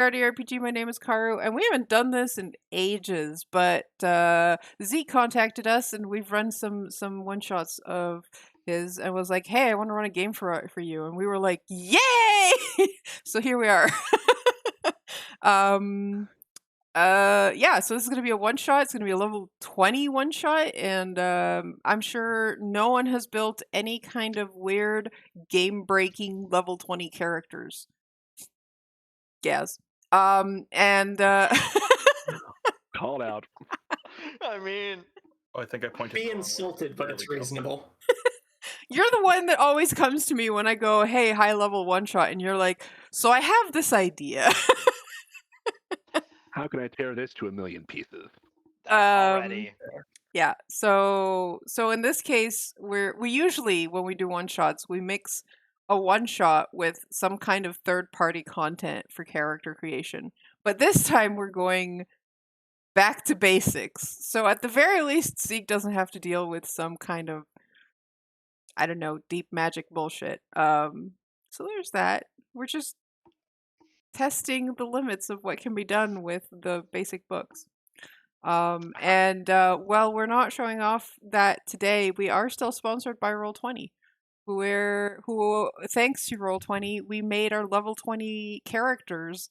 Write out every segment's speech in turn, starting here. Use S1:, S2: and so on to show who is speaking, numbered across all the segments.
S1: RPG. My name is Karu, and we haven't done this in ages. But Zeke contacted us, and we've run some one shots of his, and was like, "Hey, I want to run a game for you," and we were like, "Yay!" So here we are. um, yeah. So this is gonna be a one shot. It's gonna be a level 20 one shot, and I'm sure no one has built any kind of weird game breaking level 20 characters. Gaz. And
S2: Called out.
S3: I mean,
S4: Oh, I think I pointed.
S5: Be
S4: the wrong way.
S5: insulted, but
S4: There
S5: it's
S4: we go.
S5: reasonable.
S1: you're the one that always comes to me when I go, "Hey, high level one shot," and you're like, "So I have this idea."
S2: How can I tear this to a million pieces?
S3: already.
S1: Yeah. So in this case, we usually when we do one shots, we mix a one shot with some kind of third party content for character creation. But this time we're going back to basics. So at the very least, Zeke doesn't have to deal with some kind of, I don't know, deep magic bullshit. So there's that. We're just testing the limits of what can be done with the basic books. And well, we're not showing off that today. We are still sponsored by Roll20, who thanks to Roll20, we made our level 20 characters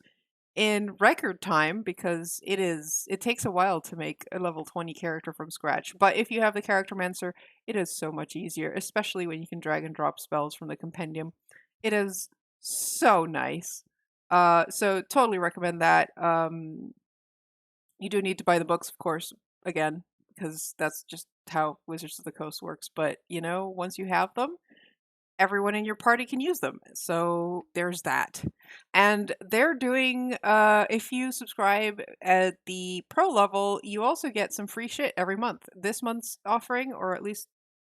S1: in record time because it takes a while to make a level 20 character from scratch. But if you have the character mancer, it is so much easier, especially when you can drag and drop spells from the compendium. It is so nice. So totally recommend that. You do need to buy the books, of course, again, because that's just how Wizards of the Coast works. But, once you have them, everyone in your party can use them. So there's that. And they're doing, if you subscribe at the pro level, you also get some free shit every month. This month's offering, or at least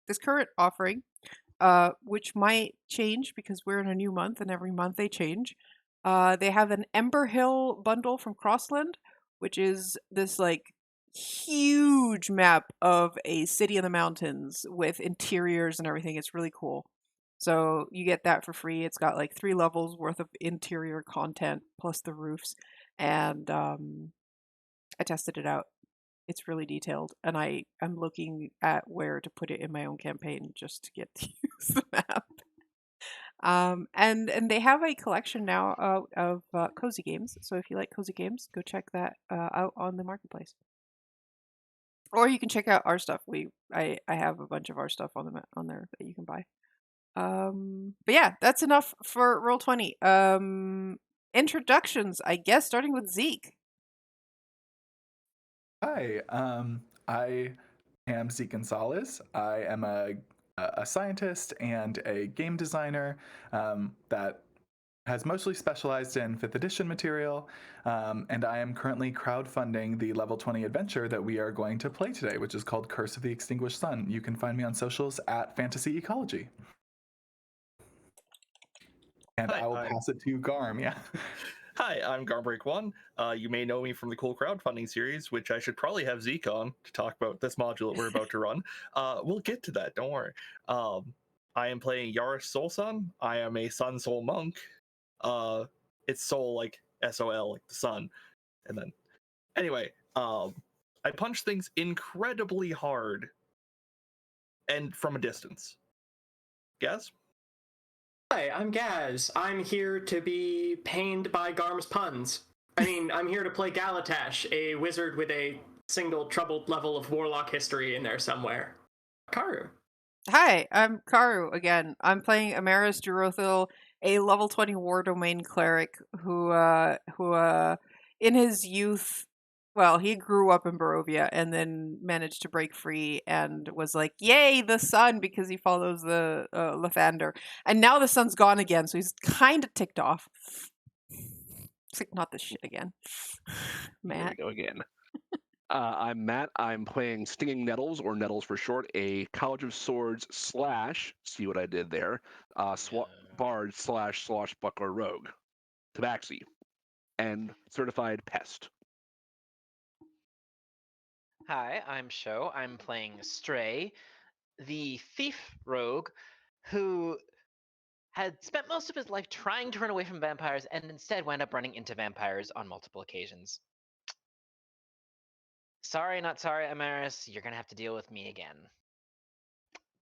S1: this current offering, which might change because we're in a new month and every month they change. They have an Ember Hill bundle from Crossland, which is this like huge map of a city in the mountains with interiors and everything. It's really cool. So you get that for free. It's got like 3 levels worth of interior content plus the roofs. And I tested it out. It's really detailed, and I'm looking at where to put it in my own campaign just to get to use the map. And they have a collection now of cozy games. So if you like cozy games, go check that out on the marketplace. Or you can check out our stuff. I have a bunch of our stuff on there that you can buy. But yeah, that's enough for Roll20. Introductions, I guess, starting with Zeke.
S6: Hi, I am Zeke Gonzalez. I am a scientist and a game designer that has mostly specialized in 5th edition material, and I am currently crowdfunding the level 20 adventure that we are going to play today, which is called Curse of the Extinguished Sun. You can find me on socials at Fantasy Ecology. And
S4: Hi,
S6: I will pass it to Garm, yeah.
S4: Hi, I'm Garbreak1. You may know me from the cool crowdfunding series, which I should probably have Zeke on to talk about this module that we're about to run. We'll get to that, don't worry. I am playing Yaris Soulsun. I am a Sun Soul Monk. It's Soul like S-O-L, like the sun. And then, anyway, I punch things incredibly hard and from a distance. Guess?
S5: Hi, I'm Gaz. I'm here to be pained by Garm's puns. I mean, I'm here to play Galatash, a wizard with a single troubled level of warlock history in there somewhere. Karu.
S1: Hi, I'm Karu again. I'm playing Amaris Durothil, a level 20 war domain cleric who in his youth, well, he grew up in Barovia and then managed to break free and was like, "Yay, the sun!" because he follows the Lathander. And now the sun's gone again, so he's kind of ticked off. It's like, not this shit again.
S2: Here
S1: Matt.
S2: we go again. I'm Matt. I'm playing Stinging Nettles, or Nettles for short, a College of Swords / see what I did there, bard / swashbuckler rogue, tabaxi, and certified pest.
S3: Hi, I'm Sho. I'm playing Stray, the thief rogue, who had spent most of his life trying to run away from vampires and instead wound up running into vampires on multiple occasions. Sorry, not sorry, Amaris. You're gonna have to deal with me again.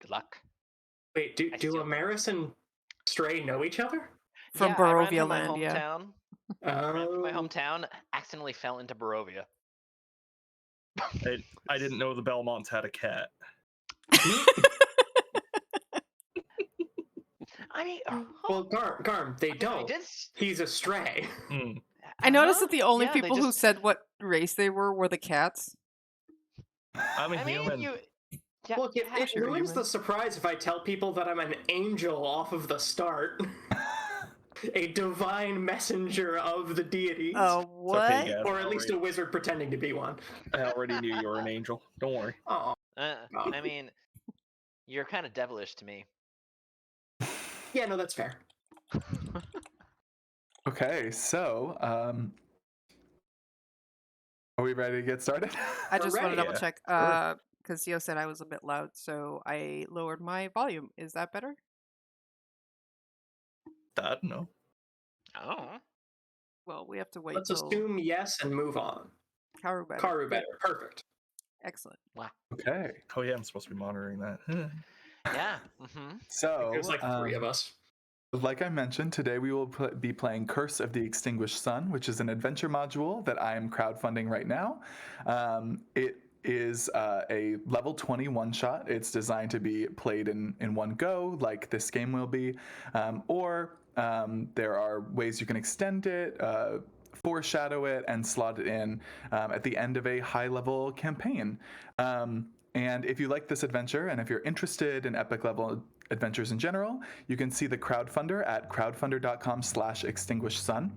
S3: Good luck.
S5: Wait,
S3: I
S5: do
S3: steal
S5: Amaris and Stray know each other?
S1: From
S3: I ran
S1: Barovia
S3: from my
S1: land, yeah.
S3: hometown. Ran from my
S5: Oh.
S3: hometown, accidentally fell into Barovia.
S4: I didn't know the Belmonts had a cat.
S3: I mean,
S5: Well, Garm, they
S3: I
S5: don't.
S3: did.
S5: He's a stray.
S4: Hmm.
S1: I noticed that the only
S3: Yeah, they
S1: people who
S3: just-
S1: said what race they were the cats.
S4: I'm a
S3: I mean,
S4: human.
S3: Yeah,
S5: Look, it
S3: cats-
S1: You're
S5: ruins
S1: human.
S5: the surprise if I tell people that I'm an angel off of the start. A divine messenger of the deities.
S1: Oh,
S4: It's
S1: what?
S4: okay, Gaz.
S5: Or at least a wizard pretending to be one.
S4: I already knew you were an angel. Don't worry.
S5: Oh.
S3: I mean, you're kind of devilish to me.
S5: Yeah, no, that's fair.
S6: Okay, so are we ready to get started?
S1: I just want to
S5: Hooray.
S1: double
S4: Yeah,
S1: check,
S4: sure.
S1: because Theo said I was a bit loud, so I lowered my volume. Is that better?
S4: I don't know.
S3: Oh.
S1: Well, we have to wait
S5: Let's
S1: till
S5: assume yes and move on.
S1: Karu better.
S5: Karu better. Perfect.
S1: Excellent.
S6: Okay,
S4: Oh yeah, I'm supposed to be monitoring that.
S3: Yeah. Mm-hmm.
S6: so
S5: There's like three of us.
S6: like I mentioned, today we will be playing Curse of the Extinguished Sun, which is an adventure module that I am crowdfunding right now. It is a level 20 one-shot. It's designed to be played in one go, like this game will be, or there are ways you can extend it, foreshadow it, and slot it in at the end of a high-level campaign. And if you like this adventure, and if you're interested in epic level adventures in general, you can see the crowdfunder at crowdfunder.com/extinguishedsun.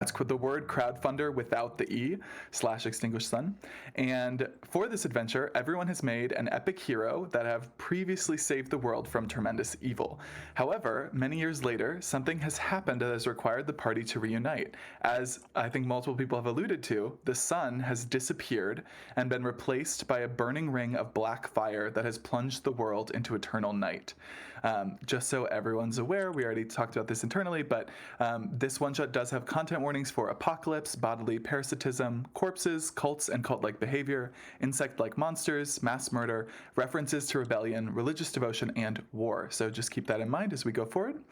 S6: That's the word crowdfunder without the E /extinguished sun. And for this adventure, everyone has made an epic hero that have previously saved the world from tremendous evil. However, many years later, something has happened that has required the party to reunite. As I think multiple people have alluded to, the sun has disappeared and been replaced by a burning ring of black fire that has plunged the world into eternal night. Just so everyone's aware, we already talked about this internally, but this one-shot does have content warnings for apocalypse, bodily parasitism, corpses, cults and cult-like behavior, insect-like monsters, mass murder, references to rebellion, religious devotion, and war. So just keep that in mind as we go forward.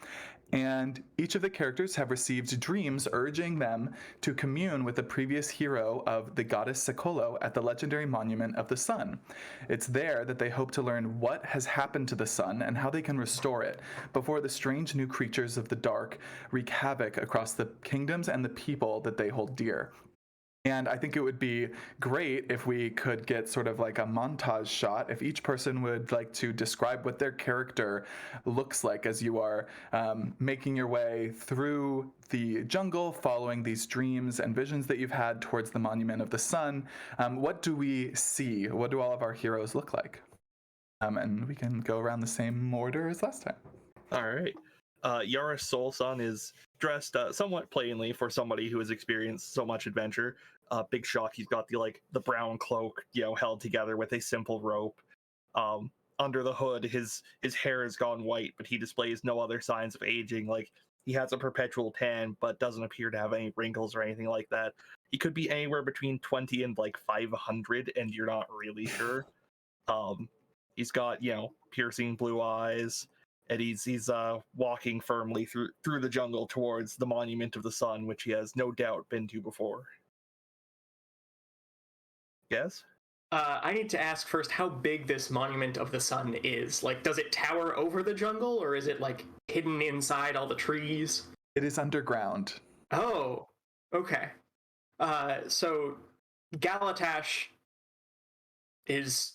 S6: And each of the characters have received dreams urging them to commune with the previous hero of the goddess Sekolo at the legendary monument of the sun. It's there that they hope to learn what has happened to the sun and how they can restore it before the strange new creatures of the dark wreak havoc across the kingdoms and the people that they hold dear. And I think it would be great if we could get sort of like a montage shot, if each person would like to describe what their character looks like as you are making your way through the jungle, following these dreams and visions that you've had towards the monument of the sun. What do we see? What do all of our heroes look like? And we can go around the same order as last time.
S4: All right. Yaris Solson is dressed somewhat plainly for somebody who has experienced so much adventure. Big shock. He's got the brown cloak, held together with a simple rope. Under the hood, his hair has gone white, but he displays no other signs of aging. Like, he has a perpetual tan, but doesn't appear to have any wrinkles or anything like that. He could be anywhere between 20 and like 500, and you're not really sure. He's got piercing blue eyes. And he's walking firmly through the jungle towards the monument of the sun, which he has no doubt been to before. Yes?
S5: I need to ask first how big this monument of the sun is. Like, does it tower over the jungle, or is it like hidden inside all the trees?
S6: It is underground.
S5: Oh, okay. So Galatash is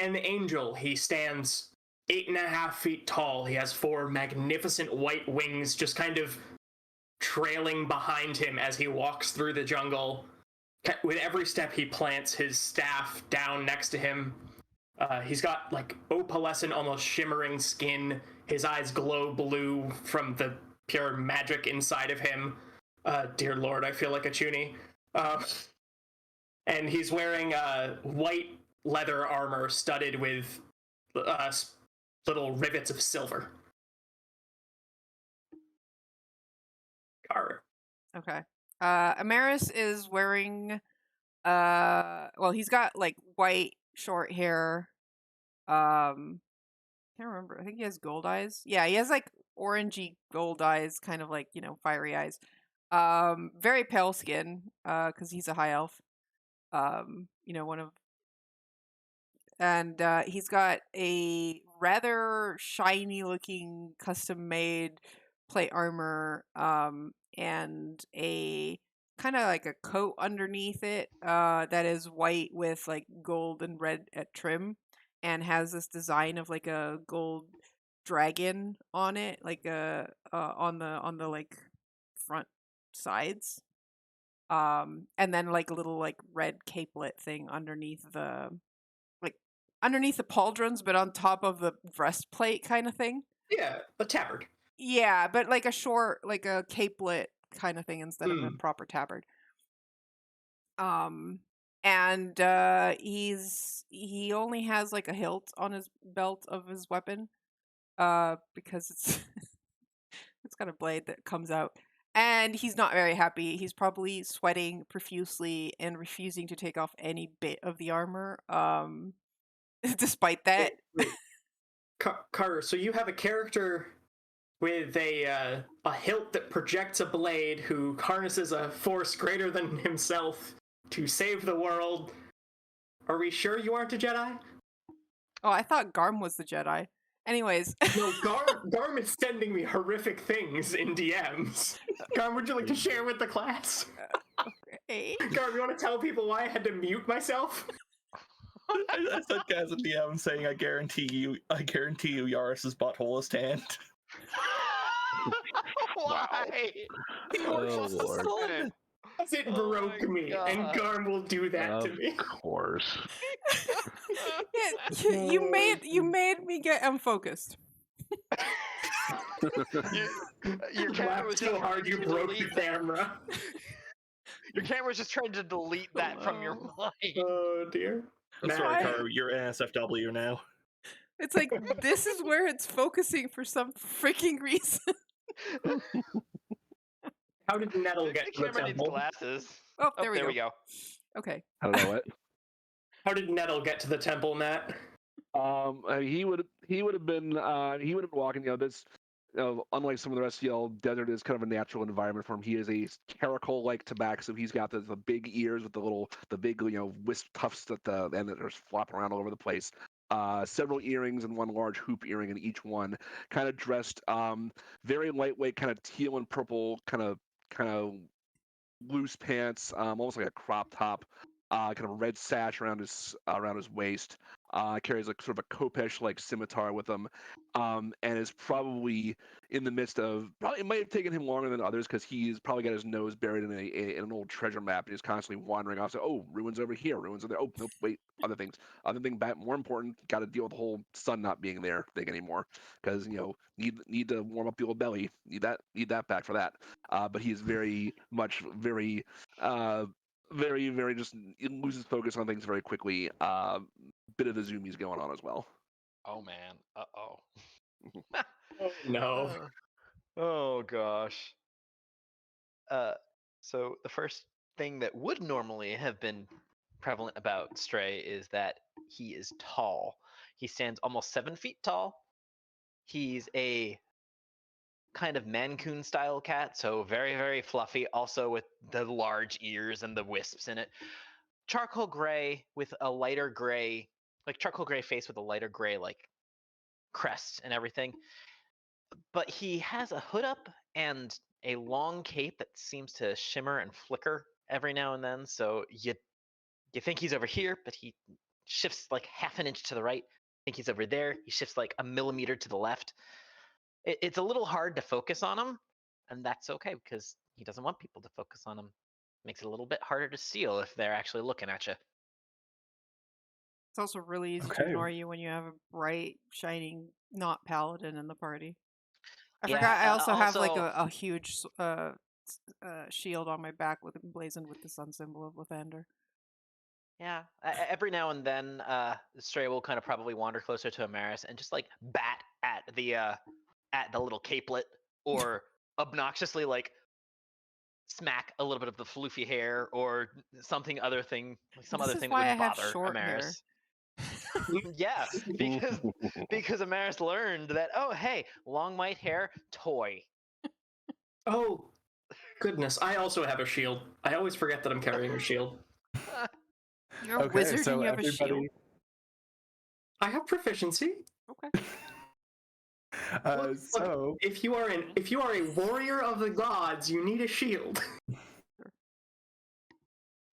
S5: an angel. He stands 8.5 feet tall. He has 4 magnificent white wings just kind of trailing behind him as he walks through the jungle. With every step he plants his staff down next to him. He's got like opalescent, almost shimmering skin. His eyes glow blue from the pure magic inside of him. Dear Lord, I feel like a chuny. And he's wearing white leather armor studded with little rivets of silver.
S1: Okay. Amaris is wearing well, he's got like white short hair. Can't remember. I think he has gold eyes. Yeah, he has like orangey gold eyes, kind of like, fiery eyes. Very pale skin, cuz he's a high elf. One of and he's got a rather shiny looking custom made plate armor, and a kind of like a coat underneath it, that is white with like gold and red at trim, and has this design of like a gold dragon on it, like on the like front sides, and then like a little like red capelet thing like underneath the pauldrons, but on top of the breastplate kind of thing.
S5: Yeah, a tabard.
S1: Yeah, but like a short, like a capelet kind of thing instead of a
S5: Mm.
S1: proper tabard. And he only has like a hilt on his belt of his weapon, because it's it's got a blade that comes out. And he's not very happy. He's probably sweating profusely and refusing to take off any bit of the armor. Despite that.
S5: Wait. Carter, so you have a character with a hilt that projects a blade who harnesses a force greater than himself to save the world. Are we sure you aren't a Jedi?
S1: Oh, I thought Garm was the Jedi. Anyways.
S5: No, Garm is sending me horrific things in DMs. Garm, would you like to share with the class?
S1: Okay.
S5: Garm, you want to tell people why I had to mute myself?
S4: I said Gaz at the DM saying, I guarantee you, Yaris's butthole is tanned.
S3: Why?
S2: Oh, Lord.
S5: Because it
S3: Oh
S5: broke
S3: my
S5: me, and
S3: God.
S5: Garm will do that to me.
S2: Of course.
S1: Yeah, you made me get unfocused.
S3: Your camera
S5: Laughed
S3: was
S5: so
S3: just
S5: hard you
S3: trying to
S5: broke the
S3: delete that.
S5: camera.
S3: Your camera was just trying to delete that from your mind.
S5: Oh dear.
S4: I'm
S5: Matt,
S4: sorry,
S1: Why?
S4: Car, you're NSFW now.
S1: It's like this is where it's focusing for some freaking reason.
S5: how did Nettle
S3: The
S5: get to the
S3: camera needs
S5: temple?
S3: glasses.
S1: Oh,
S3: Oh,
S1: there we
S3: we
S1: go.
S3: go.
S1: Okay.
S2: I don't know what.
S5: How did Nettle get to the temple, Matt?
S2: He would have been walking. This, unlike some of the rest of y'all, desert is kind of a natural environment for him. He is a caracal-like tobacco, so he's got the big ears with the big wisp tufts at the end that are flopping around all over the place. Several earrings and one large hoop earring in each one. Kind of dressed, very lightweight, kind of teal and purple, kind of loose pants, almost like a crop top. Kind of red sash around his waist. Carries like sort of a khopesh like scimitar with him, and is probably in the midst of. Probably it might have taken him longer than others because he's probably got his nose buried in an old treasure map and he's constantly wandering off. So, oh, ruins over here, ruins over there. Oh, nope, wait, other things. Other thing, back more important, got to deal with the whole sun not being there thing anymore because need to warm up the old belly. Need that back for that. But he is very much very just loses focus on things very quickly. Bit of the zoomies going on as well.
S3: Oh man. Uh-oh.
S5: Oh no.
S3: Oh gosh. So the first thing that would normally have been prevalent about Stray is that he is tall. He stands almost 7 feet tall. He's a kind of Mancoon style cat, so very, very fluffy, also with the large ears and the wisps in it. Charcoal gray with a lighter gray, like charcoal gray face with a lighter gray, like crest and everything. But he has a hood up and a long cape that seems to shimmer and flicker every now and then. So you think he's over here, but he shifts like half an inch to the right. Think he's over there. He shifts like a millimeter to the left. It's a little hard to focus on him, and that's okay because he doesn't want people to focus on him. Makes it a little bit harder to steal if they're actually looking at you.
S1: It's also really easy to
S5: Okay.
S1: ignore you when you have a bright, shining, not paladin in the party. I
S3: Yeah,
S1: forgot I also have like
S3: also-
S1: a huge shield on my back with emblazoned with the sun symbol of Lathander.
S3: Yeah, every now and then, Stray will kind of probably wander closer to Amaris and just like bat at the little capelet, or obnoxiously like smack a little bit of the floofy hair or something other thing, some
S1: This
S3: other
S1: is
S3: thing that
S1: why I
S3: would
S1: have
S3: bother
S1: short hair.
S3: Amaris. Yeah, because Amaris learned that, oh hey, long white hair, toy.
S5: Oh, goodness. I also have a shield. I always forget that I'm carrying a shield.
S1: You're a
S6: Okay,
S1: wizard
S6: so
S1: and you have a shield.
S6: everybody,
S5: I have proficiency.
S1: Okay.
S5: Look,
S6: so
S5: if you are a warrior of the gods, you need a shield.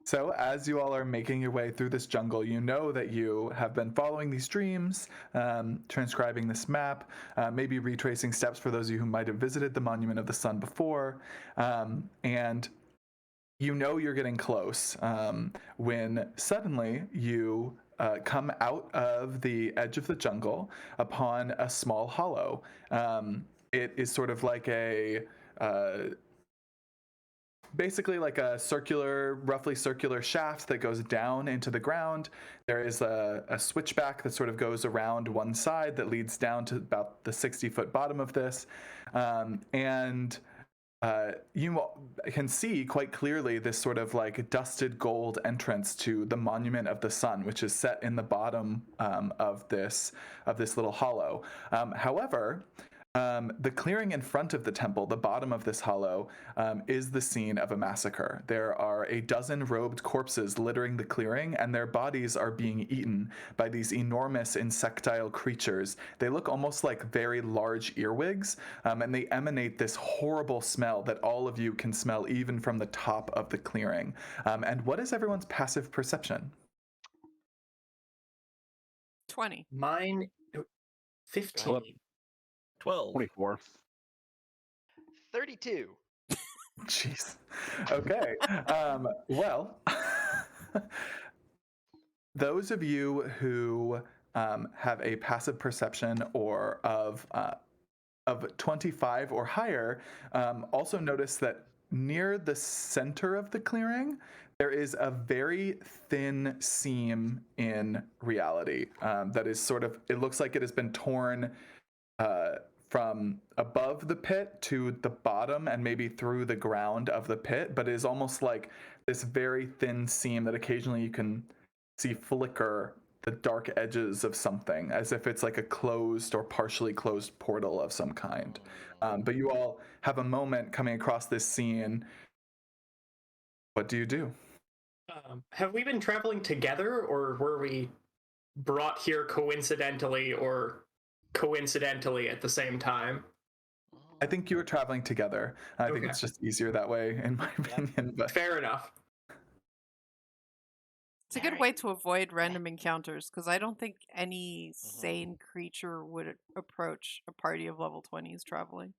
S6: So, as you all are making your way through this jungle, you know that you have been following these streams, transcribing this map, maybe retracing steps for those of you who might have visited the Monument of the Sun before, and you know you're getting close when suddenly you come out of the edge of the jungle upon a small hollow. It is sort of like basically like a roughly circular shaft that goes down into the ground. There is a switchback that sort of goes around one side that leads down to about the 60-foot bottom of this. And you can see quite clearly this sort of like dusted gold entrance to the Monument of the Sun, which is set in the bottom of this little hollow. However, the clearing in front of the temple, the bottom of this hollow, is the scene of a massacre. There are a dozen robed corpses littering the clearing, and their bodies are being eaten by these enormous insectile creatures. They look almost like very large earwigs, and they emanate this horrible smell that all of you can smell even from the top of the clearing. And what is everyone's passive perception?
S1: 20.
S5: Mine, 15.
S4: 12.
S2: 24.
S3: 32.
S6: Jeez. Okay. Well, those of you who have a passive perception or of 25 or higher also notice that near the center of the clearing, there is a very thin seam in reality that is sort of, it looks like it has been torn from above the pit to the bottom and maybe through the ground of the pit, but it is almost like this very thin seam that occasionally you can see flicker the dark edges of something, as if it's like a closed or partially closed portal of some kind. But you all have a moment coming across this scene. What do you do?
S5: Have we been traveling together, or were we brought here coincidentally or coincidentally at the same time?
S6: I think you were traveling together. I think
S5: Okay.
S6: it's just easier that way, in my opinion. But
S5: Fair enough.
S1: It's a good way to avoid random encounters because I don't think any sane creature would approach a party of level 20s traveling.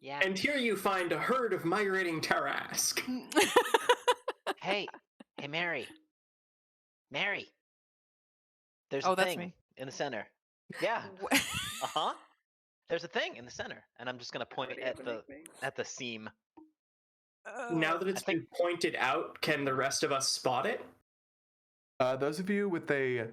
S3: Yeah.
S5: And here you find a herd of migrating Tarask.
S3: Hey, Mary. Mary. There's
S1: Oh,
S3: a
S1: that's
S3: thing
S1: me.
S3: in the center. Yeah. There's a thing in the center, and I'm just gonna point at the seam.
S5: Now that it's been pointed out, can the rest of us spot it?
S6: Those of you with a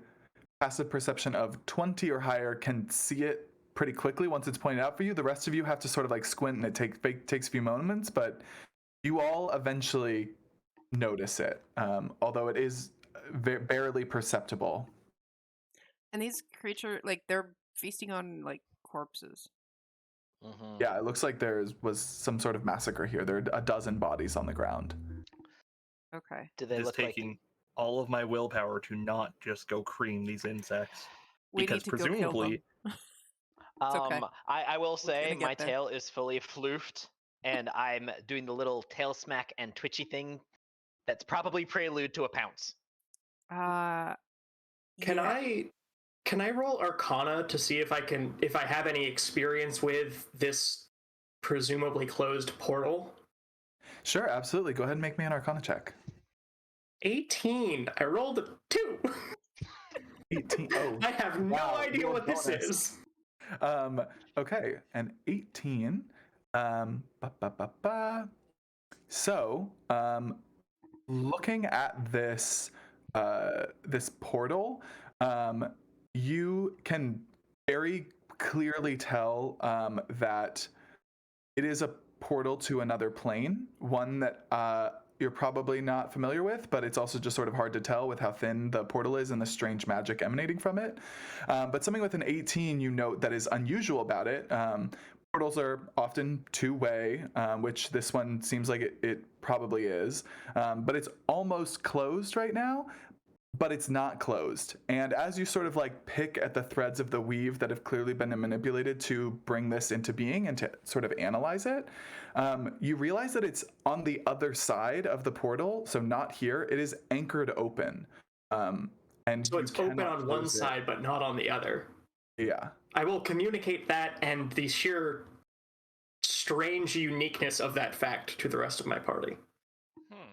S6: passive perception of 20 or higher can see it pretty quickly once it's pointed out for you. The rest of you have to sort of like squint, and it takes a few moments, but you all eventually notice it, although it is barely perceptible.
S1: And these creatures, like, they're feasting on, like, corpses.
S6: Yeah, it looks like there was some sort of massacre here. There are a dozen bodies on the ground.
S1: Okay.
S3: Do they
S4: It is
S3: look
S4: taking
S3: like?
S4: all of my willpower to not just go cream these insects.
S1: We
S4: Because
S1: need to go kill
S4: presumably,
S1: them. It's okay.
S3: I will say
S1: gonna get
S3: my
S1: there.
S3: tail is fully floofed, and I'm doing the little tail smack and twitchy thing. That's probably prelude to a pounce.
S5: Can I roll Arcana to see if I have any experience with this presumably closed portal?
S6: Sure, absolutely. Go ahead and make me an Arcana check.
S5: 18. I rolled a 2.
S6: 18. Oh,
S5: I have no
S6: wow,
S5: idea
S6: your
S5: what this
S6: bonus.
S5: is.
S6: Okay, an 18. So, looking at this this portal, you can very clearly tell that it is a portal to another plane, one that you're probably not familiar with, but it's also just sort of hard to tell with how thin the portal is and the strange magic emanating from it. But something with an 18 you note that is unusual about it. Portals are often two-way, which this one seems like it probably is, but it's almost closed right now, but it's not closed. And as you sort of like pick at the threads of the weave that have clearly been manipulated to bring this into being and to sort of analyze it, you realize that it's on the other side of the portal, so not here. It is anchored open. And
S5: So it's open on one side, but not on the other.
S6: Yeah.
S5: I will communicate that and the sheer strange uniqueness of that fact to the rest of my party.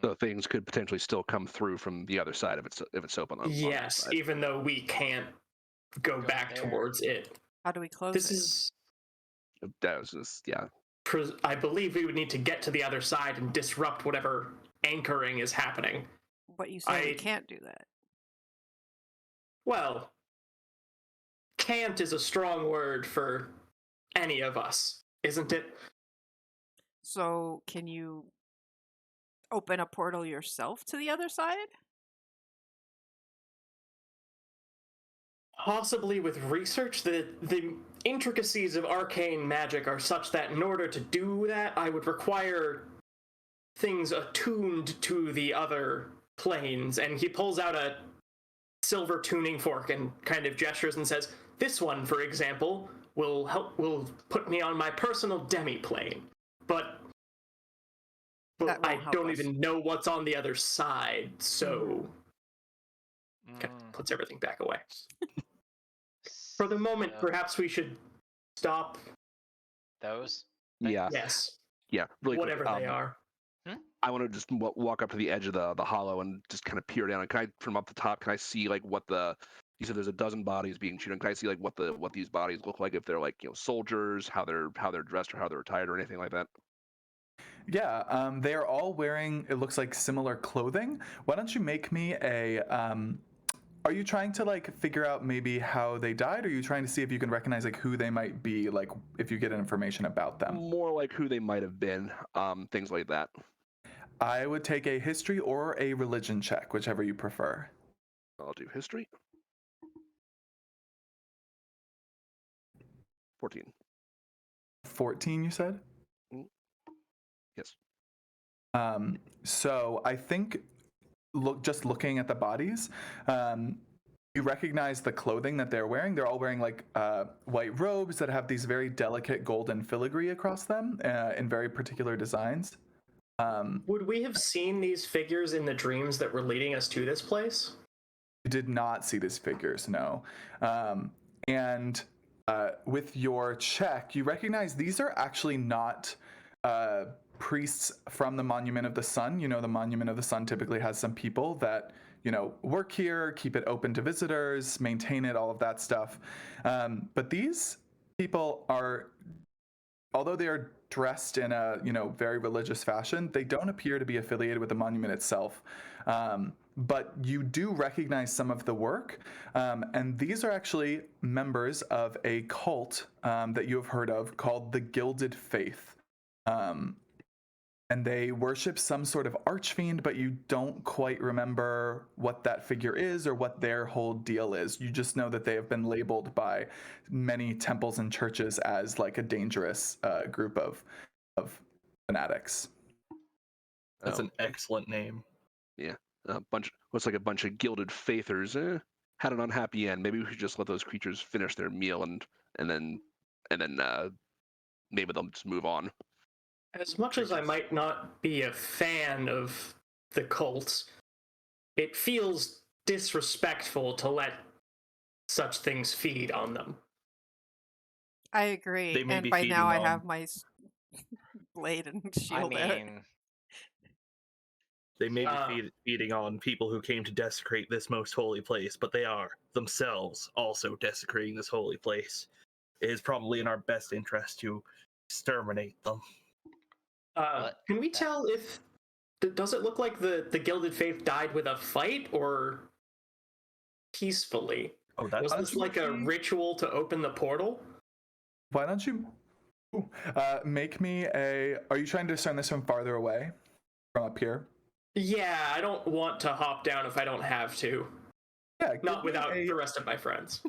S2: So things could potentially still come through from the other side if it's open on
S5: Yes,
S2: side.
S5: even though we can't go back
S3: there.
S5: towards it.
S1: How do we close
S5: This
S1: it?
S5: is,
S2: That was just
S5: I believe we would need to get to the other side and disrupt whatever anchoring is happening.
S1: But you say we can't do that.
S5: Well, can't is a strong word for any of us, isn't it?
S1: So can you open a portal yourself to the other side?
S5: Possibly with research. The intricacies of arcane magic are such that in order to do that, I would require things attuned to the other planes. And he pulls out a silver tuning fork and kind of gestures and says, this one, for example, will put me on my personal demi-plane. But I don't even know what's on the other side, so kind of puts everything back away. For the moment, perhaps we should stop
S3: those.
S2: Yeah.
S5: Yes.
S2: Yeah. Really
S5: whatever
S2: quick,
S5: they are.
S2: I want to just walk up to the edge of the hollow and just kind of peer down. And can I, from up the top, can I see like what you said there's a dozen bodies being chewed on. Can I see like what these bodies look like, if they're like, soldiers, how they're dressed or how they're attired or anything like that?
S6: Yeah, they are all wearing, it looks like, similar clothing. Why don't you make me a, are you trying to like figure out maybe how they died, or are you trying to see if you can recognize like who they might be, like if you get information about them?
S2: More like who they might have been, things like that.
S6: I would take a history or a religion check, whichever you prefer.
S2: I'll do history. 14.
S6: 14, you said?
S2: Yes.
S6: So I think just looking at the bodies, you recognize the clothing that they're wearing. They're all wearing like white robes that have these very delicate golden filigree across them in very particular designs.
S5: Would we have seen these figures in the dreams that were leading us to this place?
S6: You did not see these figures, no. And with your check, you recognize these are actually not priests from the Monument of the Sun. The Monument of the Sun typically has some people that, work here, keep it open to visitors, maintain it, all of that stuff. But these people are, although they are dressed in a, very religious fashion, they don't appear to be affiliated with the monument itself. But you do recognize some of the work, and these are actually members of a cult that you have heard of called the Gilded Faith. And they worship some sort of archfiend, but you don't quite remember what that figure is or what their whole deal is. You just know that they have been labeled by many temples and churches as like a dangerous group of fanatics.
S4: That's an excellent name.
S2: Yeah, looks like a bunch of gilded faithers. Had an unhappy end. Maybe we should just let those creatures finish their meal and then maybe they'll just move on.
S5: As much as I might not be a fan of the cults, it feels disrespectful to let such things feed on them.
S1: I agree.
S4: They may
S1: And
S4: be
S1: by now I
S4: feeding on-
S1: have my blade and shield out.
S4: They may be feeding on people who came to desecrate this most holy place, but they are themselves also desecrating this holy place. It is probably in our best interest to exterminate them.
S5: Can we tell if... Does it look like the Gilded Faith died with a fight, or peacefully?
S4: Oh, that's
S5: Was this like a ritual to open the portal?
S6: Why don't you Ooh, make me a. Are you trying to discern this from farther away, from up here?
S5: Yeah, I don't want to hop down if I don't have to.
S6: Yeah, give
S5: Not
S6: me
S5: without
S6: a.
S5: the rest of my friends.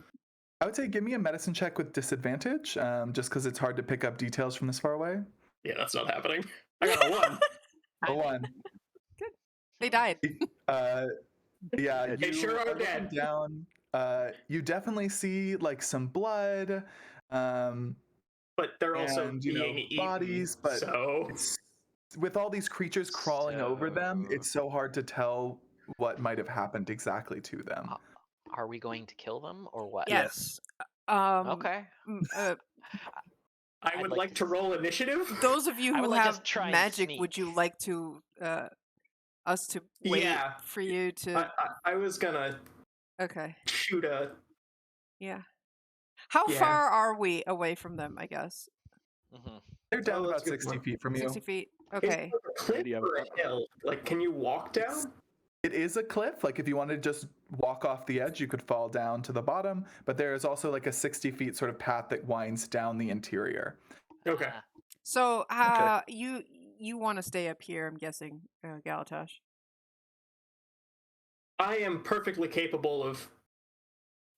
S6: I would say give me a medicine check with disadvantage, just because it's hard to pick up details from this far away.
S5: Yeah, that's not happening. I got a 1.
S6: A one.
S1: Good. They died.
S6: Uh, yeah,
S2: They
S6: you
S5: sure are
S6: looking
S5: dead.
S6: down. You definitely see like some blood,
S5: But they're also
S6: and
S5: being eaten.
S6: bodies, but
S5: so
S6: it's with all these creatures crawling over them,
S3: So-
S6: it's so hard to tell what might have happened exactly to them.
S3: Are we going to kill them or what?
S1: Yes.
S3: Okay.
S5: I
S3: I'd
S5: would
S3: like
S5: like
S3: to
S5: to roll initiative.
S1: Those of you
S3: I
S1: who
S3: would like us
S1: have
S3: to try and
S1: magic, would
S3: sneak.
S1: you like to us to wait
S5: Yeah.
S1: for you to?
S5: I was gonna
S1: Okay.
S5: shoot a.
S1: Yeah. How
S5: Yeah.
S1: far are we away from them? I guess
S3: Mhm.
S6: They're down
S5: that's
S6: about
S5: a good
S6: 60
S5: one.
S6: feet from you.
S1: 60 feet.
S5: Is
S1: Okay.
S5: it a cliff
S2: Radio.
S5: or a hill? Like, can you walk down?
S6: It is a cliff. Like if you wanted to just walk off the edge, you could fall down to the bottom. But there is also like a 60 feet sort of path that winds down the interior.
S5: Okay.
S3: Ah,
S1: So you want to stay up here? I'm guessing, Galatash.
S5: I am perfectly capable of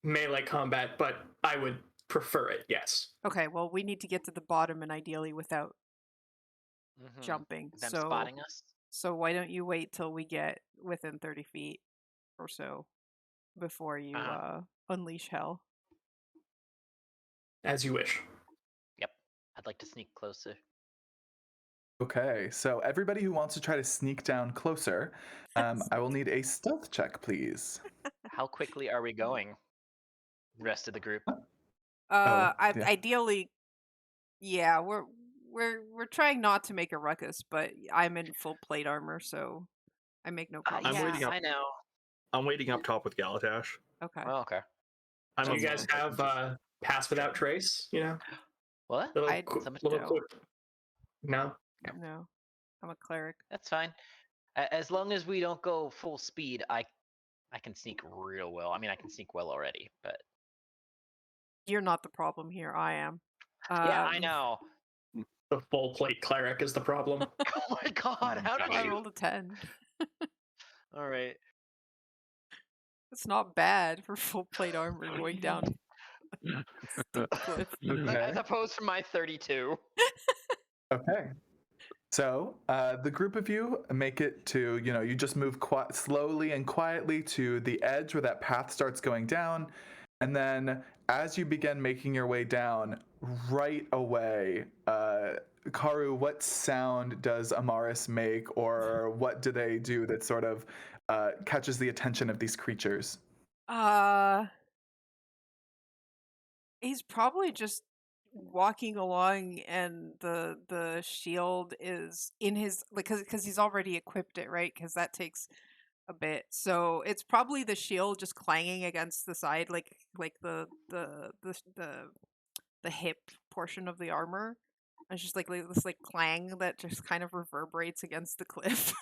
S5: melee combat, but I would prefer it. Yes.
S1: Okay. Well, we need to get to the bottom, and ideally without
S3: mhm.
S1: jumping.
S3: Them
S1: So
S3: spotting us.
S1: So why don't you wait till we get within 30 feet or so before you unleash hell?
S5: As you wish.
S3: Yep. I'd like to sneak closer.
S6: Okay, so everybody who wants to try to sneak down closer, I will need a stealth check, please.
S3: How quickly are we going? Rest of the group.
S6: yeah.
S1: Ideally, yeah, we're trying not to make a ruckus, but I'm in full plate armor, so I make no problem.
S4: I'm
S3: Yeah,
S4: waiting up.
S3: I know.
S4: I'm waiting up top with Galatash.
S1: Okay.
S3: Oh, okay.
S4: I'm
S5: Do
S4: a
S5: you guys
S4: monk, I can
S5: have pass without trace? You know,
S3: What?
S5: little,
S1: I
S5: qu-
S3: so much
S5: little
S1: don't.
S5: quick. No.
S1: No, I'm a cleric.
S3: That's fine. As long as we don't go full speed, I can sneak real well. I mean, I can sneak well already, but
S1: You're not the problem here. I am.
S3: yeah, I know.
S5: The full plate cleric is the problem.
S3: Oh my god, how did
S1: I
S3: you?
S1: rolled a 10.
S3: All right.
S1: It's not bad for full plate armor going down a steep cliff.
S6: Okay.
S3: As opposed to my 32.
S6: Okay. So the group of you make it to, you just move slowly and quietly to the edge where that path starts going down. And then as you begin making your way down, right away, Karu, what sound does Amaris make, or what do they do that sort of catches the attention of these creatures?
S1: He's probably just walking along, and the shield is in his, because he's already equipped it, right? Because that takes a bit. So it's probably the shield just clanging against the side, like the hip portion of the armor. And it's just like this clang that just kind of reverberates against the cliff.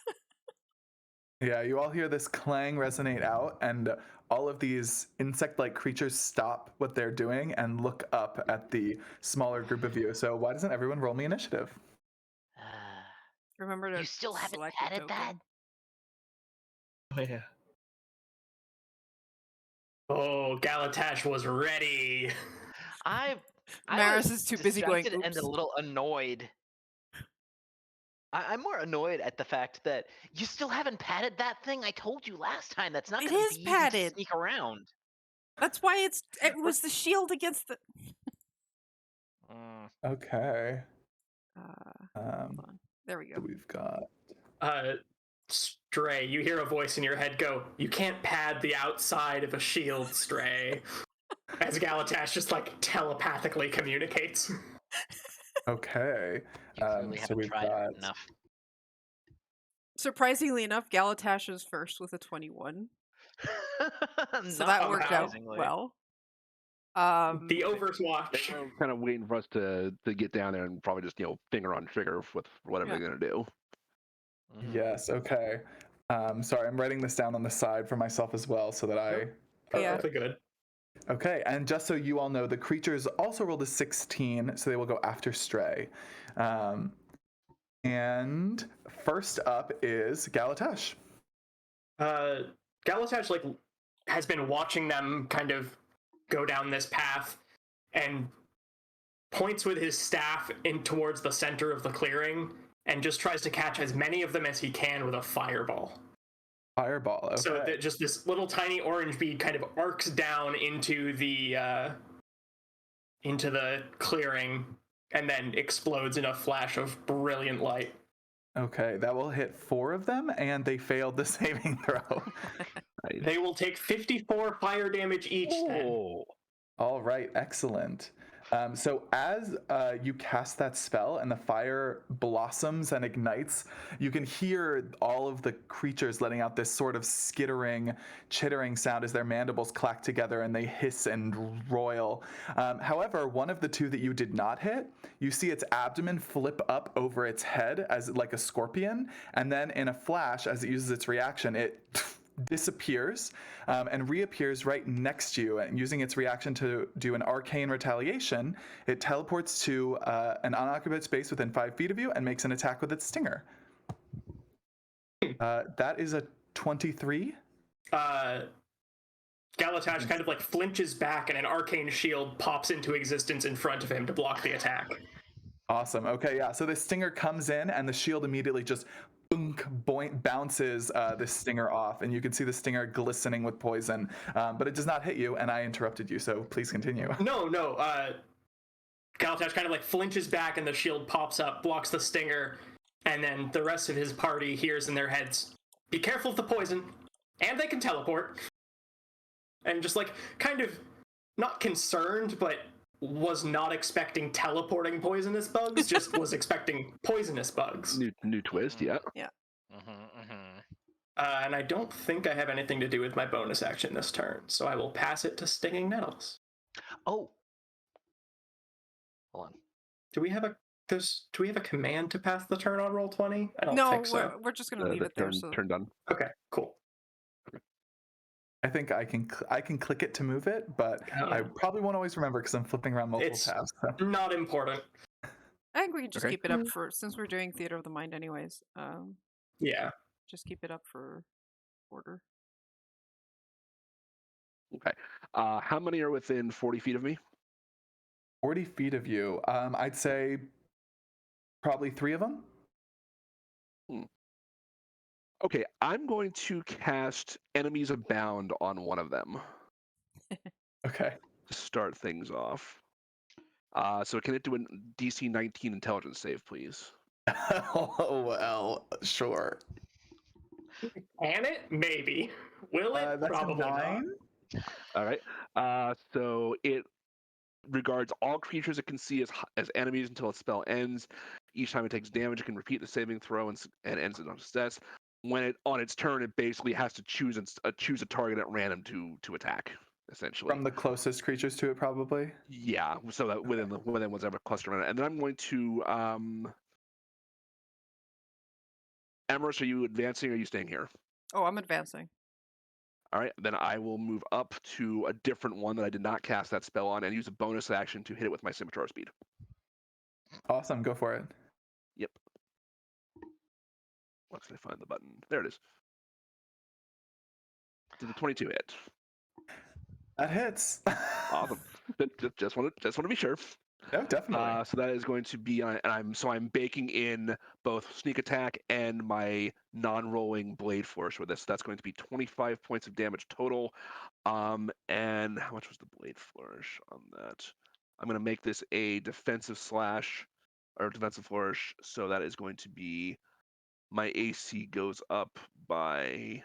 S6: Yeah, you all hear this clang resonate out, and all of these insect-like creatures stop what they're doing and look up at the smaller group of you. So why doesn't everyone roll me initiative?
S1: Remember to
S3: You still haven't
S1: select a
S3: added that?
S1: token.
S4: Oh, yeah.
S5: Oh, Galatash was ready.
S3: I
S1: Maris
S3: was
S1: is too busy going,
S3: distracted and a
S1: "Oops."
S3: little annoyed. I'm more annoyed at the fact that you still haven't padded that thing. I told you last time that's not
S1: It
S3: going to
S1: is
S3: be easy
S1: padded.
S3: to sneak around.
S1: That's why it was the shield against the.
S6: Okay.
S1: Hold on. There we
S6: So
S1: go.
S6: we've got.
S5: Stray, you hear a voice in your head go, "You can't pad the outside of a shield, Stray." As Galatash just telepathically communicates.
S6: Okay.
S3: You clearly
S6: So
S3: haven't
S6: we've
S3: tried hard
S6: got.
S3: enough.
S1: Surprisingly enough, Galatash is first with a 21, so
S3: Not
S1: that worked out
S3: surprisingly.
S1: well.
S5: The Overwatch.
S2: They were kind of waiting for us to get down there and probably just finger on trigger with whatever they're gonna do.
S3: Mhm.
S6: Yes. Okay. Sorry, I'm writing this down on the side for myself as well, so that I.
S1: Yeah.
S5: Perfectly good.
S6: Okay, and just so you all know, the creatures also rolled a 16, so they will go after Stray. And first up is Galatash.
S5: Galatash like has been watching them kind of go down this path and points with his staff in towards the center of the clearing and just tries to catch as many of them as he can with a fireball.
S6: Fireball, okay.
S5: So that just this little tiny orange bead kind of arcs down into the clearing and then explodes in a flash of brilliant light.
S6: Okay, that will hit 4 of them, and they failed the saving throw.
S5: They will take 54 fire damage each then.
S2: Oh,
S6: All right, excellent. So as you cast that spell and the fire blossoms and ignites, you can hear all of the creatures letting out this sort of skittering, chittering sound as their mandibles clack together and they hiss and roil. However, one of the 2 that you did not hit, you see its abdomen flip up over its head as like a scorpion, and then in a flash, as it uses its reaction, it disappears and reappears right next to you, and using its reaction to do an arcane retaliation, it teleports to an unoccupied space within 5 feet of you and makes an attack with its stinger. That is a 23.
S5: Galatash kind of like flinches back and an arcane shield pops into existence in front of him to block the attack.
S6: Awesome. Okay, yeah. So the stinger comes in and the shield immediately just bounces the stinger off, and you can see the stinger glistening with poison, but it does not hit you, and I interrupted you, so please continue.
S5: No. Galatash kind of like flinches back and the shield pops up, blocks the stinger, and then the rest of his party hears in their heads, "Be careful of the poison, and they can teleport." And just like kind of not concerned, but was not expecting teleporting poisonous bugs, just was expecting poisonous bugs.
S2: new twist, yeah.
S5: And I don't think I have anything to do with my bonus action this turn, so I will pass it to Stinging Nettles.
S3: Oh, hold on.
S5: Do we have a command to pass the turn on Roll20? I don't
S1: No,
S5: think so.
S1: we're just gonna leave it there. So
S2: Turn done.
S5: Okay, cool.
S6: I think I can click it to move it, but I probably won't always remember because I'm flipping around multiple tabs. So.
S5: Not important.
S1: I think we can just
S6: Okay.
S1: keep it up for, since we're doing Theater of the Mind anyways.
S5: Yeah.
S1: Just keep it up for order.
S2: Okay. How many are within 40 feet of me?
S6: 40 feet of you. I'd say probably 3 of them.
S2: Okay, I'm going to cast Enemies Abound on one of them
S6: Okay.
S2: to start things off. So can it do a DC 19 intelligence save, please?
S6: Oh, well, sure.
S5: Can it? Maybe. Will it?
S6: That's
S5: Probably
S6: a 9.
S5: not.
S2: All right. So it regards all creatures it can see as enemies until its spell ends. Each time it takes damage, it can repeat the saving throw and ends it on success. When it on its turn, it basically has to choose a target at random to attack, essentially.
S6: From the closest creatures to it, probably.
S2: Yeah, so that within whatever cluster around it. And then I'm going to Emerus, are you advancing or are you staying here?
S1: Oh, I'm advancing.
S2: All right, then I will move up to a different one that I did not cast that spell on and use a bonus action to hit it with my scimitar speed.
S6: Awesome, go for it.
S2: Yep. Once I find the button. There it is. Did the 22 hit?
S6: That hits.
S2: Awesome. just want to be sure.
S6: No, definitely.
S2: So that is going to be, and I'm baking in both sneak attack and my non-rolling blade flourish with this. So that's going to be 25 points of damage total. And how much was the blade flourish on that? I'm going to make this a defensive flourish. So that is going to be, my AC goes up by,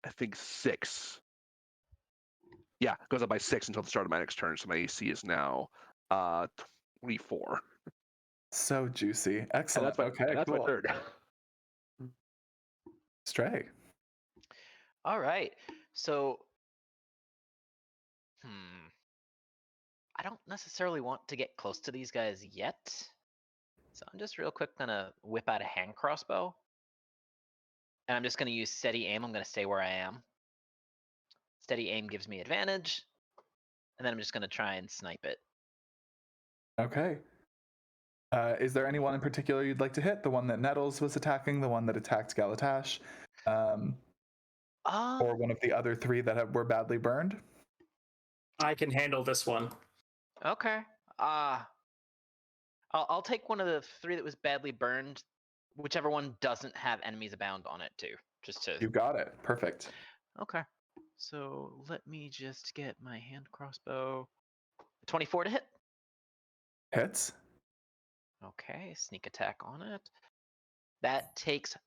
S2: I think 6. Yeah, it goes up by 6 until the start of my next turn. So my AC is now 24.
S6: So juicy. Excellent.
S2: That's
S6: cool.
S2: my third.
S6: Stray.
S3: All right. So, I don't necessarily want to get close to these guys yet. So I'm just real quick gonna whip out a hand crossbow. And I'm just gonna use steady aim. I'm gonna stay where I am. Steady aim gives me advantage. and then I'm just gonna try and snipe it.
S6: Okay. Is there anyone in particular you'd like to hit? The one that Nettles was attacking, the one that attacked Galatash, or one of the other three that were badly burned?
S5: I can handle this one.
S3: Okay. I'll take one of the three that was badly burned, whichever one doesn't have enemies abound on it too. Just to.
S6: You got it. Perfect.
S3: Okay. So let me just get my hand crossbow. 24 to hit.
S6: Hits.
S3: Okay, sneak attack on it. That takes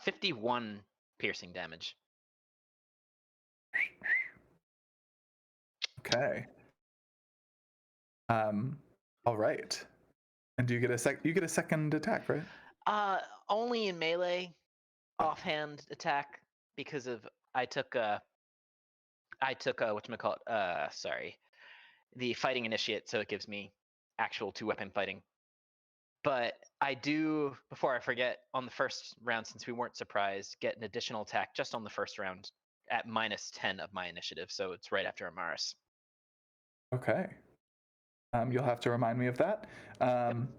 S3: 51 piercing damage.
S6: Okay. All right. And do you get a second attack, right?
S3: Only in melee, offhand attack because of I took whatchamacallit, the fighting initiate, so it gives me actual 2-weapon fighting. But I do, before I forget, on the first round, since we weren't surprised, get an additional attack just on the first round at -10 of my initiative, so it's right after Amaris.
S6: Okay. You'll have to remind me of that. And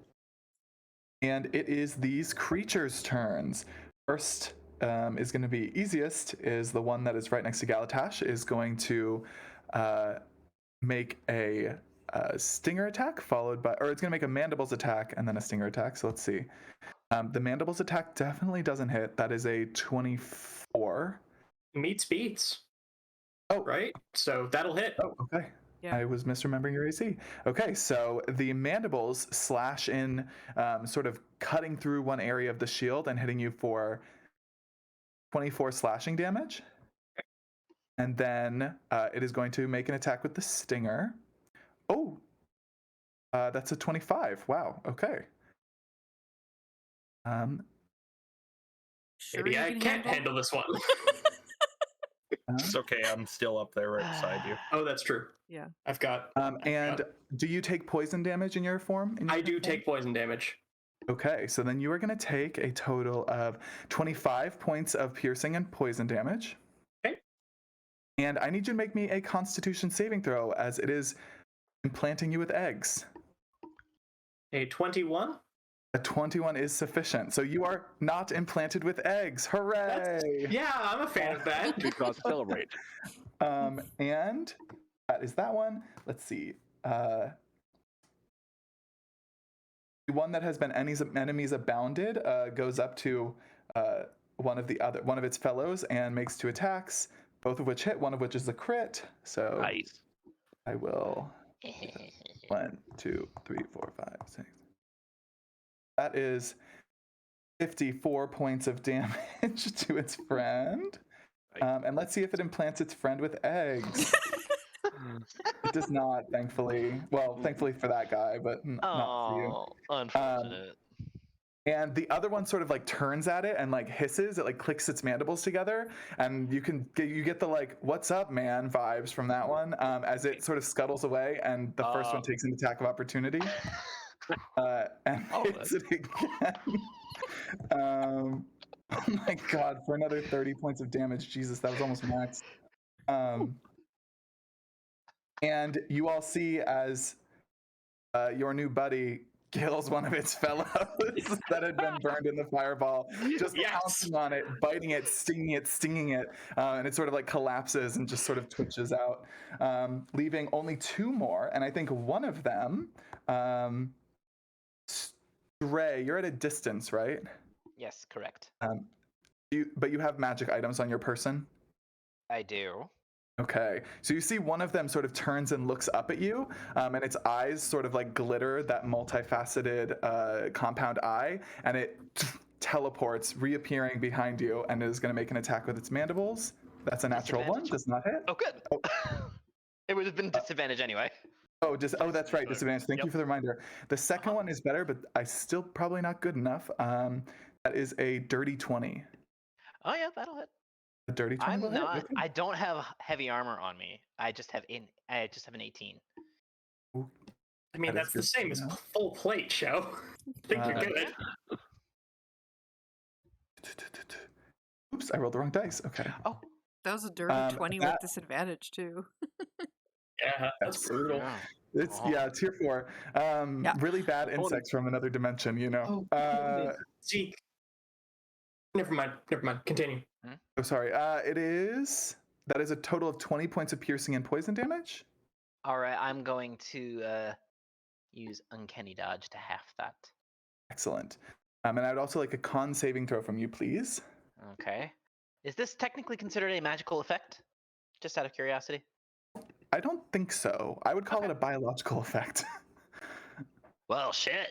S6: it is these creatures' turns. First is going to be easiest, is the one that is right next to Galatash, is going to make a stinger attack followed by, or it's going to make a mandibles attack and then a stinger attack. So let's see. The mandibles attack definitely doesn't hit. That is a 24.
S5: Meets beats.
S6: Oh,
S5: right? So that'll hit.
S6: Oh, okay.
S1: Yeah.
S6: I was misremembering your AC. Okay, so the mandibles slash in, sort of cutting through one area of the shield and hitting you for 24 slashing damage. And then it is going to make an attack with the stinger. Oh, that's a 25. Wow, okay.
S1: Sure
S5: Maybe
S1: you
S5: I
S1: can
S5: can't handle this one.
S4: It's okay. I'm still up there right beside you.
S5: Oh, that's true.
S1: Yeah.
S5: I've got.
S6: And do you take poison damage in your form?
S5: I do take poison damage.
S6: Okay, so then you are going to take a total of 25 points of piercing and poison damage.
S5: Okay.
S6: And I need you to make me a Constitution saving throw, as it is implanting you with eggs.
S5: A 21?
S6: A 21 is sufficient. So you are not implanted with eggs. Hooray!
S5: Yeah, I'm a fan of that.
S2: Good cause to celebrate.
S6: And that is that one. Let's see. The one that has been enemies abounded goes up to one of its fellows and makes 2 attacks, both of which hit, one of which is a crit. So
S2: Nice.
S6: I will 1, 2, 3, 4, 5, 6. That is 54 points of damage to its friend. And let's see if it implants its friend with eggs. It does not, thankfully. Well, thankfully for that guy, but not for you.
S3: Unfortunate.
S6: And the other one sort of like turns at it and like hisses. It like clicks its mandibles together, and you get the like "What's up, man" vibes from that one as it sort of scuttles away, and the first one takes an attack of opportunity and hits it again. Oh my god! For another 30 points of damage. Jesus, that was almost max. And you all see as your new buddy kills one of its fellows that had been burned in the fireball, just pouncing on it, biting it, stinging it, and it sort of like collapses and just sort of twitches out, leaving only 2 more. And I think one of them, Stray, you're at a distance, right?
S3: Yes, correct.
S6: But you have magic items on your person?
S3: I do.
S6: Okay, so you see one of them sort of turns and looks up at you, and its eyes sort of like glitter, that multifaceted compound eye, and it teleports, reappearing behind you, and is going to make an attack with its mandibles. That's a natural 1, does not hit.
S3: Oh, good.
S6: Oh.
S3: It would have been disadvantage anyway.
S6: Oh, that's right, disadvantage. Thank you for the reminder. The second one is better, but I still probably not good enough. That is a dirty 20.
S3: Oh yeah, that'll hit.
S6: A dirty 20
S3: I'm
S6: will
S3: not.
S6: hit? Okay.
S3: I don't have heavy armor on me. I just have an 18.
S6: Ooh,
S5: I mean,
S6: that is
S5: that's the
S6: good
S5: same
S6: to
S5: as
S6: know.
S5: full plate, show. I think you're good.
S6: Oops, I rolled the wrong dice. Okay.
S3: Oh,
S1: That was a dirty 20 with disadvantage, too.
S5: Yeah, that's
S6: Yes.
S5: brutal.
S3: Yeah.
S6: It's
S3: Oh.
S6: yeah, tier 4.
S1: Yeah.
S6: Really bad
S2: Hold on.
S6: insects from another dimension, you know.
S5: Zeke. Never mind. Continue.
S6: Oh, sorry. That is a total of 20 points of piercing and poison damage.
S3: All right, I'm going to use Uncanny Dodge to half that.
S6: Excellent. And I'd also like a con saving throw from you, please.
S3: Okay. Is this technically considered a magical effect? Just out of curiosity.
S6: I don't think so. I would call
S3: Okay.
S6: it a biological effect.
S3: Well, shit.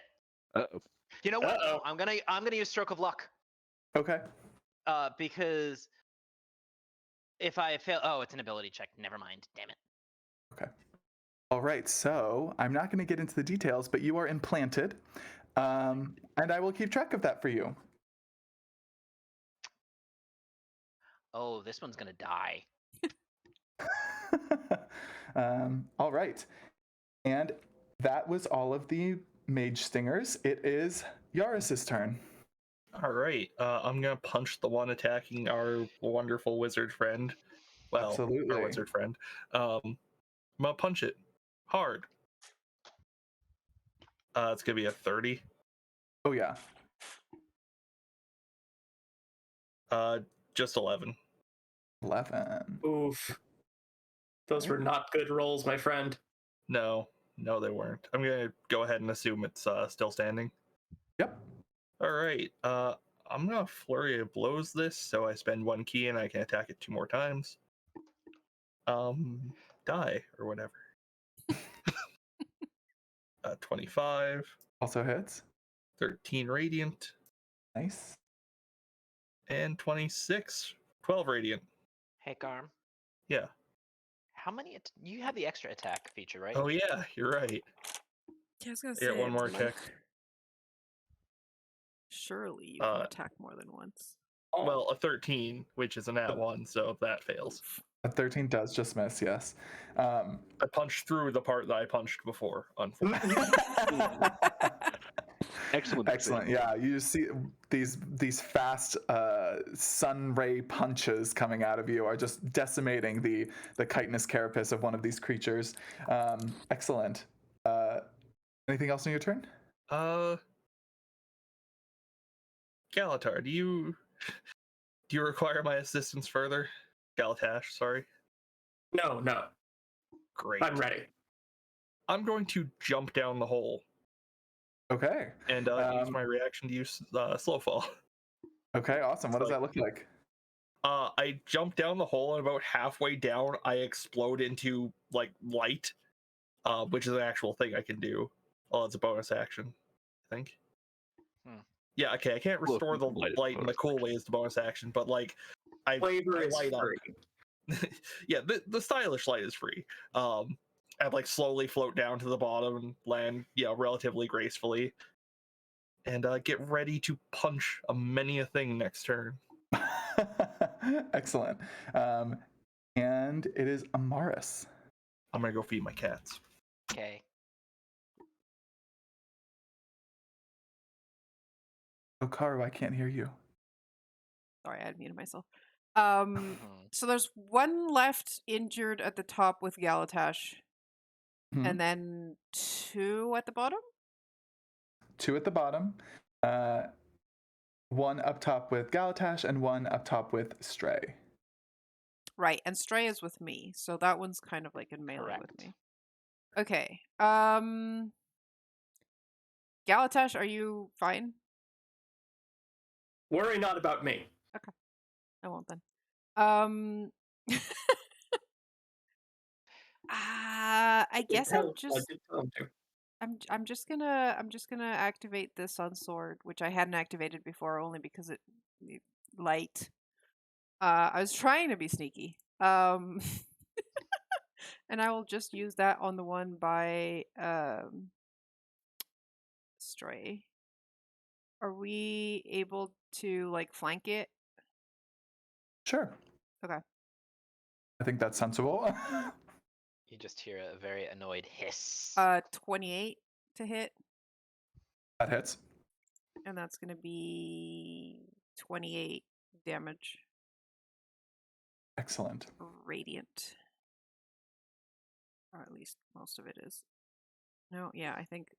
S2: Uh-oh.
S3: You know what?
S5: Uh-oh.
S3: No, I'm gonna use Stroke of Luck.
S6: Okay.
S3: Because if I fail, oh, it's an ability check. Never mind. Damn it.
S6: Okay. All right. So I'm not going to get into the details, but you are implanted, and I will keep track of that for you.
S3: Oh, this one's gonna die.
S6: All right. And that was all of the mage stingers. It is Yaris's turn.
S4: All right. I'm gonna punch the one attacking our wonderful wizard friend. Well,
S6: Absolutely.
S4: our wizard friend. I'm gonna punch it hard. It's gonna be a 30.
S6: Oh, yeah.
S4: Just 11.
S6: 11.
S5: Oof. Those were not good rolls, my friend.
S4: No, they weren't. I'm gonna go ahead and assume it's still standing.
S6: Yep.
S4: All right. I'm gonna flurry of blows this, so I spend 1 key and I can attack it 2 more times. Die or whatever. 25,
S6: Also hits.
S4: 13 radiant,
S6: Nice.
S4: and 26, 12 radiant.
S3: Hey, Garm.
S4: Yeah.
S3: How many? You have the extra attack feature, right?
S4: Oh yeah, you're right.
S1: Yeah, I was gonna
S4: I got
S1: say,
S4: one more
S1: it's
S4: attack.
S1: Surely you can attack more than once.
S5: Oh,
S4: Well, a 13, which is an at 1, so that fails.
S6: A 13 does just miss, yes.
S4: I punched through the part that I punched before, unfortunately.
S2: Excellent.
S6: Excellent.
S2: save.
S6: Yeah, you see these fast sun ray punches coming out of you are just decimating the chitinous carapace of one of these creatures. Excellent. Anything else on your turn?
S4: Galatar, do you require my assistance further? Galatash, sorry.
S5: no.
S4: Great.
S5: I'm ready.
S4: I'm going to jump down the hole
S6: Okay.
S4: and use my reaction to use slow fall.
S6: Okay, awesome. What does that look like?
S4: I jump down the hole and about halfway down, I explode into like light, which is an actual thing I can do. Oh, it's a bonus action, I think. Yeah, okay. I can't restore the light in the cool way as the bonus action, but like,
S5: Flavor is
S4: light
S5: free.
S4: up. Yeah, the stylish light is free. I'd like slowly float down to the bottom and land, relatively gracefully, and get ready to punch many a thing next turn.
S6: Excellent. And it is Amaris.
S4: I'm gonna go feed my cats.
S3: Okay.
S6: Okaru, I can't hear you.
S1: Sorry, I had muted myself. So there's one left injured at the top with Galatash, and then 2 at the bottom?
S6: 2 at the bottom. 1 up top with Galatash and 1 up top with Stray.
S1: Right, and Stray is with me, so that one's kind of like in melee with
S3: Correct.
S1: me. Okay. Galatash, are you fine?
S5: Worry not about me.
S1: I won't then. I guess
S5: I did tell him to.
S1: I'm just gonna activate this on sword, which I hadn't activated before only because it light. I was trying to be sneaky. And I will just use that on the one by Stray. Are we able to like flank it?
S6: Sure.
S1: Okay.
S6: I think that's sensible.
S3: You just hear a very annoyed hiss.
S1: 28 to hit,
S6: That hits.
S1: and that's gonna be 28 damage.
S6: Excellent.
S1: Radiant. Or at least most of it is. No, yeah, I think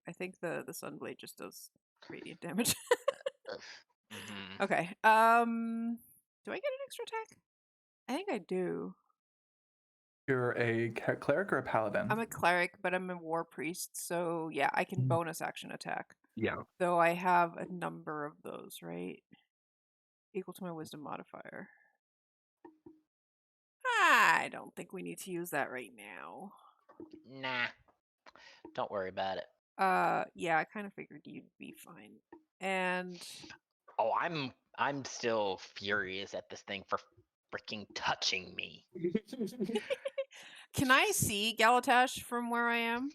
S1: the Sunblade just does radiant damage.
S3: Mhm.
S1: Okay. Do I get an extra attack? I think I do.
S6: You're a cleric or a paladin?
S1: I'm a cleric, but I'm a war priest, so yeah, I can
S6: Mm.
S1: bonus action attack.
S2: Yeah.
S1: Though I have a number of those, right? Equal to my wisdom modifier. I don't think we need to use that right now.
S3: Nah. Don't worry about it.
S1: Yeah, I kind of figured you'd be fine. And
S3: Oh, I'm still furious at this thing for freaking touching me.
S1: can I see Galatash from where I am?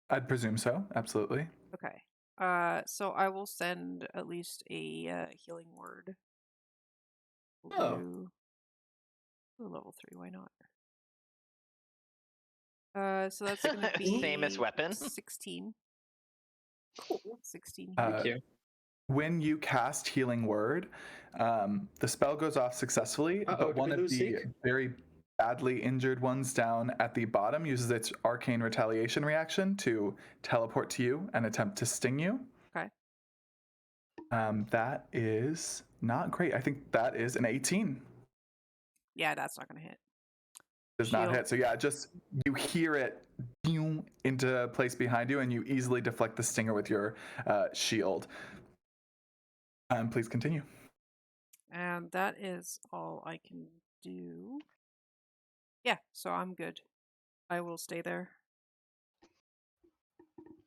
S6: I'd presume so. Absolutely.
S1: Okay. So I will send at least a healing word. We'll
S5: Oh.
S1: do level 3. Why not? So that's gonna be
S3: Famous weapon.
S1: 16.
S5: Cool.
S1: 16.
S5: Thank you.
S6: When you cast Healing Word, the spell goes off successfully,
S5: Uh-oh,
S6: but
S5: did
S6: one
S5: we
S6: of
S5: lose
S6: the
S5: Zeke?
S6: very badly injured ones down at the bottom uses its arcane retaliation reaction to teleport to you and attempt to sting you.
S1: Okay.
S6: That is not great. I think that is an 18.
S1: Yeah, that's not gonna hit.
S6: Does not
S1: Shield.
S6: hit. So yeah, just you hear it into place behind you, and you easily deflect the stinger with your shield. Please continue.
S1: And that is all I can do. Yeah, so I'm good. I will stay there.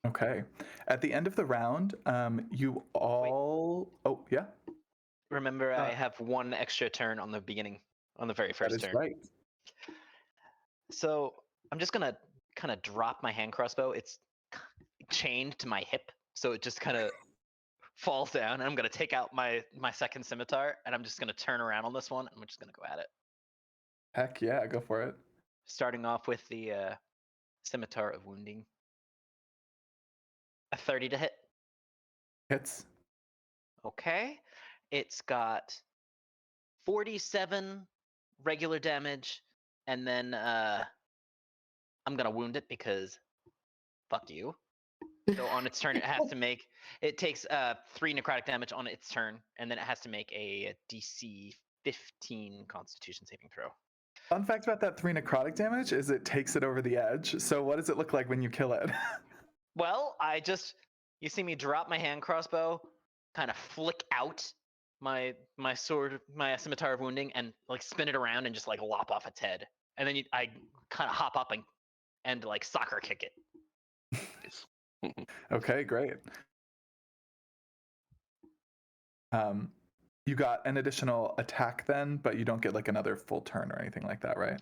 S6: Okay. At the end of the round, you all. Oh yeah,
S3: Remember, I have one extra turn on the beginning, on the very
S6: that
S3: first
S6: is
S3: turn.
S6: right.
S3: So I'm just gonna kind of drop my hand crossbow. It's chained to my hip, so it just kind of falls down. And I'm gonna take out my second scimitar, and I'm just gonna turn around on this one, and we're just gonna go at it.
S6: Heck yeah, go for it.
S3: Starting off with the scimitar of wounding. A 30 to hit.
S6: Hits.
S3: Okay. It's got 47 regular damage, and then I'm gonna wound it because fuck you. So on its turn, it takes 3 necrotic damage on its turn, and then it has to make a DC 15 Constitution saving throw.
S6: Fun fact about that 3 necrotic damage is it takes it over the edge. So what does it look like when you kill it?
S3: Well, you see me drop my hand crossbow, kind of flick out my sword, my scimitar of wounding, and like spin it around and just like lop off its head, and then I kind of hop up and like soccer kick it.
S6: Okay, great. You got an additional attack then, but you don't get like another full turn or anything like that, right?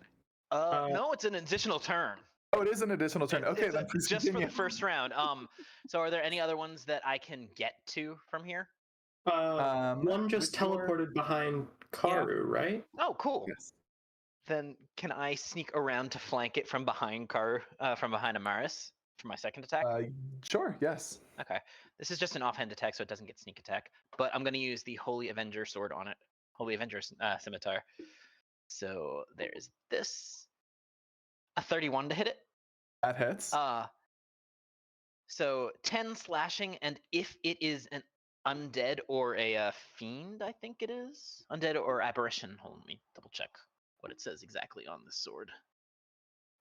S3: No, it's an additional turn.
S6: Oh, it is an additional turn. Okay, then please
S3: just for
S6: continue.
S3: the first round. So are there any other ones that I can get to from here?
S5: One just
S6: with your-
S5: teleported behind Karu, right?
S3: Oh, cool.
S6: Yes.
S3: Then can I sneak around to flank it from behind Amaris for my second attack?
S6: Sure, yes.
S3: Okay. This is just an offhand attack, so it doesn't get sneak attack. But I'm going to use the Holy Avenger sword on it. Holy Avenger scimitar. So there's this. A 31 to hit it.
S6: That hits.
S3: So 10 slashing, and if it is an undead or a fiend, I think it is. Undead or apparition. Hold on, let me double check what it says exactly on this sword.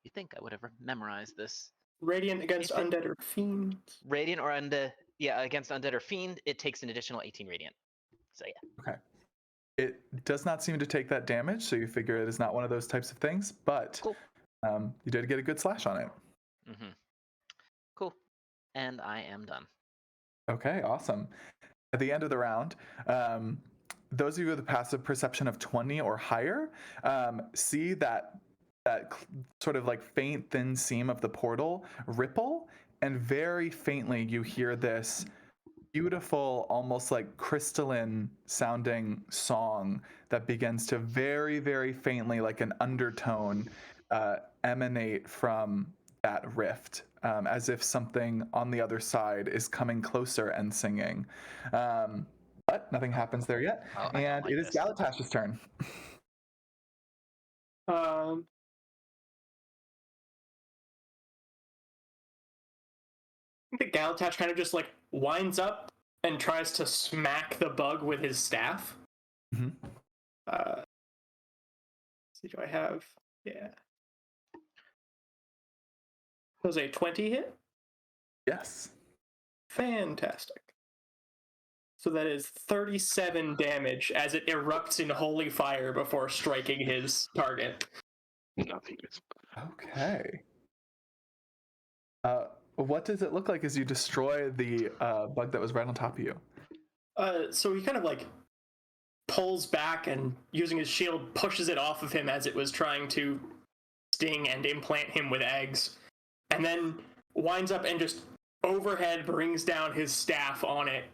S3: You think I would have memorized this.
S5: Radiant against undead or fiend.
S3: Radiant or undead, yeah, against undead or fiend, it takes an additional 18 radiant. So yeah.
S6: Okay. It does not seem to take that damage, so you figure it is not one of those types of things, but
S3: Cool.
S6: You did get a good slash on it.
S3: Mm-hmm. Cool. And I am done.
S6: Okay, awesome. At the end of the round, those of you with a passive perception of 20 or higher see that sort of like faint, thin seam of the portal ripple, and very faintly you hear this beautiful, almost like crystalline sounding song that begins to very, very faintly, like an undertone, emanate from that rift, as if something on the other side is coming closer and singing. But nothing happens there yet.
S3: Oh, I don't
S6: And
S3: like
S6: it is
S3: this.
S6: Galatash's turn.
S5: Um, The Galatash kind of just like winds up and tries to smack the bug with his staff.
S6: Mm-hmm.
S5: Let's see, do I have? Yeah. Was a 20 hit?
S6: Yes.
S5: Fantastic. So that is 37 damage as it erupts in holy fire before striking his target.
S2: Nothing.
S6: Okay. What does it look like as you destroy the bug that was right on top of you?
S5: So he kind of like pulls back and using his shield pushes it off of him as it was trying to sting and implant him with eggs, and then winds up and just overhead brings down his staff on it,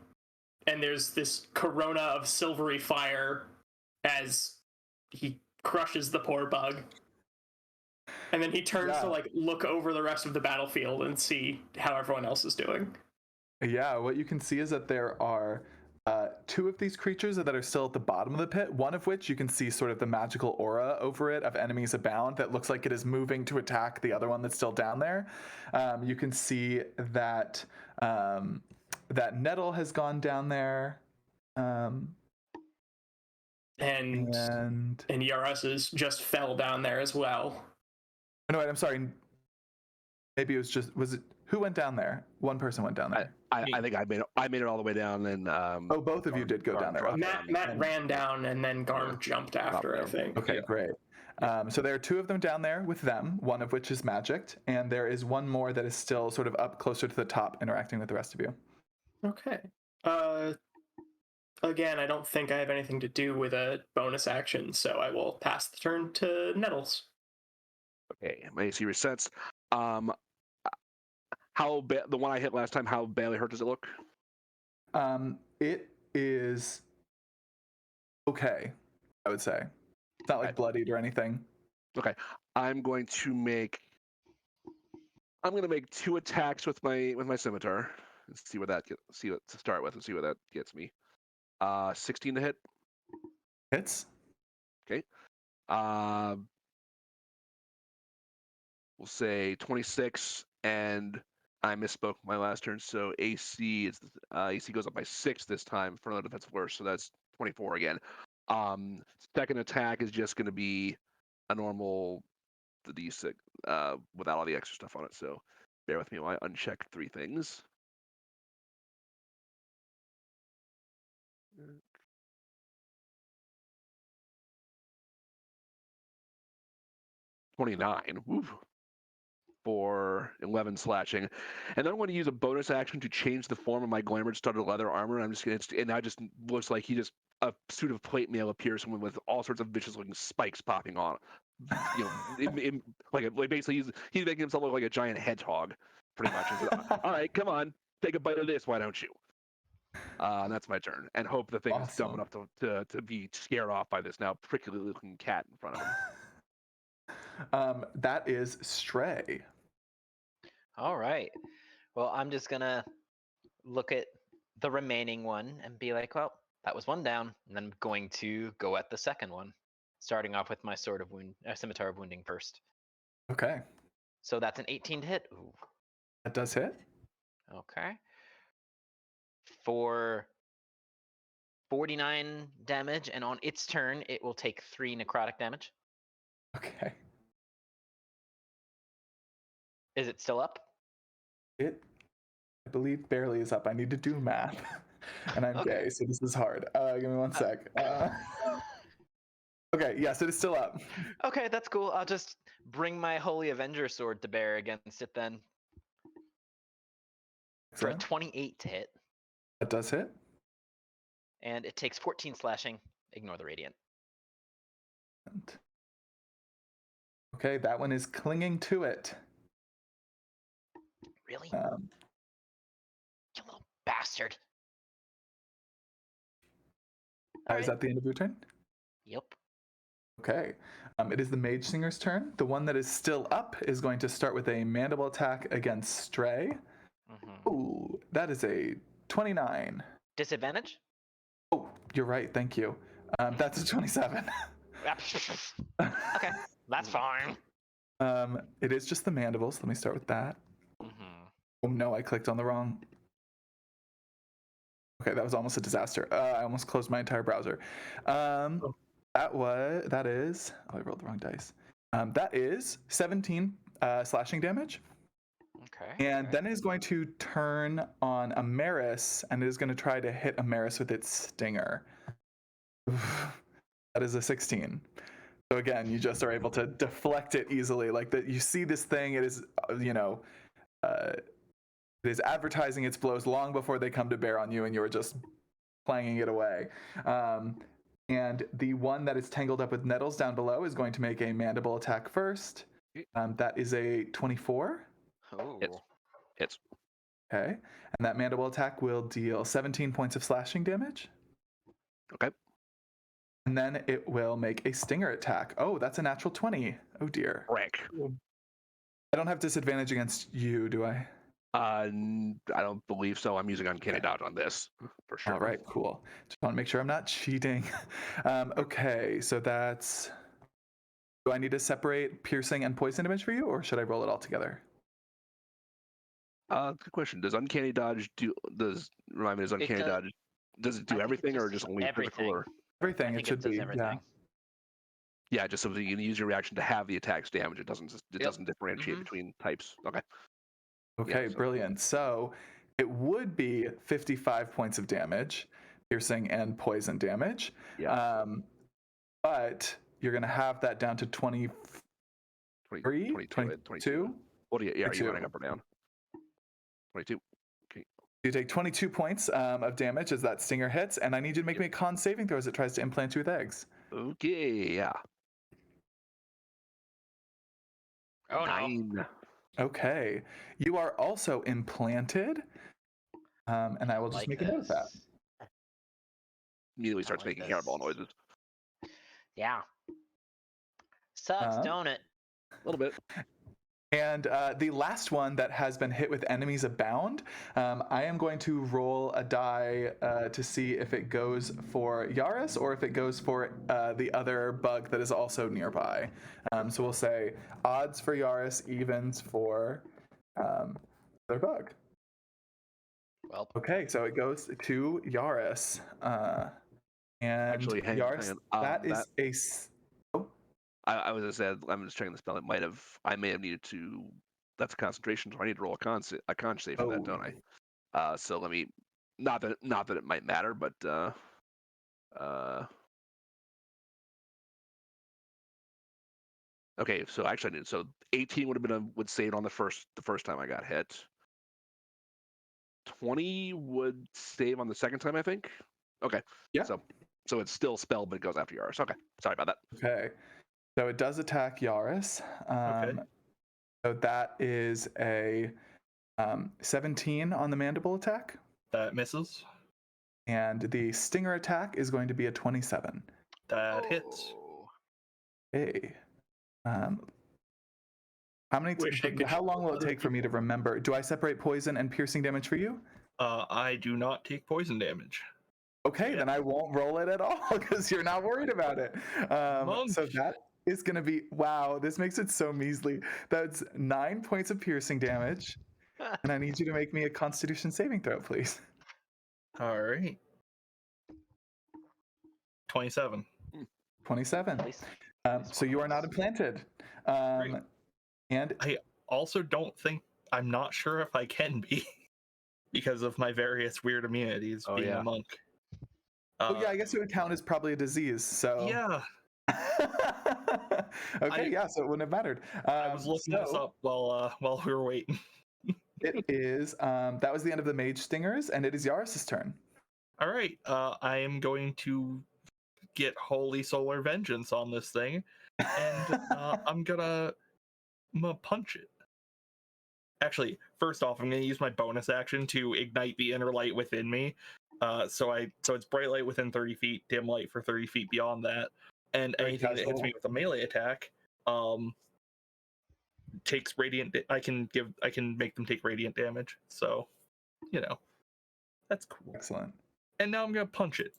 S5: and there's this corona of silvery fire as he crushes the poor bug. And then he turns to like look over the rest of the battlefield and see how everyone else is doing.
S6: Yeah, what you can see is that there are two of these creatures that are still at the bottom of the pit, one of which you can see sort of the magical aura over it of enemies abound that looks like it is moving to attack the other one that's still down there. You can see that that Nettle has gone down there.
S5: And Yaras just fell down there as well.
S6: No, wait, I'm sorry. Maybe it was it who went down there? One person went down there.
S2: I think I made it all the way down, and
S6: both of you did go down there. Okay.
S5: Matt ran down, and then Garm jumped after, I think.
S6: Okay, great. So there are two of them down there with them, one of which is magicked, and there is one more that is still sort of up closer to the top interacting with the rest of you.
S5: Okay. Again, I don't think I have anything to do with a bonus action, so I will pass the turn to Nettles.
S2: Okay, my AC resets. The one I hit last time, how badly hurt does it look?
S6: It is okay, I would say. It's not like bloodied or anything.
S2: Okay, I'm going to make 2 attacks with my scimitar. Let's see what that to start with and see what that gets me. 16 to hit.
S6: Hits.
S2: Okay. We'll say 26, and I misspoke my last turn, so AC goes up by 6 this time for another defensive flourish, so that's 24 again. Second attack is just going to be a normal D6 without all the extra stuff on it, so bear with me while I uncheck 3 things. $29. Woo. For 11 slashing, and then I'm going to use a bonus action to change the form of my glamored studded leather armor. And now just looks like a suit of plate mail appears with all sorts of vicious looking spikes popping on. Basically he's making himself look like a giant hedgehog, pretty much. All right, come on, take a bite of this, why don't you? And that's my turn, and hope the thing is dumb enough to be scared off by this now prickly looking cat in front of him.
S6: That is Stray.
S3: All right. Well, I'm just gonna look at the remaining one and be like, well, that was one down, and then I'm going to go at the second one, starting off with my scimitar of wounding first.
S6: Okay.
S3: So that's an 18 to hit. Ooh.
S6: That does hit.
S3: Okay. For 49 damage, and on its turn, it will take 3 necrotic damage.
S6: Okay.
S3: Is it still up?
S6: I believe, barely is up. I need to do math, and I'm gay, so this is hard. Give me one sec. Okay, yes, it is still up.
S3: Okay, that's cool. I'll just bring my Holy Avenger sword to bear against it then. For a 28 to hit.
S6: That does hit.
S3: And it takes 14 slashing. Ignore the radiant.
S6: Okay, that one is clinging to it.
S3: Really? You little bastard.
S6: Is that the end of your turn?
S3: Yep.
S6: Okay. It is the Mage Singer's turn. The one that is still up is going to start with a mandible attack against Stray. Mm-hmm. Ooh, that is a 29.
S3: Disadvantage?
S6: Oh, you're right. Thank you. That's a 27.
S3: Okay, that's fine.
S6: It is just the mandibles. Let me start with that.
S3: Mm-hmm.
S6: Oh no, I clicked on the wrong. Okay, that was almost a disaster. I almost closed my entire browser. That is. Oh, I rolled the wrong dice. That is 17 slashing damage.
S3: Okay.
S6: And then it is going to turn on Amaris, and it is going to try to hit Amaris with its stinger. That is a 16. So again, you just are able to deflect it easily. Like that, you see this thing. It is, it is advertising its blows long before they come to bear on you, and you're just clanging it away. And the one that is tangled up with nettles down below is going to make a mandible attack first. That is a 24.
S3: Oh.
S2: Hits.
S6: Okay. And that mandible attack will deal 17 points of slashing damage.
S2: Okay.
S6: And then it will make a stinger attack. Oh, that's a natural 20. Oh dear.
S2: Rank.
S6: I don't have disadvantage against you, do I?
S2: I don't believe so. I'm using Uncanny Dodge on this for sure.
S6: All right, cool. Just want to make sure I'm not cheating. Okay, so that's. Do I need to separate piercing and poison damage for you, or should I roll it all together?
S2: Good question. Does Uncanny Dodge remind me, does Uncanny Dodge, does it do everything or just only physical or?
S6: Everything,
S3: I think
S6: it should be.
S3: Everything.
S2: Yeah, just so that you can use your reaction to have the attack's damage. It doesn't differentiate between types. Okay.
S6: Okay,
S2: Yeah, so.
S6: Brilliant. So it would be 55 points of damage, piercing and poison damage.
S2: Yeah.
S6: But you're going to have that down to 23? 22?
S2: What do you, are you running up or down? 22. Okay.
S6: You take 22 points of damage as that stinger hits, and I need you to make me a con saving throw as it tries to implant you with eggs.
S2: Okay, yeah.
S3: Oh,
S2: 9.
S3: no.
S6: Okay. You are also implanted, and I will just make a note of that.
S2: Immediately starts making hairball noises.
S3: Yeah. Sucks, don't it?
S2: A little bit.
S6: And the last one that has been hit with enemies abound, I am going to roll a die to see if it goes for Yaris or if it goes for the other bug that is also nearby. So we'll say odds for Yaris, evens for their bug.
S3: Well.
S6: Okay, so it goes to Yaris. And
S2: actually,
S6: Yaris, that is a...
S2: I was just saying, I'm just checking the spell. I may have needed to. That's a concentration, so I need to roll a con save for that, don't I? So let me. Not that it might matter, but okay. So actually, I did. So 18 would save on the first time I got hit. 20 would save on the second time, I think. Okay.
S6: Yeah.
S2: So it's still spelled, but it goes after Yaris. Okay. Sorry about that.
S6: Okay. So it does attack Yaris.
S4: Okay.
S6: So that is a 17 on the mandible attack.
S4: That misses.
S6: And the stinger attack is going to be a 27.
S4: That hits.
S6: Okay. How long will it take for me to remember? Do I separate poison and piercing damage for you?
S4: I do not take poison damage.
S6: Okay, then I won't roll it at all because you're not worried about it. So that is going to be, wow, this makes it so measly. That's 9 points of piercing damage. And I need you to make me a Constitution saving throw, please.
S4: All right. 27.
S6: 27. So you are not implanted. And
S4: I also don't think, I'm not sure if I can be because of my various weird immunities being a monk.
S6: I guess it would count as probably a disease. So
S4: yeah.
S6: Okay, so it wouldn't have mattered.
S4: I was looking this up while we were waiting.
S6: It is that was the end of the mage stingers, and it is Yaris's turn.
S4: All right, I am going to get Holy Solar Vengeance on this thing, and I'm gonna punch it. Actually, first off, I'm gonna use my bonus action to ignite the inner light within me. So it's bright light within 30 feet, dim light for 30 feet beyond that, and anything that hits me with a melee attack, takes radiant. I can make them take radiant damage. So, that's cool.
S6: Excellent.
S4: And now I'm gonna punch it.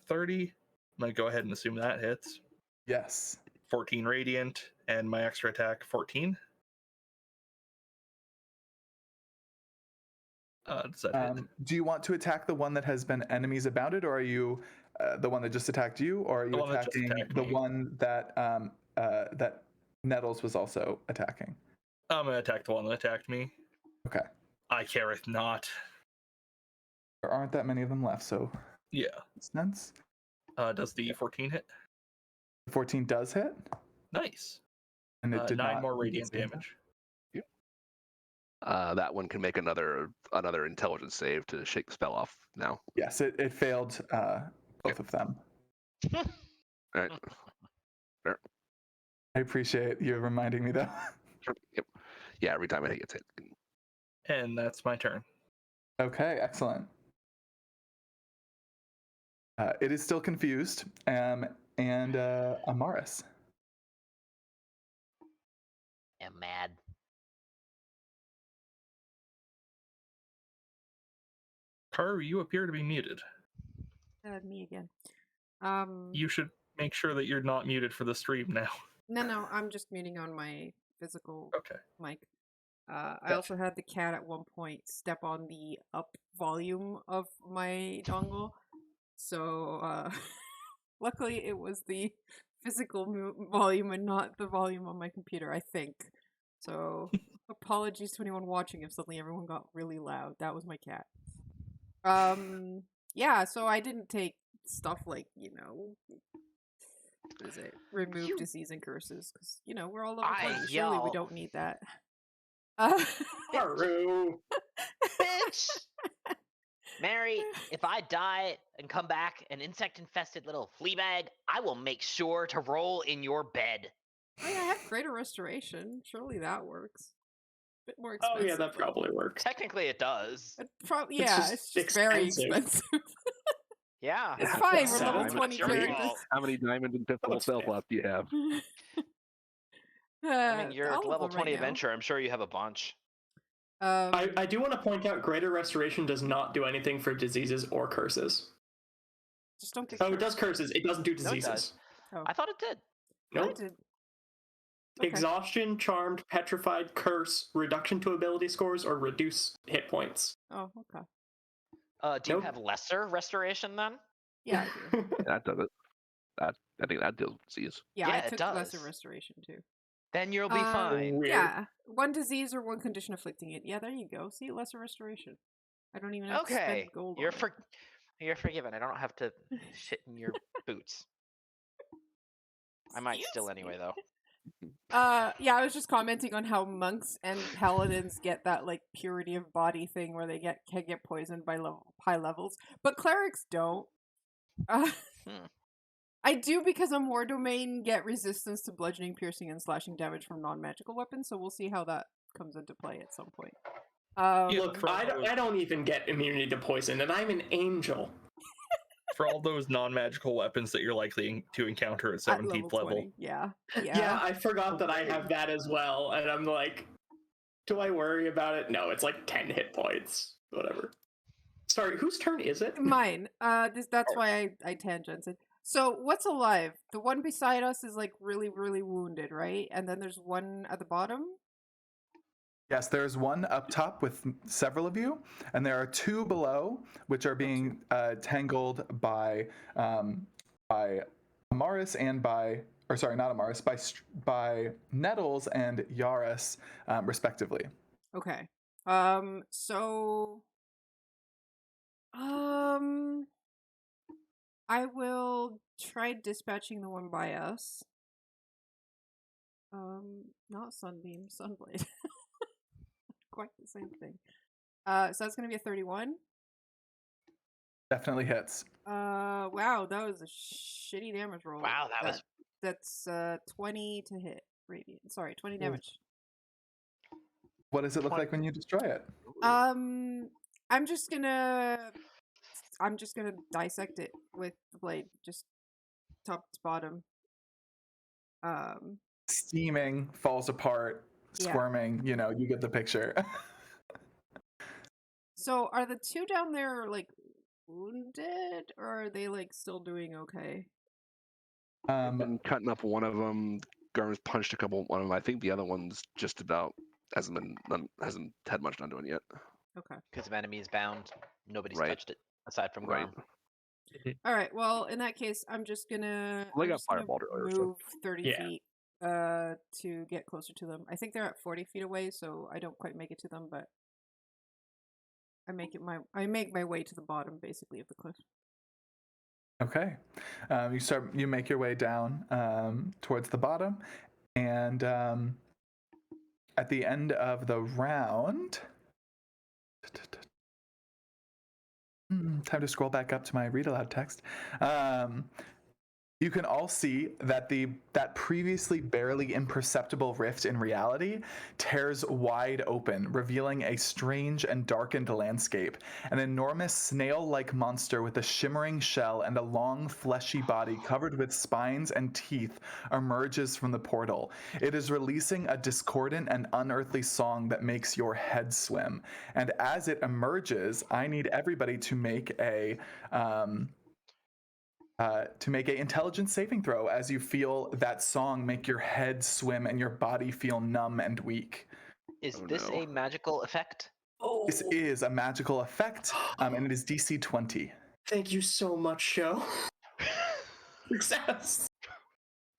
S4: 30. I'm gonna go ahead and assume that hits.
S6: Yes.
S4: 14 radiant, and my extra attack 14. Does that hit?
S6: Do you want to attack the one that has been enemies abounded, or are you the one that just attacked you, or are you
S4: The one that just
S6: attacking
S4: attacked
S6: the
S4: me.
S6: one that that Nettles was also attacking?
S4: I'm gonna attack the one that attacked me.
S6: Okay.
S4: I careth not.
S6: There aren't that many of them left, so
S4: Yeah.
S6: makes sense.
S4: Does the 14 hit?
S6: 14 does hit,
S4: Nice.
S6: and it did
S4: 9
S6: not
S4: more
S6: beat
S4: radiant
S6: its
S4: damage.
S2: That one can make another intelligence save to shake the spell off now.
S6: Yes, it failed both of them.
S2: All right.
S6: I appreciate you reminding me, though.
S2: Sure. Yep. Yeah, every time it gets hit.
S4: And that's my turn.
S6: Okay, excellent. It is still confused, and Amaris.
S3: I'm mad.
S4: Karu, you appear to be muted.
S1: Me again.
S4: You should make sure that you're not muted for the stream now.
S1: No, I'm just muting on my physical
S4: Okay.
S1: mic. I
S4: Gotcha.
S1: also had the cat at one point step on the up volume of my dongle. So, luckily it was the physical volume and not the volume on my computer, I think. So, apologies to anyone watching if suddenly everyone got really loud. That was my cat. Yeah, so I didn't take stuff like, what is it? Remove disease and curses, because, we're all level 20. Surely we don't need that.
S5: Haru.
S3: Bitch! Mary, if I die and come back an insect-infested little flea bag, I will make sure to roll in your bed.
S1: Oh, yeah, I have greater restoration. Surely that works. Bit more
S5: Oh
S1: expensive.
S5: yeah, that
S1: but-
S5: probably works.
S3: Technically, it does.
S1: Yeah, it's just very
S5: expensive.
S1: expensive.
S3: Yeah.
S1: It's fine. We're
S5: That's
S1: level
S5: sad.
S1: 20
S3: That's your
S1: characters.
S3: fault.
S2: How many diamond and fifth level
S5: That's
S2: spell
S5: fair.
S2: slots do you have?
S3: I mean, you're
S1: all of
S3: level
S1: them
S3: 20
S1: right now.
S3: adventure. I'm sure you have a bunch.
S5: I do want to point out greater restoration does not do anything for diseases or curses.
S1: Just don't get
S5: Oh, it
S1: cursed.
S5: does curses. It doesn't do
S3: No, it
S5: diseases.
S3: does.
S1: Oh.
S3: I thought it did.
S1: I
S5: Nope.
S1: did. Okay.
S5: Exhaustion, charmed, petrified, curse, reduction to ability scores, or reduce hit points.
S1: Oh, okay.
S3: Do you
S5: Nope.
S3: have lesser restoration then?
S1: Yeah, I do.
S2: That does it. I think that deals with disease.
S1: Yeah,
S3: Yeah,
S1: I
S3: it
S1: took lesser
S3: does.
S1: restoration too.
S3: Then you'll be fine.
S5: Weird.
S1: Yeah, one disease or one condition afflicting it. Yeah, there you go. See, lesser restoration. I don't even have to
S3: Okay,
S1: spend gold
S3: you're
S1: on it.
S3: you're forgiven. I don't have to shit in your boots. I might still
S1: Excuse
S3: anyway,
S1: me.
S3: though.
S1: Yeah, I was just commenting on how monks and paladins get that like purity of body thing where they can get poisoned by high levels, but clerics don't. I do because I'm war domain get resistance to bludgeoning, piercing, and slashing damage from non-magical weapons. So we'll see how that comes into play at some point.
S5: Look, I don't even get immunity to poison, and I'm an angel.
S4: For all those non-magical weapons that you're likely to encounter at 17th level.
S1: 20. Yeah.
S5: Yeah, I forgot that I have that as well, and I'm like, do I worry about it? No, it's like 10 hit points. Whatever. Sorry, whose turn is it?
S1: Mine. That's why I tangented. So what's alive? The one beside us is like really, really wounded, right? And then there's one at the bottom.
S6: Yes, there's one up top with several of you, and there are two below, which are being tangled by Amaris and not Amaris, by Nettles and Yaris, respectively.
S1: Okay. So I will try dispatching the one by us. Not Sunbeam, Sunblade. Quite the same thing. So that's gonna be a 31.
S6: Definitely hits.
S1: Wow, that was a shitty damage roll.
S3: Wow,
S1: That's 20 to hit. Radiant. Sorry, 20 damage.
S6: What does it look like when you destroy it?
S1: I'm just gonna dissect it with the blade, just top to bottom.
S6: Steaming, falls apart,
S1: Yeah.
S6: squirming. You get the picture.
S1: So are the two down there like wounded, or are they like still doing okay?
S2: Been cutting up one of them. Garm's punched a couple. One of them. I think the other one's just about hasn't had much done to it yet.
S1: Okay.
S3: Because if enemy is bound, nobody's
S2: Right.
S3: touched it aside from
S2: Right.
S3: Garm.
S1: All right. Well, in that case, I'm just gonna
S2: They got fireballed earlier, so-
S1: move 30
S5: Yeah.
S1: feet to get closer to them. I think they're at 40 feet away, so I don't quite make it to them, but I make my way to the bottom basically of the cliff.
S6: Okay. You make your way down towards the bottom, and at the end of the round, time to scroll back up to my read aloud text. You can all see that that previously barely imperceptible rift in reality tears wide open, revealing a strange and darkened landscape. An enormous snail-like monster with a shimmering shell and a long, fleshy body covered with spines and teeth emerges from the portal. It is releasing a discordant and unearthly song that makes your head swim. And as it emerges, I need everybody to make a intelligence saving throw as you feel that song make your head swim and your body feel numb and weak.
S3: Is
S2: Oh,
S3: this
S2: no.
S3: a magical effect?
S5: Oh,
S6: This is a magical effect, and it is DC 20.
S5: thank you so much, show. Success.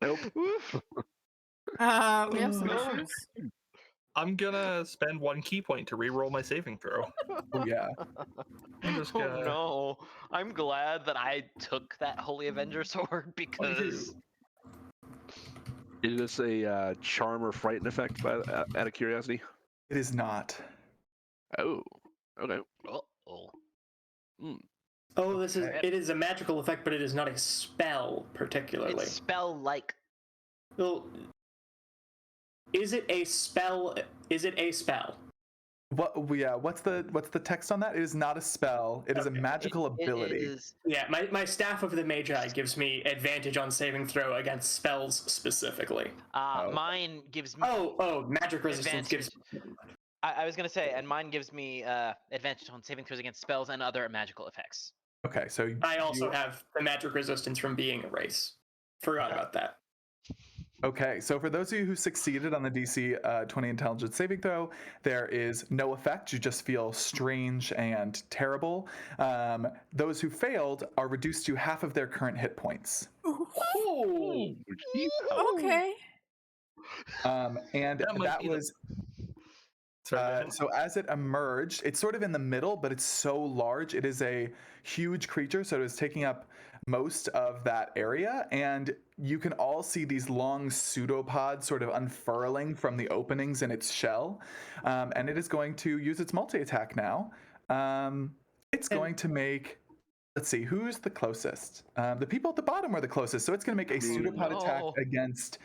S2: Nope.
S3: Woof.
S1: We have some
S5: Oh.
S1: issues.
S4: I'm gonna spend 1 key point to re-roll my saving throw.
S6: Oh yeah.
S4: I'm just
S3: Oh
S4: gonna.
S3: no. I'm glad that I took that Holy Avenger sword because
S2: Is this a charm or frighten effect out of curiosity?
S6: It is not.
S2: Oh. Okay.
S3: oh.
S5: Oh, it is a magical effect, but it is not a spell particularly.
S3: It's spell like.
S5: Well, is it a spell? Is it a spell?
S6: What? Yeah. What's the text on that? It is not a spell. It is a magical ability.
S3: It is.
S5: Yeah, my Staff of the Magi gives me advantage on saving throw against spells specifically.
S3: Mine gives me.
S5: Oh, magic resistance gives.
S3: I was gonna say, and mine gives me advantage on saving throws against spells and other magical effects.
S6: Okay, so
S5: I also have the magic resistance from being a race. Forgot about that.
S6: Okay, so for those of you who succeeded on the DC 20 intelligence saving throw, there is no effect. You just feel strange and terrible. Those who failed are reduced to half of their current hit points.
S5: Oh,
S1: Okay.
S6: And that was... so as it emerged, it's sort of in the middle, but it's so large. It is a huge creature, so it is taking up most of that area, and you can all see these long pseudopods sort of unfurling from the openings in its shell, and it is going to use its multi-attack now. It's going to make... Let's see, who's the closest? The people at the bottom are the closest, so it's going to make a pseudopod attack against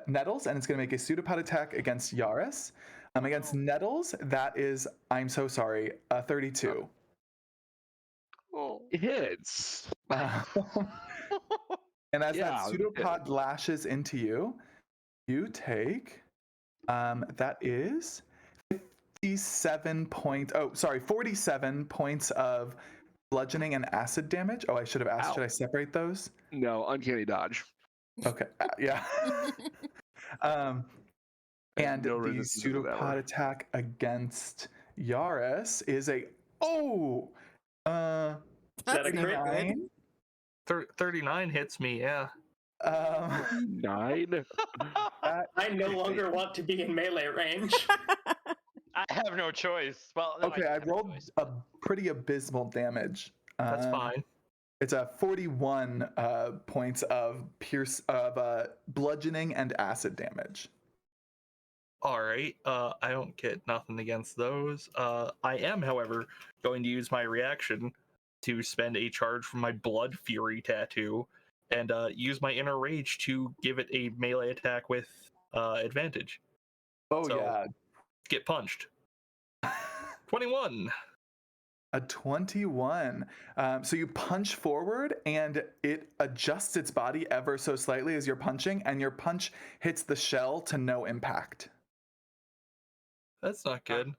S6: Nettles, and it's going to make a pseudopod attack against Yaris. Against Nettles, that is, I'm so sorry, 32.
S2: It hits.
S6: And as that pseudopod lashes into you, you take, that is 47 points of bludgeoning and acid damage. Oh, I should have asked, should I separate those?
S2: No, uncanny dodge.
S6: Okay, yeah. And
S2: no
S6: the
S2: resistance
S6: pseudopod attack against Yaris is a... Oh!
S5: Is that a crit?
S6: 9?
S4: 39 hits me, yeah.
S2: 9?
S5: I no longer want to be in melee range.
S3: I have no choice. Well, no,
S6: Okay, I rolled a pretty abysmal damage.
S4: That's fine.
S6: It's a 41 points of bludgeoning and acid damage.
S4: All right. I don't get nothing against those. I am, however, going to use my reaction to spend a charge from my Blood Fury tattoo and use my Inner Rage to give it a melee attack with advantage.
S6: Oh,
S4: So,
S6: yeah.
S4: Get punched. 21.
S6: A 21. So you punch forward and it adjusts its body ever so slightly as you're punching, and your punch hits the shell to no impact.
S4: That's not good.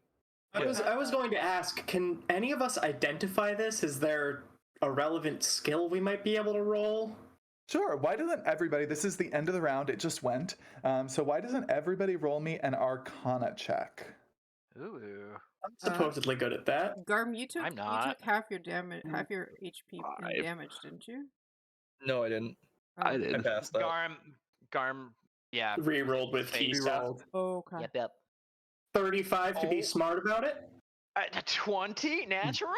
S5: I was going to ask, can any of us identify this? Is there a relevant skill we might be able to roll?
S6: Sure. Why doesn't everybody, this is the end of the round, it just went. So why doesn't everybody roll me an Arcana check?
S3: Ooh.
S5: I'm supposedly good at that.
S1: Garm, you took
S3: I'm not.
S1: you took half your damage, half your HP in
S2: 5.
S1: damage, didn't you?
S4: No, I didn't.
S2: I
S1: Oh.
S4: I
S2: did.
S4: passed that.
S3: Garm, yeah.
S5: Re-rolled with key
S3: Face.
S5: stuff.
S6: Rerolled.
S1: Oh, okay.
S3: Yep.
S5: 35 to be
S3: Oh.
S5: smart about it.
S3: 20 natural?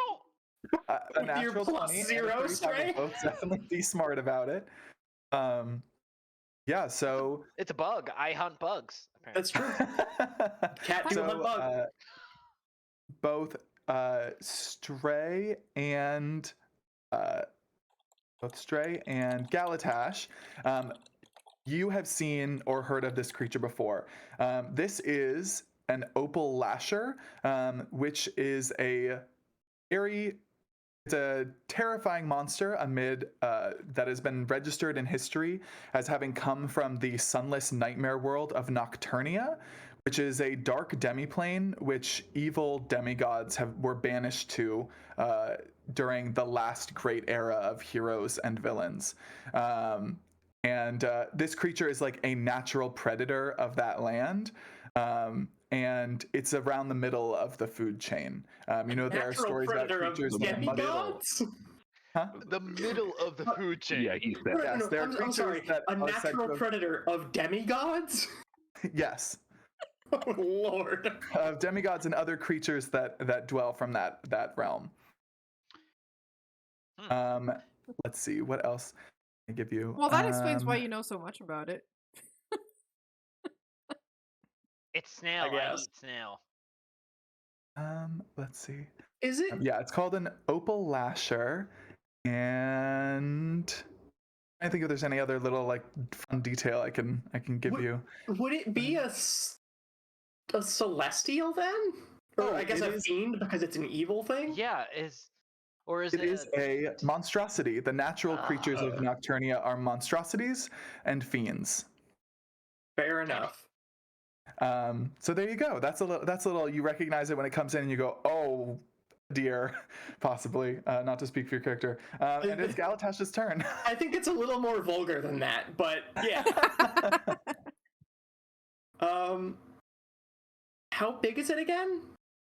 S6: A
S5: With your
S6: natural
S5: plus
S6: 20 and a
S5: 0,
S6: 35
S5: Stray?
S6: will both definitely be smart about it. Yeah, so
S3: It's a bug. I hunt bugs. Apparently.
S5: That's true. Cat do hunt bug.
S6: both Stray and Galatash, you have seen or heard of this creature before. This is an opal lasher, which is it's a terrifying monster that has been registered in history as having come from the sunless nightmare world of Nocturnia, which is a dark demiplane which evil demigods were banished to during the last great era of heroes and villains. And this creature is like a natural predator of that land. And it's around the middle of the food chain. There are
S5: Natural
S6: stories about
S5: predator of
S6: creatures in the middle.
S5: demigods?
S3: The middle of the food chain.
S2: Yeah, he said.
S6: Yes, there are
S5: I'm
S6: creatures
S5: sorry.
S6: that
S5: A
S6: are said
S5: natural
S6: to have-
S5: predator of demigods?
S6: Yes,
S5: Oh, Lord.
S6: of demigods and other creatures that dwell from that realm. Let's see, what else can I give you?
S1: Well, that explains why you know so much about it.
S3: It's snail. I
S5: guess.
S3: eat snail.
S6: Let's see.
S5: Is it?
S6: Yeah, it's called an opal lasher, and I think if there's any other little like fun detail I can give you.
S5: Would it be a celestial then? Or
S6: Oh,
S5: I guess
S6: it
S5: a
S6: is-
S5: fiend because it's an evil thing?
S3: Yeah, is
S6: It is a monstrosity. The natural creatures of Nocturnia are monstrosities and fiends.
S5: Fair enough.
S6: So there you go. That's a little. You recognize it when it comes in, and you go, "Oh, dear," possibly. Not to speak for your character. And it's Galatash's turn.
S5: I think it's a little more vulgar than that, but yeah. How big is it again?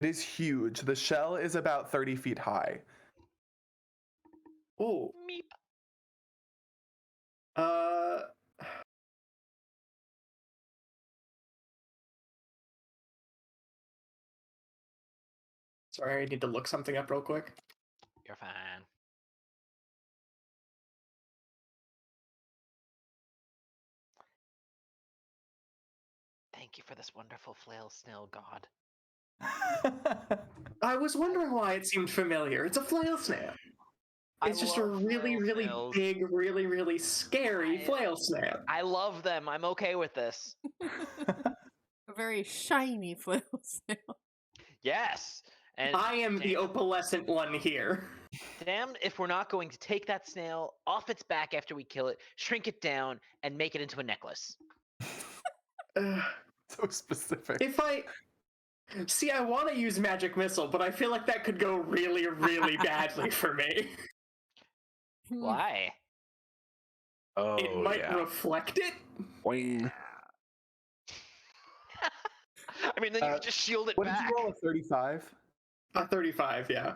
S6: It is huge. The shell is about 30 feet high.
S5: Oh.
S3: Meep.
S5: Sorry, I need to look something up real quick.
S3: You're fine. Thank you for this wonderful flail snail god.
S5: I was wondering why it seemed familiar. It's a flail snail. It's just a really, really big, really, really scary flail snail.
S3: I love them. I'm okay with this.
S1: A very shiny flail snail.
S3: Yes. And
S5: I am the opalescent one here.
S3: damned if we're not going to take that snail off its back after we kill it, shrink it down, and make it into a necklace.
S6: So specific.
S5: If I see, I want to use magic missile, but I feel like that could go really, really badly for me.
S3: Why?
S2: Oh,
S5: It might
S2: yeah.
S5: reflect it.
S2: Boing.
S3: I mean, then you could just shield it
S6: What did
S3: back.
S6: you roll? A 35?
S5: A 35, yeah.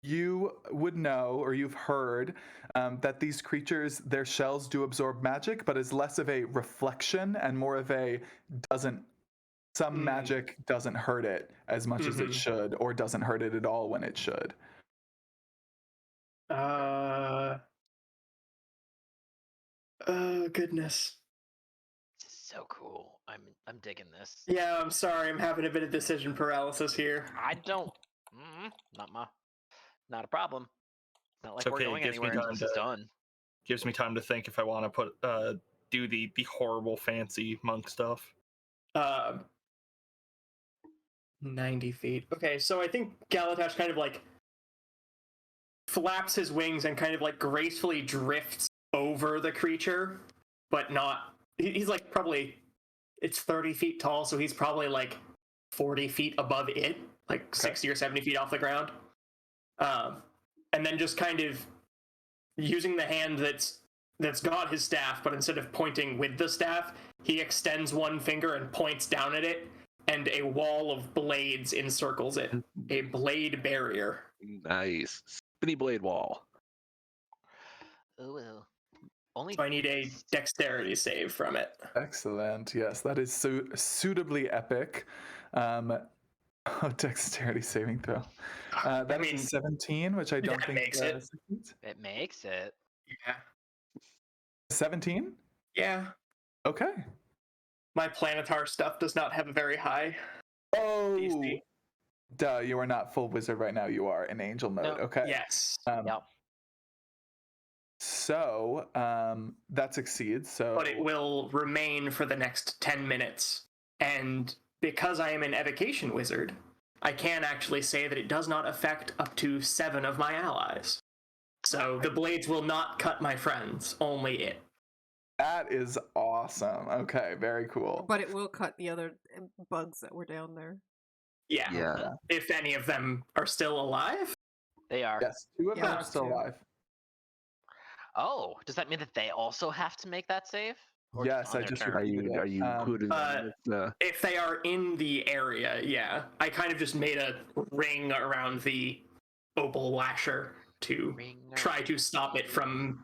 S6: You would know, or you've heard, that these creatures, their shells do absorb magic, but is less of a reflection and more of a some magic doesn't hurt it as much as it should, or doesn't hurt it at all when it should.
S5: Goodness.
S3: This is so cool. I'm digging this.
S5: Yeah, I'm sorry. I'm having a bit of decision paralysis here.
S3: I don't. Not a problem. It's not like
S4: It's
S3: we're
S4: okay, it
S3: going
S4: gives me
S3: anywhere
S4: time
S3: until it's
S4: to-
S3: done.
S4: Gives me time to think if I want to do the horrible fancy monk stuff.
S5: 90 feet. Okay, so I think Galatash kind of like flaps his wings and kind of like gracefully drifts over the creature, but not. He's like probably, it's 30 feet tall, so he's probably like 40 feet above it, like 60 or 70 feet off the ground. And then just kind of using the hand that's got his staff, but instead of pointing with the staff, he extends one finger and points down at it, and a wall of blades encircles it. A blade barrier.
S2: Nice. Spinny blade wall.
S3: Oh well. Only
S5: So I need a dexterity save from it.
S6: Excellent. Yes, that is suitably epic. Dexterity saving throw. That is a 17, which I don't
S5: that
S6: think
S5: makes it.
S6: succeeds.
S3: it makes it.
S5: Yeah.
S6: 17?
S5: Yeah.
S6: Okay.
S5: My planetar stuff does not have a very high
S6: Oh,
S5: DC.
S6: duh, you are not full wizard right now. You are in angel mode.
S3: No.
S6: Okay.
S5: Yes.
S3: Yep.
S6: So, that succeeds. So,
S5: But it will remain for the next 10 minutes. And because I am an evocation wizard, I can actually say that it does not affect up to 7 of my allies. So the blades will not cut my friends, only it.
S6: that is awesome. Okay, very cool.
S1: But it will cut the other bugs that were down there.
S5: Yeah.
S2: Yeah.
S5: If any of them are still alive?
S3: They are.
S6: Yes, 2 of
S1: Yeah,
S6: them are
S1: there's
S6: still
S1: 2.
S6: alive.
S3: Oh, does that mean that they also have to make that save? Or
S6: Yes,
S3: on
S6: I
S3: their
S6: just
S3: turn?
S2: Are you
S6: repeated it.
S2: including
S5: If they are in the area, yeah. I kind of just made a ring around the opal lasher to
S3: Ring
S5: try to stop it from,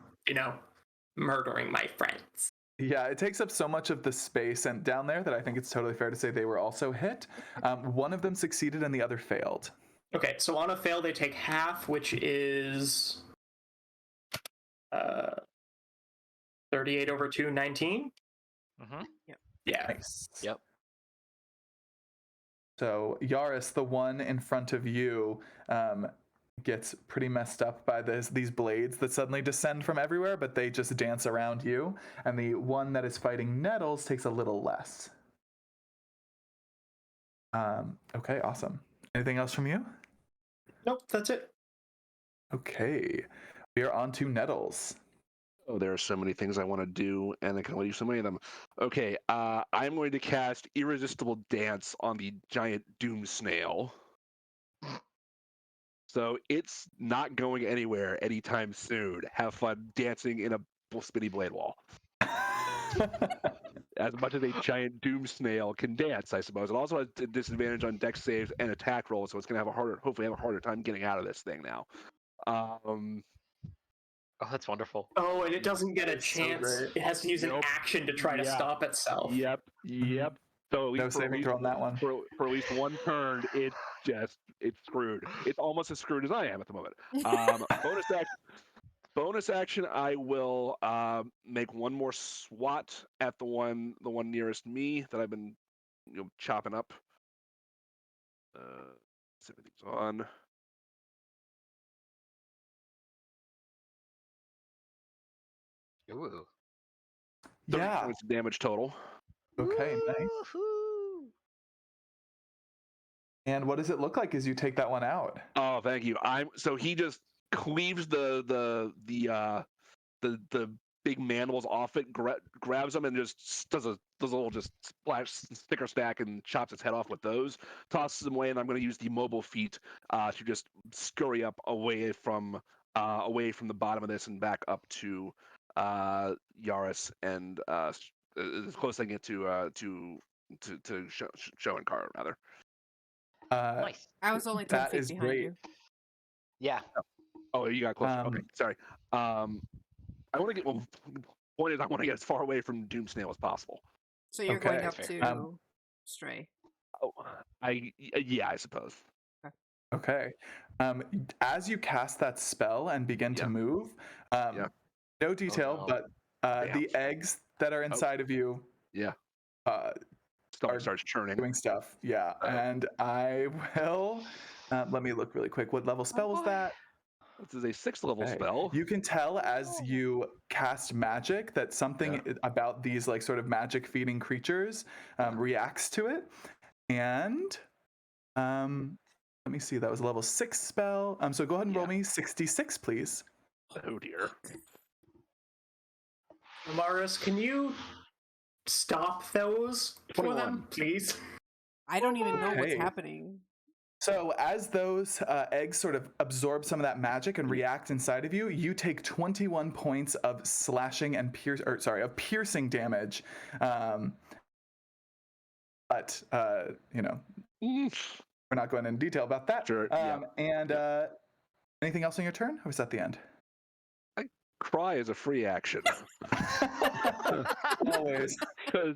S5: murdering my friends.
S6: Yeah, it takes up so much of the space and down there that I think it's totally fair to say they were also hit. One of them succeeded and the other failed.
S5: Okay, so on a fail, they take half, which is 38 over 2, 19?
S3: Mm-hmm.
S5: Yeah.
S6: Nice.
S3: Yep.
S6: So Yaris, the one in front of you, gets pretty messed up by these blades that suddenly descend from everywhere, but they just dance around you. And the one that is fighting Nettles takes a little less. Okay, awesome. Anything else from you?
S5: Nope, that's it.
S6: Okay, we are on to Nettles.
S2: Oh, there are so many things I want to do, and I can only do so many of them. Okay, I'm going to cast Irresistible Dance on the giant doom snail. So it's not going anywhere anytime soon. Have fun dancing in a spinny blade wall. As much as a giant doom snail can dance, I suppose. It also has a disadvantage on dex saves and attack rolls, so it's going to hopefully have a harder time getting out of this thing now.
S3: Oh, that's wonderful.
S5: Oh, and it doesn't get a
S6: It's so
S5: chance.
S6: great.
S5: It has to use an
S2: Nope.
S5: action to try to
S2: Yeah.
S5: stop itself.
S2: Yep. So at least
S6: No saving throw on that one.
S2: for at least one turn, it's screwed. It's almost as screwed as I am at the moment. Bonus action. I will make one more swat at the one nearest me that I've been chopping up. Everything's on.
S3: Ooh.
S2: 30
S6: Yeah.
S2: points of damage total.
S6: Okay, nice.
S3: Woo-hoo.
S6: And what does it look like as you take that one out?
S2: Oh, thank you. So he just cleaves the big mandibles off it, grabs them, and just does a little just splash sticker stack and chops its head off with those. Tosses them away, and I'm going to use the mobile feat to just scurry up away from the bottom of this and back up to Yaris and as close as I can get to show and Car rather.
S3: Nice.
S1: I was only 10
S6: That
S1: feet
S6: is
S1: behind
S6: great.
S1: you.
S3: Yeah.
S2: Oh, you got closer. Okay, sorry. I want to get. Well, point is, I want to get as far away from Doom Snail as possible.
S1: So you're going
S6: Okay.
S1: up
S3: Fair.
S1: to Stray.
S2: Oh, yeah, I suppose.
S6: Okay. As you cast that spell and begin to
S2: Yeah.
S6: move,
S2: Yeah.
S6: no detail,
S3: no.
S6: but the eggs that are inside of you
S2: Yeah.
S6: are
S2: Starts churning.
S6: doing stuff. Yeah. And I will let me look really quick. What level spell was
S3: boy.
S6: that?
S2: This is a 6th level
S6: Okay.
S2: spell.
S6: You can tell as you cast magic that something about these like sort of magic feeding creatures reacts to it. And let me see, that was a level 6 spell. So go ahead and roll me 66, please.
S2: Oh dear.
S5: Amaris, can you stop those for
S2: 21.
S5: them, please?
S1: I don't even know what's
S6: Okay.
S1: happening.
S6: So as those eggs sort of absorb some of that magic and react inside of you, you take 21 points of slashing and piercing damage but
S2: Mm.
S6: we're not going into detail about that.
S2: Sure, yeah.
S6: And anything else on your turn? Or was that the end?
S2: Cry is a free action.
S6: Always.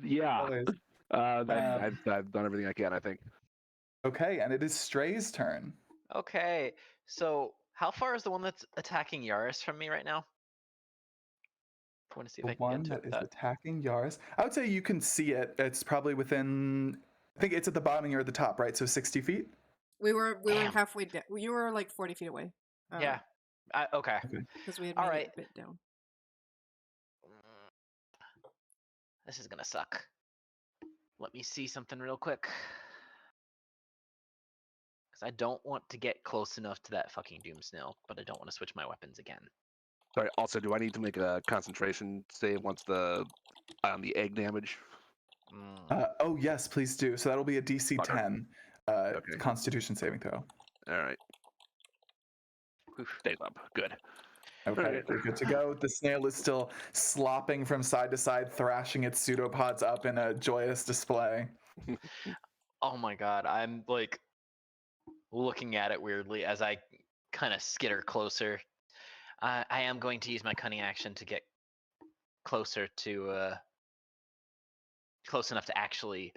S2: Yeah.
S6: Always.
S2: I've done everything I can, I think.
S6: Okay, and it is Stray's turn.
S3: Okay, so how far is the one that's attacking Yaris from me right now? I want to see if
S6: The
S3: I can
S6: one
S3: get
S6: that
S3: to
S6: is
S3: that.
S6: attacking Yaris. I would say you can see it. It's probably within. I think it's at the bottom and you're at the top, right? So 60 feet.
S1: We were
S3: Damn.
S1: halfway down. You were like 40 feet away.
S3: Yeah. Okay.
S1: Because we had
S3: All
S1: made
S3: right.
S1: it a bit down.
S3: This is gonna suck. Let me see something real quick. Because I don't want to get close enough to that fucking Doom Snail, but I don't want to switch my weapons again.
S2: Sorry. Also, do I need to make a concentration save once the egg damage?
S6: Oh yes, please do. So that'll be a DC 10
S2: Okay.
S6: Constitution saving throw.
S2: All right.
S3: Oof.
S2: Stays up. Good.
S6: Okay,
S2: Alright.
S6: you're good to go. The snail is still slopping from side to side, thrashing its pseudopods up in a joyous display.
S3: Oh my god, I'm like looking at it weirdly as I kind of skitter closer. I am going to use my cunning action to get closer to close enough to actually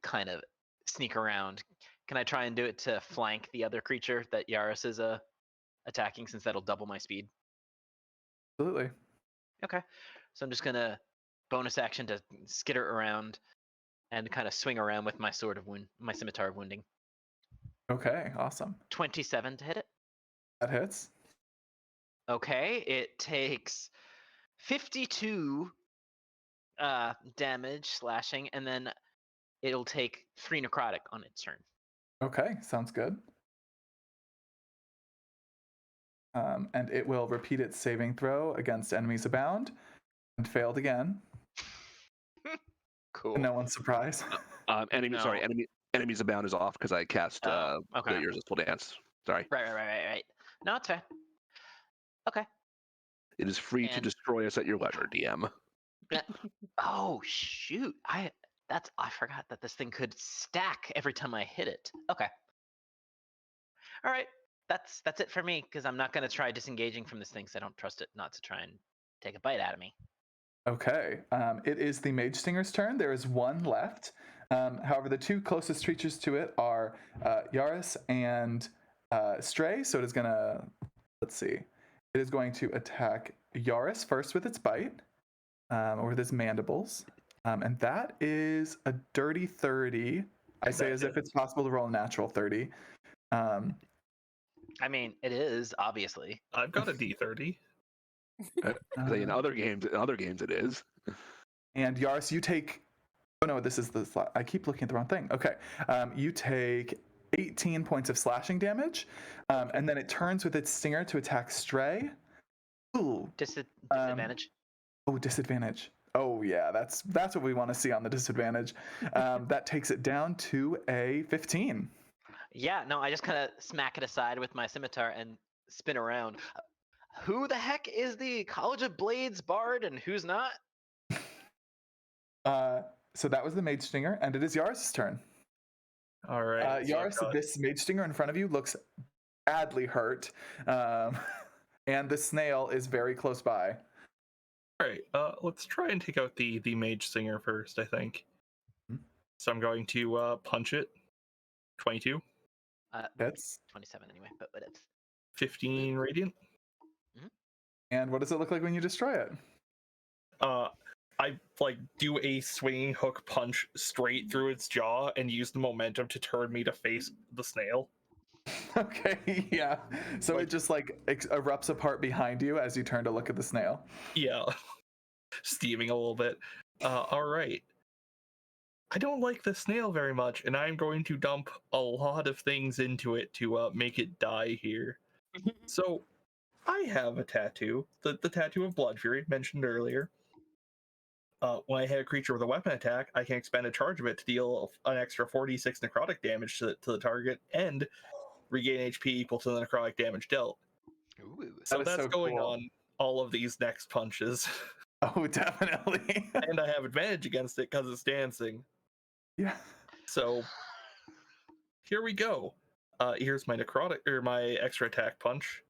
S3: kind of sneak around. Can I try and do it to flank the other creature that Yaris is attacking, since that'll double my speed?
S6: Absolutely.
S3: Okay, so I'm just gonna bonus action to skitter around and kind of swing around with my sword of my scimitar of wounding.
S6: Okay, awesome.
S3: 27 to hit it.
S6: That hits.
S3: Okay, it takes 52 damage slashing, and then it'll take 3 necrotic on its turn.
S6: Okay, sounds good. And it will repeat its saving throw against enemies abound, and failed again.
S3: Cool.
S6: No one's surprised.
S2: Sorry, enemies abound is off because I cast the
S3: Okay.
S2: Irresistible Dance. Sorry.
S3: Right. No, it's fair. Okay.
S2: It is free to
S3: And-
S2: destroy us at your leisure, DM.
S3: Oh shoot! I forgot that this thing could stack every time I hit it. Okay. All right. That's it for me, because I'm not going to try disengaging from this thing, because I don't trust it not to try and take a bite out of me.
S6: Okay, it is the Mage Stinger's turn. There is one left. However, the two closest creatures to it are Yaris and Stray. So it is gonna, let's see, it is going to attack Yaris first with its bite, or with its mandibles, and that is a dirty 30. I say as if it's possible to roll a natural 30.
S3: I mean, it is obviously.
S4: I've got a D30.
S2: In other games, it is.
S6: And Yaris, you take. Oh no, this is the. I keep looking at the wrong thing. Okay, you take 18 points of slashing damage, and then it turns with its stinger to attack Stray. Ooh.
S3: Disadvantage.
S6: Disadvantage. Oh yeah, that's what we want to see on the disadvantage. That takes it down to a 15.
S3: Yeah, no, I just kind of smack it aside with my scimitar and spin around. Who the heck is the College of Blades bard and who's not?
S6: So that was the Mage Stinger, and it is Yaris' turn.
S4: All right.
S6: Yaris, this Mage Stinger in front of you looks badly hurt, and the snail is very close by.
S4: All right. Let's try and take out the Mage Singer first, I think.
S6: Mm-hmm.
S4: So I'm going to punch it. 22.
S6: Hits.
S3: 27 anyway, but it's
S4: 15 radiant.
S6: And what does it look like when you destroy it?
S4: I do a swinging hook punch straight through its jaw and use the momentum to turn me to face the snail.
S6: Okay, yeah. So it just erupts apart behind you as you turn to look at the snail.
S4: Yeah. Steaming a little bit. All right. I don't like the snail very much, and I'm going to dump a lot of things into it to make it die here. So, I have a tattoo, the tattoo of Blood Fury, mentioned earlier. When I hit a creature with a weapon attack, I can expend a charge of it to deal an extra 46 necrotic damage to the target and regain HP equal to the necrotic damage dealt.
S3: Ooh.
S4: So that's
S6: so
S4: going
S6: cool.
S4: on all of these next punches.
S6: Oh, definitely.
S4: And I have advantage against it because it's dancing.
S6: Yeah.
S4: So here we go. Here's my necrotic or my extra attack punch.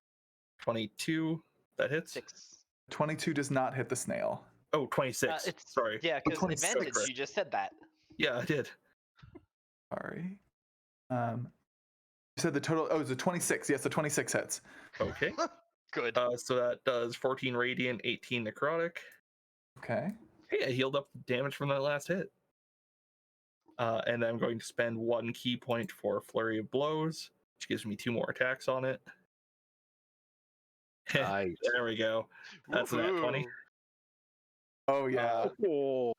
S4: 22. That hits.
S3: 6.
S6: 22 does not hit the snail.
S4: Oh, 26.
S3: It's
S4: Sorry.
S3: Yeah, because
S6: 26.
S3: advantage. You just said that.
S4: Yeah, I did.
S6: Sorry. You said the total. Oh, it's a 26. Yes, the 26 hits.
S4: Okay.
S3: Good.
S4: So that does 14 radiant, 18 necrotic.
S6: Okay.
S4: Hey, I healed up the damage from that last hit. And I'm going to spend 1 key point for Flurry of Blows, which gives me 2 more attacks on it.
S2: Nice.
S4: There we go. That's that 20.
S6: Oh yeah.
S2: Oh,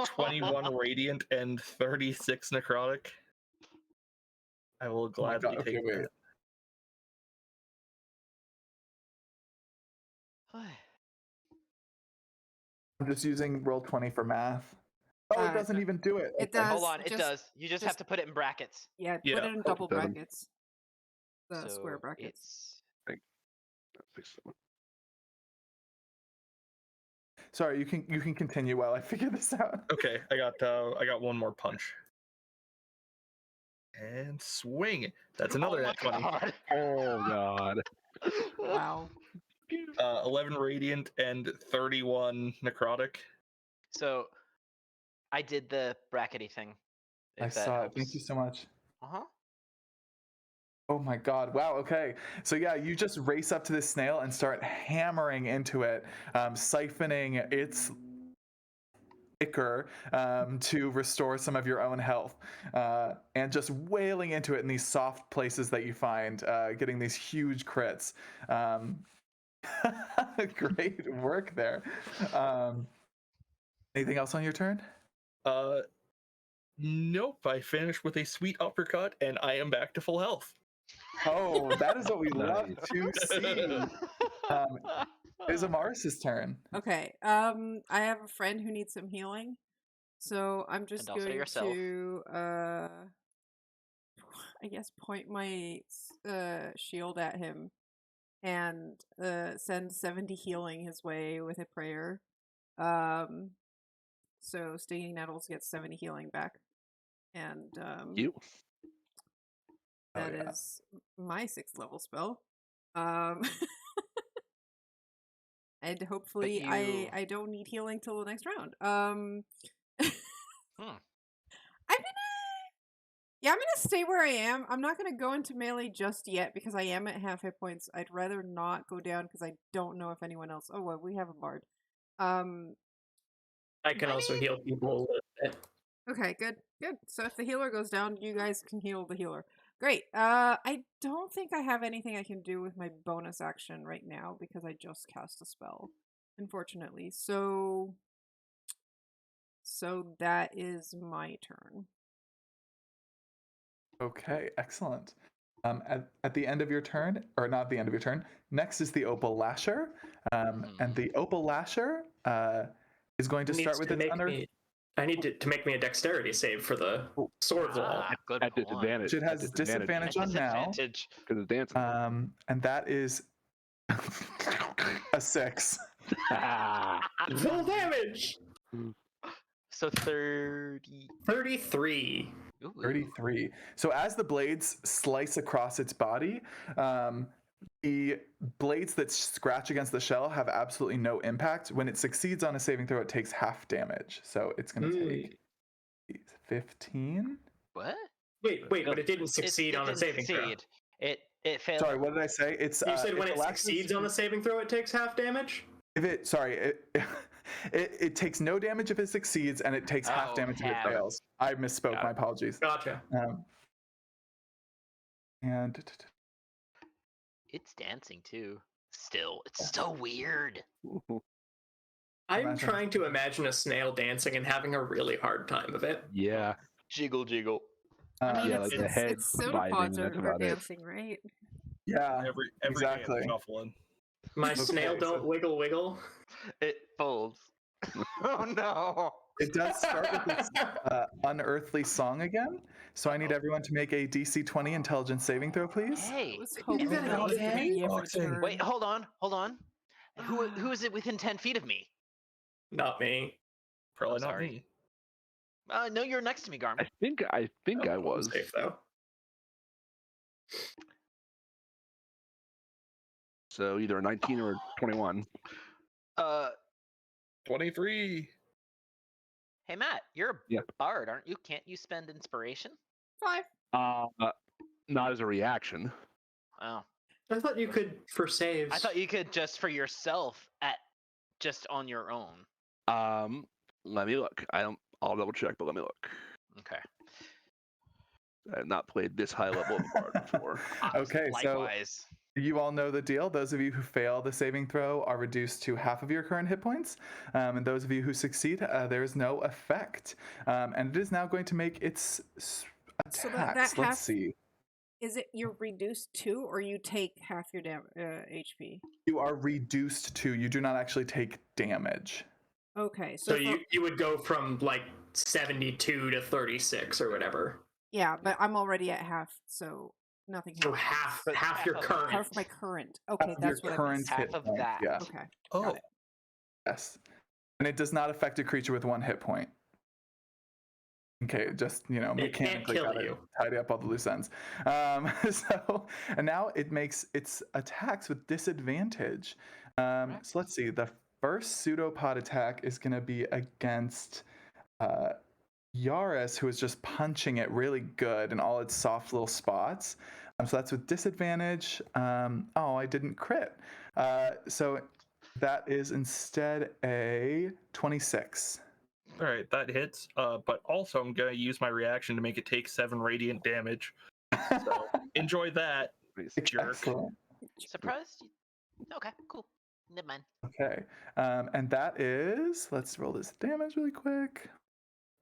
S4: 21 radiant and 36 necrotic. I will
S6: Oh my
S4: gladly
S6: God, okay,
S4: take
S6: wait.
S4: that.
S6: I'm just using Roll20 for math. Oh, it doesn't even do it.
S1: It
S6: Okay.
S1: does.
S3: Hold on, it
S1: just-
S3: does. You just have to put it in brackets.
S1: Yeah,
S4: Yeah.
S1: put it in double
S2: seven.
S1: brackets. The square brackets.
S3: It's
S2: 6, 7.
S6: Sorry, you can continue while I figure this out.
S4: Okay, I got 1 more punch. And swing. That's another
S3: oh
S4: nat 20.
S3: God.
S2: Oh God.
S1: Wow.
S4: 11 radiant and 31 necrotic.
S3: So I did the brackety thing.
S6: I
S3: if that
S6: saw it.
S3: helps.
S6: Thank you so much.
S3: Uh-huh.
S6: Oh my God. Wow. Okay. So yeah, you just race up to this snail and start hammering into it, siphoning its ichor to restore some of your own health, and just wailing into it in these soft places that you find, getting these huge crits. Great work there. Anything else on your turn?
S4: Nope. I finished with a sweet uppercut, and I am back to full health.
S6: Oh, that is what we love
S2: Nice.
S6: to see. It is Amaris's turn.
S1: Okay. I have a friend who needs some healing, so I'm just
S3: And also
S1: going
S3: yourself.
S1: to, I guess, point my shield at him and send 70 healing his way with a prayer. So Stinging Nettles gets 70 healing back, and
S2: You.
S1: that
S6: yeah.
S1: is my 6th level spell. And hopefully
S3: you-
S1: I don't need healing till the next round.
S3: Hmm.
S1: I'm gonna stay where I am. I'm not gonna go into melee just yet because I am at half hit points. I'd rather not go down because I don't know if anyone else. Oh well, we have a bard.
S5: I can also heal people a little bit.
S1: Okay, good. So if the healer goes down, you guys can heal the healer. Great. I don't think I have anything I can do with my bonus action right now because I just cast a spell, unfortunately. So that is my turn.
S6: Okay, excellent. At the end of your turn, or not the end of your turn, next is the Opal Lasher. And the Opal Lasher is going to start with its
S5: I need to make me a dexterity save for the sword wall.
S3: Good
S2: At
S3: point.
S2: disadvantage.
S6: It has disadvantage on now.
S3: Disadvantage.
S2: Because it's dancing.
S6: And that is a 6.
S5: Full damage!
S3: So 30.
S5: 33.
S3: Ooh.
S6: 33. So as the blades slice across its body, the blades that scratch against the shell have absolutely no impact. When it succeeds on a saving throw, it takes half damage. So it's going to take 15.
S3: What?
S5: Wait, but it didn't succeed on a saving throw.
S3: It failed.
S6: Sorry, what did I say? It's
S5: You said when
S6: if
S5: it
S6: the Lasher
S5: succeeds on the saving throw, it takes half damage?
S6: If it, sorry, it takes no damage if it succeeds, and it takes half damage if it
S3: half.
S6: fails. I misspoke. My apologies.
S5: Gotcha.
S6: And
S3: It's dancing too. Still, it's so weird.
S5: I'm
S6: Imagine.
S5: trying to imagine a snail dancing and having a really hard time of it.
S2: Yeah.
S3: Jiggle, jiggle.
S1: I mean,
S2: yeah, like the head
S1: it's
S2: vibing,
S1: pseudopods
S2: that's
S1: are
S2: about it.
S1: dancing, right?
S6: yeah,
S4: Every
S6: exactly.
S4: day I'm shuffling.
S5: My snail don't wiggle wiggle.
S3: It folds. Oh no!
S6: It does start with this unearthly song again. So I need everyone to make a DC 20 intelligence saving throw, please.
S3: Hey,
S1: I was hoping
S5: that
S1: that was gonna be every
S4: Boxing.
S1: turn.
S3: wait, hold on. Who is it within 10 feet of me?
S5: Not me.
S4: Probably
S3: I'm
S4: not
S3: sorry.
S4: me.
S3: No, you're next to me, Garm.
S2: I think I
S5: I'm
S2: was.
S5: safe though.
S2: So either 19 or 21.
S4: 23.
S3: Hey Matt, you're a
S2: Yep.
S3: bard, aren't you? Can't you spend inspiration?
S1: 5.
S2: Not as a reaction.
S3: Oh,
S5: I thought you could for saves.
S3: I thought you could just for yourself just on your own.
S2: Let me look. I'll double check, but let me look.
S3: Okay.
S2: I have not played this high level of bard before.
S6: Okay, so
S3: Likewise.
S6: you all know the deal. Those of you who fail the saving throw are reduced to half of your current hit points. And those of you who succeed, there is no effect. And it is now going to make its
S1: So
S6: attacks.
S1: that
S6: Let's
S1: half-
S6: see.
S1: Is it you're reduced to, or you take half your HP?
S6: You are reduced to. You do not actually take damage.
S1: Okay,
S5: So you would go from like 72 to 36 or whatever.
S1: yeah, but I'm already at half, so nothing.
S5: So
S1: happens.
S5: half your
S3: half of-
S5: current.
S1: Half my current. Okay,
S6: Half of
S1: that's
S6: your
S1: what
S6: current
S3: Half
S6: hit
S3: of
S6: points,
S3: that.
S6: Yeah.
S1: Okay.
S4: Oh,
S6: Yes. And it does not affect a creature with 1 hit point. Okay, just,
S5: It can't
S6: mechanically
S5: kill
S6: gotta
S5: you.
S6: tidy up all the loose ends. And now it makes its attacks with disadvantage. So let's see. The first pseudopod attack is going to be against Yaris, who is just punching it really good in all its soft little spots. So that's with disadvantage. I didn't crit. So that is instead a 26.
S4: all right, that hits. But also, I'm gonna use my reaction to make it take 7 radiant damage. So enjoy that, jerk.
S6: Excellent.
S3: Surprised? Okay, cool. Never mind.
S6: Okay. And that is, let's roll this damage really quick.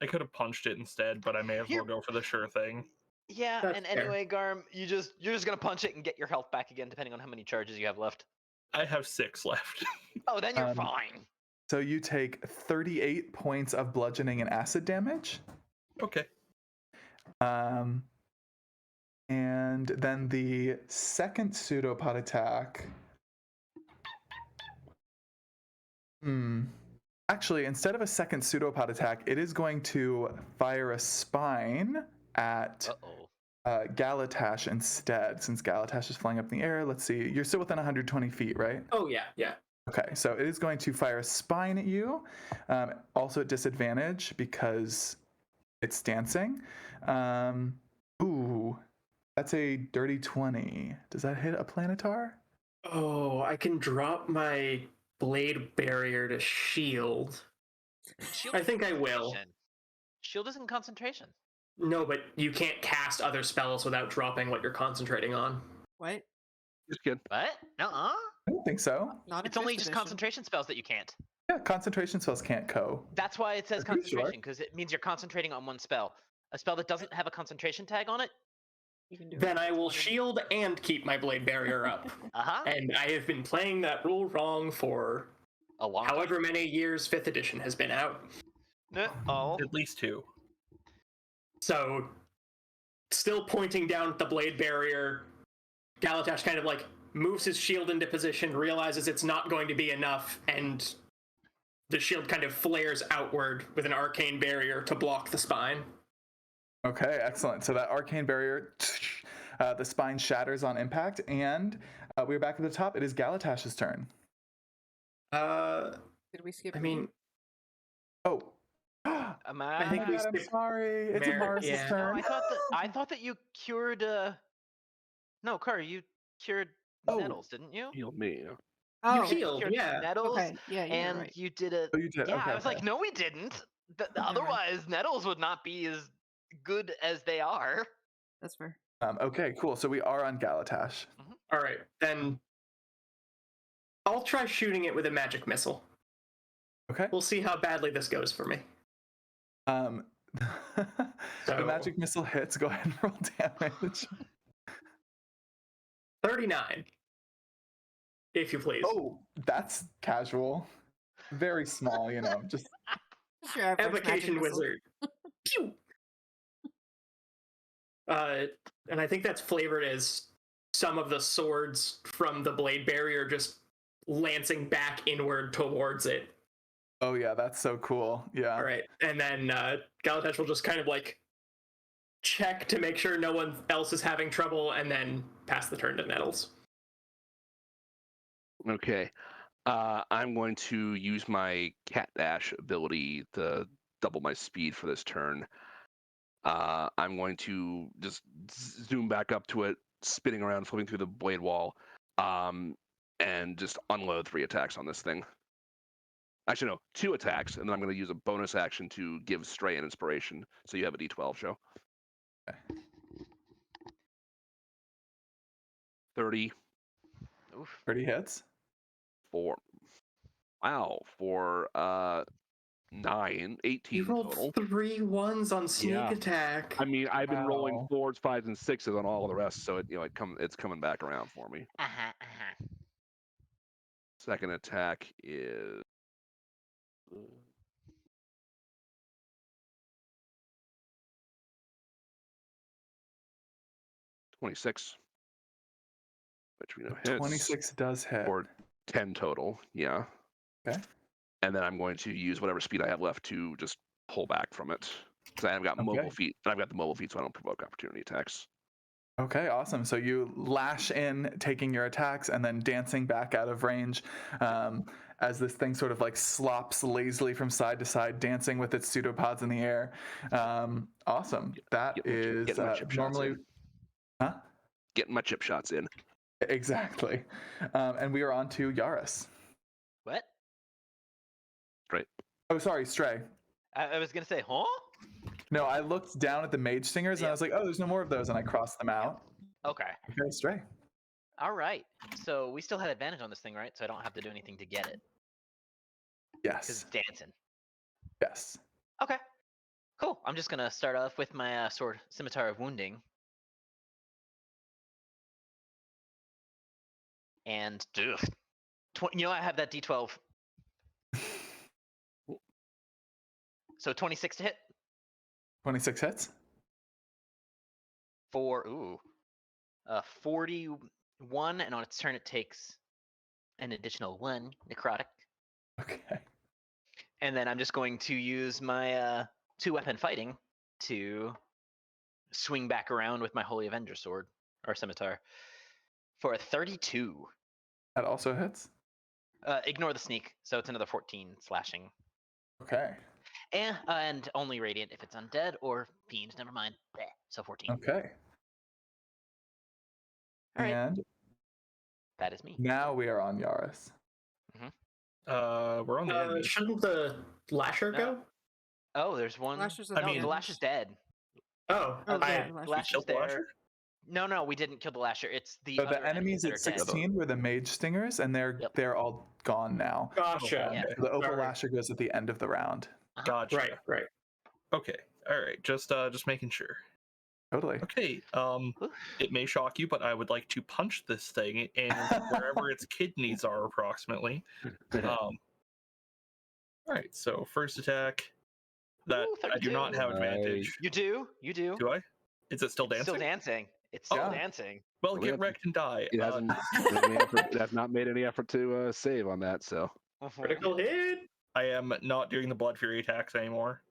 S4: I could have punched it instead, but I may as well go for the sure thing.
S3: Yeah,
S5: That's
S3: and
S5: fair.
S3: anyway, Garm, you're just gonna punch it and get your health back again, depending on how many charges you have left.
S4: I have 6 left.
S3: Oh, then you're
S6: Um,
S3: fine.
S6: So you take 38 points of bludgeoning and acid damage.
S4: Okay.
S6: And then the second pseudopod attack. Actually, instead of a second pseudopod attack, it is going to fire a spine at
S3: Uh-oh.
S6: Galatash instead, since Galatash is flying up in the air. Let's see. You're still within 120 feet, right?
S5: Oh yeah.
S6: Okay, so it is going to fire a spine at you, also at disadvantage because it's dancing. Ooh, that's a dirty 20. Does that hit a planetar?
S5: Oh, I can drop my blade barrier to shield.
S3: Shield
S5: I think I will.
S3: concentration. Shield isn't concentration.
S5: No, but you can't cast other spells without dropping what you're concentrating on.
S1: What?
S2: Just kidding.
S3: What? Nuh-uh.
S6: I don't think so.
S1: Not
S3: It's
S1: in
S3: only
S1: fifth
S3: just
S1: edition.
S3: concentration spells that you can't.
S6: Yeah, concentration spells can't co.
S3: That's why it says
S6: I'm pretty sure.
S3: concentration, because it means you're concentrating on one spell. A spell that doesn't have a concentration tag on it.
S1: You can do
S5: Then
S1: it.
S5: I will shield and keep my blade barrier up.
S3: Uh-huh.
S5: And I have been playing that rule wrong for
S3: A long
S5: however many years 5th edition has been out.
S3: Oh.
S4: At least 2.
S5: So, still pointing down at the blade barrier, Galatash kind of like moves his shield into position, realizes it's not going to be enough, and the shield kind of flares outward with an arcane barrier to block the spine.
S6: Okay, excellent. So that arcane barrier, the spine shatters on impact, and we're back at the top. It is Galatash's turn.
S1: Did we skip?
S5: I mean,
S6: Oh.
S5: I think we
S6: I'm
S5: skipped
S6: sorry. It's
S5: Merrick,
S6: Amaris'
S5: yeah.
S6: turn.
S3: I thought that you cured No, Curry, you cured
S6: Oh.
S3: Nettles, didn't you?
S2: Heal me.
S1: Oh,
S5: you healed,
S3: Cured
S5: yeah.
S3: Nettles,
S1: okay. Yeah, you're
S3: and
S1: right.
S3: you did a
S6: Oh, you did.
S3: Yeah,
S6: Okay,
S3: I was
S6: okay.
S3: like, no, we didn't.
S1: Never mind.
S3: Otherwise, Nettles would not be as good as they are.
S1: That's fair.
S6: Okay, cool. So we are on Galatash.
S5: All right, then I'll try shooting it with a magic missile.
S6: Okay.
S5: We'll see how badly this goes for me.
S6: The
S5: So-
S6: magic missile hits. Go ahead and roll damage.
S5: 39. If you please.
S6: Oh, that's casual. Very small, just
S1: Just your average magic
S5: Evocation
S1: missile.
S5: Wizard. Pew! And I think that's flavored as some of the swords from the blade barrier just lancing back inward towards it.
S6: Oh yeah, that's so cool. Yeah.
S5: All right, and then Galatash will just kind of like check to make sure no one else is having trouble, and then pass the turn to Nettles.
S2: Okay. I'm going to use my cat dash ability to double my speed for this turn. I'm going to just zoom back up to it, spinning around, flipping through the blade wall, and just unload 3 attacks on this thing. Actually, no, 2 attacks, and then I'm going to use a bonus action to give Stray an inspiration. So you have a D12 show.
S6: Okay.
S2: 30.
S3: Oof.
S6: 30 hits.
S2: For 9, 18
S5: You rolled
S2: total.
S5: 3 1s on sneak
S2: Yeah.
S5: attack.
S2: I mean, I've been rolling
S6: Wow.
S2: 4s, 5s, and 6s on all of the rest, so it's coming back around for me. Second attack is 26, which we know hits
S6: 26 does hit.
S2: for 10 total. Yeah.
S6: Okay.
S2: And then I'm going to use whatever speed I have left to just pull back from it because I have got mobile
S6: Okay.
S2: feet, and I've got the mobile feet, so I don't provoke opportunity attacks.
S6: Okay, awesome. So you lash in, taking your attacks, and then dancing back out of range as this thing sort of like slops lazily from side to side, dancing with its pseudopods in the air. Awesome. That is
S2: getting my chip shots
S6: normally.
S2: in.
S6: Huh?
S2: Getting my chip shots in.
S6: Exactly. And we are on to Yaris.
S3: What?
S2: Great.
S6: Oh, sorry, Stray.
S3: I was gonna say, huh?
S6: No, I looked down at the mage stingers and I
S3: Yeah.
S6: was like, oh, there's no more of those, and I crossed them out.
S3: Okay.
S6: Okay, Stray.
S3: All right. So we still had advantage on this thing, right? So I don't have to do anything to get it because
S6: Yes.
S3: it's dancing.
S6: Yes.
S3: Okay. Cool. I'm just gonna start off with my sword, scimitar of wounding, and I have that D12. So 26 to hit
S6: 26 hits.
S3: for 41, and on its turn it takes an additional 1 necrotic.
S6: Okay.
S3: And then I'm just going to use my 2-weapon fighting to swing back around with my Holy Avenger sword or scimitar for a 32.
S6: That also hits.
S3: Ignore the sneak, so it's another 14 slashing.
S6: Okay.
S3: And only radiant if it's undead or fiend. Never mind. Bleh. So 14.
S6: Okay.
S3: All right.
S6: And
S3: That is me.
S6: now we are on Yaris.
S4: We're on the enemy.
S5: Shouldn't the Lasher go?
S3: Oh, there's one.
S1: Lasher's
S3: No,
S4: mean-
S3: the Lash is dead.
S5: Oh,
S1: Oh,
S5: I,
S1: yeah,
S3: The
S1: Lasher's
S3: Lash is
S4: killed the
S3: there.
S4: Lasher?
S3: No, we didn't kill the Lasher. It's the
S6: So
S3: other
S6: the enemies
S3: that
S6: at
S3: are dead.
S6: 16 were the mage stingers, and
S4: Yep.
S6: they're all gone now.
S5: gotcha.
S3: Yeah.
S6: So the opal
S5: Alright.
S6: lasher goes at the end of the round.
S4: Gotcha.
S5: Right.
S4: Okay. All right. Just making sure.
S6: Totally.
S4: Okay. It may shock you, but I would like to punch this thing and wherever its kidneys are, approximately. All right. So first attack. That
S3: Ooh,
S4: I do not
S3: 32.
S4: have advantage.
S3: You do.
S4: Do I? Is it still
S3: It's
S4: dancing?
S3: still dancing. It's still
S6: Oh.
S3: dancing.
S4: Well,
S2: Well,
S4: get
S2: yeah,
S4: wrecked and die.
S2: It hasn't made any effort, it has not made any effort to save on that, so.
S5: Critical hit.
S4: I am not doing the Blood Fury attacks anymore.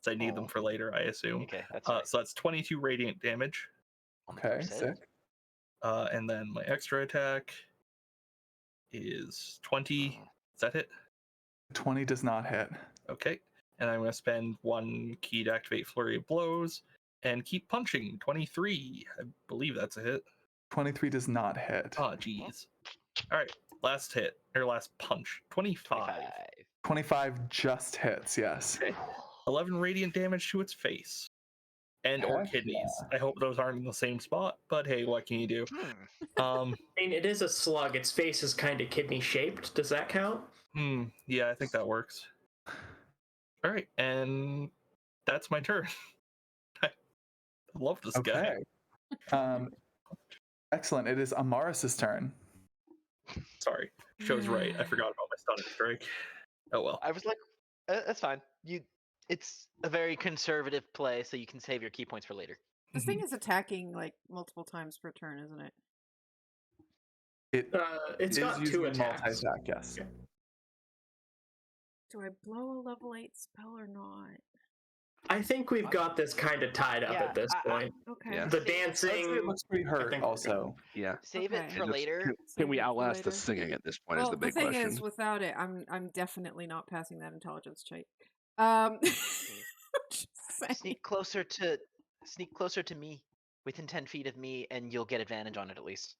S4: So I need them for later, I assume.
S3: Okay, that's right.
S4: So that's 22 radiant damage.
S6: Okay,
S3: Save.
S6: sick.
S4: And then my extra attack is 20. Is that hit?
S6: 20 does not hit.
S4: Okay. And I'm going to spend 1 key to activate Flurry of Blows and keep punching. 23. I believe that's a hit.
S6: 23 does not hit.
S4: Oh, jeez. All right. Last hit, or last punch. 25.
S6: 25 just hits, yes.
S4: Okay. 11 radiant damage to its face. And or
S6: Heck
S4: kidneys. I hope those aren't in the same spot, but hey, what can you do?
S5: I mean, it is a slug. Its face is kind of kidney shaped. Does that count?
S4: Yeah, I think that works. All right, and that's my turn. I love this guy.
S6: Okay. Excellent. It is Amaris's turn.
S4: Sorry, show's right. I forgot about my stunning strike. Oh well.
S3: I was like, that's fine. It's a very conservative play, so you can save your key points for later.
S1: This thing is attacking like multiple times per turn, isn't it?
S6: It
S5: It's
S6: is
S5: got 2
S6: using
S5: attacks.
S6: multi-attack, yes.
S5: Okay.
S1: Do I blow a level 8 spell or not?
S5: I think we've got this kind of tied up
S3: Yeah,
S5: at this point.
S1: Okay.
S2: Yeah.
S5: The
S3: Save-
S6: I'd say
S5: dancing.
S6: it looks pretty
S5: I
S6: hurt
S5: think we're
S6: also.
S2: Yeah.
S3: Save it
S1: Okay.
S3: for
S2: And just-
S3: later.
S2: Can
S1: Save
S2: we
S1: it for
S2: outlast the
S1: later.
S2: singing at this point?
S1: Well,
S2: Is the big
S1: thing
S2: question.
S1: is, without it, I'm definitely not passing that intelligence check. Just saying.
S3: Sneak closer to me, within 10 feet of me, and you'll get advantage on it at least.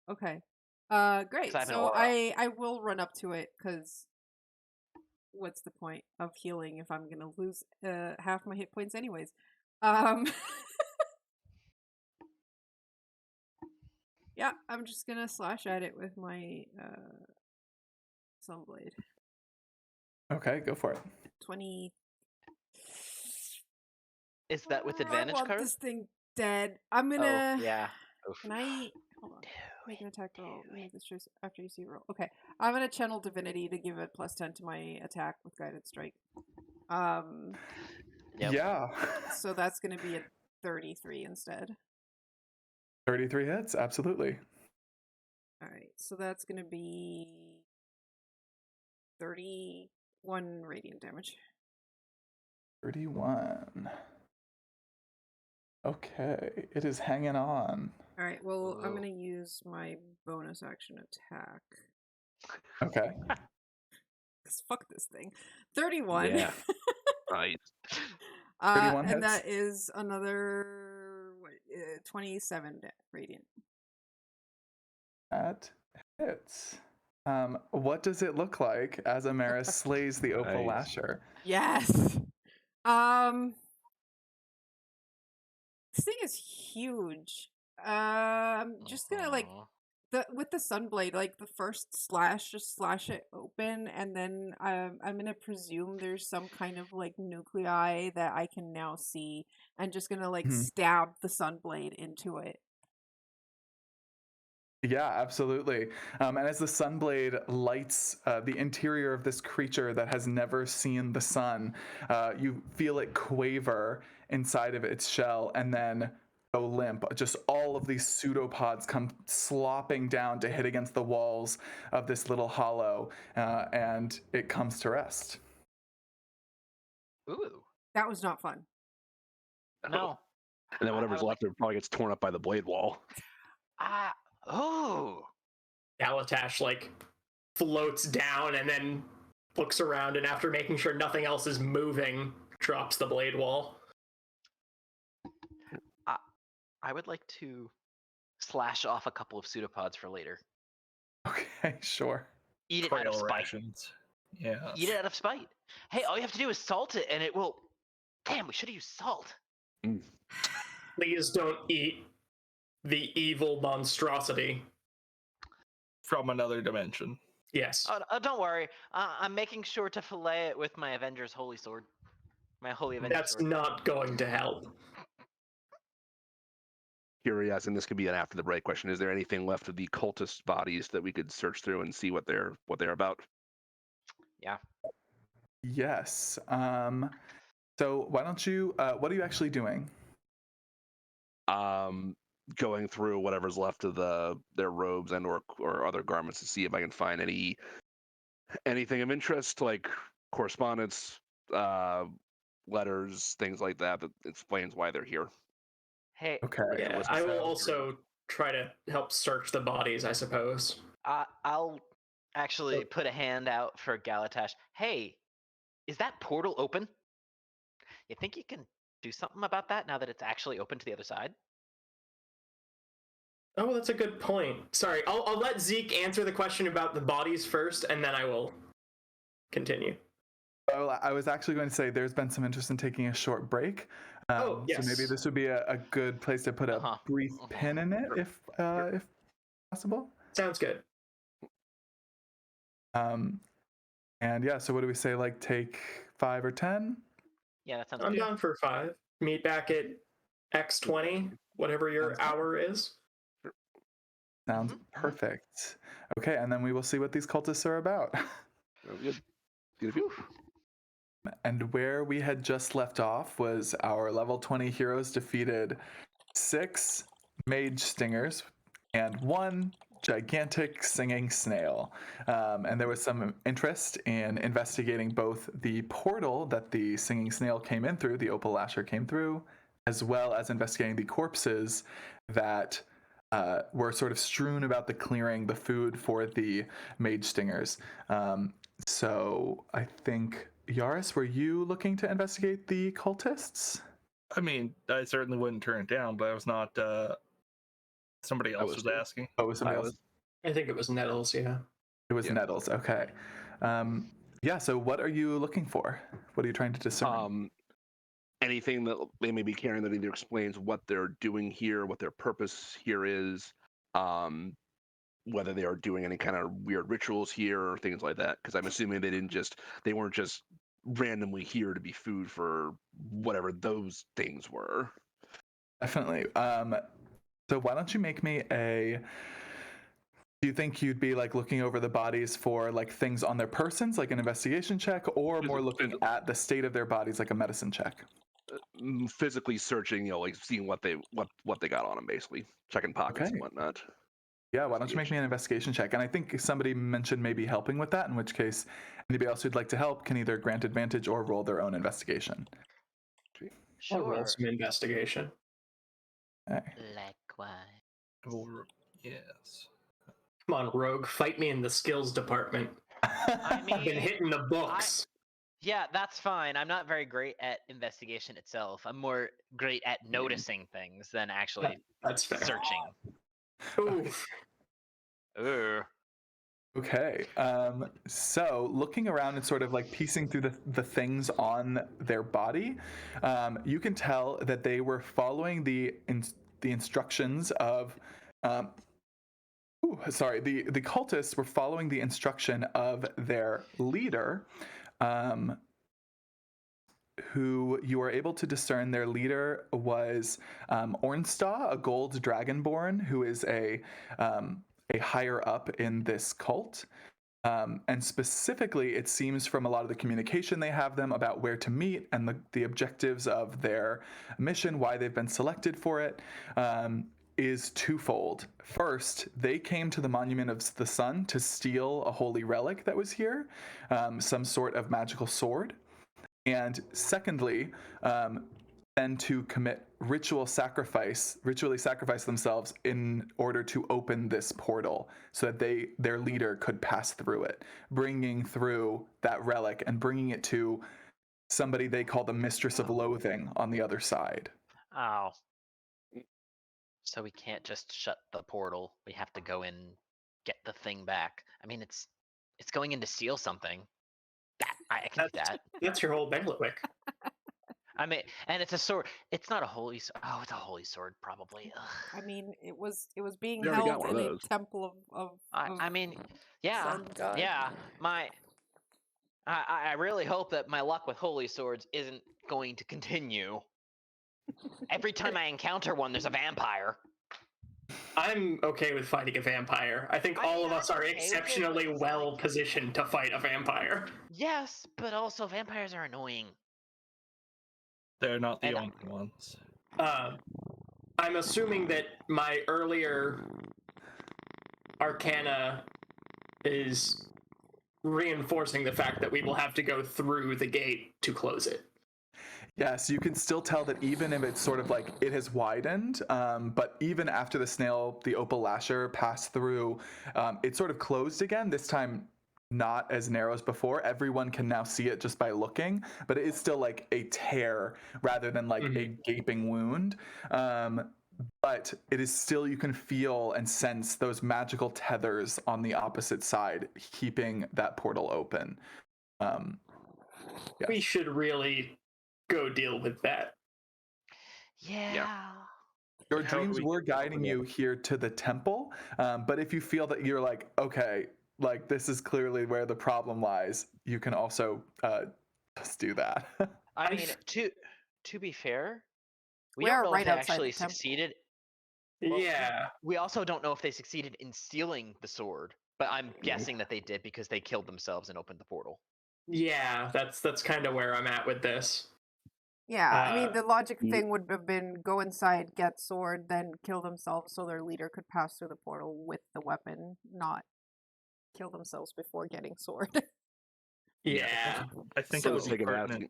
S1: Okay.
S3: 'Cause
S1: Great.
S3: I have an
S1: So
S3: aura.
S1: I will run up to it because what's the point of healing if I'm gonna lose half my hit points anyways? Yeah, I'm just gonna slash at it with my Sunblade.
S6: Okay, go for it.
S1: 20.
S3: Is that with
S1: I
S3: advantage,
S1: want
S3: Kara?
S1: this thing dead. I'm
S3: Oh,
S1: gonna.
S3: yeah. Oof.
S1: Can I? Hold on.
S3: Do
S1: Make an
S3: it,
S1: attack roll.
S3: do
S1: Make
S3: it.
S1: this choice after you see roll. Okay, I'm gonna channel divinity to give it +10 to my attack with guided strike.
S3: Yep.
S6: Yeah.
S1: So that's gonna be a 33 instead.
S6: 33 hits, absolutely.
S1: All right, so that's gonna be 31 radiant damage.
S6: 31. Okay, it is hanging on.
S1: All right, well, I'm
S3: Ooh.
S1: gonna use my bonus action attack.
S6: Okay.
S1: 'Cause fuck this thing. 31.
S2: Yeah. Right.
S6: 31
S1: and
S6: hits.
S1: that is another 27 radiant.
S6: That hits. What does it look like as Amaris slays the Opal
S2: Nice.
S6: Lasher?
S1: Yes. This thing is huge. I'm just gonna
S3: Aw.
S1: with the Sunblade, like the first slash, just slash it open, and then I'm gonna presume there's some kind of like nuclei that I can now see, and just gonna like
S6: Mhm.
S1: stab the Sunblade into it.
S6: Yeah, absolutely. And as the Sunblade lights the interior of this creature that has never seen the sun, you feel it quaver inside of its shell and then go limp. Just all of these pseudopods come slopping down to hit against the walls of this little hollow, and it comes to rest.
S3: Ooh.
S1: That was not fun.
S3: No.
S2: And then whatever's
S3: would
S2: left of it probably gets torn up by the blade wall.
S3: Oh.
S5: Galatash like floats down and then looks around, and after making sure nothing else is moving, drops the blade wall.
S3: I would like to slash off a couple of pseudopods for later.
S6: Okay, sure.
S3: Eat it out of
S4: Trail
S3: spite.
S4: rations. Yeah.
S3: Eat it out of spite. Hey, all you have to do is salt it, and it will. Damn, we should have used salt.
S5: Please don't eat the evil monstrosity.
S4: From another dimension.
S5: Yes.
S3: Oh, don't worry. I'm making sure to fillet it with my Avenger's Holy Sword. My Holy Avenger
S5: That's
S3: Sword.
S5: not going to help.
S2: Curious, and this could be an after the break question. Is there anything left of the cultist bodies that we could search through and see what they're about?
S3: Yeah.
S6: Yes. So why don't you? What are you actually doing?
S2: Going through whatever's left of their robes and or other garments to see if I can find anything of interest, like correspondence, letters, things like that explains why they're here.
S3: Hey,
S6: Okay.
S5: Yeah,
S2: Listen,
S5: I will
S2: sounds
S5: also try to help search the bodies, I suppose.
S3: I'll actually put a hand out for Galatash. Hey, is that portal open? You think you can do something about that now that it's actually open to the other side?
S5: Oh, that's a good point. Sorry, I'll let Zeke answer the question about the bodies first, and then I will continue.
S6: Well, I was actually going to say there's been some interest in taking a short break.
S5: Oh, yes.
S6: So maybe this would be a good place to put a
S3: Uh-huh.
S6: brief pin in it, if possible.
S5: Sounds good.
S6: And yeah, so what do we say? Like take 5 or 10?
S3: Yeah, that sounds
S5: I'm
S3: good.
S5: down for 5. Meet back at X20, whatever your
S6: Sounds good.
S5: hour is.
S6: Sounds perfect. Okay, and then we will see what these cultists are about.
S2: Good. Good.
S6: And where we had just left off was our level 20 heroes defeated 6 mage stingers and 1 gigantic singing snail. And there was some interest in investigating both the portal that the singing snail came in through, the opal lasher came through, as well as investigating the corpses that were sort of strewn about the clearing, the food for the mage stingers. So I think, Yaris, were you looking to investigate the cultists?
S4: I mean, I certainly wouldn't turn it down, but I was not. Somebody else was asking.
S6: Oh, it was somebody
S2: I
S6: else?
S2: was.
S5: I think it was Nettles, yeah.
S6: It was
S2: Yeah.
S6: Nettles, okay. Yeah, so what are you looking for? What are you trying to discern?
S2: Anything that they may be carrying that either explains what they're doing here, what their purpose here is, whether they are doing any kind of weird rituals here or things like that. Because I'm assuming they weren't just randomly here to be food for whatever those things were.
S6: Definitely. So why don't you make me a... Do you think you'd be like looking over the bodies for like things on their persons, like an investigation check, or more looking at the state of their bodies, like a medicine check?
S2: Physically searching, like seeing what they got on them, basically checking pockets and whatnot.
S6: Yeah, why don't you make me an investigation check? And I think somebody mentioned maybe helping with that, in which case anybody else who'd like to help can either grant advantage or roll their own investigation.
S5: I'll roll
S3: Sure.
S5: some investigation.
S6: Okay.
S3: Likewise.
S4: Or yes.
S5: Come on, Rogue, fight me in the skills department.
S3: I
S5: I've been
S3: mean,
S5: hitting the books.
S3: yeah, that's fine. I'm not very great at investigation itself. I'm more great at noticing things than actually
S5: That's fair.
S3: searching.
S5: Oof.
S3: Ooh.
S6: Okay. So looking around and sort of like piecing through the things on their body, you can tell that they were following the instructions of the cultists were following the instruction of their leader, who you are able to discern. Their leader was Ornstaw, a gold dragonborn, who is a higher up in this cult. And specifically, it seems from a lot of the communication they have them about where to meet and the objectives of their mission, why they've been selected for it, is twofold. First, they came to the Monument of the Sun to steal a holy relic that was here, some sort of magical sword. And secondly, then to commit ritually sacrifice themselves in order to open this portal so that their leader could pass through it, bringing through that relic and bringing it to somebody they call the Mistress of Loathing on the other side.
S3: Oh. So we can't just shut the portal. We have to go in, get the thing back. I mean, it's going in to steal something. I can do that.
S5: That's your whole bailiwick.
S3: I mean, and it's a sword. It's not a holy. Oh, it's a holy sword, probably. Ugh.
S1: I mean, it was being
S2: We already got
S1: held
S2: one of
S1: in a
S2: those.
S1: temple of
S3: I mean, yeah,
S1: sun god.
S3: yeah. I really hope that my luck with holy swords isn't going to continue. Every time I encounter one, there's a vampire.
S5: I'm okay with fighting a vampire. I think all of us are exceptionally well positioned to fight a vampire.
S3: Yes, but also vampires are annoying.
S4: They're not the only ones.
S5: I'm assuming that my earlier arcana is reinforcing the fact that we will have to go through the gate to close it.
S6: Yes, you can still tell that even if it's sort of like it has widened, but even after the opal lasher passed through, it sort of closed again, this time not as narrow as before. Everyone can now see it just by looking, but it is still like a tear rather than like a gaping wound. But it is still, you can feel and sense those magical tethers on the opposite side, keeping that portal open. Yes.
S5: We should really go deal with that.
S3: Yeah.
S6: Your dreams were guiding you here to the temple, but if you feel that you're like, okay, like this is clearly where the problem lies, you can also just do that.
S3: I mean, to be fair, we
S1: We
S3: don't
S1: are
S3: know
S1: right
S3: if they
S1: outside
S3: actually
S1: the temple.
S3: succeeded.
S5: Yeah.
S3: We also don't know if they succeeded in stealing the sword, but I'm guessing that they did because they killed themselves and opened the portal.
S5: Yeah, that's kind of where I'm at with this.
S1: Yeah, I mean,
S5: Uh,
S1: the logic
S2: you-
S1: thing would have been go inside, get sword, then kill themselves so their leader could pass through the portal with the weapon, not kill themselves before getting sword.
S5: yeah.
S4: I think
S2: For
S4: it
S2: the
S4: would be
S2: sake of
S4: pertinent.
S2: asking.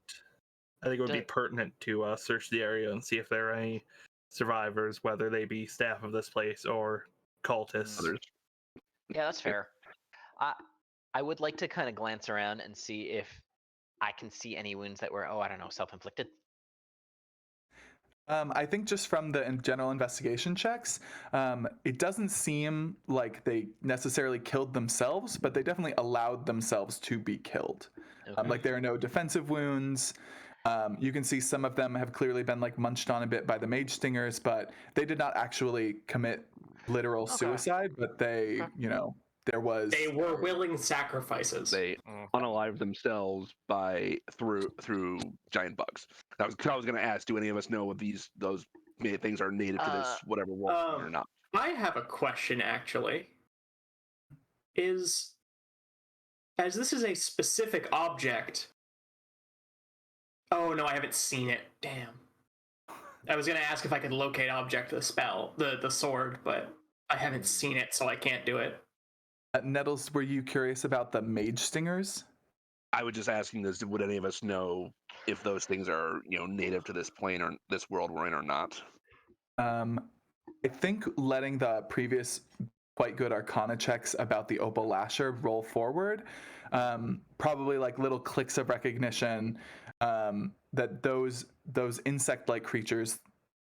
S4: I think it would be
S3: Do-
S4: pertinent to search the area and see if there are any survivors, whether they be staff of this place or cultists.
S2: Others.
S3: Yeah, that's fair. I would like to kind of glance around and see if I can see any wounds that were, I don't know, self-inflicted.
S6: I think just from the general investigation checks, it doesn't seem like they necessarily killed themselves, but they definitely allowed themselves to be killed.
S3: Okay.
S6: Like there are no defensive wounds. You can see some of them have clearly been like munched on a bit by the mage stingers, but they did not actually commit literal
S3: Okay.
S6: suicide. But they,
S3: Okay.
S6: there was.
S5: They were willing sacrifices.
S2: They unalive themselves through giant bugs. I was going to ask, do any of us know if those things are native to this whatever world or not?
S5: I have a question actually. As this is a specific object. Oh no, I haven't seen it. Damn. I was gonna ask if I could locate object the spell, the sword, but I haven't seen it, so I can't do it.
S6: Nettles, were you curious about the mage stingers?
S2: I was just asking this: would any of us know if those things are native to this plane or this world we're in or not?
S6: I think letting the previous quite good Arcana checks about the Opal Lasher roll forward, probably like little clicks of recognition that those insect-like creatures,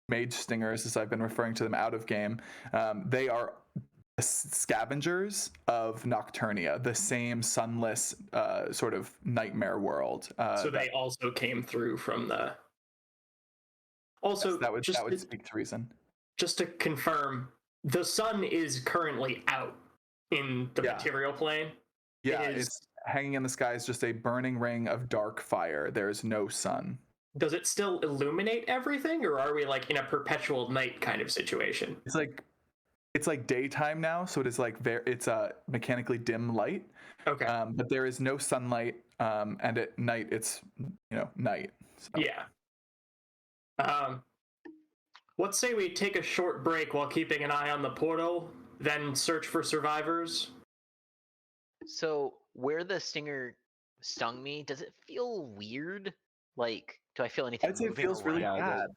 S6: mage stingers, as I've been referring to them out of game, they are scavengers of Nocturnia, the same sunless sort of nightmare world.
S5: So they also came through from the. Also,
S6: yes, that would speak to reason.
S5: Just to confirm, the sun is currently out in the material plane.
S6: Yeah, it's hanging in the sky is just a burning ring of dark fire. There's no sun.
S5: Does it still illuminate everything, or are we like in a perpetual night kind of situation?
S6: It's like daytime now, so it is like it's a mechanically dim light.
S5: Okay.
S6: But there is no sunlight, and at night it's night. So.
S5: Yeah. Let's say we take a short break while keeping an eye on the portal, then search for survivors.
S3: So where the stinger stung me, does it feel weird? Like, do I feel anything?
S6: I'd say it
S3: moving
S6: feels really
S3: around?
S6: bad.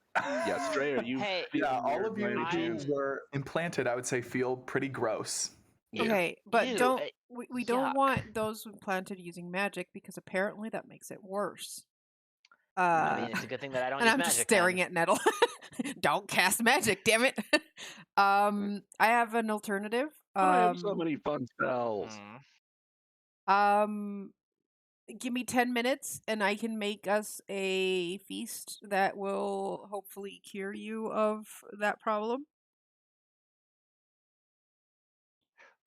S2: Yeah, Stray, are you?
S3: Hey,
S6: Yeah, all of you
S2: by
S6: who
S2: chance?
S6: were implanted, I would say, feel pretty gross.
S2: Yeah.
S1: Okay, but
S3: Ew,
S1: don't we don't
S3: yuck.
S1: want those implanted using magic because apparently that makes it worse.
S3: I mean, it's a good thing that I don't
S1: and
S3: use
S1: I'm
S3: magic.
S1: just staring
S3: then.
S1: at Nettle. Don't cast magic, damn it. I have an alternative.
S2: I have so many fun spells.
S1: Give me 10 minutes and I can make us a feast that will hopefully cure you of that problem.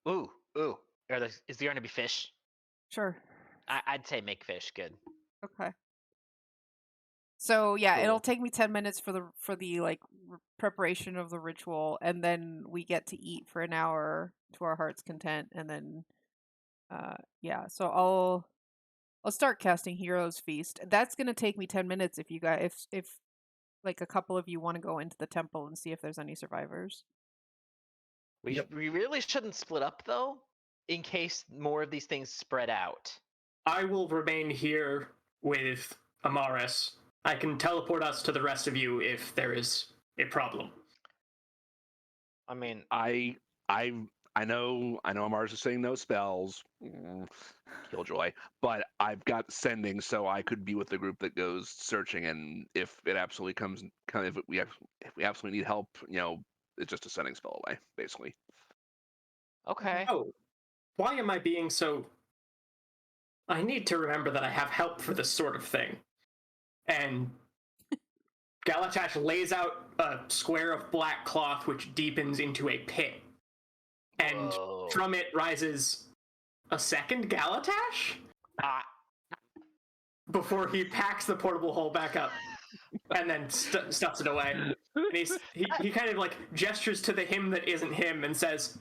S3: Ooh. Is there going to be fish?
S1: Sure.
S3: I'd say make fish. Good.
S1: Okay. So yeah,
S3: Cool.
S1: it'll take me 10 minutes for the like preparation of the ritual, and then we get to eat for an hour to our heart's content, and then yeah. So I'll start casting Heroes Feast. That's gonna take me 10 minutes if you guys if like a couple of you want to go into the temple and see if there's any survivors.
S3: We really shouldn't split up though, in case more of these things spread out.
S5: I will remain here with Amaris. I can teleport us to the rest of you if there is a problem.
S3: I mean,
S2: I know Mars is saying no spells, killjoy, but I've got sending, so I could be with the group that goes searching, and if it absolutely comes, if we absolutely need help, it's just a sending spell away, basically.
S3: okay.
S5: Oh, why am I being so... I need to remember that I have help for this sort of thing. And Galatash lays out a square of black cloth which deepens into a pit. And
S3: Whoa.
S5: from it rises a second Galatash?
S3: Ah,
S5: Before he packs the portable hole back up and then stuffs it away. And he kind of like gestures to the him that isn't him and says,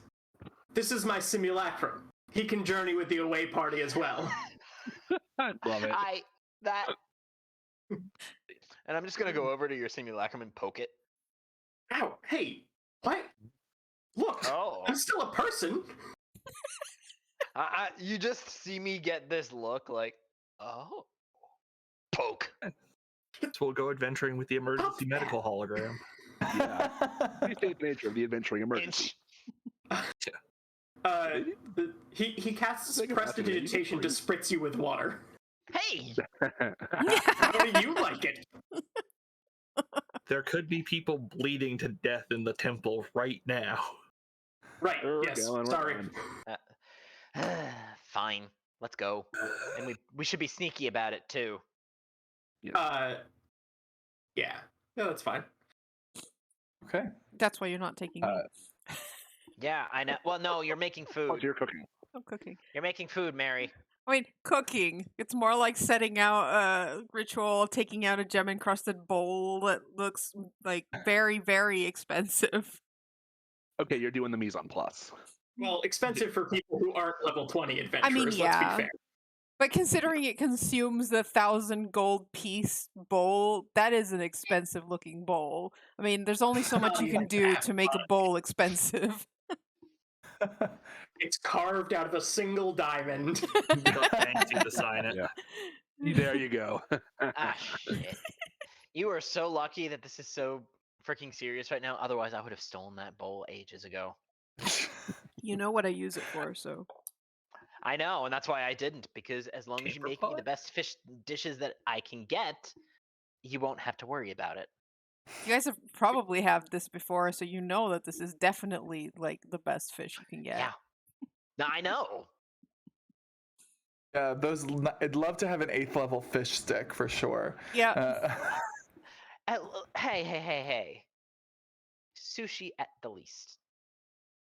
S5: "This is my simulacrum. He can journey with the away party as well."
S2: Love it.
S3: And I'm just gonna go over to your simulacrum and poke it.
S5: Ow! Hey, what? Look,
S3: Oh.
S5: I'm still a person.
S3: You just see me get this look like, oh, poke.
S4: So we'll go adventuring with the emergency medical hologram.
S2: Yeah. Pretty safe nature of the adventuring emergency.
S5: Inch. He casts
S2: Think about it, maybe
S5: prestidigitation to spritz you with water.
S3: Hey,
S5: How do you like it?
S4: There could be people bleeding to death in the temple right now.
S5: Right.
S2: We're
S5: Yes.
S2: going, we're
S5: Sorry.
S2: going.
S3: fine, let's go. And we should be sneaky about it too.
S5: Yeah. No, that's fine.
S6: Okay.
S1: That's why you're not taking me.
S3: Yeah, I know. Well, no, you're making
S2: Plus,
S3: food.
S2: you're cooking.
S1: I'm cooking.
S3: You're making food, Mary.
S1: I mean, cooking. It's more like setting out a ritual, taking out a gem encrusted bowl that looks like very, very expensive.
S2: Okay, you're doing the mise en place.
S5: Well, expensive for people who aren't level 20 adventurers.
S1: I mean, yeah.
S5: Let's be fair.
S1: But considering it consumes the 1,000 gold piece bowl, that is an expensive looking bowl. I mean, there's only so much you can do to make a bowl expensive.
S5: It's carved out of a single diamond.
S4: Got fancy to sign it.
S2: Yeah. There you go.
S3: Ah, shit. You are so lucky that this is so freaking serious right now. Otherwise, I would have stolen that bowl ages ago.
S1: You know what I use it for, so.
S3: I know, and that's why I didn't. Because as long as you
S4: Paper
S3: make me the
S4: pot?
S3: best fish dishes that I can get, you won't have to worry about it.
S1: You guys have probably have this before, so you know that this is definitely like the best fish you can get.
S3: Yeah. Now I know.
S6: Yeah, I'd love to have an 8th level fish stick for sure.
S1: Yeah.
S3: Hey. Sushi at the least.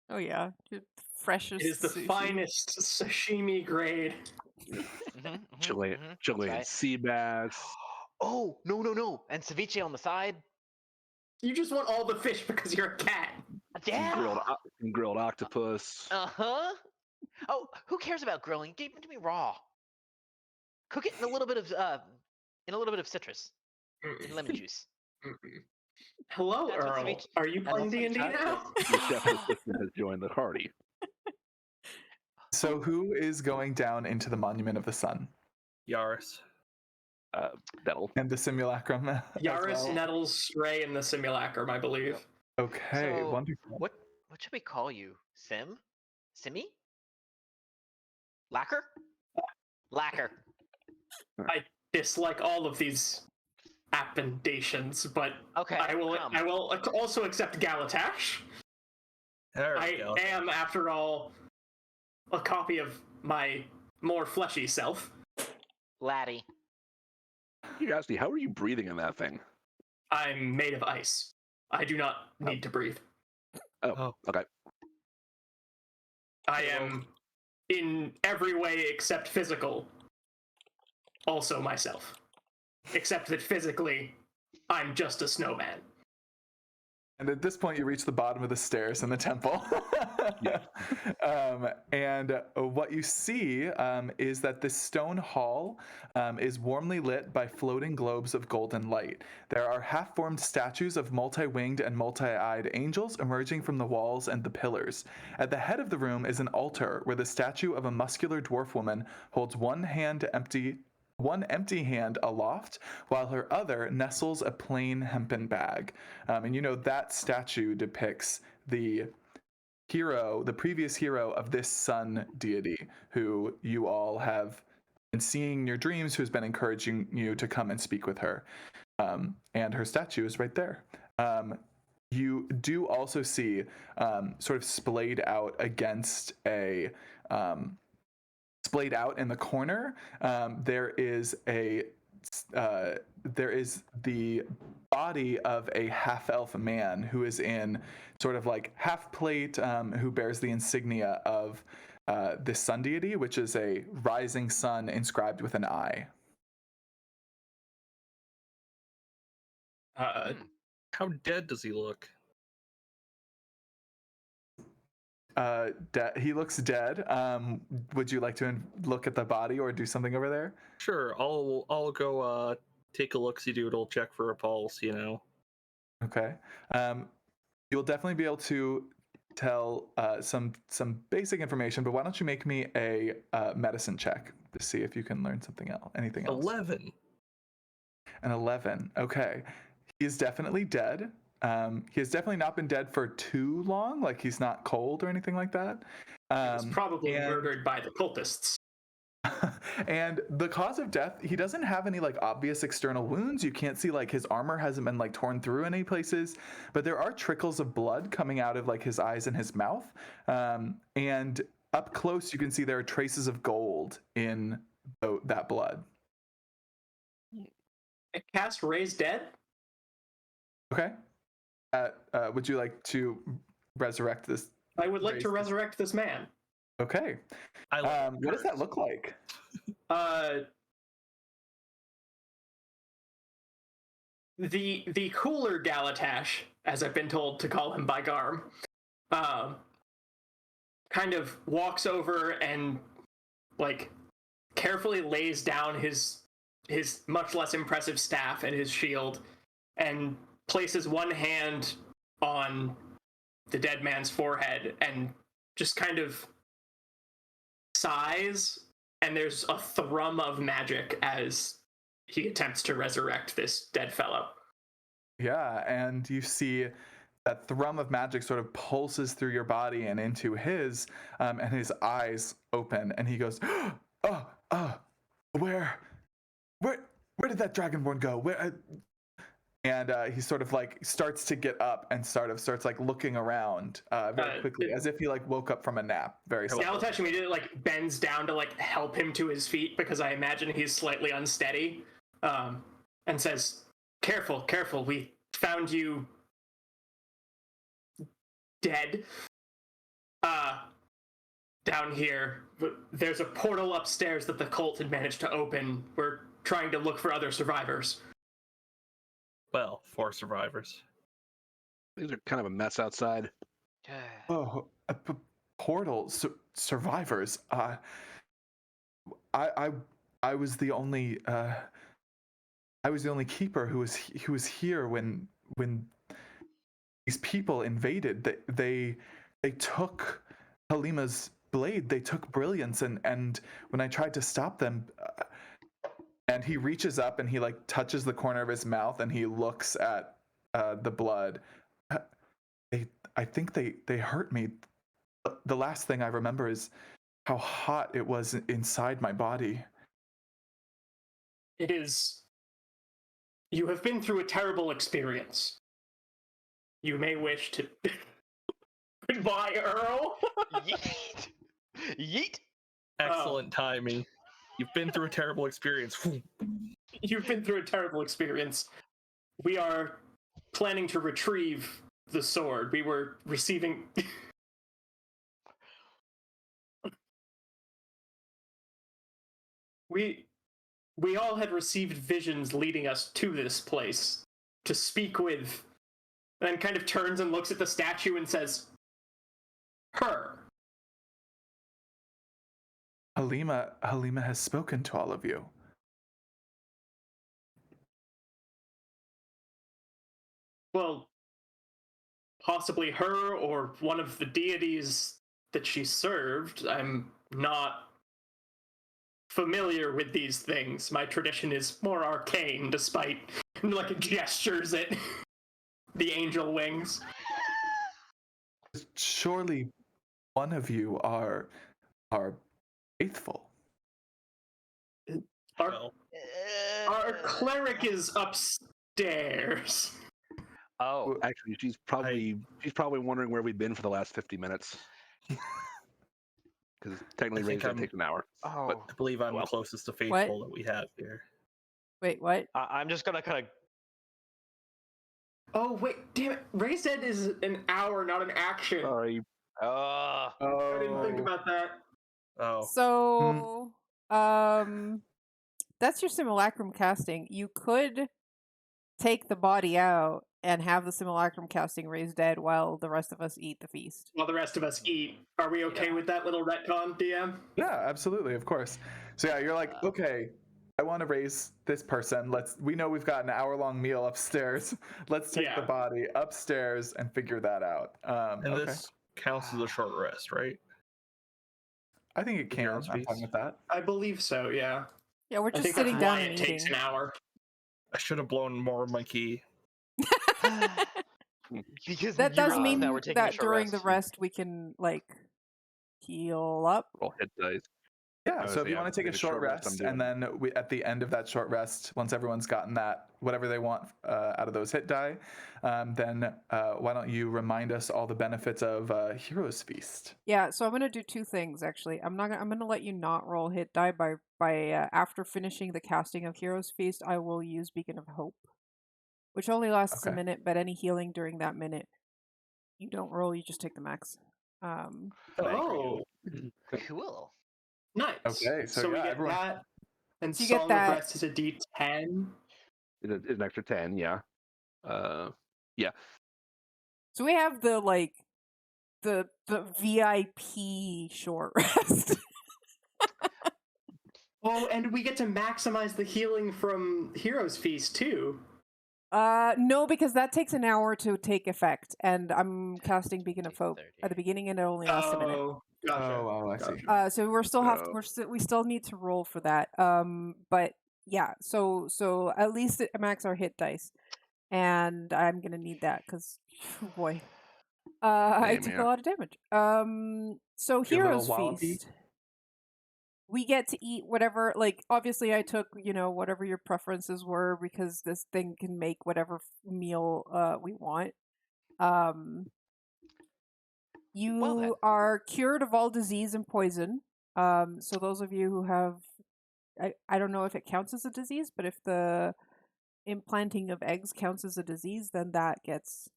S1: Oh yeah. The freshest
S5: It is the
S1: sushi.
S5: finest sashimi grade.
S2: Chilean
S3: right.
S2: sea bass.
S3: Oh, no. And ceviche on the side.
S5: You just want all the fish because you're a cat.
S3: Yeah.
S2: Grilled octopus.
S3: Uh-huh. Oh, who cares about grilling? Give it to me raw. Cook it in a little bit of citrus and lemon juice.
S5: Hello,
S3: That's what
S5: Earl.
S3: ceviche-
S5: Are you
S3: that's
S5: playing
S3: what
S5: D&D
S3: ceviche
S5: now?
S2: The chef assistant has joined the party.
S6: So who is going down into the Monument of the Sun?
S4: Yaris.
S2: That'll.
S6: And the simulacrum as
S5: Yaris,
S6: well?
S5: Nettles, Stray, and the Simulacrum, I believe.
S6: Okay,
S3: So,
S6: wonderful.
S3: What should we call you? Simmy? Lacquer? Lacquer.
S5: I dislike all of these appendations, but
S3: Okay.
S5: I will
S3: come.
S5: also accept Galatash.
S4: There we go.
S5: I am, after all, a copy of my more fleshy self.
S3: Laddie.
S2: Curiosity, how are you breathing in that thing?
S5: I'm made of ice. I do not need to breathe.
S2: Oh, okay.
S5: I am, in every way except physical, also myself. Except that physically, I'm just a snowman.
S6: And at this point, you reach the bottom of the stairs in the temple. And what you see is that this stone hall is warmly lit by floating globes of golden light. There are half-formed statues of multi-winged and multi-eyed angels emerging from the walls and the pillars. At the head of the room is an altar where the statue of a muscular dwarf woman holds one empty hand aloft, while her other nestles a plain hempen bag. And you know that statue depicts the previous hero of this sun deity, who you all have been seeing in your dreams, who's been encouraging you to come and speak with her. And her statue is right there. You do also see, sort of splayed out in the corner, there is the body of a half-elf man who is in sort of like half plate, who bears the insignia of this sun deity, which is a rising sun inscribed with an eye.
S4: How dead does he look?
S6: He looks dead. Would you like to look at the body or do something over there?
S4: Sure, I'll go take a look-see doodle, check for a pulse, you know.
S6: Okay. You'll definitely be able to tell some basic information, but why don't you make me a medicine check to see if you can learn something else, anything else.
S4: 11.
S6: An 11. Okay. He is definitely dead. He has definitely not been dead for too long. Like he's not cold or anything like that.
S5: He was probably
S6: and-
S5: murdered by the cultists.
S6: And the cause of death, he doesn't have any like obvious external wounds. You can't see like his armor hasn't been like torn through in any places, but there are trickles of blood coming out of like his eyes and his mouth. And up close, you can see there are traces of gold in that blood.
S5: I cast Raise Dead.
S6: Okay. Would you like to resurrect this?
S5: I would like to resurrect this man.
S6: Okay. What does that look like?
S5: The cooler Galatash, as I've been told to call him by Garm, kind of walks over and like carefully lays down his much less impressive staff and his shield and places one hand on the dead man's forehead and just kind of sighs, and there's a thrum of magic as he attempts to resurrect this dead fellow.
S6: Yeah, and you see that thrum of magic sort of pulses through your body and into his, and his eyes open, and he goes, where did that dragonborn go? Where? And he sort of like starts to get up and starts like looking around very quickly, as if he like woke up from a nap. Very slowly.
S5: Galatash immediately like bends down to like help him to his feet because I imagine he's slightly unsteady, and says, "Careful, careful! We found you dead. Down here. There's a portal upstairs that the cult had managed to open. We're trying to look for other survivors."
S4: Well, 4 survivors.
S2: Things are kind of a mess outside.
S6: Oh, portal survivors. I was the only keeper who was here when these people invaded. They took Halima's blade. They took Brilliance, and when I tried to stop them. And he reaches up and he like touches the corner of his mouth and he looks at the blood. I think they hurt me. The last thing I remember is how hot it was inside my body.
S5: It is. You have been through a terrible experience. You may wish to. Goodbye, Earl.
S3: Yeet. Yeet.
S4: Excellent timing. You've been through a terrible experience.
S5: You've been through a terrible experience. We are planning to retrieve the sword. We were receiving. We all had received visions leading us to this place to speak with, and then kind of turns and looks at the statue and says, "Her."
S6: Halima has spoken to all of you.
S5: Well, possibly her or one of the deities that she served. I'm not familiar with these things. My tradition is more arcane, despite like gestures at the angel wings.
S6: Surely one of you are faithful.
S5: Our cleric is upstairs.
S3: Oh,
S2: Actually, she's probably wondering where we've been for the last 50 minutes. Because technically,
S4: I
S2: Raise
S4: think
S2: Dead takes an hour.
S3: oh.
S4: I believe I'm the closest to faithful that we have here.
S1: Wait, what?
S3: I'm just gonna kind of.
S5: Oh wait, damn it! Raise Dead is an hour, not an action.
S2: Sorry.
S5: I didn't think about that.
S4: Oh.
S1: So, that's your simulacrum casting. You could take the body out and have the simulacrum casting Raise Dead while the rest of us eat the feast.
S5: While the rest of us eat. Are we okay with that little retcon, DM?
S6: Yeah, absolutely, of course. So yeah, you're like, okay, I want to raise this person. We know we've got an hour-long meal upstairs. Let's take the
S5: Yeah.
S6: body upstairs and figure that out.
S4: And
S6: Okay.
S4: this counts as a short rest, right?
S6: I think it
S4: The
S6: can.
S4: hero's
S6: I'm fine
S4: feast?
S6: with that.
S5: I believe so, yeah.
S1: Yeah, we're
S5: I
S1: just
S5: think
S1: sitting
S5: that's
S1: down
S5: why
S1: and
S5: it takes
S1: eating.
S5: an hour.
S4: I should have blown more of my key.
S3: Because
S1: That
S3: you
S1: does
S3: realize now
S1: mean
S3: we're taking a
S1: that
S3: short
S1: during the
S3: rest.
S1: rest we can like heal up.
S2: Roll hit dice.
S6: Yeah,
S2: I
S6: so
S2: would
S6: if
S2: say,
S6: you want to take a
S2: the
S6: short
S2: rest I'm
S6: rest,
S2: doing.
S6: and then at the end of that short rest, once everyone's gotten that, whatever they want out of those hit die, then why don't you remind us all the benefits of Hero's Feast?
S1: Yeah, so I'm gonna do two things actually. I'm gonna let you not roll hit die by after finishing the casting of Hero's Feast. I will use Beacon of Hope, which only lasts a
S6: Okay.
S1: minute, but any healing during that minute, you don't roll. You just take the max.
S5: Oh,
S3: Cool.
S5: nice.
S6: Okay, so
S5: we
S6: yeah,
S5: get
S6: everyone-
S5: that, and
S1: So you get
S5: Song
S1: that-
S5: of Rest is a D10.
S2: It's an extra 10, yeah.
S1: So we have the VIP short rest.
S5: Oh, and we get to maximize the healing from Hero's Feast too.
S1: No, because that takes an hour to take effect, and I'm casting Beacon of Hope
S3: 30.
S1: at the beginning, and it only lasts a minute.
S5: Oh, gotcha.
S6: Oh, I see.
S5: Gotcha.
S1: So we still need to roll for that. But yeah, so at least it max our hit dice, and I'm gonna need that because, boy, I
S2: Same,
S1: took
S2: yeah.
S1: a lot of damage. So
S6: Your little
S1: Hero's
S6: wallopy?
S1: Feast. We get to eat whatever, like, obviously I took, whatever your preferences were because this thing can make whatever meal we want. You
S3: Well then.
S1: are cured of all disease and poison. So those of you who have, I don't know if it counts as a disease, but if the implanting of eggs counts as a disease, then that gets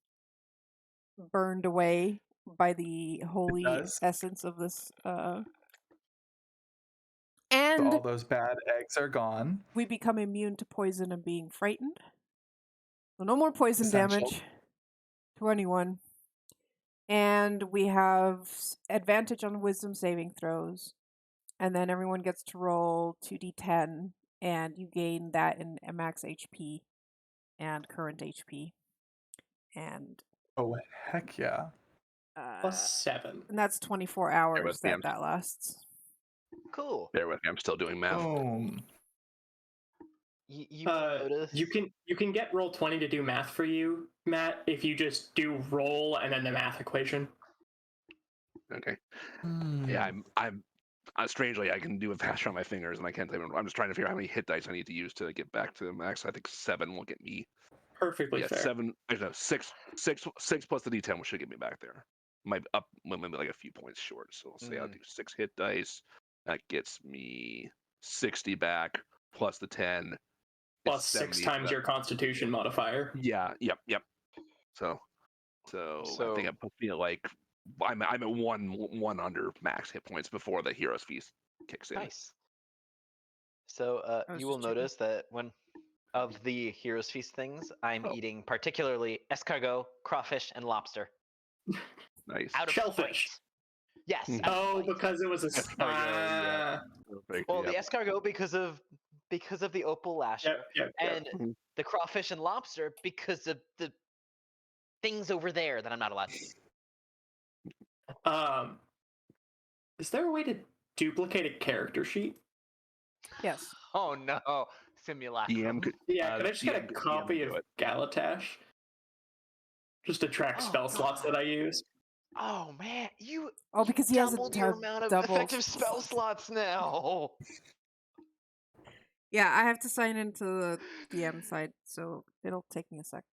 S1: burned away by the holy
S6: does.
S1: essence of this.
S6: So
S1: And
S6: all those bad eggs are gone.
S1: we become immune to poison and being frightened. So no more poison
S6: Essential.
S1: damage to anyone. And we have advantage on wisdom saving throws. And then everyone gets to roll 2d10, and you gain that in max HP and current HP. And
S6: Oh, heck yeah.
S5: Plus 7.
S1: and that's 24 hours
S2: with me,
S1: that lasts.
S3: Cool.
S2: Bear with me, I'm still doing math.
S6: Boom.
S3: You notice?
S5: You can get Roll20 to do math for you, Matt, if you just do roll and then the math equation.
S2: Okay.
S6: Hmm.
S2: Yeah, I'm strangely I can do it faster on my fingers, and I can't even. I'm just trying to figure out how many hit dice I need to use to get back to the max. I think 7 will get me.
S5: Perfectly
S2: Yeah,
S5: fair.
S2: 7. Actually, no, 6 plus the D10 should get me back there. Might up maybe like a few points short. So I'll say I'll do 6 hit dice. That gets me 60 back plus the 10.
S5: Plus 6 times your Constitution modifier.
S2: Yeah. Yep. So I think it puts me at like I'm at one under max hit points before the Hero's Feast kicks in.
S3: Nice. So
S1: I was
S3: you will
S1: just checking.
S3: notice that when of the Heroes Feast things, I'm
S2: Oh.
S3: eating particularly escargot, crawfish, and lobster.
S2: Nice.
S3: Out of
S5: Shellfish.
S3: spite. Yes.
S2: Mhm.
S3: out of
S5: Oh,
S3: spite.
S5: because it was a
S2: Yeah. Perfect,
S3: Well,
S2: yep.
S3: the escargot because of the opal lasher,
S5: Yep.
S3: and
S2: Mhm.
S3: the crawfish and lobster because of the things over there that I'm not allowed to eat.
S5: Is there a way to duplicate a character sheet?
S1: Yes.
S3: Oh no, simulacrum.
S2: DM could,
S5: Yeah, could I just get a
S2: DM
S5: copy
S2: do
S5: of
S2: it.
S5: Galatash? Just to track
S3: Oh,
S5: spell slots that I use.
S3: Oh man, you
S1: Oh, because he has a
S3: doubled your amount of
S1: double
S3: effective spell slots now.
S1: Yeah, I have to sign into the DM side, so it'll take me a sec.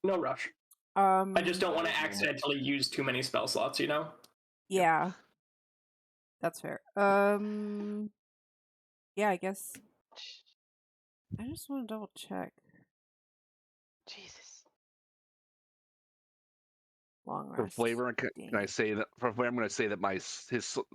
S5: No rush. I just don't want to accidentally use too many spell slots, you know?
S1: Yeah. That's fair. Yeah, I guess. I just want to double check.
S3: Jesus.
S1: Long
S2: For
S1: rest.
S2: flavor, can I say that? For flavor, I'm going to say that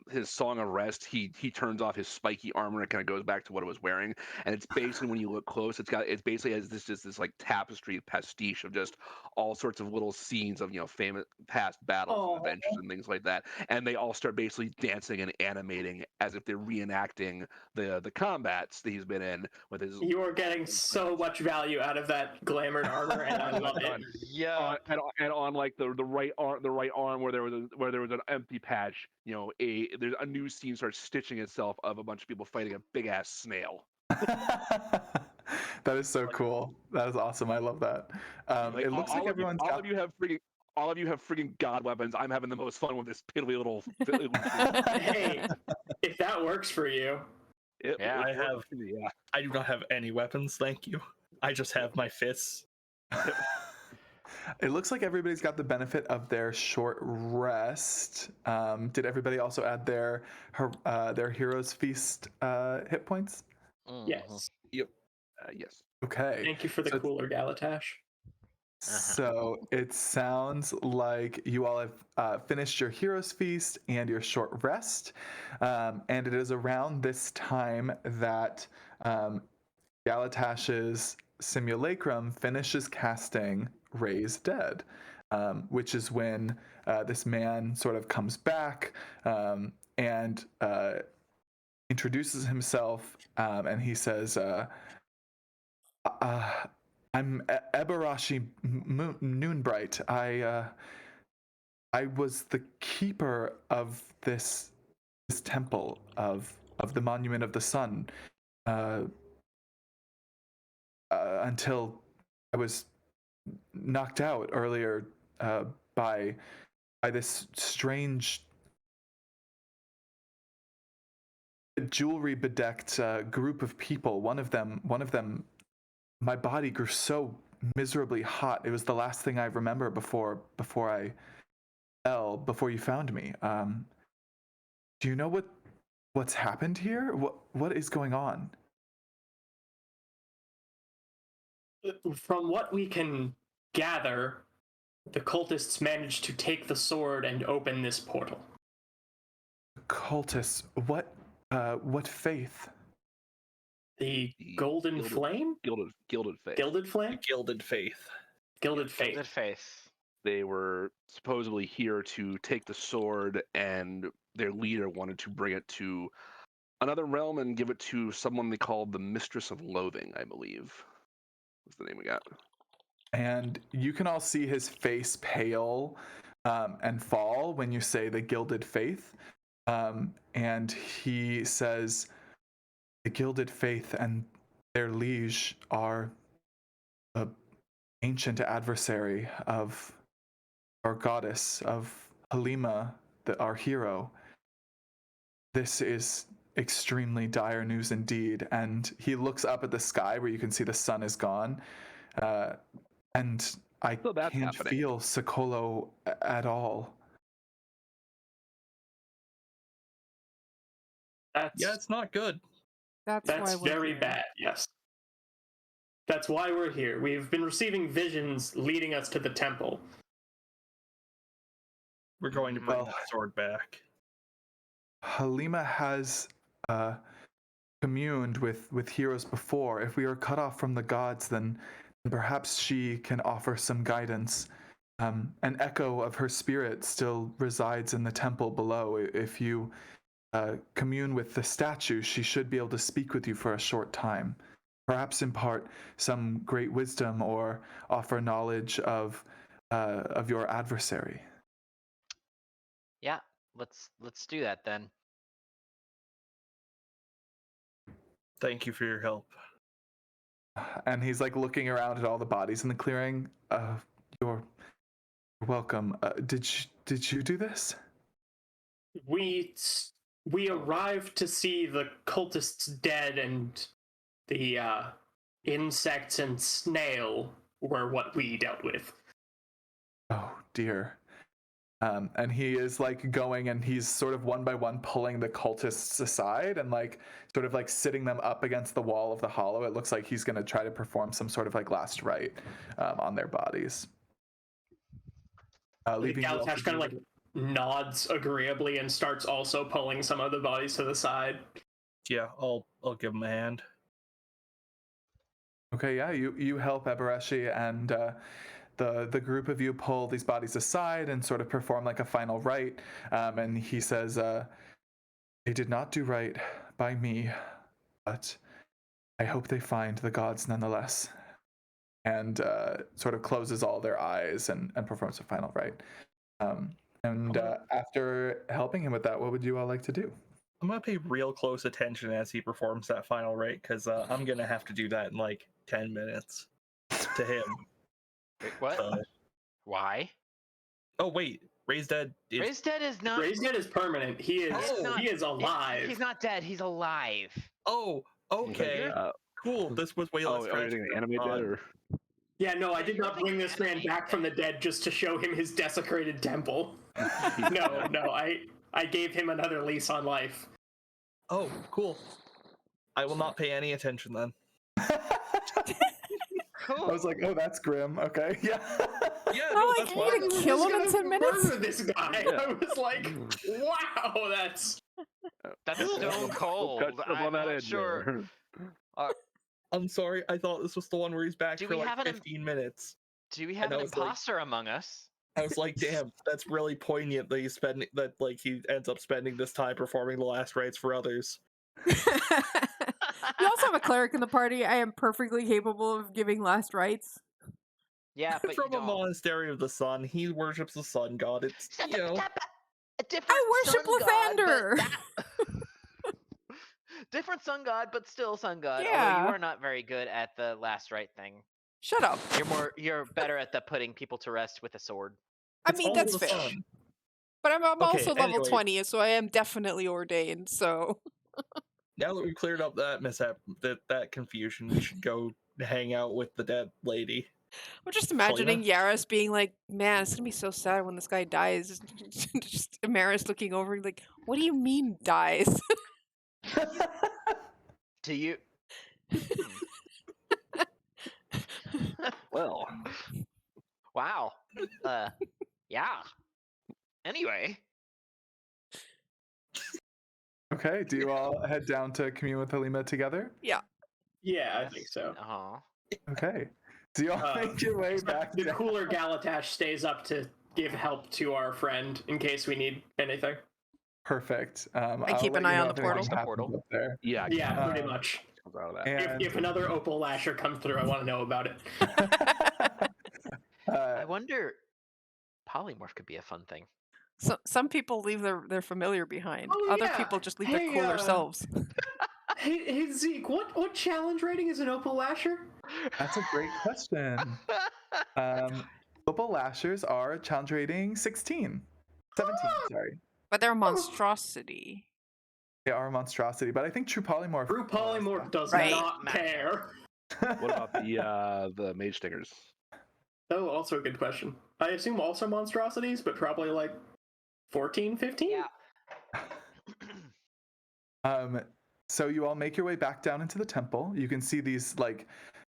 S2: his song of rest. He turns off his spiky armor and kind of goes back to what it was wearing, and it's basically when you look close, it basically has this like tapestry pastiche of just all sorts of little scenes of famous past battles and adventures and things like that, and they all start basically dancing and animating as if they're reenacting the combats that he's been in with his.
S5: You are getting so much value out of that glamored armor, and I love it.
S3: Yeah.
S2: And on like the right arm where there was an empty patch, there's a new scene starts stitching itself of a bunch of people fighting a big ass snail.
S6: That is so cool. That is awesome. I love that.
S2: Like,
S6: it looks like everyone's
S2: all
S6: got...
S2: of you have freaking god weapons. I'm having the most fun with this piddly little.
S5: Hey, if that works for you.
S3: Yeah.
S4: I do not have any weapons, thank you. I just have my fists.
S6: It looks like everybody's got the benefit of their short rest. Did everybody also add their Hero's Feast hit points?
S5: Yes.
S4: Yep.
S2: Yes.
S6: Okay.
S5: Thank you for the cooler, Galatash.
S6: So it sounds like you all have finished your Hero's Feast and your short rest. And it is around this time that Galatash's simulacrum finishes casting Raise Dead, which is when this man sort of comes back and introduces himself, and he says, I'm Ebarashi Noonbright. I was the keeper of this temple of the Monument of the Sun until I was knocked out earlier by this strange jewelry bedecked group of people. One of them, my body grew so miserably hot. It was the last thing I remember before I fell, before you found me. Do you know what's happened here? What is going on?
S5: From what we can gather, the cultists managed to take the sword and open this portal.
S6: Cultists? What faith?
S5: The Golden Flame?
S2: Gilded Faith.
S5: Gilded Flame?
S4: Gilded Faith.
S5: Gilded Faith.
S3: Gilded Faith.
S2: They were supposedly here to take the sword, and their leader wanted to bring it to another realm and give it to someone they called the Mistress of Loathing, I believe. What's the name we got?
S6: And you can all see his face pale and fall when you say the Gilded Faith. And he says, the Gilded Faith and their liege are an ancient adversary of our goddess, of Halima, our hero. This is extremely dire news indeed. And he looks up at the sky where you can see the sun is gone. And I can't feel Sokolo at all.
S4: Yeah, it's not good.
S1: That's why we're
S5: very
S1: here.
S5: bad, yes. That's why we're here. We've been receiving visions leading us to the temple.
S4: We're going to bring that sword back.
S6: Halima has communed with heroes before. If we are cut off from the gods, then perhaps she can offer some guidance. An echo of her spirit still resides in the temple below. If you commune with the statue, she should be able to speak with you for a short time. Perhaps impart some great wisdom or offer knowledge of your adversary.
S3: Yeah, let's do that then.
S4: Thank you for your help.
S6: And he's like looking around at all the bodies in the clearing. You're welcome. Did you do this?
S5: We arrived to see the cultists dead, and the insects and snail were what we dealt with.
S6: Oh dear. And he is like going, and he's sort of one by one pulling the cultists aside and like sort of like sitting them up against the wall of the hollow. It looks like he's going to try to perform some sort of like last rite on their bodies. leaving you all
S5: Galatash
S6: to
S5: kind of
S6: do-
S5: like nods agreeably and starts also pulling some of the bodies to the side.
S4: Yeah, I'll give him a hand.
S6: Okay, yeah, you help Ebereshi and the group of you pull these bodies aside and sort of perform like a final rite. And he says, "They did not do right by me, but I hope they find the gods nonetheless." And sort of closes all their eyes and performs a final rite. After helping him with that, what would you all like to do?
S4: I'm gonna pay real close attention as he performs that final rite, because I'm gonna have to do that in like 10 minutes to him.
S3: Wait, what? Why?
S4: Oh wait, Raised Dead is
S3: Raised Dead is not.
S5: Raised Dead is permanent. He is alive.
S3: He's not dead. He's alive.
S4: Oh, okay. Cool. This was way less
S2: Oh, are you
S4: tragic.
S2: going to animate that or?
S5: Yeah, no, I did not bring this man back from the dead just to show him his desecrated temple. No, I gave him another lease on life.
S4: Oh, cool. I will not pay any attention then.
S3: Cool.
S6: I was like, oh, that's grim. Okay, yeah.
S4: Yeah,
S1: Oh,
S4: no,
S1: like,
S4: that's
S1: you
S4: fine.
S1: didn't kill him in 10 minutes?
S5: Murder this guy.
S2: Yeah.
S5: I was like, wow, that's
S3: stone cold.
S2: Cut stuff
S3: I'm
S2: on that
S3: not
S2: edge
S3: sure.
S2: there.
S4: I'm sorry. I thought this was the one where he's back
S3: Do
S4: for
S3: we
S4: like
S3: have an
S4: 15 minutes.
S3: Do we have
S4: And
S3: an
S4: I was like-
S3: imposter among us?
S4: I was like, damn, that's really poignant that he's spending that like he ends up spending this time performing the last rites for others.
S1: We also have a cleric in the party. I am perfectly capable of giving last rites.
S3: Yeah, but
S4: From
S3: you
S4: a
S3: don't.
S4: monastery of the sun, he worships the sun god. It's you know,
S3: A different
S1: I worship
S3: sun god, but
S1: Lathander!
S3: that- different sun god, but still sun god. Although
S1: Yeah.
S3: you are not very good at the last right thing.
S1: Shut up.
S3: You're better at the putting people to rest with a sword.
S1: I
S4: it's
S1: mean,
S4: all
S1: that's
S4: the
S1: fair.
S4: sun.
S1: But I'm
S4: Okay,
S1: also level
S4: anyway.
S1: 20, so I am definitely ordained, so...
S4: Now that we've cleared up that mishap, that confusion, we should go hang out with the dead lady.
S1: I'm just imagining Yaris being like, man, it's gonna be so sad when this guy dies. Just Amaris looking over like, what do you mean dies?
S3: Do you?
S2: Well,
S3: Wow. Yeah. Anyway.
S6: Okay, do you all head down to commune with Halima together?
S5: yeah, I think so.
S6: Okay. Do you all make your way back
S5: The
S6: down?
S5: cooler Galatash stays up to give help to our friend in case we need anything.
S6: Perfect.
S1: I keep an eye on the portal.
S6: Up there.
S2: yeah.
S5: Yeah, pretty
S6: Um,
S5: much.
S2: Comes out of that.
S6: And
S5: If another Opal Lasher comes through, I want to know about it.
S3: I wonder. Polymorph could be a fun thing.
S1: So, some people leave their familiar behind.
S5: Oh,
S1: Other
S5: yeah.
S1: people just leave
S5: Hey,
S1: their cooler selves.
S5: Hey Zeke, what challenge rating is an Opal Lasher?
S6: that's a great question. Opal Lashers are challenge rating 16. 17, sorry.
S1: But they're a monstrosity.
S6: They are a monstrosity, but I think True Polymorph.
S5: True Polymorph does
S1: Right.
S5: not care.
S2: What about the mage stingers?
S5: Oh, also a good question. I assume also monstrosities, but probably like 14, 15?
S3: Yeah.
S6: So you all make your way back down into the temple. You can see these like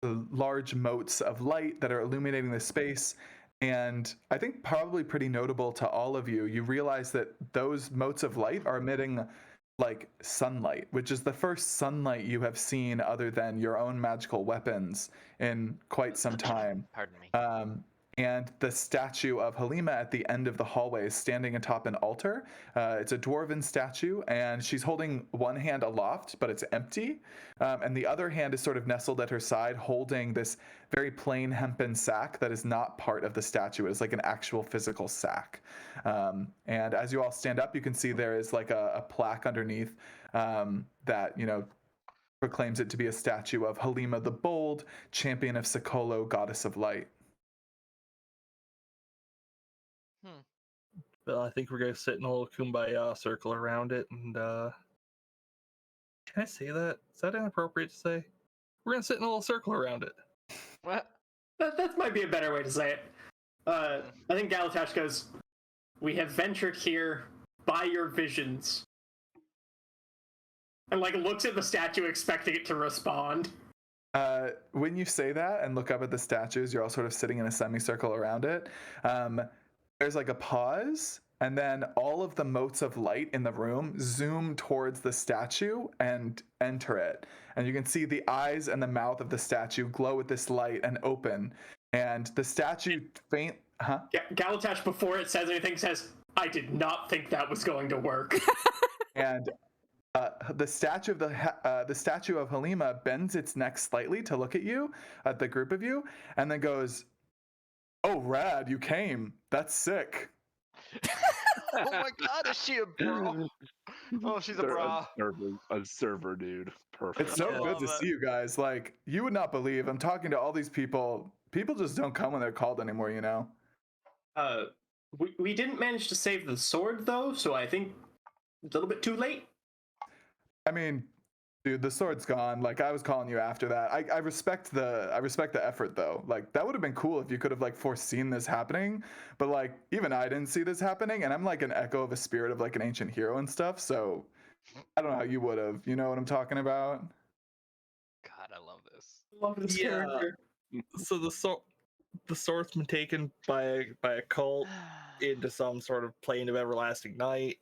S6: large motes of light that are illuminating the space. And I think probably pretty notable to all of you, you realize that those motes of light are emitting like sunlight, which is the first sunlight you have seen other than your own magical weapons in quite some time.
S3: Pardon me.
S6: And the statue of Halima at the end of the hallway is standing atop an altar. It's a dwarven statue, and she's holding one hand aloft, but it's empty. And the other hand is sort of nestled at her side, holding this very plain hempen sack that is not part of the statue. It's like an actual physical sack. And as you all stand up, you can see there is like a plaque underneath that, proclaims it to be a statue of Halima the Bold, champion of Sikolo, goddess of light.
S4: Well, I think we're gonna sit in a little kumbaya circle around it, and can I say that? Is that inappropriate to say? We're gonna sit in a little circle around it.
S3: What?
S5: That might be a better way to say it. I think Galatash goes, we have ventured here by your visions. And like looks at the statue expecting it to respond.
S6: When you say that and look up at the statues, you're all sort of sitting in a semicircle around it. there's like a pause, and then all of the motes of light in the room zoom towards the statue and enter it. And you can see the eyes and the mouth of the statue glow with this light and open. And the statue faint. Huh?
S5: Galatash, before it says anything, says, "I did not think that was going to work."
S6: And the statue of Halima bends its neck slightly to look at you, at the group of you, and then goes, "Oh, rad, you came. That's sick."
S3: Oh my god, is she a bra? Oh, she's a bra.
S2: A server, dude. Perfect.
S6: It's so
S3: I
S6: good
S3: love
S6: to
S3: it.
S6: see you guys. Like, you would not believe. I'm talking to all these people. People just don't come when they're called anymore, you know?
S5: We didn't manage to save the sword, though, so I think a little bit too late.
S6: I mean, dude, the sword's gone. Like, I was calling you after that. I respect the effort, though. Like, that would have been cool if you could have like foreseen this happening. But like, even I didn't see this happening, and I'm like an echo of a spirit of like an ancient hero and stuff. So I don't know how you would have. You know what I'm talking about?
S3: God, I love this.
S5: Love this
S4: Yeah.
S5: character.
S4: So the sword's been taken by a cult into some sort of plane of everlasting night.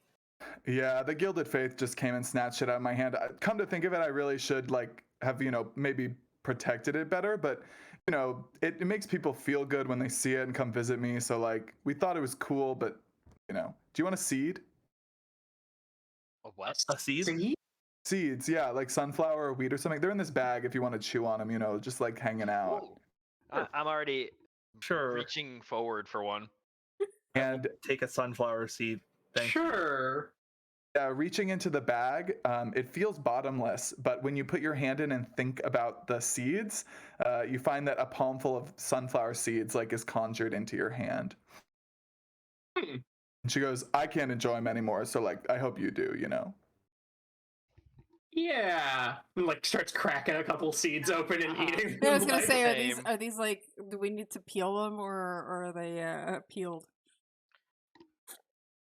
S6: Yeah, the Gilded Faith just came and snatched it out of my hand. Come to think of it, I really should like have, maybe protected it better, but it makes people feel good when they see it and come visit me. So like, we thought it was cool, but do you want a seed?
S3: A what?
S4: A seed?
S5: See?
S6: Seeds, yeah, like sunflower or wheat or something. They're in this bag if you want to chew on them, just like hanging out.
S3: Ooh. I'm already
S4: Sure.
S3: reaching forward for one.
S6: And
S4: Take a sunflower seed. Thank
S5: Sure.
S6: reaching into the bag, it feels bottomless, but when you put your hand in and think about the seeds, you find that a palmful of sunflower seeds like is conjured into your hand. And she goes, "I can't enjoy them anymore, so like I hope you do,
S5: Yeah. And, like, starts cracking a couple seeds open and eating
S1: Yeah, I was
S5: them.
S1: gonna
S5: like,
S1: say,
S3: Same.
S1: are these like, do we need to peel them or are they peeled?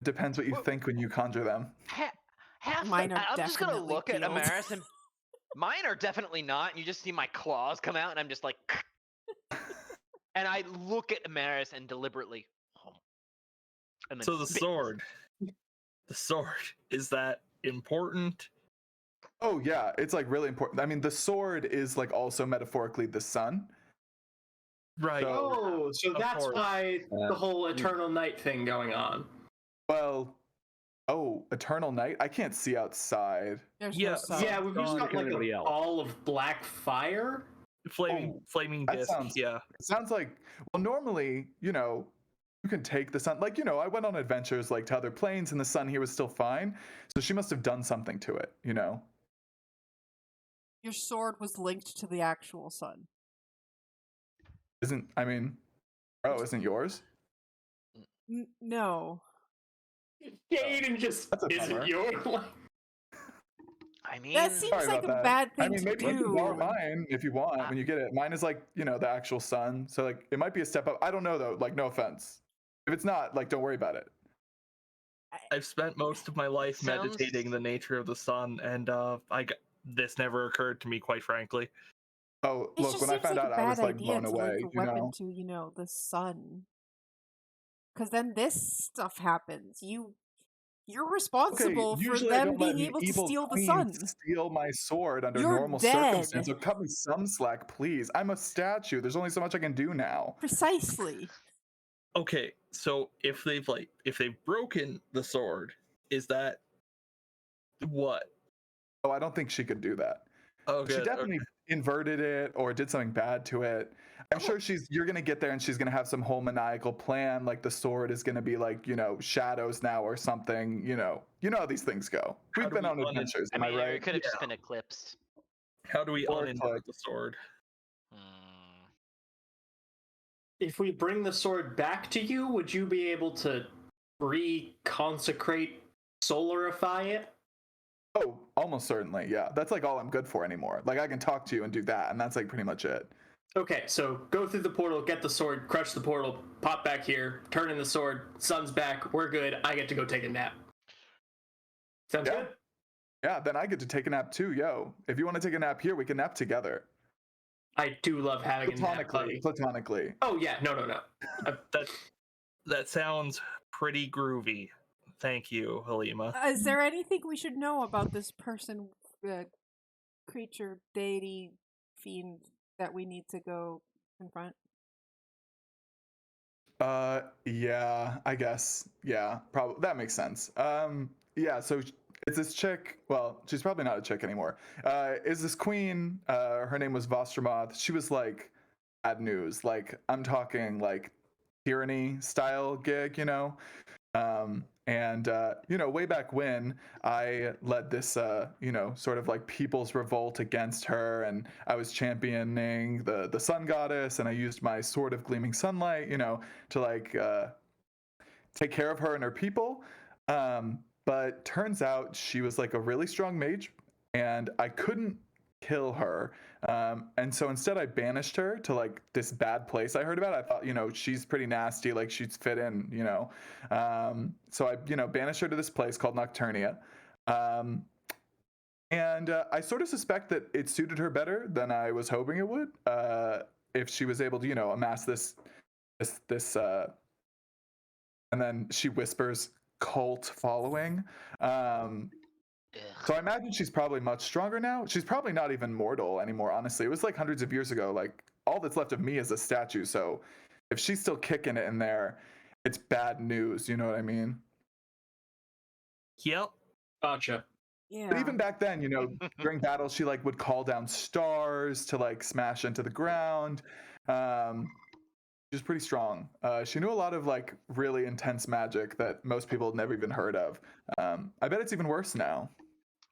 S6: Depends what you
S3: Well-
S6: think when you conjure them.
S3: Half
S1: Mine are
S3: I'm just gonna
S1: definitely
S3: look at
S1: peeled.
S3: Amaris and mine are definitely not. You just see my claws come out, and I'm just like, and I look at Amaris and deliberately. And then
S4: So the
S3: spit.
S4: sword, is that important?
S6: Oh yeah, it's like really important. I mean, the sword is like also metaphorically the sun.
S4: Right.
S5: oh, so
S4: Of
S5: that's
S4: course.
S5: why the whole eternal night thing going on.
S6: Well, eternal night. I can't see outside.
S1: There's
S4: Yeah,
S1: no sun.
S5: Yeah, we've just
S4: Gone.
S5: got like
S2: Everybody
S5: a
S2: else.
S5: ball of black fire.
S4: Flaming
S6: that
S4: disc.
S6: sounds-
S4: Yeah.
S6: It sounds like, well, normally, you can take the sun. Like, I went on adventures like to other planes, and the sun here was still fine. So she must have done something to it.
S1: Your sword was linked to the actual sun.
S6: Isn't yours?
S1: No.
S5: Jaden just
S6: That's a
S5: isn't
S6: bummer.
S5: yours.
S3: I mean,
S1: That seems
S6: Sorry
S1: like
S6: about
S1: a
S6: that.
S1: bad
S6: I
S1: thing
S6: mean,
S1: to
S6: maybe you can
S1: do.
S6: borrow mine if you want when you get it. Mine is like, the actual sun. So like, it might be a step up. I don't know though. Like, no offense. If it's not, like, don't worry about it.
S4: I've spent most of my life
S3: Sounds-
S4: meditating the nature of the sun, and this never occurred to me, quite frankly.
S6: Oh,
S1: It
S6: look,
S1: just
S6: when I
S1: seems
S6: found
S1: like
S6: out,
S1: a
S6: I
S1: bad
S6: was like
S1: idea
S6: blown
S1: to
S6: away.
S1: link a weapon to, the sun. Because then this stuff happens. You're responsible for
S6: usually I
S1: them
S6: don't let
S1: being
S6: an
S1: able to
S6: evil
S1: steal the
S6: queen
S1: sun.
S6: steal my sword under
S1: You're
S6: normal
S1: dead.
S6: circumstances. So cut me some slack, please. I'm a statue. There's only so much I can do now.
S1: Precisely.
S4: Okay, so if they've broken the sword, is that what?
S6: Oh, I don't think she could do that.
S4: Oh,
S6: She
S4: good.
S6: definitely inverted it or did something bad to it. I'm sure you're gonna get there and she's gonna have some whole maniacal plan, like the sword is gonna be like, shadows now or something, you know how these things go.
S4: How
S6: We've
S4: do
S6: been
S4: we
S6: on adventures,
S3: I
S6: am I
S3: mean,
S6: right?
S3: it could have just
S4: Yeah.
S3: been eclipsed.
S4: How do we
S6: Or
S4: uninvert the sword?
S3: Hmm.
S5: If we bring the sword back to you, would you be able to reconsecrate, solarify it?
S6: Oh, almost certainly, yeah. That's like all I'm good for anymore. Like I can talk to you and do that, and that's like pretty much it.
S5: Okay, so go through the portal, get the sword, crush the portal, pop back here, turn in the sword, sun's back, we're good, I get to go take a nap. Sounds
S6: Yeah.
S5: good?
S6: Yeah, then I get to take a nap too, yo. If you want to take a nap here, we can nap together.
S5: I do love having a nap, buddy.
S6: Platonically.
S5: Oh yeah, no.
S4: That sounds pretty groovy. Thank you, Halima.
S1: Is there anything we should know about this person, creature, deity, fiend that we need to go confront?
S6: Yeah, I guess. Yeah, probably that makes sense. Yeah, so it's this chick. Well, she's probably not a chick anymore. Is this queen? Her name was Vostromoth. She was like bad news. Like I'm talking like tyranny style gig, you know. And you know, way back when I led this you know, sort of like people's revolt against her, and I was championing the sun goddess, and I used my sword of gleaming sunlight, you know, to like take care of her and her people. But turns out she was like a really strong mage, and I couldn't kill her. And so instead, I banished her to like this bad place I heard about. I thought, you know, she's pretty nasty, like she'd fit in, you know. So I, you know, banished her to this place called Nocturnia. And I sort of suspect that it suited her better than I was hoping it would. If she was able to, you know, amass this, and then she whispers cult following. So I imagine she's probably much stronger now. She's probably not even mortal anymore, honestly. It was like hundreds of years ago. Like all that's left of me is a statue. So if she's still kicking it in there, it's bad news. You know what I mean?
S4: Yep.
S5: Gotcha.
S1: Yeah.
S6: But even back then, you know, during battles, she like would call down stars to like smash into the ground. She was pretty strong. She knew a lot of like really intense magic that most people had never even heard of. I bet it's even worse now.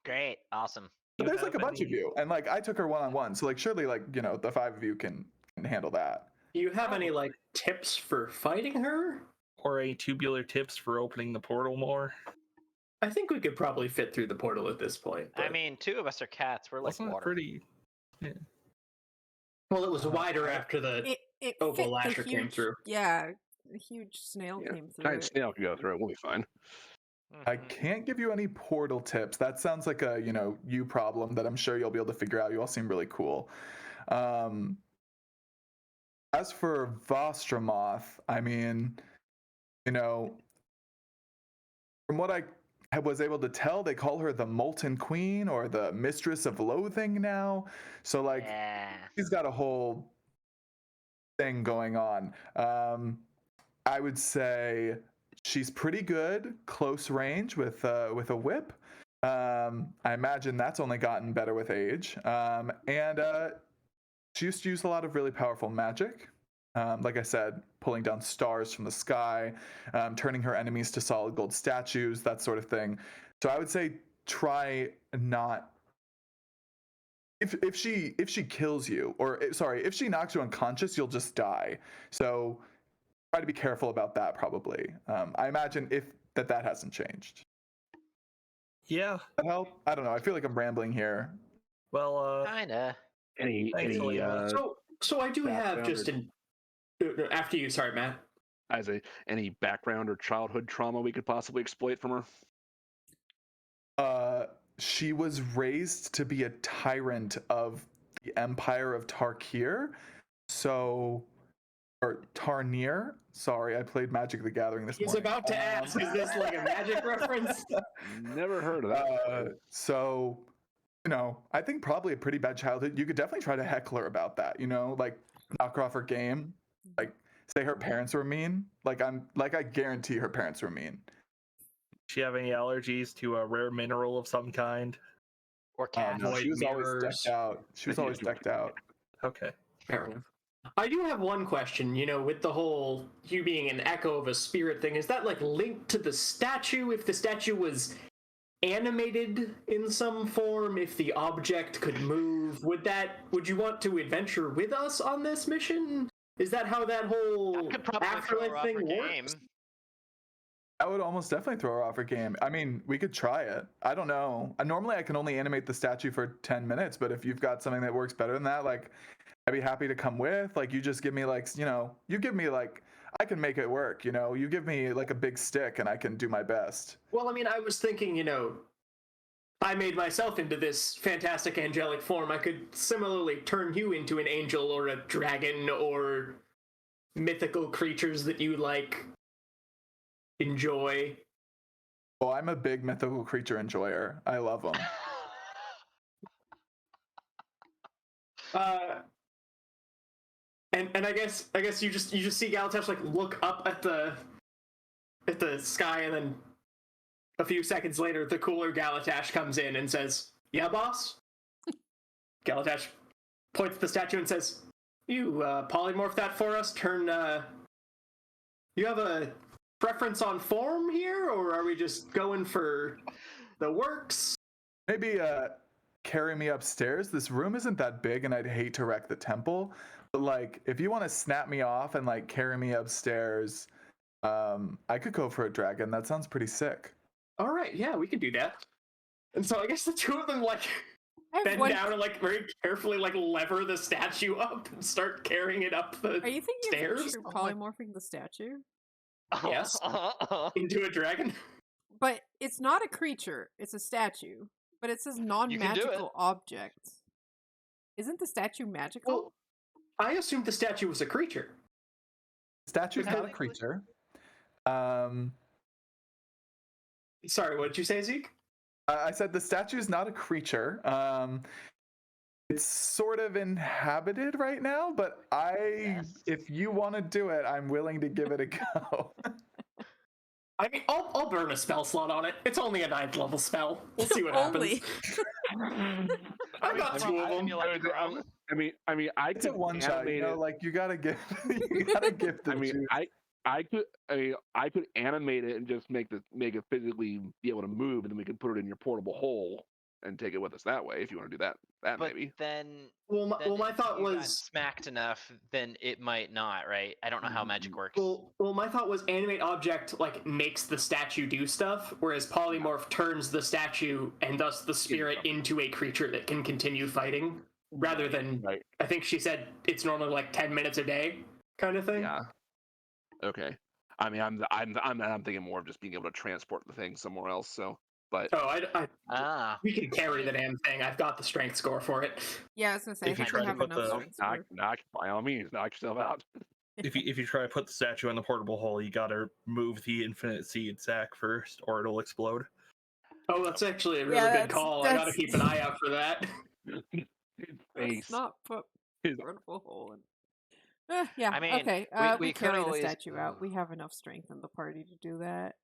S3: Great, awesome.
S6: But
S4: You
S6: there's like a
S4: have
S6: bunch of
S4: any-
S6: you, and like I took her one-on-one, so like surely like, you know, the 5 of you can handle that.
S5: Do you have any like tips for fighting her?
S4: Or any tubular tips for opening the portal more?
S5: I think we could probably fit through the portal at this point.
S3: I
S5: but-
S3: mean, two of us are cats. We're like
S4: Wasn't it
S3: water.
S4: pretty? Yeah.
S5: well, it was wider after the
S1: It
S5: Opal
S1: fit the
S5: Lasher came
S1: huge-
S5: through.
S1: Yeah, a huge snail
S2: Yeah,
S1: came through
S2: giant
S1: it.
S2: snail can go through it. We'll be fine.
S6: I
S3: Mhm.
S6: can't give you any portal tips. That sounds like a, you know, you problem that I'm sure you'll be able to figure out. You all seem really cool. As for Vostromoth, I mean, you know, from what I was able to tell, they call her the Molten Queen or the Mistress of Loathing now. So like
S3: Yeah.
S6: she's got a whole thing going on. I would say she's pretty good close range with a whip. I imagine that's only gotten better with age. And she used to use a lot of really powerful magic. Like I said, pulling down stars from the sky, turning her enemies to solid gold statues, that sort of thing. So I would say try not. If she kills you, or sorry, if she knocks you unconscious, you'll just die. So try to be careful about that. Probably. I imagine if that hasn't changed.
S4: Yeah.
S6: That help? I don't know. I feel like I'm rambling here.
S4: Well,
S3: Kinda.
S2: Any
S4: Thanks,
S2: any
S4: Elena.
S5: So I do have
S2: background
S5: just an after you. Sorry, Matt.
S2: as a any background or childhood trauma we could possibly exploit from her?
S6: She was raised to be a tyrant of the Empire of Tarkir. So, or Tarnir. Sorry, I played Magic the Gathering this
S5: He's
S6: morning.
S5: about to ask, is this like a magic reference?
S2: Never heard of that.
S6: So, you know, I think probably a pretty bad childhood. You could definitely try to heckle her about that, you know, like knock her off her game, like say her parents were mean. I guarantee her parents were mean.
S4: does she have any allergies to a rare mineral of some kind?
S3: Or
S6: Oh,
S3: cats.
S6: no, she
S5: Void
S6: was always
S5: mirrors.
S6: decked out. She was always decked out.
S4: Okay.
S5: Fair enough. I do have one question, you know, with the whole you being an echo of a spirit thing, is that like linked to the statue? If the statue was animated in some form, if the object could move, would you want to adventure with us on this mission? Is that how that whole
S3: Could probably throw
S5: afterlife
S3: her off
S5: thing
S3: her
S5: works?
S3: game.
S6: I would almost definitely throw her off her game. I mean, we could try it. I don't know. Normally, I can only animate the statue for 10 minutes, but if you've got something that works better than that, like, I'd be happy to come with. Like, you just give me, like, you know, you give me, like, I can make it work, you know? You give me, like, a big stick and I can do my best.
S5: Well, I mean, I was thinking, you know, I made myself into this fantastic angelic form. I could similarly turn you into an angel or a dragon or mythical creatures that you like enjoy?
S6: Oh, I'm a big mythical creature enjoyer. I love them.
S5: And I guess you just see Galatash like look up at the sky, and then a few seconds later, the cooler Galatash comes in and says, "Yeah, boss." Galatash points at the statue and says, "You polymorph that for us. Turn. You have a preference on form here, or are we just going for the works?"
S6: Maybe carry me upstairs. This room isn't that big, and I'd hate to wreck the temple. But like, if you want to snap me off and like carry me upstairs, I could go for a dragon. That sounds pretty sick.
S5: All right, yeah, we could do that. And so I guess the two of them like
S1: I have
S5: bend
S1: one.
S5: down and like very carefully like lever the statue up and start carrying it up the
S1: Are you thinking
S5: stairs.
S1: of polymorphing the statue?
S5: Yes. Into a dragon.
S1: But it's not a creature; it's a statue. But it says non-magical object. Isn't the statue magical?
S5: Well, I assumed the statue was a creature.
S6: Statue's not a creature.
S5: Sorry, what did you say, Zeke?
S6: I said the statue's not a creature. It's sort of inhabited right now, but if you want to do it, I'm willing to give it a go.
S5: I mean, I'll burn a spell slot on it. It's only a 9th level spell. We'll see what happens. I've got two of them.
S6: It's a one shot. You know, like you gotta give the juice.
S2: I could animate it and just make it physically be able to move, and then we can put it in your portable hole and take it with us that way if you want to do that.
S3: But
S2: maybe.
S3: then,
S5: well, my thought
S3: if you got
S5: was
S3: smacked enough, then it might not, right? I don't know how magic works.
S5: Well, my thought was animate object like makes the statue do stuff, whereas polymorph turns the statue and thus the spirit into a creature that can continue fighting, rather than I think she said it's normally like 10 minutes a day kind of thing.
S2: Yeah. Okay. I mean, I'm thinking more of just being able to transport the thing somewhere else. So, but
S5: we can carry the damn thing. I've got the strength score for it.
S1: Yeah, I was gonna say
S4: If you
S1: I
S4: try
S1: don't
S4: to
S1: have
S4: put
S1: enough
S4: the-
S1: strength for-
S2: by all means, knock yourself out.
S4: If you try to put the statue in the portable hole, you gotta move the infinite seed sack first, or it'll explode.
S5: Oh, that's actually a really good call. I gotta keep an eye out for that.
S1: Let's not put portable hole in. Yeah.
S3: I mean,
S1: okay.
S3: we could
S1: carry
S3: always-
S1: the statue out. We have enough strength in the party to do that.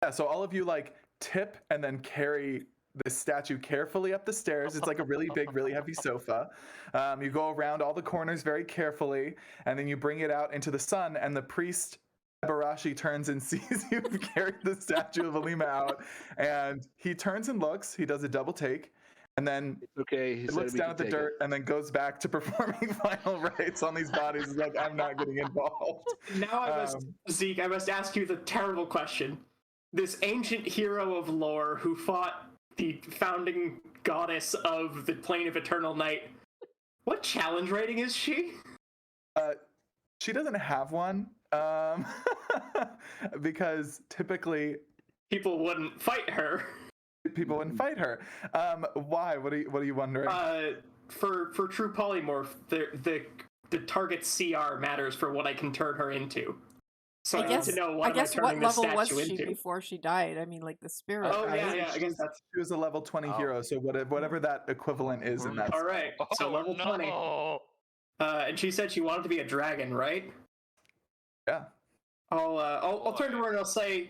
S6: Yeah, so all of you like tip and then carry the statue carefully up the stairs. It's like a really big, really heavy sofa. You go around all the corners very carefully, and then you bring it out into the sun, and the priest Barashi turns and sees you've carried the statue of Alima out, and he turns and looks. He does a double take, and then
S2: he
S6: looks down at the dirt and then goes back to performing final rites on these bodies. He's like, I'm not getting involved.
S5: Now Zeke, I must ask you the terrible question. This ancient hero of lore who fought the founding goddess of the Plane of Eternal Night, what challenge rating is she?
S6: She doesn't have one, because typically
S5: people wouldn't fight her.
S6: Why? What are you wondering?
S5: For true polymorph, the target's CR matters for what I can turn her into. So I need to know what I'm turning this
S1: level was
S5: statue
S1: she
S5: into.
S1: before she died? I mean, like the spirit.
S5: Oh
S1: right?
S5: yeah. I guess that's.
S6: She was a level 20 hero, so whatever that equivalent is in that.
S5: All right, so level 20. And she said she wanted to be a dragon, right?
S6: Yeah.
S5: I'll turn to her and I'll say,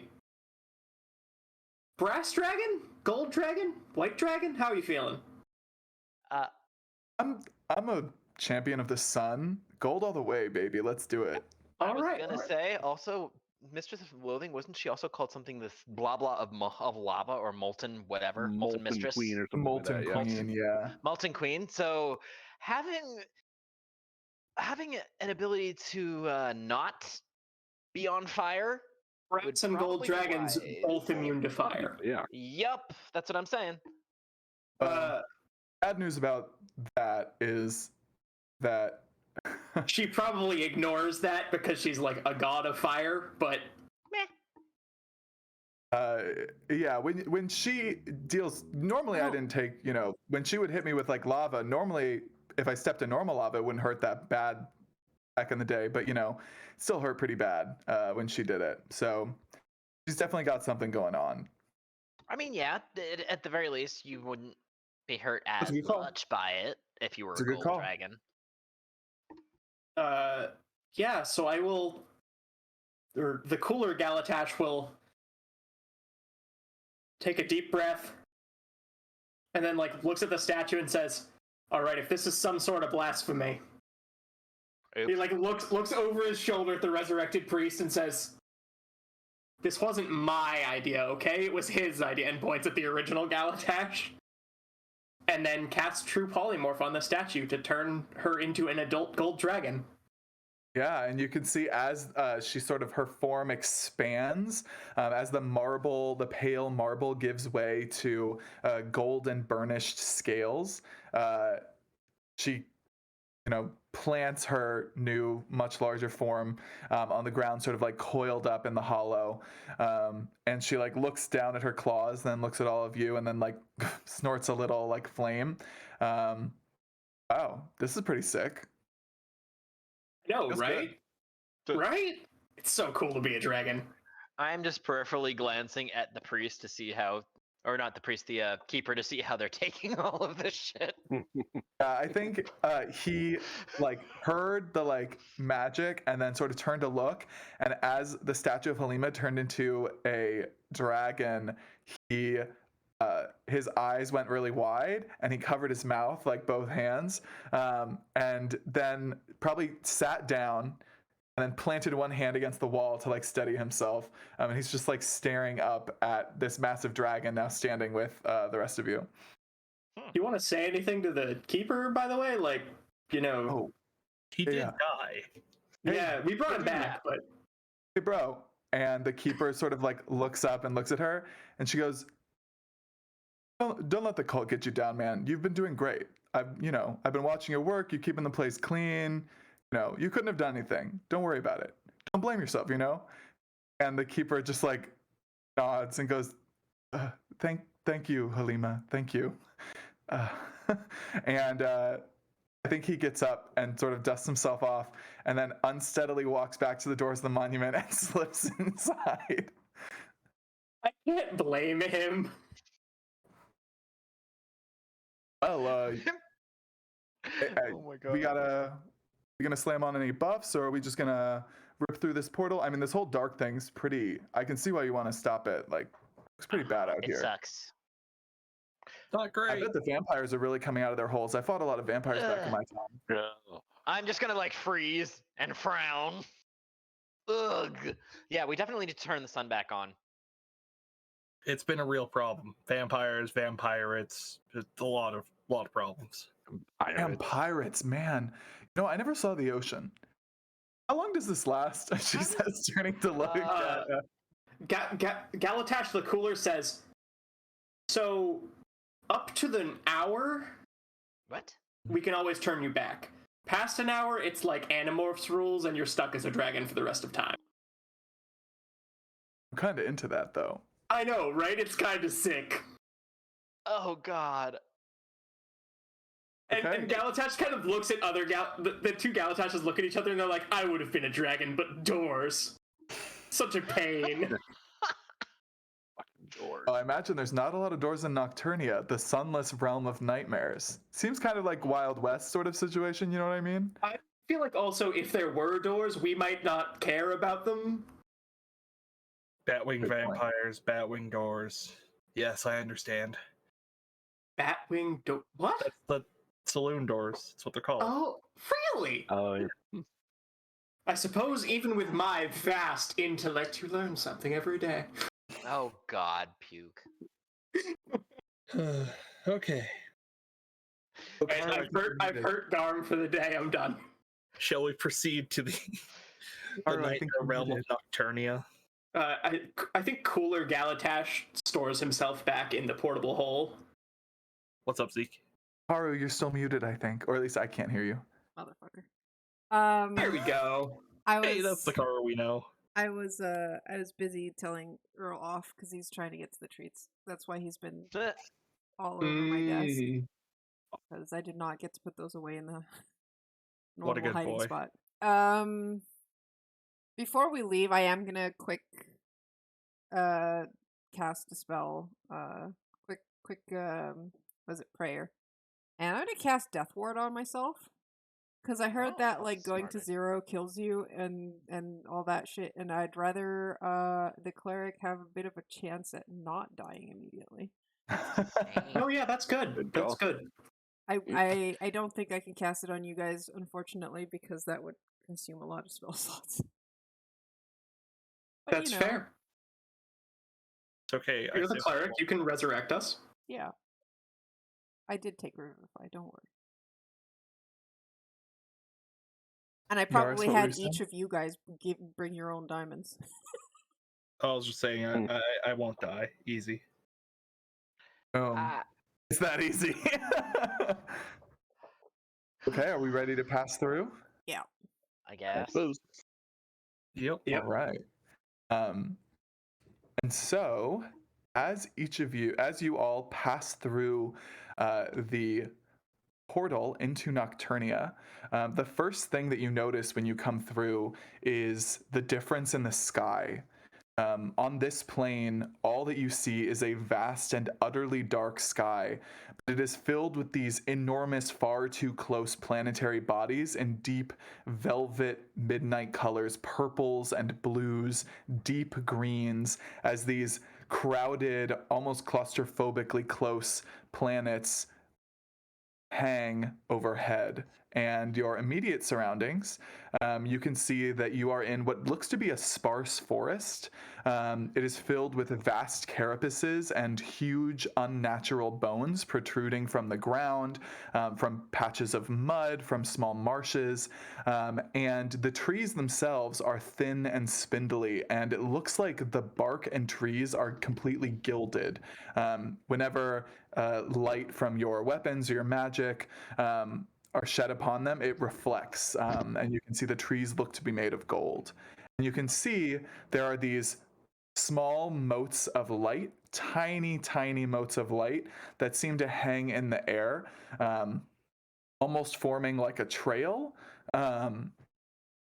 S5: brass dragon, gold dragon, white dragon. How are you feeling?
S6: I'm a champion of the sun. Gold all the way, baby. Let's do it.
S3: I was gonna say also, Mistress of Loathing, wasn't she also called something this blah blah of lava or molten whatever, molten mistress,
S2: queen or something
S6: Molten
S2: like that,
S6: queen, yeah.
S3: Molten queen. So having an ability to not be on fire.
S5: Brass and gold dragons both immune to fire.
S2: Yeah.
S3: Yup, that's what I'm saying.
S6: Bad news about that is that
S5: she probably ignores that because she's like a god of fire, but
S6: yeah, when she deals normally I didn't take, when she would hit me with like lava, normally if I stepped in normal lava it wouldn't hurt that bad back in the day, but still hurt pretty bad when she did it. So she's definitely got something going on.
S3: I mean, yeah, at the very least, you wouldn't be hurt
S6: That's
S3: as
S6: a good call.
S3: much by it if you were
S6: That's
S3: a
S6: a good
S3: gold
S6: call.
S3: dragon.
S5: Yeah, so I will, or the cooler Galatash will take a deep breath and then looks at the statue and says, all right, if this is some sort of blasphemy.
S3: Oops.
S5: He looks over his shoulder at the resurrected priest and says, this wasn't my idea, okay? It was his idea, and points at the original Galatash. And then casts True Polymorph on the statue to turn her into an adult gold dragon.
S6: Yeah, and you can see as she sort of, her form expands, as the pale marble gives way to golden burnished scales. She, plants her new, much larger form on the ground, sort of coiled up in the hollow. And she looks down at her claws, then looks at all of you, and then snorts a little flame. Wow, this is pretty sick.
S5: No,
S6: Feels
S5: right?
S3: good.
S5: Right? It's so cool to be a dragon.
S3: I'm just peripherally glancing at the priest to see how, or not the priest, the keeper, to see how they're taking all of this shit.
S6: I think he heard the magic and then sort of turned to look, and as the statue of Halima turned into a dragon, he his eyes went really wide and he covered his mouth both hands, and then probably sat down and then planted one hand against the wall to steady himself, and he's just staring up at this massive dragon now standing with the rest of you.
S5: Do you want to say anything to the keeper, by the way?
S6: Oh,
S4: He did
S6: yeah.
S4: die.
S5: Yeah, we brought him back, but
S6: Hey, bro. And the keeper sort of looks up and looks at her, and she goes, don't let the cult get you down, man. You've been doing great. I've been watching your work. You're keeping the place clean. You couldn't have done anything. Don't worry about it. Don't blame yourself, And the keeper just nods and goes, thank you, Halima. Thank you. And I think he gets up and sort of dusts himself off and then unsteadily walks back to the doors of the monument and slips inside.
S5: I can't blame him.
S6: Well,
S3: Oh my god.
S6: we gonna slam on any buffs, or are we just gonna rip through this portal? I mean, this whole dark thing's pretty. I can see why you want to stop it. It's pretty bad out here.
S3: It sucks.
S4: Not
S6: I
S4: great.
S6: bet the vampires are really coming out of their holes. I fought a lot of vampires back in my time.
S3: I'm just gonna freeze and frown. Ugh. Yeah, we definitely need to turn the sun back on.
S4: It's been a real problem. Vampires, vampirates, just a lot of problems.
S6: And pirates, man. I never saw the ocean. How long does this last? She says, turning to look at.
S5: Galatash the Cooler says, so up to the hour,
S3: What?
S5: we can always turn you back. Past an hour, it's Animorphs rules, and you're stuck as a dragon for the rest of time.
S6: I'm kind of into that, though.
S5: I know, right? It's kind of sick.
S3: Oh god.
S5: And,
S6: Okay.
S5: and Galatash kind of looks at the two Galatashes look at each other and they're like, I would have been a dragon, but doors. Such a pain.
S2: Doors.
S6: I imagine there's not a lot of doors in Nocturnia, the sunless realm of nightmares. Seems kind of like Wild West sort of situation, you know what I mean?
S5: I feel like also if there were doors, we might not care about them.
S4: Batwing
S6: Good point.
S4: vampires, Batwing doors. Yes, I understand.
S5: Batwing door. What?
S4: That's the saloon doors. That's what they're called.
S5: Oh, really?
S2: Oh, yeah.
S5: I suppose even with my vast intellect, you learn something every day.
S3: Oh god, puke.
S4: Okay.
S5: I've hurt Garm for the day. I'm done.
S4: Shall we proceed to the
S6: Alright, I think
S4: nightmare
S6: we
S4: realm of
S6: did.
S4: Nocturnia?
S5: I think Cooler Galatash stores himself back in the portable hole.
S4: What's up, Zeke?
S6: Haru, you're still muted, I think. Or at least I can't hear you.
S1: Motherfucker.
S5: There we go.
S4: Hey, that's the car we know.
S1: I was busy telling Earl off because he's trying to get to the treats. That's why he's been all over my desk. Because I did not get to put those away in the
S4: What a
S1: normal
S4: good
S1: hiding
S4: boy.
S1: spot. Before we leave, I am gonna quick cast a spell. Quick was it prayer? And I'm gonna cast Death Ward on myself. Because I heard that
S3: Oh,
S1: like going to
S3: smart.
S1: 0 kills you and all that shit, and I'd rather the cleric have a bit of a chance at not dying immediately.
S5: Oh yeah, that's good.
S2: Good
S5: That's
S2: call.
S5: good.
S1: I don't think I can cast it on you guys, unfortunately, because that would consume a lot of spell slots. But
S5: That's fair.
S4: It's okay.
S5: You're the
S4: saved
S5: cleric.
S4: one.
S5: You can resurrect us.
S1: Yeah. I did take Revivify, don't worry. And I probably
S6: what were
S1: had
S6: you saying?
S1: each of you guys bring your own diamonds.
S4: I was just saying, I won't die. Easy.
S3: Ah,
S6: It's that easy. Okay, are we ready to pass through?
S1: Yeah.
S3: I
S2: I
S3: guess.
S2: suppose.
S4: Yep.
S5: Yep.
S6: All right. And so, as you all pass through the portal into Nocturnia, the first thing that you notice when you come through is the difference in the sky. On this plane, all that you see is a vast and utterly dark sky, but it is filled with these enormous, far too close planetary bodies in deep velvet midnight colors, purples and blues, deep greens, as these crowded, almost claustrophobically close planets hang overhead. And your immediate surroundings, you can see that you are in what looks to be a sparse forest. It is filled with vast carapaces and huge unnatural bones protruding from the ground, from patches of mud, from small marshes. And the trees themselves are thin and spindly, and it looks like the bark and trees are completely gilded. Whenever light from your weapons or your magic are shed upon them, it reflects, and you can see the trees look to be made of gold. And you can see there are these small motes of light, tiny, tiny motes of light that seem to hang in the air, almost forming like a trail.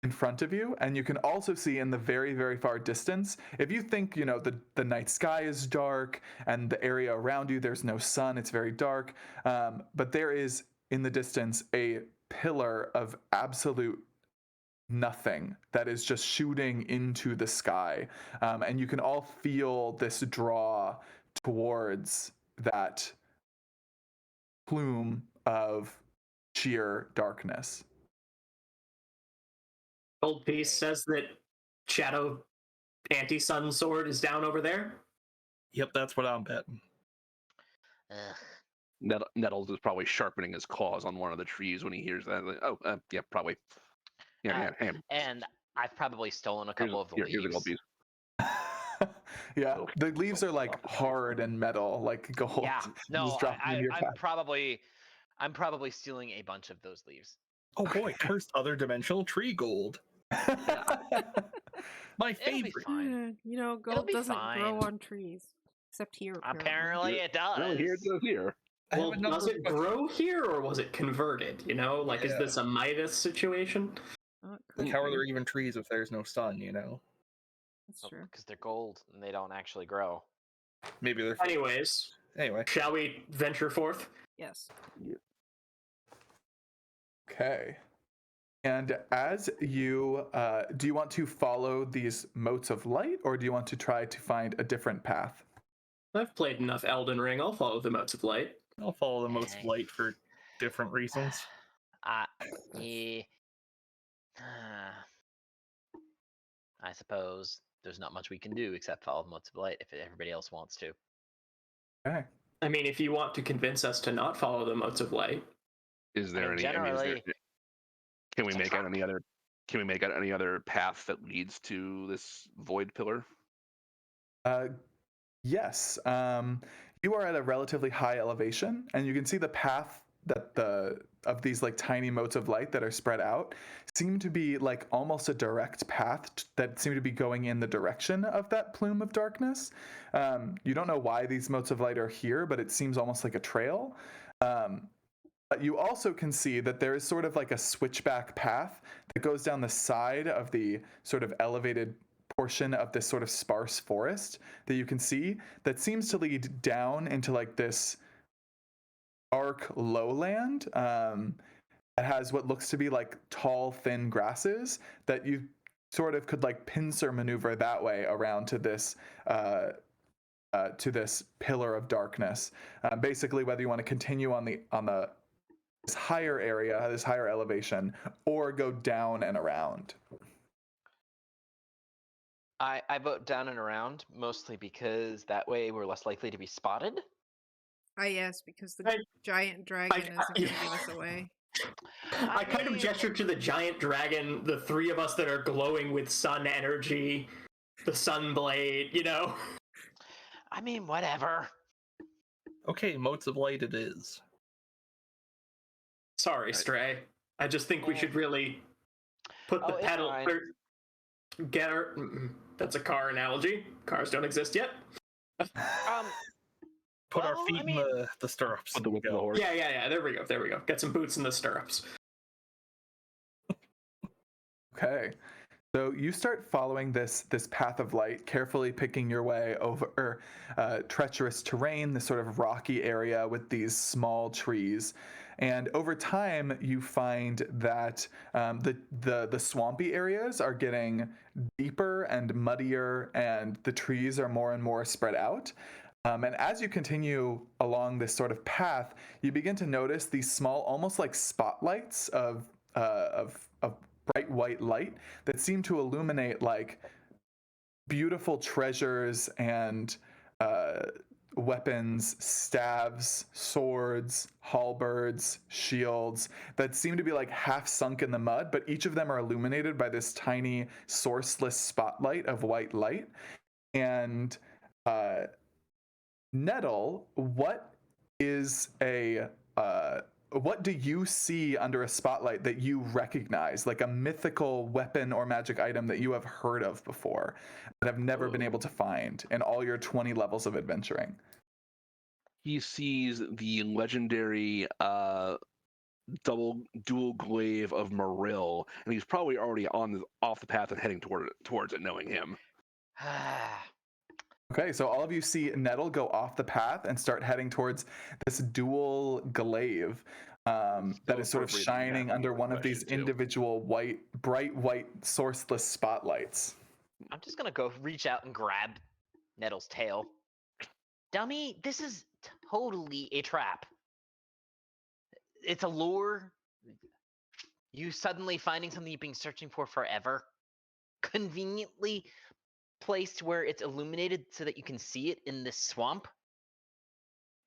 S6: In front of you, and you can also see in the very, very far distance, if you think, the night sky is dark and the area around you, there's no sun, it's very dark, but there is in the distance a pillar of absolute nothing that is just shooting into the sky, and you can all feel this draw towards that plume of sheer darkness.
S5: Old Piece says that Shadow Anti-Sun Sword is down over there.
S4: Yep, that's what I'm betting.
S3: Ugh.
S2: Nettles is probably sharpening his claws on one of the trees when he hears that. Like, yeah, probably. Yeah, hey,
S3: And I've probably stolen a couple of the
S2: here's a gold
S3: leaves.
S2: piece.
S6: Yeah,
S2: Oh,
S6: the leaves are like
S2: off the tree.
S6: hard and metal, like gold.
S3: Yeah, no,
S6: Just drop them in your
S3: I'm
S6: pack.
S3: probably stealing a bunch of those leaves.
S4: Oh boy, cursed other dimensional tree gold. My
S3: It'll be
S4: favorite.
S3: fine.
S1: Gold
S3: be
S1: doesn't grow
S3: fine.
S1: on trees. Except here,
S3: Apparently it does.
S2: Well, here it goes here.
S4: I have
S5: Well,
S4: a number
S5: does
S4: of
S5: it
S4: questions.
S5: grow here or was it converted? Is
S4: Yeah.
S5: this a Midas situation?
S1: Could
S4: How are
S1: be.
S4: there even trees if there's no sun,
S1: That's true.
S3: Because they're gold and they don't actually grow.
S4: Maybe they're...
S5: Anyways,
S4: Anyway.
S5: shall we venture forth?
S1: Yes.
S6: Okay. And as you, do you want to follow these motes of light, or do you want to try to find a different path?
S5: I've played enough Elden Ring. I'll follow the motes of light.
S4: I'll follow the motes of light for different reasons.
S3: Yeah. I suppose there's not much we can do except follow the motes of light if everybody else wants to.
S6: Okay.
S5: I mean, if you want to convince us to not follow the motes of light.
S2: Is there any?
S3: Generally,
S2: can we make out any other? Can we make out any other path that leads to this void pillar?
S6: Yes. You are at a relatively high elevation, and you can see the path that of these like tiny motes of light that are spread out seem to be like almost a direct path that seem to be going in the direction of that plume of darkness. You don't know why these motes of light are here, but it seems almost like a trail. You also can see that there is sort of like a switchback path that goes down the side of the sort of elevated portion of this sort of sparse forest that you can see that seems to lead down into like this dark lowland that has what looks to be like tall, thin grasses that you sort of could like pincer maneuver that way around to this pillar of darkness. Basically, whether you want to continue on this higher area, this higher elevation, or go down and around.
S3: I vote down and around mostly because that way we're less likely to be spotted.
S1: Yes, because the
S5: I-
S1: giant dragon isn't going to
S5: yeah.
S1: give us away.
S5: I kind of gestured to the giant dragon, the three of us that are glowing with sun energy, the sun blade, you know?
S3: I mean, whatever.
S4: Okay, motes of light it is.
S5: Sorry, Stray. I just think we should really put the
S3: Oh, it's
S5: pedal.
S3: fine.
S5: Or get her. That's a car analogy. Cars don't exist yet.
S4: Put our
S3: Well,
S4: feet
S3: I mean-
S4: in the stirrups.
S2: Put the whip in the
S4: Go.
S2: horse.
S5: Yeah. There we go. Get some boots in the stirrups.
S6: Okay. So you start following this path of light, carefully picking your way over treacherous terrain, this sort of rocky area with these small trees. And over time, you find that the swampy areas are getting deeper and muddier, and the trees are more and more spread out. And as you continue along this sort of path, you begin to notice these small, almost like spotlights of bright white light that seem to illuminate like beautiful treasures and weapons, staves, swords, halberds, shields that seem to be like half sunk in the mud, but each of them are illuminated by this tiny sourceless spotlight of white light. And Nettle, what do you see under a spotlight that you recognize, like a mythical weapon or magic item that you have heard of before, but have never been able to find in all your 20 levels of adventuring?
S2: He sees the legendary dual glaive of Maril, and he's probably already off the path and heading towards it, knowing him.
S6: Okay, so all of you see Nettle go off the path and start heading towards this dual glaive that is sort of
S2: appropriate
S6: shining
S2: that
S6: under one of these
S2: question, too.
S6: individual bright white, sourceless spotlights.
S3: I'm just gonna go reach out and grab Nettle's tail. Dummy, this is totally a trap. It's a lure. You suddenly finding something you've been searching for forever, conveniently placed where it's illuminated so that you can see it in this swamp.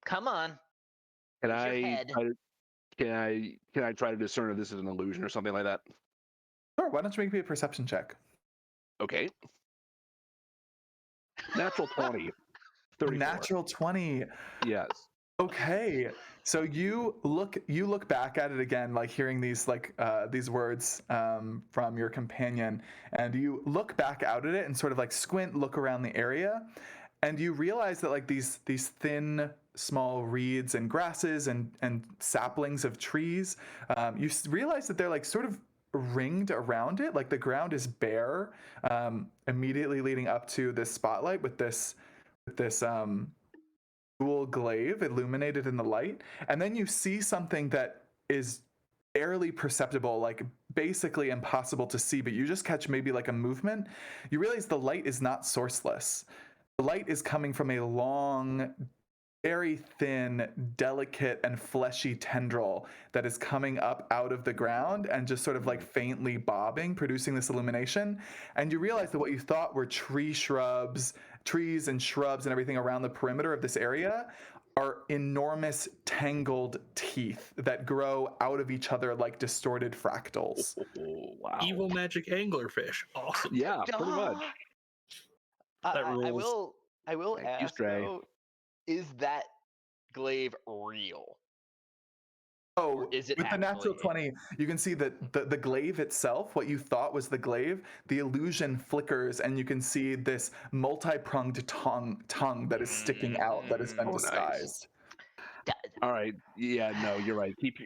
S3: Come on.
S2: Can
S3: Use your
S2: I
S3: head.
S2: can I try to discern if this is an illusion or something like that?
S6: Sure, why don't you make me a perception check?
S2: Okay. Natural 20. 34.
S6: Natural 20.
S2: Yes.
S6: Okay, so you look back at it again, like hearing these these words from your companion, and you look back out at it and sort of like squint, look around the area, and you realize that like these thin, small reeds and grasses and saplings of trees, you realize that they're like sort of ringed around it, like the ground is bare, immediately leading up to this spotlight with this dual glaive illuminated in the light, and then you see something that is barely perceptible, like basically impossible to see, but you just catch maybe like a movement. You realize the light is not sourceless. The light is coming from a long, very thin, delicate, and fleshy tendril that is coming up out of the ground and just sort of like faintly bobbing, producing this illumination. And you realize that what you thought were trees and shrubs and everything around the perimeter of this area are enormous tangled teeth that grow out of each other like distorted fractals.
S2: Oh, wow.
S4: Evil magic anglerfish. Awesome.
S2: Yeah, pretty much.
S4: That
S3: I
S4: rules.
S3: will
S2: Thank you,
S3: ask
S2: Stray.
S3: though, is that glaive real?
S6: Oh,
S3: Or is it
S6: with the natural
S3: actually-
S6: 20, you can see that the glaive itself, what you thought was the glaive, the illusion flickers and you can see this multi-pronged tongue that is sticking out, that has been
S2: Oh, nice.
S6: disguised.
S2: All right. Yeah, no, you're right. Keep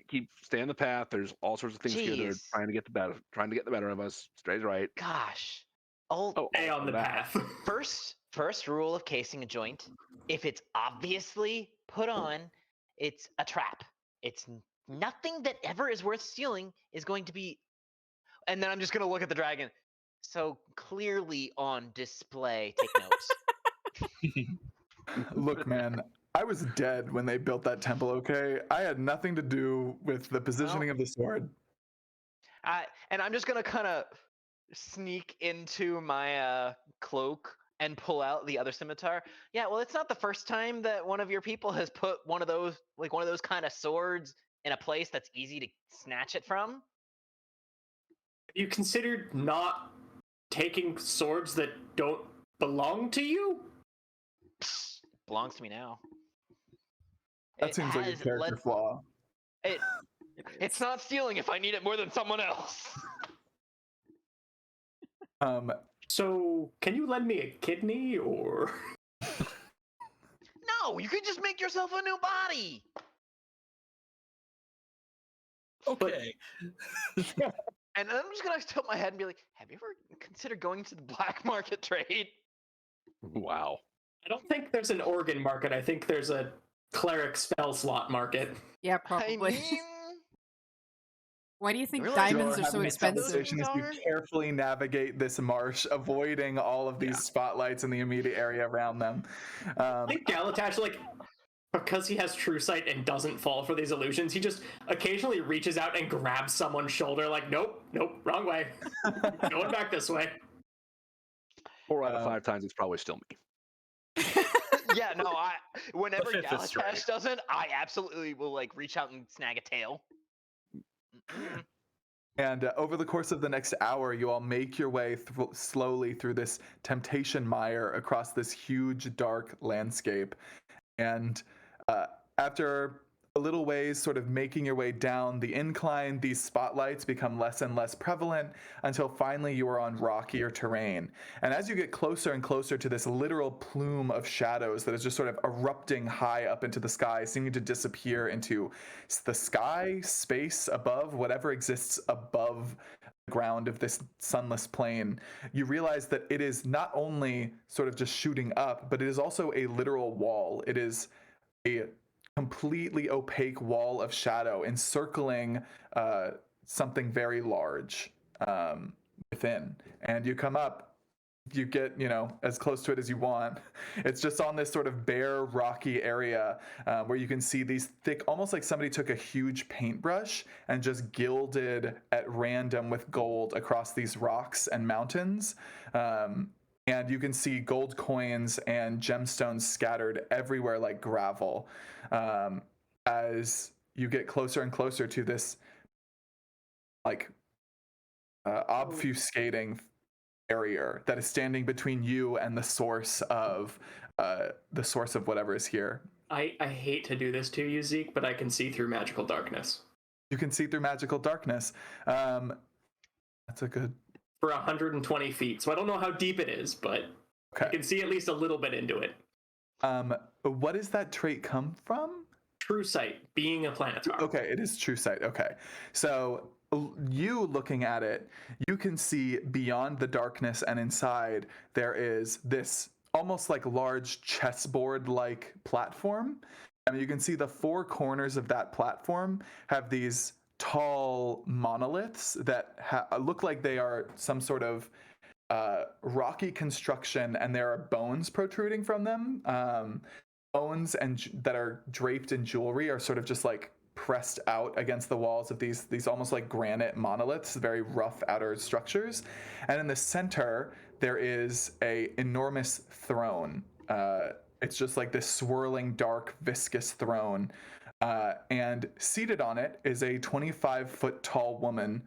S2: stay on the path. There's all sorts of things here that are
S3: Jeez.
S2: trying to get the better of us. Stray's right.
S3: Gosh. Oh,
S2: Oh,
S5: Stay on the
S2: that.
S5: path.
S3: first rule of casing a joint: if it's obviously put on, it's a trap. Nothing that ever is worth stealing is going to be. And then I'm just gonna look at the dragon. So clearly on display. Take notes.
S6: Look, man, I was dead when they built that temple, okay? I had nothing to do with the positioning of the sword.
S3: And I'm just gonna kind of sneak into my cloak and pull out the other scimitar. Yeah, well, it's not the first time that one of your people has put one of those kind of swords in a place that's easy to snatch it from.
S5: Have you considered not taking swords that don't belong to you?
S3: Psst, belongs to me now.
S6: That seems like a character flaw.
S3: It's not stealing if I need it more than someone else.
S5: So, can you lend me a kidney, or?
S3: No, you could just make yourself a new body.
S4: Okay.
S3: And I'm just gonna tilt my head and be like, "Have you ever considered going to the black market trade?"
S2: Wow.
S5: I don't think there's an organ market. I think there's a cleric spell slot market.
S1: Yeah,
S3: I
S1: probably.
S3: mean,
S1: Why do you think
S3: Realize
S1: diamonds
S3: you're
S1: are so
S6: having a
S1: expensive?
S6: conversation as you carefully navigate this marsh, avoiding all of these spotlights in the immediate area around them.
S5: I think Galatash, because he has true sight and doesn't fall for these illusions, he just occasionally reaches out and grabs someone's shoulder, like, nope, wrong way. Going back this way.
S2: 4 out of 5 times, it's probably still me.
S3: Yeah, no, whenever
S4: The fifth is straight.
S3: Galatash doesn't, I absolutely will reach out and snag a tail.
S6: And over the course of the next hour, you all make your way slowly through this temptation mire across this huge, dark landscape. And after a little ways, sort of making your way down the incline, these spotlights become less and less prevalent until finally you are on rockier terrain. And as you get closer and closer to this literal plume of shadows that is just sort of erupting high up into the sky, seeming to disappear into the sky, space above, whatever exists above the ground of this sunless plain, you realize that it is not only sort of just shooting up, but it is also a literal wall. It is a completely opaque wall of shadow encircling something very large within. And you come up, you get, as close to it as you want. It's just on this sort of bare, rocky area where you can see these thick, almost like somebody took a huge paintbrush and just gilded at random with gold across these rocks and mountains. And you can see gold coins and gemstones scattered everywhere like gravel as you get closer and closer to this obfuscating barrier that is standing between you and the source of whatever is here.
S5: I hate to do this to you, Zeke, but I can see through magical darkness.
S6: You can see through magical darkness. That's a good...
S5: For 120 feet. So I don't know how deep it is, but I can see at least a little bit into it.
S6: What does that trait come from?
S5: True sight, being a planetar.
S6: Okay, it is true sight. Okay. So you looking at it, you can see beyond the darkness, and inside there is this almost like large chessboard-like platform. And you can see the 4 corners of that platform have these tall monoliths that look like they are some sort of rocky construction, and there are bones protruding from them. Bones that are draped in jewelry are sort of just like pressed out against the walls of these almost like granite monoliths, very rough outer structures. And in the center, there is a enormous throne. It's just like this swirling, dark, viscous throne. And seated on it is a 25-foot tall woman,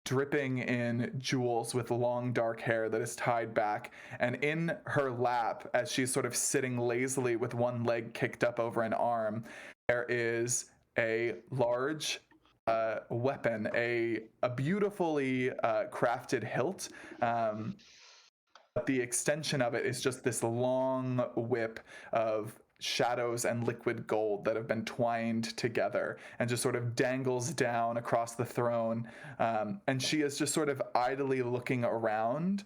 S6: dripping in jewels with long dark hair that is tied back. And in her lap, as she's sort of sitting lazily with one leg kicked up over an arm, there is a large weapon, a beautifully crafted hilt. But the extension of it is just this long whip of shadows and liquid gold that have been twined together and just sort of dangles down across the throne. And she is just sort of idly looking around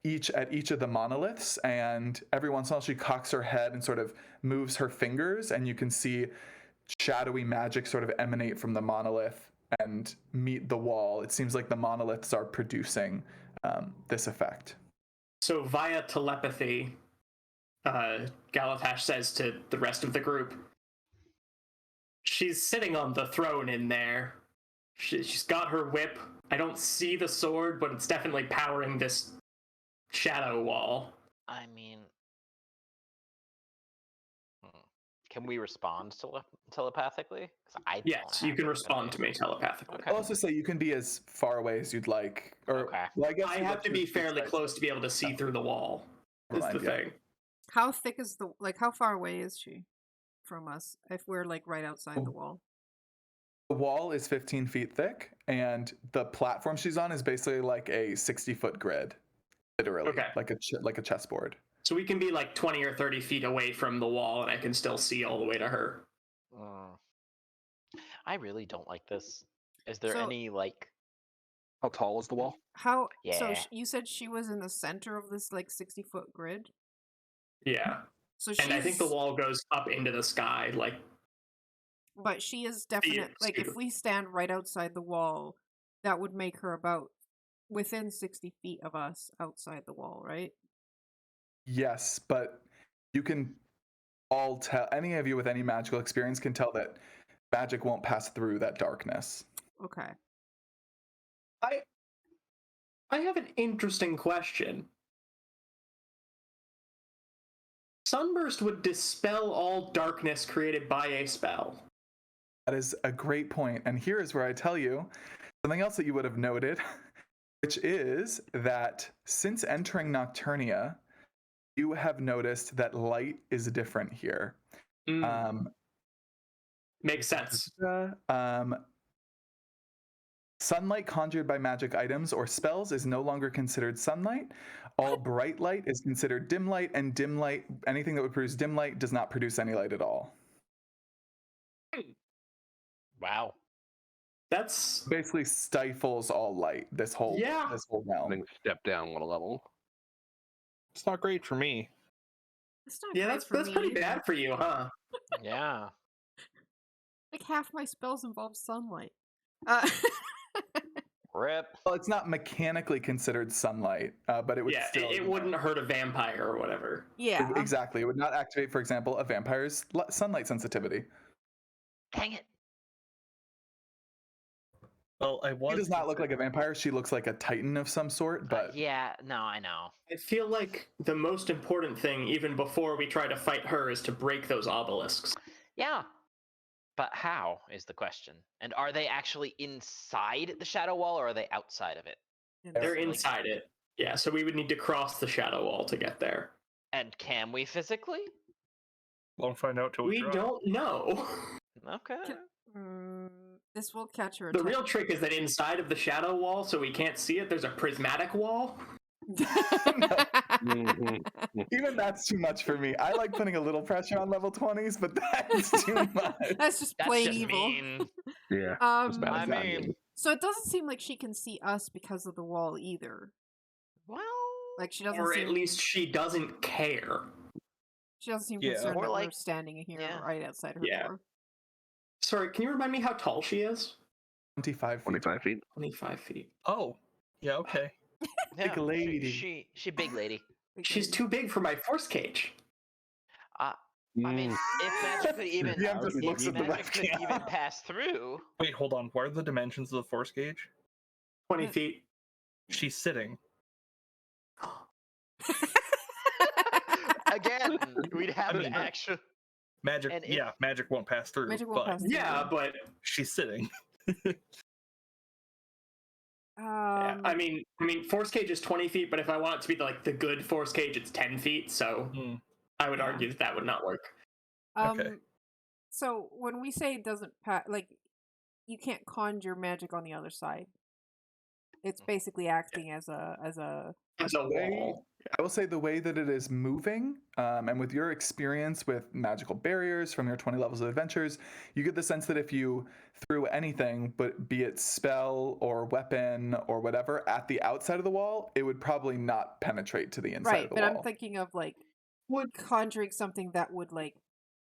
S6: each of the monoliths, and every once in a while she cocks her head and sort of moves her fingers, and you can see shadowy magic sort of emanate from the monolith and meet the wall. It seems like the monoliths are producing this effect.
S5: So via telepathy, Galatash says to the rest of the group, she's sitting on the throne in there. She's got her whip. I don't see the sword, but it's definitely powering this shadow wall.
S3: I mean, can we respond telepathically? 'Cause I
S5: Yes,
S3: don't
S5: you can
S3: have
S5: respond to me telepathically.
S3: Okay.
S6: I'll also say you can be as far away as you'd like. Or,
S3: Okay.
S6: well, I guess
S5: I
S6: you'd
S5: have
S6: like
S5: to be fairly close to be able to see through the wall. Is
S6: Never
S5: the
S6: mind, yeah.
S5: thing.
S1: How thick is the how far away is she from us if we're like right outside the wall?
S6: The wall is 15 feet thick, and the platform she's on is basically like a 60-foot grid, literally,
S5: Okay.
S6: like a chessboard.
S5: So we can be like 20 or 30 feet away from the wall, and I can still see all the way to her.
S3: I really don't like this. Is there
S1: So-
S3: any like?
S2: How tall is the wall?
S1: So
S3: Yeah.
S1: you said she was in the center of this like 60-foot grid.
S5: Yeah.
S1: So she's,
S5: And I think the wall goes up into the sky, like,
S1: but she is definite. Like if we stand right outside the wall, that would make her about within 60 feet of us outside the wall, right?
S6: Yes, but you can all tell, any of you with any magical experience can tell that magic won't pass through that darkness.
S1: Okay.
S5: I have an interesting question. Sunburst would dispel all darkness created by a spell.
S6: That is a great point. And here is where I tell you something else that you would have noted, which is that since entering Nocturnia, you have noticed that light is different here.
S5: Makes sense.
S6: Sunlight conjured by magic items or spells is no longer considered sunlight. All bright light is considered dim light, and dim light, anything that would produce dim light, does not produce any light at all.
S3: Wow.
S5: That's
S6: Basically stifles all light, this whole realm.
S2: Then step down one level.
S4: It's not great for me.
S1: It's not
S5: yeah,
S1: great
S5: that's
S1: for
S5: that's
S1: me
S5: pretty
S1: either.
S5: bad for you, huh?
S3: Yeah.
S1: Like half my spells involve sunlight.
S3: Rip.
S6: Well, it's not mechanically considered sunlight, but it would
S5: Yeah,
S6: still,
S5: it wouldn't hurt a vampire or whatever.
S1: Yeah.
S6: Exactly. It would not activate, for example, a vampire's sunlight sensitivity.
S3: Dang it.
S4: Well, I was.
S6: She does not look like a vampire. She looks like a titan of some sort, but
S3: Yeah. No, I know.
S5: I feel like the most important thing, even before we try to fight her, is to break those obelisks.
S3: Yeah. But how is the question? And are they actually inside the shadow wall, or are they outside of it?
S5: They're inside it. Yeah, so we would need to cross the shadow wall to get there.
S3: And can we physically?
S4: Won't find out till
S5: We
S4: try.
S5: don't know.
S3: Okay.
S1: This will catch her
S5: The
S1: attention.
S5: real trick is that inside of the shadow wall, so we can't see it, there's a prismatic wall.
S6: even that's too much for me. I like putting a little pressure on level 20s, but that's too much.
S1: That's just
S3: That's
S1: plain
S3: just
S1: evil.
S3: mean.
S2: Yeah.
S3: I mean,
S1: So it doesn't seem like she can see us because of the wall either.
S3: well,
S1: Like she doesn't
S5: Or
S1: seem,
S5: at least she doesn't care.
S1: she doesn't seem
S4: Yeah.
S1: concerned
S3: Or
S1: that we're
S3: like-
S1: standing here
S3: yeah.
S1: right outside her
S5: Yeah.
S1: door.
S5: Sorry, can you remind me how tall she is?
S6: 25 feet.
S2: 25 feet.
S5: 25 feet.
S4: Oh, yeah, okay.
S3: yeah,
S6: lady.
S3: She big lady.
S1: Big
S5: She's
S1: lady.
S5: too big for my force cage.
S3: I mean, if magic could even,
S6: DM just looks
S3: if
S6: at the
S3: magic could
S6: webcam.
S3: even pass through,
S4: Wait, hold on. What are the dimensions of the force gauge?
S5: 20 feet.
S4: She's sitting.
S3: again, we'd have
S4: I
S3: an
S4: mean-
S3: actual.
S4: Magic,
S3: And if-
S4: yeah, magic won't pass through.
S1: Magic won't
S4: but
S1: pass through.
S5: Yeah, but
S4: she's sitting.
S5: yeah, I mean, force cage is 20 feet, but if I want it to be like the good force cage, it's 10 feet. So
S4: Hmm.
S5: I would
S1: Yeah.
S5: argue that would not work.
S4: Okay.
S1: So when we say it doesn't like you can't conjure magic on the other side. It's basically acting as a
S5: As a wall.
S6: I will say the way that it is moving, and with your experience with magical barriers from your 20 levels of adventures, you get the sense that if you threw anything, but be it spell or weapon or whatever, at the outside of the wall, it would probably not penetrate to the inside
S1: Right,
S6: of the
S1: but
S6: wall.
S1: I'm thinking of like
S5: Would
S1: conjuring something that would like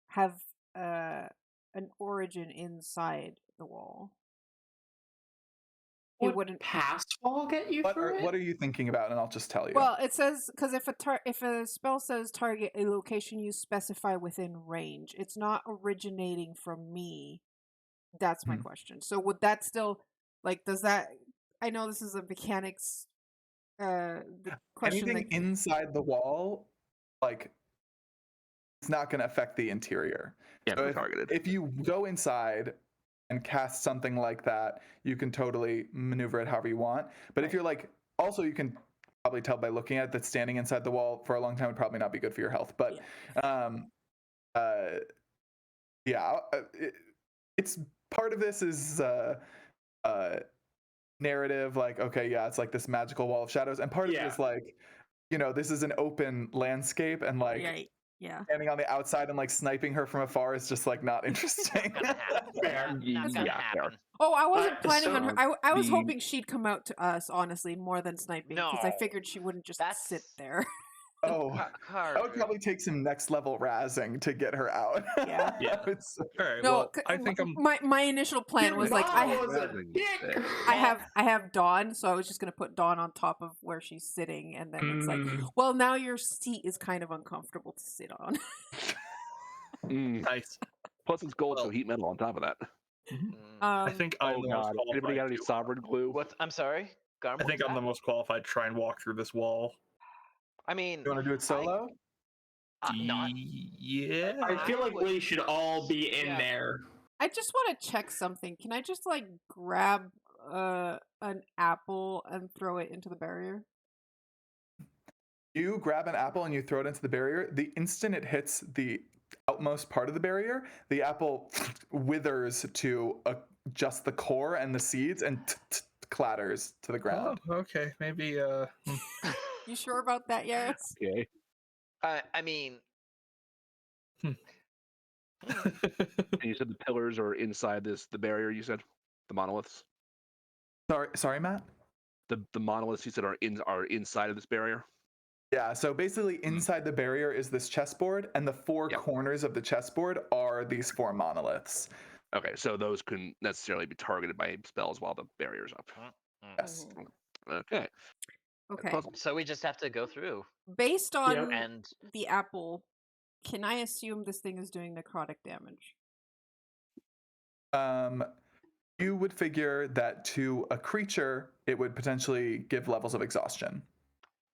S1: have an origin inside the wall. It
S5: would
S1: wouldn't.
S5: pass wall get you through it?
S6: What are you thinking about? And I'll just tell you.
S1: Well, it says because if a spell says target a location you specify within range, it's not originating from me. That's my question. So would that still like does that? I know this is a mechanics. The question
S6: Anything
S1: that
S6: inside the wall, like, it's not going to affect the interior.
S2: Can't
S6: So
S2: be targeted.
S6: if you go inside and cast something like that, you can totally maneuver it however you want. But if
S1: Right.
S6: you're like, also you can probably tell by looking at it that standing inside the wall for a long time would probably not be good for your health. But yeah, it's part of this is narrative, like, okay, yeah, it's like this magical wall of shadows, and part of it
S5: Yeah.
S6: is like, this is an open landscape, and like
S1: right. Yeah.
S6: standing on the outside and like sniping her from afar is just like not interesting.
S3: Not gonna happen.
S5: Fair.
S3: Not gonna happen.
S1: Oh, I wasn't planning on
S5: so
S1: her. I was
S6: the-
S1: hoping she'd come out to us, honestly, more than sniping, because I
S3: No,
S1: figured she wouldn't just sit
S3: that's-
S1: there.
S6: Oh,
S3: Car-
S6: that would probably take some next level razzing to get her out.
S1: Yeah.
S4: Yeah.
S6: It's,
S4: All right.
S1: No,
S4: well, I think I'm.
S1: my initial plan was like
S5: Mom was a
S2: Razzing
S5: dick.
S2: sick.
S1: I have Dawn, so I was just gonna put Dawn on top of where she's sitting, and then it's like, well, now your seat is kind of uncomfortable to sit on.
S4: Nice.
S2: Plus it's gold, so
S4: Well-
S2: heat metal on top of that.
S4: I think I'm
S2: Oh
S4: the most
S2: god.
S4: qualified.
S2: Anybody got any
S4: to-
S2: sovereign glue?
S3: What? I'm sorry. Garm,
S4: I think
S3: what's
S4: I'm the
S3: that?
S4: most qualified to try and walk through this wall.
S3: I mean,
S6: you want to do it solo?
S3: not.
S4: Yeah.
S5: I feel like
S3: would-
S5: we should all be in
S3: Yeah.
S5: there.
S1: I just want to check something. Can I just like grab an apple and throw it into the barrier?
S6: You grab an apple and you throw it into the barrier. The instant it hits the outmost part of the barrier, the apple withers to just the core and the seeds and clatters to the ground.
S4: Oh, okay. Maybe.
S1: You sure about that? Yes.
S2: Okay.
S3: I mean,
S2: And you said the pillars are inside the barrier, you said? The monoliths?
S6: Sorry, Matt?
S2: The monoliths you said are inside of this barrier?
S6: Yeah, so basically inside the barrier is this chessboard, and the four
S2: Yep.
S6: corners of the chessboard are these four monoliths.
S2: Okay, so those couldn't necessarily be targeted by spells while the barrier's up.
S6: Yes.
S2: Okay.
S1: Okay.
S2: Puzzle.
S3: so we just have to go through
S1: Based on
S3: and
S1: the apple, can I assume this thing is doing necrotic damage?
S6: You would figure that to a creature, it would potentially give levels of exhaustion.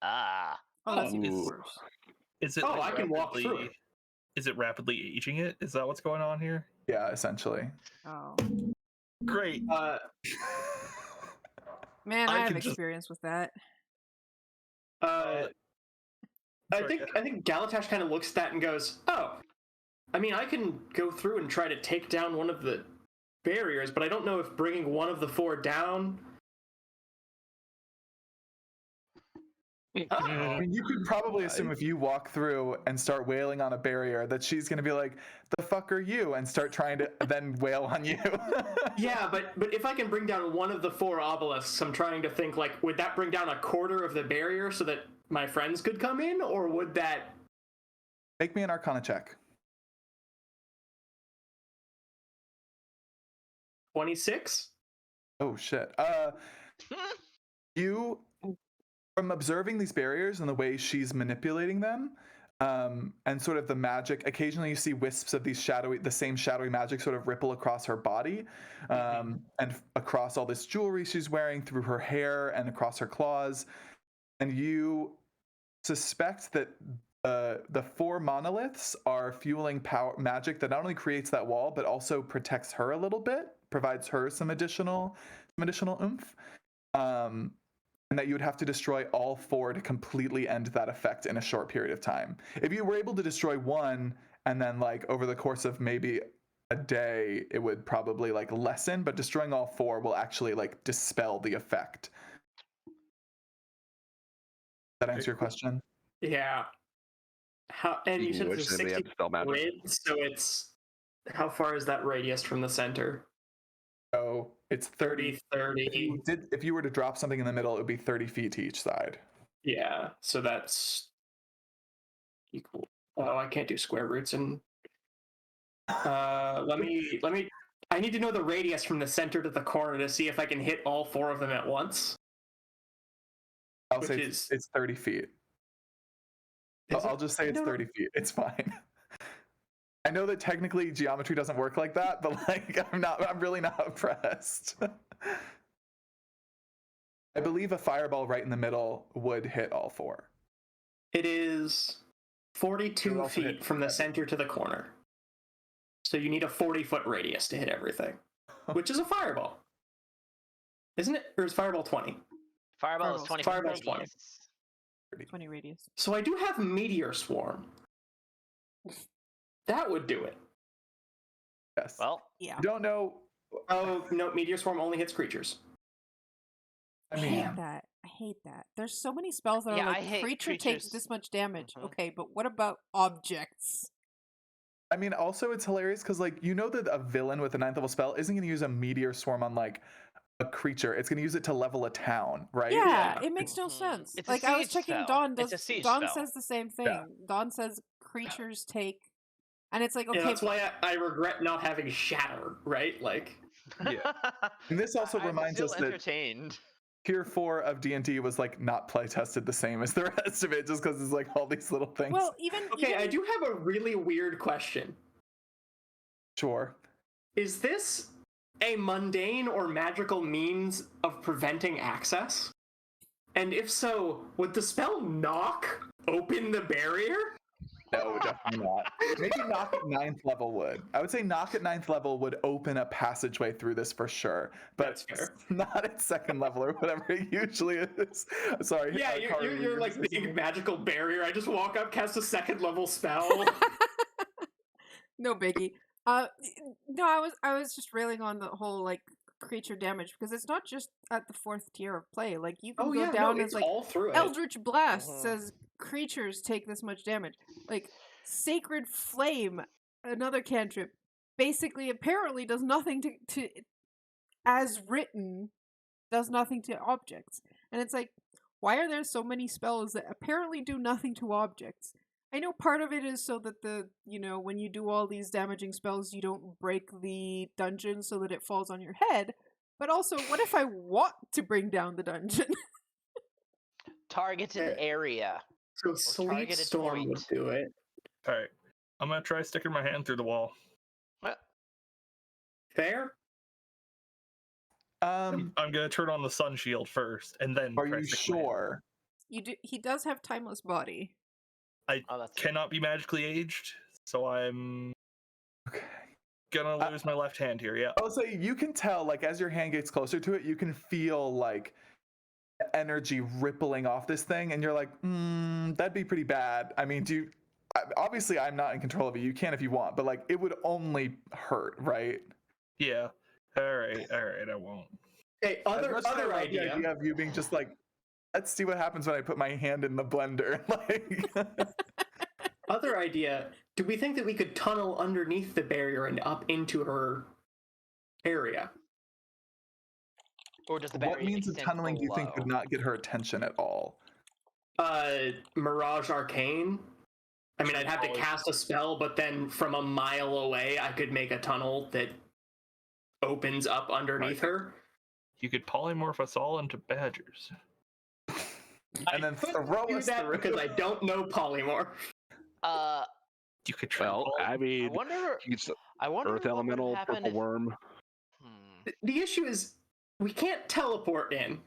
S1: Oh, that's even
S2: Ooh.
S1: worse.
S4: Is it?
S5: Oh,
S4: like
S5: I can walk through
S4: rapidly- Is it rapidly aging it? Is that what's going on here?
S6: Yeah, essentially.
S1: Oh
S4: Great.
S1: man,
S4: I
S1: I have
S4: can just-
S1: experience with that.
S5: I
S4: Sorry,
S5: think Galatash kind of looks at that and goes, "Oh, I mean, I can go through and try to take down one of the barriers, but I don't know if bringing one of the four down."
S6: I mean, you could probably assume if you walk through and start wailing on a barrier that she's going to be like, "The fuck are you?" and start trying to then wail on you.
S5: Yeah, but if I can bring down one of the four obelisks, I'm trying to think like, would that bring down a quarter of the barrier so that my friends could come in, or would that?
S6: Make me an Arcana check.
S5: 26?
S6: Oh shit. You, from observing these barriers and the way she's manipulating them, and sort of the magic, occasionally you see wisps of the same shadowy magic sort of ripple across her body, and across all this jewelry she's wearing, through her hair and across her claws. And you suspect that the four monoliths are fueling power magic that not only creates that wall, but also protects her a little bit, provides her some additional oomph. And that you would have to destroy all four to completely end that effect in a short period of time. If you were able to destroy one, and then like over the course of maybe a day, it would probably like lessen, but destroying all four will actually like dispel the effect. That answer your question?
S5: Yeah. How? And you said
S2: Extinguished,
S5: there's
S2: and they
S5: 60
S2: have to spell magic.
S5: grid, so it's how far is that radius from the center?
S6: So it's 30.
S5: 30.
S6: If you were to drop something in the middle, it would be 30 feet to each side.
S5: Yeah, so that's equal. Oh, I can't do square roots and let me I need to know the radius from the center to the corner to see if I can hit all 4 of them at once.
S6: I'll
S5: Which
S6: say
S5: is-
S6: it's 30 feet. I'll just say it's 30 feet. It's fine. I know that technically geometry doesn't work like that, but like I'm really not impressed. I believe a fireball right in the middle would hit all 4.
S5: It is
S6: It
S5: 42
S6: would also
S5: feet
S6: hit
S5: from the
S6: everything.
S5: center to the corner. So you need a 40-foot radius to hit everything, which is a fireball. Isn't it? Or is fireball 20?
S3: Fireball is 20.
S5: Fireball's 20.
S3: radius.
S1: 20 radius.
S5: So I do have meteor swarm. That would do it.
S6: Yes.
S3: Well,
S1: Yeah.
S6: You don't know.
S5: Oh, no, meteor swarm only hits creatures.
S6: I
S1: I
S6: mean,
S1: hate that. I hate that. There's so many spells that
S3: Yeah,
S1: are
S3: I
S1: like
S3: hate
S1: creature takes
S3: creatures.
S1: this much damage.
S3: Mhm.
S1: Okay, but what about objects?
S6: also it's hilarious because like you know that a villain with a 9th level spell isn't going to use a meteor swarm on like a creature. It's going to use it to level a town, right?
S1: Yeah, it makes no
S3: Mhm.
S1: sense.
S3: It's a
S1: Like I was
S3: siege
S1: checking
S3: spell.
S1: Dawn
S3: It's
S1: does
S3: a siege
S1: Dawn
S3: spell.
S1: says the same thing. Dawn says creatures take and it's like
S5: Yeah,
S1: okay,
S5: that's why I regret not having shatter, right? Like,
S6: Yeah. And this also
S3: I'm
S6: reminds
S3: still
S6: us that
S3: entertained.
S6: Tier 4 of D&D was like not play tested the same as the rest of it just because it's like all these little things.
S1: well, even
S5: okay, I do have a really weird question.
S6: Sure.
S5: Is this a mundane or magical means of preventing access? And if so, would the spell knock open the barrier?
S6: No, definitely not. Maybe knock at 9th level would. I would say knock at 9th level would open a passageway through this for sure, but
S5: That's fair.
S6: not at 2nd level or whatever it usually is. Sorry.
S5: Yeah,
S6: Carter,
S5: you're
S6: were you
S5: like
S6: gonna say
S5: big
S6: something?
S5: magical barrier. I just walk up, cast a 2nd level spell.
S1: no biggie. No, I was just railing on the whole like creature damage because it's not just at the 4th tier of play. Like you can
S5: Oh
S1: go
S5: yeah,
S1: down
S5: no,
S1: as
S5: it's
S1: like
S5: all through it.
S1: Eldritch Blast
S3: Mhm.
S1: says creatures take this much damage. Like Sacred Flame, another cantrip, basically apparently does nothing to as written does nothing to objects. And it's like, why are there so many spells that apparently do nothing to objects? I know part of it is so that when you do all these damaging spells, you don't break the dungeon so that it falls on your head. But also, what if I want to bring down the dungeon?
S3: Targeted area.
S5: So Sleep
S3: targeted
S5: Storm
S3: point.
S5: would do it.
S4: All right, I'm gonna try sticking my hand through the wall.
S5: Fair?
S6: Um,
S4: I'm gonna turn on the sun shield first, and then.
S6: are
S4: try
S6: you
S4: sticking my hand.
S6: sure?
S1: He does have timeless body.
S3: Oh, that's
S4: Cannot be magically aged, so I'm
S6: Okay.
S4: gonna lose my left hand here. Yeah.
S6: I'll say you can tell, like, as your hand gets closer to it, you can feel like energy rippling off this thing, and you're like, that'd be pretty bad. I mean, obviously I'm not in control of it. You can if you want, but like it would only hurt, right?
S4: Yeah. All right. I won't.
S5: Hey,
S6: As much as I
S5: other
S6: love the
S5: idea.
S6: idea of you being just like, let's see what happens when I put my hand in the blender. Like,
S5: Other idea. Do we think that we could tunnel underneath the barrier and up into her area?
S3: Or does the
S6: what
S3: barrier
S6: means of
S3: extend
S6: tunneling do you think would
S3: below?
S6: not get her attention at all?
S5: Mirage Arcane. I mean, I'd have to cast a spell, but then from a mile away, I could make a tunnel that opens up underneath her.
S4: You could polymorph us all into badgers.
S6: And then
S5: couldn't
S6: throw
S5: do
S6: us
S5: that
S6: through.
S5: because I don't know polymorph.
S4: You could try.
S2: Well, I
S3: I
S2: mean,
S3: wonder.
S2: he's
S3: I wonder
S2: Earth
S3: what
S2: Elemental,
S3: would happen
S2: Purple
S3: if.
S2: Worm.
S5: The issue is we can't teleport in.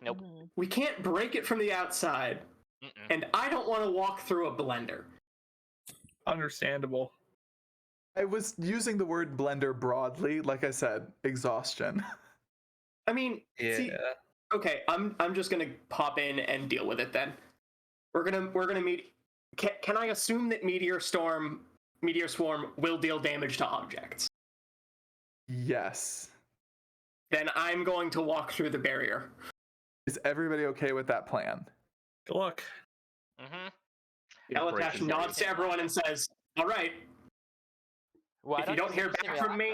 S3: Nope.
S1: Mhm.
S5: We can't break it from the outside,
S3: Mm-mm.
S5: and I don't want to walk through a blender.
S4: Understandable.
S6: I was using the word blender broadly, like I said, exhaustion.
S5: I mean, see, okay, I'm just gonna pop in and deal with it then. We're gonna meet. Can I assume that Meteor Swarm will deal damage to objects?
S6: Yes.
S5: Then I'm going to walk through the barrier.
S6: Is everybody okay with that plan?
S4: Good luck.
S3: Mm-hmm.
S5: Galatash
S2: Inspiration.
S5: nods to everyone and says, "All right."
S3: Why
S5: If you don't hear back from me,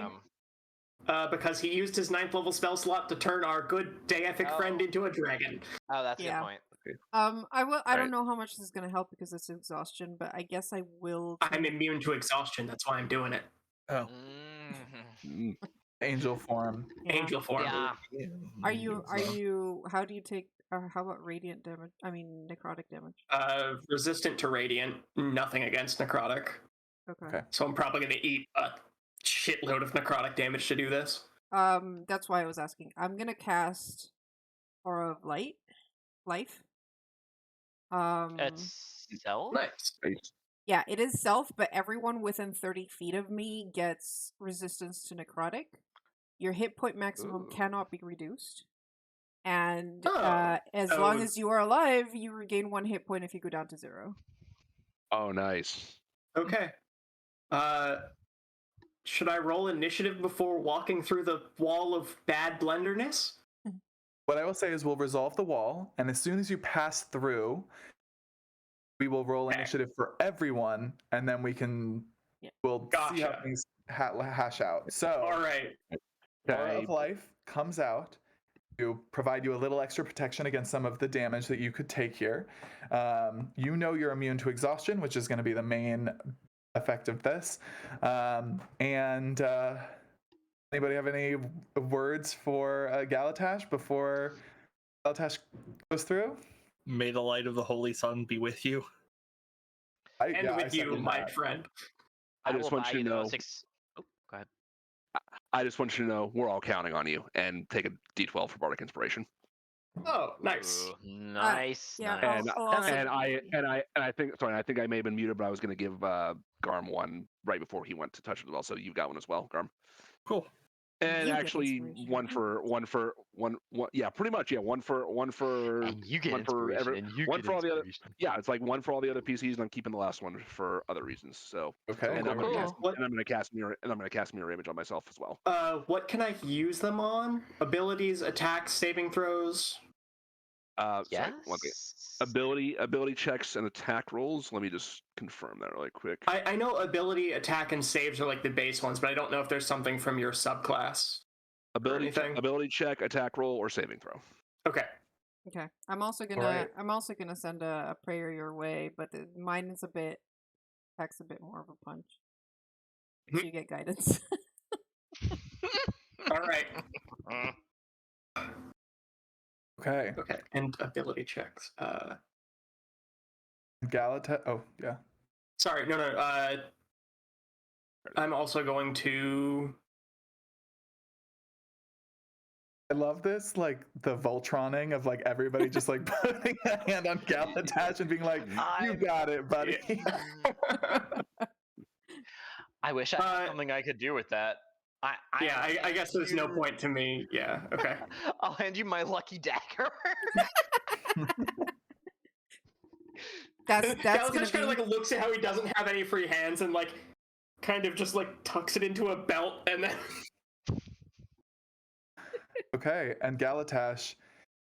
S5: because he used his 9th level spell slot to turn our good deific friend into a dragon.
S3: Oh, that's a
S1: Yeah.
S3: good point.
S1: I don't know how much this is gonna help because it's exhaustion, but I guess I will.
S5: I'm immune to exhaustion. That's why I'm doing it.
S4: Oh.
S3: Mm-hmm.
S6: Angel form.
S1: Yeah.
S5: Angel form.
S3: Yeah.
S1: Are you? How do you take? How about radiant damage? I mean, necrotic damage.
S5: Resistant to radiant. Nothing against necrotic.
S1: Okay.
S5: So I'm probably gonna eat a shitload of necrotic damage to do this.
S1: That's why I was asking. I'm gonna cast Aura of Life.
S3: It's self?
S5: Nice.
S1: Yeah, it is self, but everyone within 30 feet of me gets resistance to necrotic. Your hit point maximum cannot be reduced. And as long as you are alive, you regain 1 hit point if you go down to 0.
S2: Oh, nice.
S5: Okay. Should I roll initiative before walking through the wall of bad blenderness?
S6: What I will say is we'll resolve the wall, and as soon as you pass through, we will roll initiative for everyone, and then we'll see how things hash out. So,
S5: all right.
S6: Aura of Life comes out to provide you a little extra protection against some of the damage that you could take here. You know you're immune to exhaustion, which is going to be the main effect of this. Anybody have any words for Galatash before Galatash goes through?
S4: May the light of the Holy Sun be with you.
S5: With you, my friend.
S2: I just want you to know.
S3: Oh, go ahead.
S2: I just want you to know we're all counting on you, and take a D12 for Bardic Inspiration.
S5: Oh, nice.
S3: Ooh, nice.
S1: Yeah,
S3: nice.
S2: I think I may have been muted, but I was going to give Garm one right before he went to touch it as well. So you got one as well, Garm.
S4: Cool.
S2: And
S1: You get
S2: actually,
S1: inspiration.
S2: one for one. Yeah, pretty much. Yeah, one for
S3: And you get
S2: one for
S3: inspiration.
S2: every,
S3: And you
S2: one
S3: get
S2: for all the other.
S3: inspiration.
S2: Yeah, it's like one for all the other PCs, and I'm keeping the last one for other reasons. So
S6: Okay.
S2: and I'm
S3: Cool.
S2: gonna cast mirror image on myself as well.
S5: What can I use them on? Abilities, attacks, saving throws.
S2: Sorry, one thing. Ability checks and attack rolls. Let me just confirm that really quick.
S5: I know ability, attack, and saves are like the base ones, but I don't know if there's something from your subclass.
S2: Ability check, attack roll, or saving throw.
S5: Okay.
S1: Okay. I'm also gonna send a prayer your way, but mine is packs a bit more of a punch. So you get guidance.
S5: All right.
S6: Okay.
S5: Okay. And ability checks.
S6: Galatash. Oh, yeah.
S5: Sorry. No. I'm also going to.
S6: I love this, like the Voltroning of like everybody just like putting a hand on Galatash and being like, "You got it, buddy."
S3: I wish I had something I could do with that.
S5: I guess there's no point to me. Yeah. Okay.
S3: I'll hand you my lucky dagger.
S1: that's
S5: Galatash
S1: gonna
S5: kind of like looks at how he doesn't have any free hands and like kind of just like tucks it into a belt and then.
S6: Okay, and Galatash,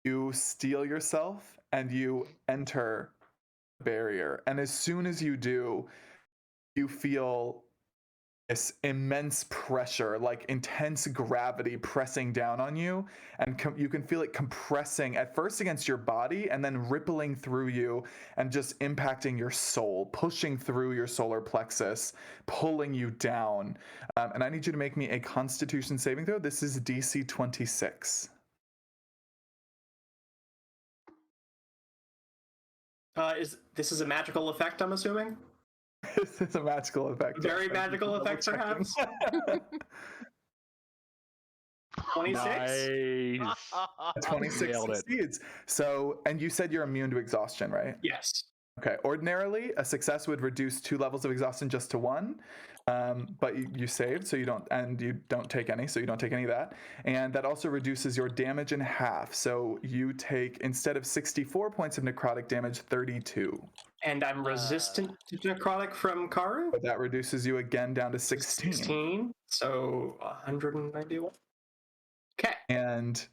S6: you steel yourself and you enter the barrier. And as soon as you do, you feel this immense pressure, like intense gravity pressing down on you. And you can feel it compressing at first against your body and then rippling through you and just impacting your soul, pushing through your solar plexus, pulling you down. And I need you to make me a Constitution saving throw. This is DC 26.
S5: This is a magical effect, I'm assuming?
S6: This is a magical effect.
S5: Very magical effect, perhaps? 26?
S2: Nice.
S6: 26 succeeds. So, and you said you're immune to exhaustion, right?
S5: Yes.
S6: Okay. Ordinarily, a success would reduce 2 levels of exhaustion just to 1. But you saved, so you don't take any, so you don't take any of that. And that also reduces your damage in half. So you take, instead of 64 points of necrotic damage, 32.
S5: And I'm resistant to necrotic from Karu?
S6: But that reduces you again down to 16.
S5: 16, so 191. Okay.
S6: And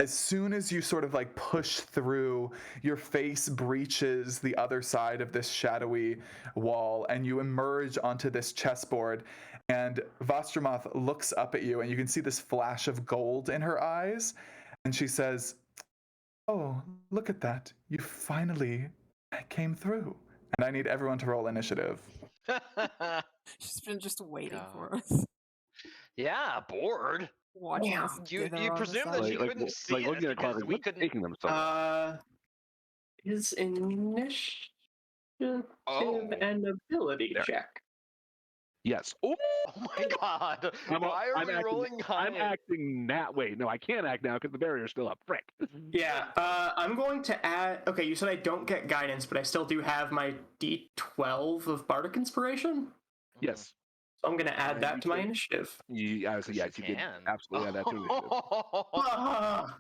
S6: as soon as you sort of like push through, your face breaches the other side of this shadowy wall, and you emerge onto this chessboard. And Vostromoth looks up at you, and you can see this flash of gold in her eyes. And she says, "Oh, look at that. You finally came through." And I need everyone to roll initiative.
S1: She's been just waiting
S3: God.
S1: for us,
S3: Yeah, bored.
S1: watching
S5: Yeah.
S1: us
S3: You
S1: dither on the
S3: presume that
S1: side.
S3: she couldn't see
S2: like
S3: us
S2: looking at the clock,
S3: because
S2: like,
S3: we
S2: what's
S3: couldn't.
S2: taking them so long?
S5: Is initiative an ability
S2: There.
S5: check?
S2: Yes. Oh,
S3: Oh my god! Why are we rolling high?
S2: I'm acting that way. No, I can't act now because the barrier's still up. Frick.
S5: Yeah, I'm going to add. Okay, you said I don't get guidance, but I still do have my D12 of Bardic Inspiration.
S2: Yes.
S5: So I'm going to add
S2: You
S5: that to my
S2: can.
S5: initiative.
S2: I would say yes. You can absolutely add that to initiative.
S5: Ah,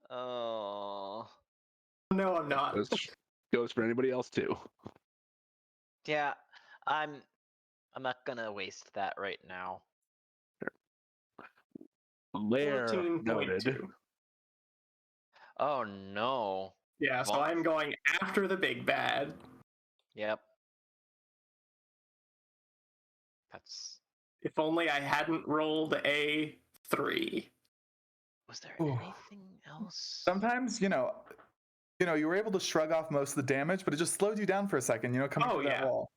S3: Oh.
S5: no, I'm not.
S2: This goes for anybody else too.
S3: Yeah, I'm not gonna waste that right now.
S2: Lair noted.
S5: 14.2.
S3: Oh no.
S5: Yeah, so
S3: Well-
S5: I'm going after the big bad.
S3: Yep. That's.
S5: If only I hadn't rolled a 3.
S3: Was there
S6: Ooh.
S3: anything else?
S6: Sometimes, you were able to shrug off most of the damage, but it just slowed you down for a second, coming through that wall.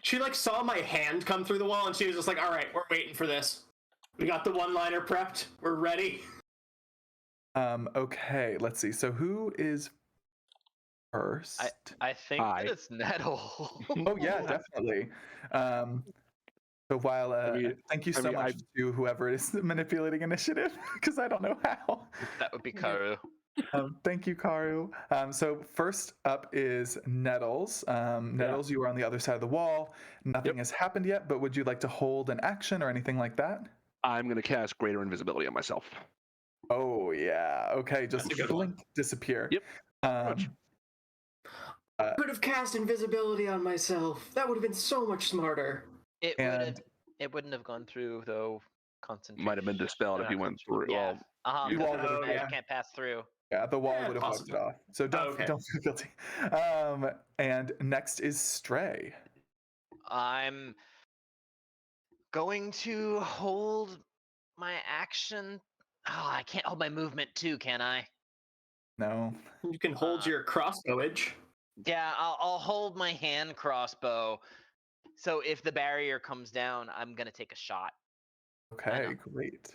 S5: She like saw my hand come through the wall, and she was just like, "All right, we're waiting for this. We got the one-liner prepped. We're ready."
S6: Okay, let's see. So who is first?
S3: I think that it's Nettle.
S6: Oh yeah, definitely. So while thank you so much to whoever is manipulating initiative, because I don't know how.
S3: That would be Karu.
S6: Thank you, Karu. So first up is Nettles. Nettles, you were on the other side of the wall. Nothing has happened yet, but would you like to hold an action or anything like that?
S2: I'm going to cast Greater Invisibility on myself.
S6: Oh yeah. Okay, just blink, disappear.
S2: Yep.
S5: Could have cast invisibility on myself. That would have been so much smarter.
S3: It wouldn't have gone through though. Concentration
S2: Might have been dispelled if you went through.
S3: Yeah.
S2: You
S3: Because
S6: all
S3: the magic can't pass through.
S6: Yeah, the wall
S5: Yeah,
S6: would have wiped it
S5: possible.
S6: off. So don't feel guilty. And next is Stray.
S3: I'm going to hold my action. Oh, I can't hold my movement too, can I?
S6: No.
S5: You can hold your crossbowage.
S3: Yeah, I'll hold my hand crossbow. So if the barrier comes down, I'm gonna take a shot.
S6: Okay, great.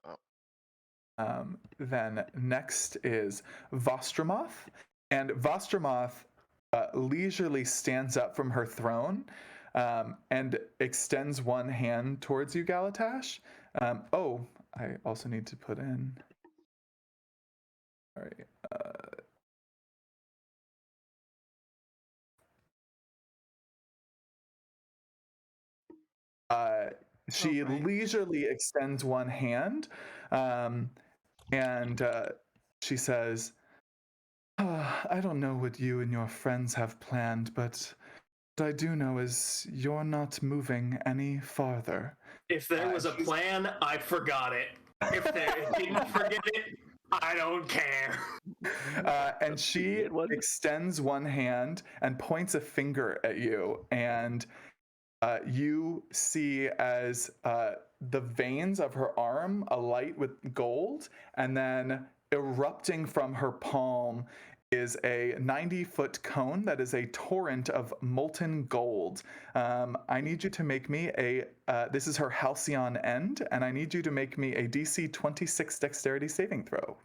S3: Oh.
S6: Then next is Vostromoth. And Vostromoth leisurely stands up from her throne and extends one hand towards you, Galatash. Oh, I also need to put in... Sorry. She leisurely extends one hand, and she says, I don't know what you and your friends have planned, but what I do know is you're not moving any farther.
S5: If there was a plan, I forgot it. If they didn't forget it, I don't care.
S6: And she extends one hand and points a finger at you, and you see as the veins of her arm alight with gold, and then erupting from her palm is a 90-foot cone that is a torrent of molten gold. I need you to make me this is her halcyon end, and I need you to make me a DC 26 dexterity saving throw.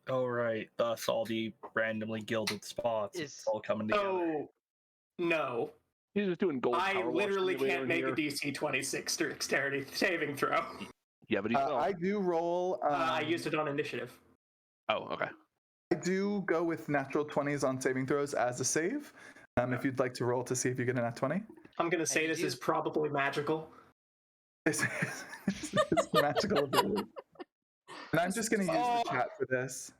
S4: Oh, right. Thus, all the randomly gilded spots it's all coming together.
S5: Oh, no.
S2: He's just doing gold.
S5: I literally can't make a DC 26 dexterity saving throw.
S2: Yeah, but
S6: I do roll.
S5: I used it on initiative.
S2: Oh, okay.
S6: I do go with natural 20s on saving throws as a save. If you'd like to roll to see if you get a nat 20.
S5: I'm going to say this is probably magical.
S6: This is magical ability. And I'm just going to use the chat for this.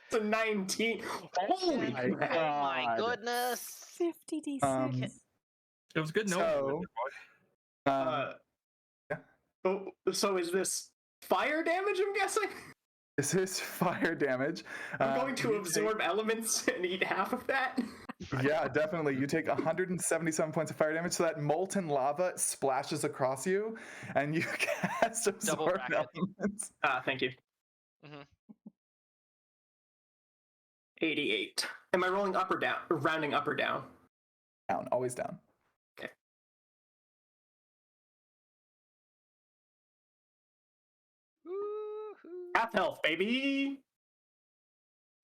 S5: It's a 19. Holy crap.
S3: Oh my goodness.
S1: 50 D6.
S4: It was good knowing.
S6: So, yeah.
S5: Oh, so is this fire damage, I'm guessing?
S6: This is fire damage.
S5: I'm going to
S6: you
S5: absorb elements and eat half of that.
S6: Yeah, definitely. You take 177 points of fire damage, so that molten lava splashes across you, and you cast
S3: Double
S6: absorb
S3: brackets.
S6: elements.
S5: Thank you.
S3: hmm
S5: 88. Am I rolling up or down? Rounding up or down?
S6: Down, always down.
S5: Okay. Half health, baby!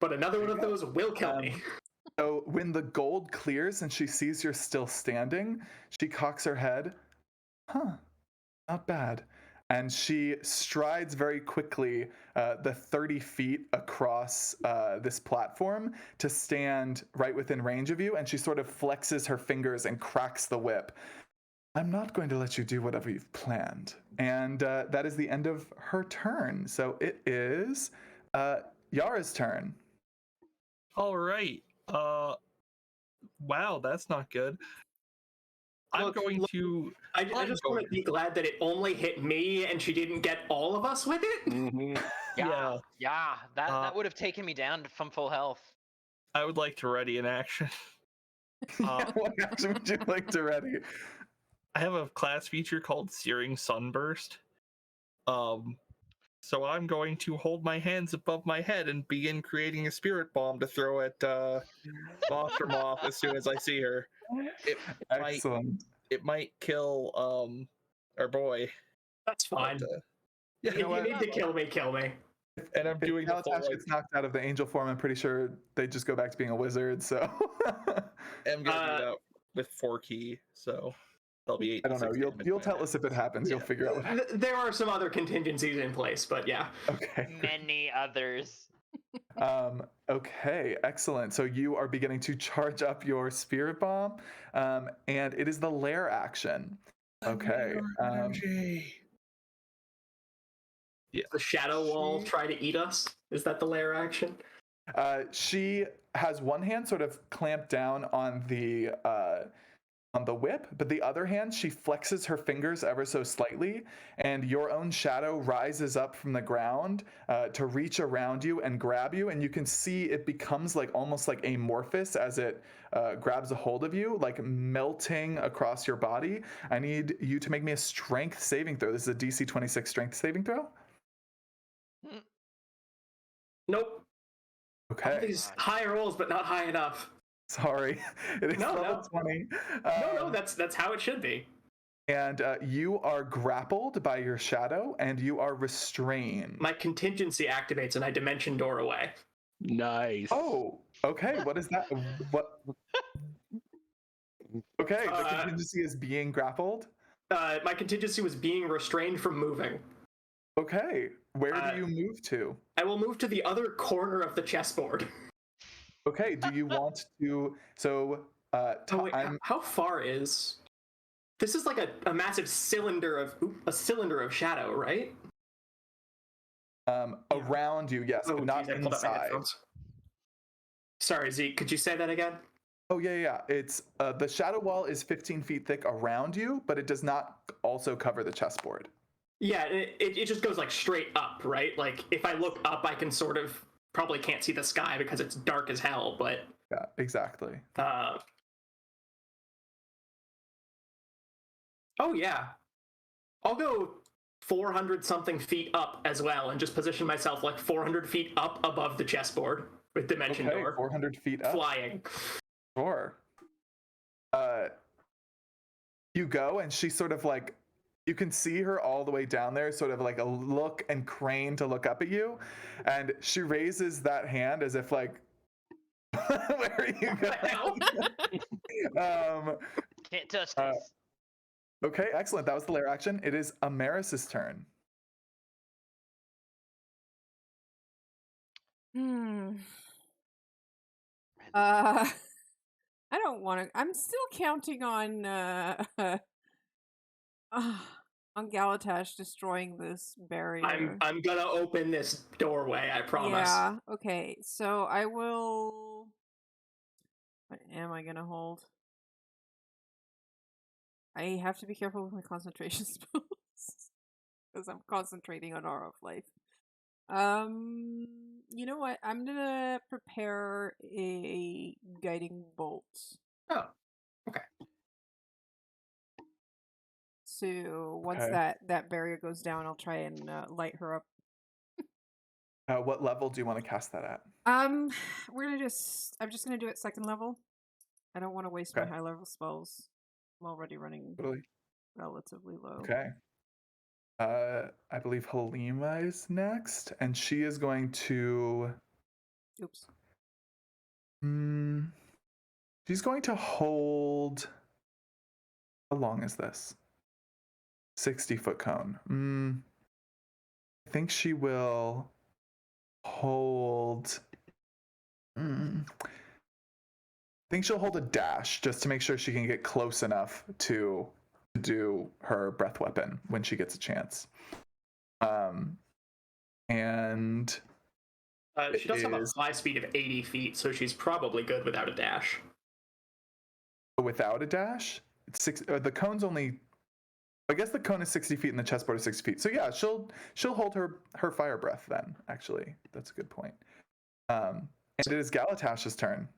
S5: But another one of those will kill me.
S6: So when the gold clears and she sees you're still standing, she cocks her head. Huh, not bad. And she strides very quickly the 30 feet across this platform to stand right within range of you. And she sort of flexes her fingers and cracks the whip. I'm not going to let you do whatever you've planned. And that is the end of her turn. So it is Yara's turn.
S4: All right. Wow, that's not good. I'm going to.
S5: I just want to be glad that it only hit me and she didn't get all of us with it.
S2: Mm-hmm.
S3: Yeah. That would have taken me down from full health.
S4: I would like to ready an action.
S6: What action would you like to ready?
S4: I have a class feature called Searing Sunburst. So I'm going to hold my hands above my head and begin creating a spirit bomb to throw at Monster Moth as soon as I see her.
S6: Excellent.
S4: It might kill our boy.
S5: That's fine.
S4: But,
S5: If you need to kill me, kill me.
S4: And I'm doing the full,
S6: Galatash gets knocked out of the angel form. I'm pretty sure they just go back to being a wizard. So
S4: I'm gonna do that with 4 key, so that'll be 8.
S6: I don't know. You'll tell us if it happens. You'll figure out what happens.
S5: There are some other contingencies in place, but yeah.
S6: Okay.
S3: Many others.
S6: Okay, excellent. So you are beginning to charge up your spirit bomb, and it is the lair action. Okay.
S4: Yeah.
S5: The shadow wall try to eat us. Is that the lair action?
S6: She has one hand sort of clamped down on the whip, but the other hand she flexes her fingers ever so slightly, and your own shadow rises up from the ground to reach around you and grab you, and you can see it becomes like almost like amorphous as it grabs a hold of you, like melting across your body. I need you to make me a strength saving throw. This is a DC 26 strength saving throw.
S5: Nope.
S6: Okay.
S5: All these high rolls, but not high enough.
S6: Sorry, it is level 20.
S5: No, that's how it should be.
S6: And you are grappled by your shadow, and you are restrained.
S5: My contingency activates, and I dimension door away.
S2: Nice.
S6: Oh, okay. What is that? What? Okay, the contingency is being grappled.
S5: My contingency was being restrained from moving.
S6: Okay, where do you move to?
S5: I will move to the other corner of the chessboard.
S6: Okay, do you want to? So,
S5: wait, how far is? This is like a massive cylinder of shadow, right?
S6: Around you, yes, but not inside.
S5: Sorry, Zeke, could you say that again?
S6: Oh yeah. It's the shadow wall is 15 feet thick around you, but it does not also cover the chessboard.
S5: Yeah, it just goes like straight up, right? Like if I look up, I can sort of probably can't see the sky because it's dark as hell, but
S6: yeah, exactly.
S5: Oh yeah, I'll go 400 something feet up as well, and just position myself like 400 feet up above the chessboard with dimension door.
S6: 400 feet up.
S5: Flying.
S6: Sure. You go, and she sort of like, you can see her all the way down there, sort of like a look and crane to look up at you, and she raises that hand as if like, where are you going?
S3: Can't touch this.
S6: Okay, excellent. That was the lair action. It is Amaris's turn.
S1: I don't want to. I'm still counting on Galatash destroying this barrier.
S5: I'm gonna open this doorway, I promise.
S1: Yeah. Okay. So I will. What am I gonna hold? I have to be careful with my concentration spells. because I'm concentrating on Aura of Life. You know what? I'm gonna prepare a guiding bolt.
S5: Oh, okay.
S1: So once
S6: Okay.
S1: that barrier goes down, I'll try and light her up.
S6: What level do you want to cast that at?
S1: We're gonna I'm just gonna do it second level. I don't want to waste my
S6: Okay.
S1: high level spells. I'm already running
S6: Totally.
S1: relatively low.
S6: Okay. I believe Halima is next, and she is going to.
S1: Oops.
S6: She's going to hold. How long is this? 60-foot cone. I think she will hold. I think she'll hold a dash just to make sure she can get close enough to do her breath weapon when she gets a chance. And
S5: She does have a fly speed of 80 feet, so she's probably good without a dash.
S6: without a dash, the cone's only. I guess the cone is 60 feet and the chessboard is 60 feet. So yeah, she'll hold her fire breath then. Actually, that's a good point. And it is Galatash's turn.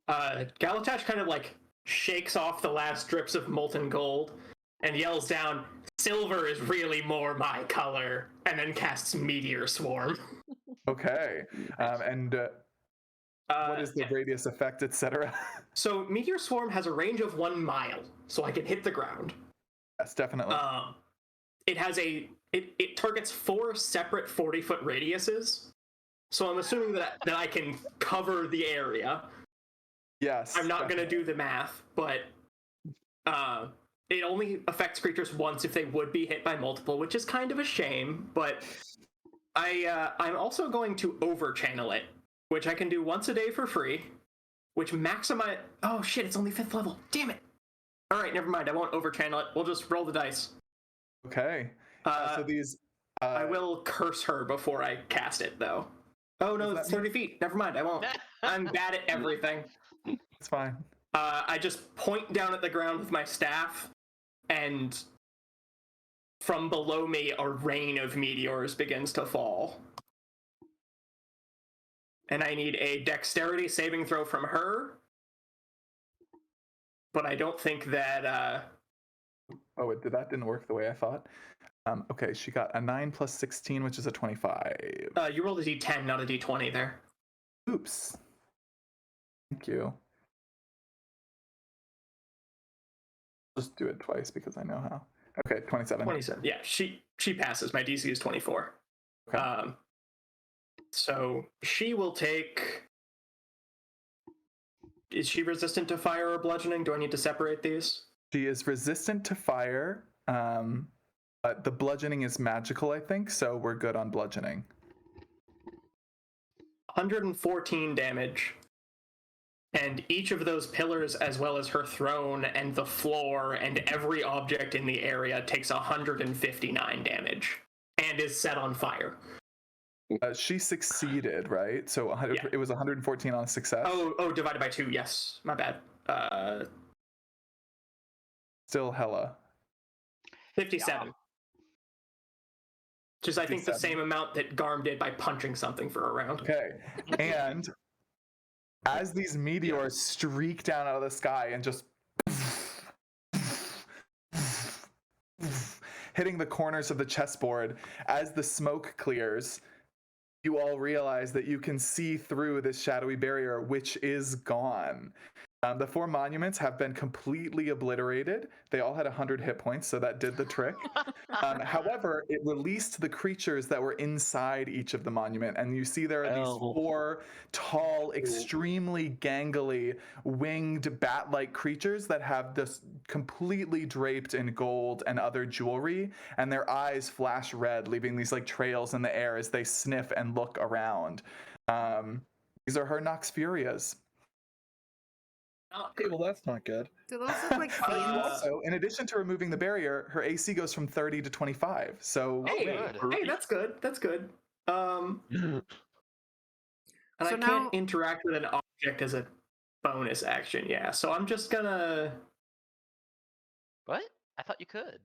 S5: Galatash kind of like shakes off the last drips of molten gold and yells down, "Silver is really more my color," and then casts Meteor Swarm.
S6: Okay. And what is the radius effect, etc.?
S5: So Meteor Swarm has a range of 1 mile, so I can hit the ground.
S6: Yes, definitely.
S5: It has it targets 4 separate 40-foot radiuses. So I'm assuming that I can cover the area.
S6: Yes.
S5: I'm not going to do the math, but it only affects creatures once if they would be hit by multiple, which is kind of a shame, but I'm also going to overchannel it, which I can do once a day for free, which maximize... Oh shit, it's only 5th level. Damn it. All right, never mind. I won't overchannel it. We'll just roll the dice.
S6: Okay. So these...
S5: I will curse her before I cast it, though. Oh no, it's 30 feet. Never mind, I won't. I'm bad at everything.
S6: It's fine.
S5: I just point down at the ground with my staff, and from below me, a rain of meteors begins to fall. And I need a dexterity saving throw from her, but I don't think that...
S6: Oh, that didn't work the way I thought. Okay, she got a 9 plus 16, which is a 25.
S5: You rolled a d10, not a d20 there.
S6: Oops. Thank you. Just do it twice because I know how. Okay, 27.
S5: 27. Yeah, she passes. My DC is 24.
S6: Okay.
S5: So she will take... Is she resistant to fire or bludgeoning? Do I need to separate these?
S6: She is resistant to fire, but the bludgeoning is magical, I think, so we're good on bludgeoning.
S5: 114 damage. And each of those pillars, as well as her throne and the floor and every object in the area, takes 159 damage and is set on fire.
S6: She succeeded, right? So It was 114 on success.
S5: Oh, divided by 2. Yes, my bad.
S6: Still hella.
S5: 57. Which is, I think, the same amount that Garm did by punching something for a round.
S6: Okay. And as these meteors streak down out of the sky and just hitting the corners of the chessboard, as the smoke clears, you all realize that you can see through this shadowy barrier, which is gone. The 4 monuments have been completely obliterated. They all had 100 hit points, so that did the trick. However, it released the creatures that were inside each of the monument, and you see there are these 4 tall, extremely gangly, winged bat-like creatures that have this completely draped in gold and other jewelry, and their eyes flash red, leaving these like trails in the air as they sniff and look around. These are her Nox Furias.
S4: Okay, well that's not good.
S1: Do those look like fiends?
S6: Also, in addition to removing the barrier, her AC goes from 30 to 25. So
S5: Hey, that's good. That's good. And
S1: So
S5: I
S1: now-
S5: can't interact with an object as a bonus action. Yeah, so I'm just gonna...
S3: What? I thought you could.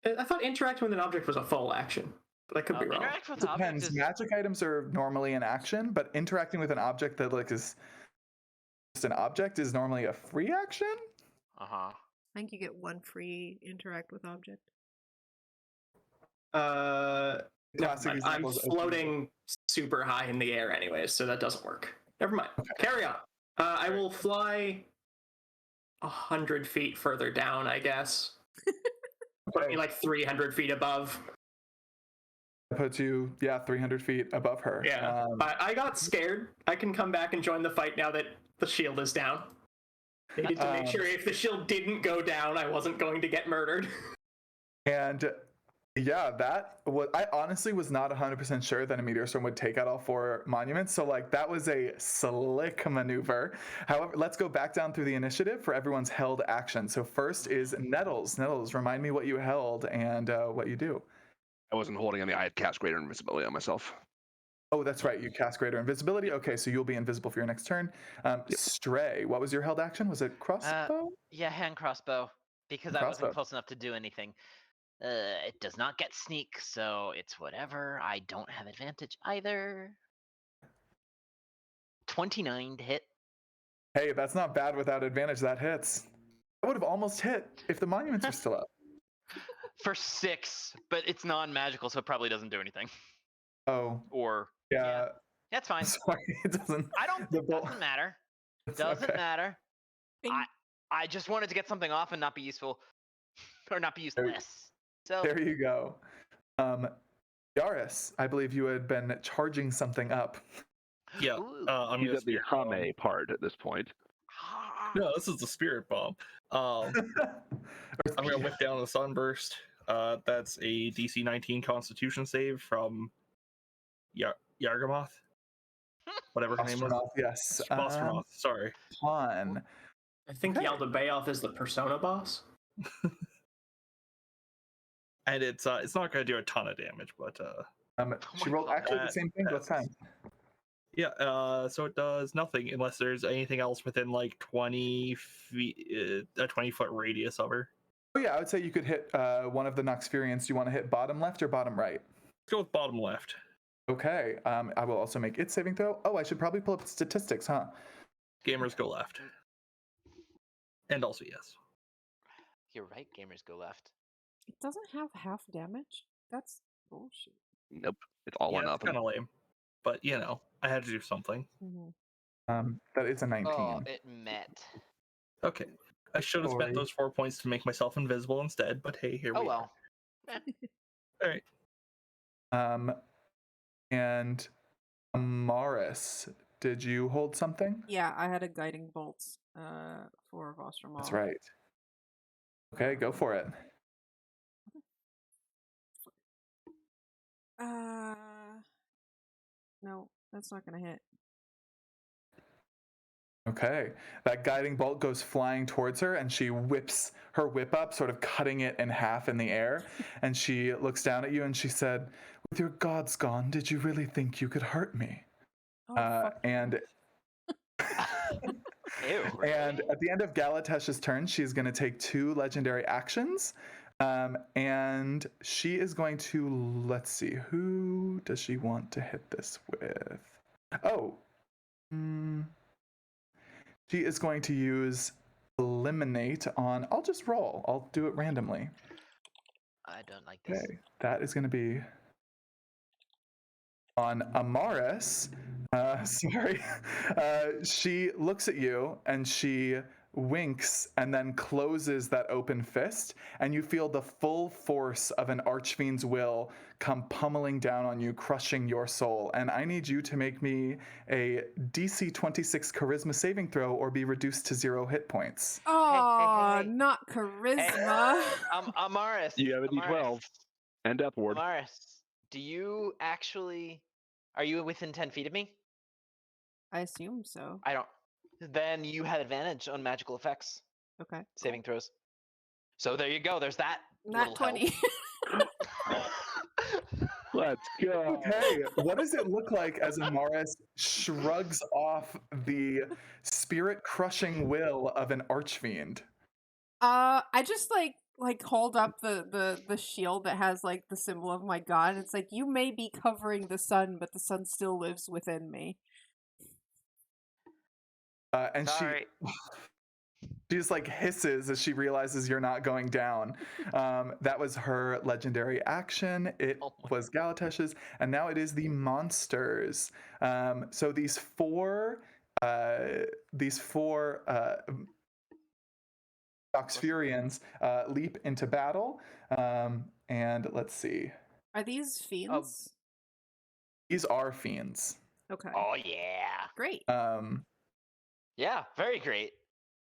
S5: I thought interacting with an object was a full action, but I could be wrong.
S3: Interact with objects
S6: Depends.
S3: is
S6: Magic items are normally an action, but interacting with an object that like is just an object is normally a free action.
S3: uh-huh.
S1: I think you get one free interact with object.
S5: No,
S6: Classic
S5: I'm
S6: example is
S5: floating super high in the air anyways, so that doesn't work. Never mind. Carry on. I will fly 100 feet further down, I guess. Put me like 300 feet above.
S6: Puts you, 300 feet above her.
S5: Yeah. I got scared. I can come back and join the fight now that the shield is down. Needed to make sure if the shield didn't go down, I wasn't going to get murdered.
S6: And yeah, that was, I honestly was not 100% sure that a meteor storm would take out all 4 monuments. So like that was a slick maneuver. However, let's go back down through the initiative for everyone's held action. So first is Nettles. Nettles, remind me what you held and what you do.
S2: I wasn't holding any. I had cast greater invisibility on myself.
S6: Oh, that's right. You cast greater invisibility. Okay, so you'll be invisible for your next turn. Stray, what was your held action? Was it crossbow?
S3: Yeah, hand crossbow. Because I wasn't close enough to do anything. It does not get sneak, so it's whatever. I don't have advantage either. 29 to hit.
S6: Hey, that's not bad without advantage. That hits. I would have almost hit if the monuments were still up.
S3: For 6, but it's non-magical, so it probably doesn't do anything.
S6: Oh.
S3: Or
S6: Yeah.
S3: That's fine.
S6: Sorry, it doesn't.
S3: Doesn't matter. Doesn't matter. I just wanted to get something off and not be useful, or not be useless. So
S6: there you go. Yaris, I believe you had been charging something up.
S4: Yeah. I'm
S2: He's
S4: gonna
S2: at the Hame part at this point.
S4: No, this is the spirit bomb. I'm gonna whip down the sunburst. That's a DC 19 Constitution save from Yargamoth. Whatever her name was.
S6: Yes.
S4: Bostromoth, sorry.
S6: Fun.
S5: I think Yaldabaoth is the persona boss.
S4: And it's not gonna do a ton of damage, but
S6: she rolled actually the same thing both times.
S4: Yeah, so it does nothing unless there's anything else within like 20 feet, a 20-foot radius of her.
S6: Oh yeah, I would say you could hit one of the Noxfurians. Do you want to hit bottom left or bottom right?
S4: Let's go with bottom left.
S6: Okay, I will also make its saving throw. Oh, I should probably pull up statistics, huh?
S4: Gamers go left. And also yes.
S3: You're right, gamers go left.
S1: It doesn't have half damage? That's bullshit.
S2: Nope, it's all or
S4: It's
S2: nothing.
S4: kind of lame. But, I had to do something.
S1: Mm-hmm.
S6: That is a 19.
S3: Oh, it met.
S4: Okay. I should have spent those 4 points to make myself invisible instead, but hey, here we are. All right.
S6: And Amaris, did you hold something?
S1: Yeah, I had a guiding bolt for Vostromal.
S6: That's right. Okay, go for it.
S1: No, that's not gonna hit.
S6: Okay, that guiding bolt goes flying towards her, and she whips her whip up, sort of cutting it in half in the air. And she looks down at you, and she said, "With your gods gone, did you really think you could hurt me?" And
S3: Ew, really?
S6: and at the end of Galatesh's turn, she's going to take 2 legendary actions. And she is going to, let's see, who does she want to hit this with? She is going to use Eliminate on, I'll just roll. I'll do it randomly.
S3: I don't like this.
S6: Okay, that is going to be on Amaris. Sorry. She looks at you and she winks and then closes that open fist, and you feel the full force of an archfiend's will come pummeling down on you, crushing your soul. And I need you to make me a DC 26 charisma saving throw or be reduced to 0 hit points.
S1: Oh,
S3: hey.
S1: not charisma.
S3: Amaris.
S2: You have a D12 and Death Ward.
S3: Amaris, do you actually... Are you within 10 feet of me?
S1: I assume so.
S3: I don't... Then you had advantage on magical effects.
S1: Okay.
S3: Saving throws. So there you go. There's that.
S1: Not 20.
S2: Let's go.
S6: Okay, what does it look like as Amaris shrugs off the spirit-crushing will of an archfiend?
S1: I just like hold up the shield that has like the symbol of my god. It's like, you may be covering the sun, but the sun still lives within me.
S6: And
S3: Sorry.
S6: she just like hisses as she realizes you're not going down. That was her legendary action. It was Galatesh's, and now it is the monsters. So these four Oxfurians leap into battle. And let's see.
S1: Are these fiends?
S6: These are fiends.
S1: Okay.
S3: Oh yeah.
S1: Great.
S3: Yeah, very great.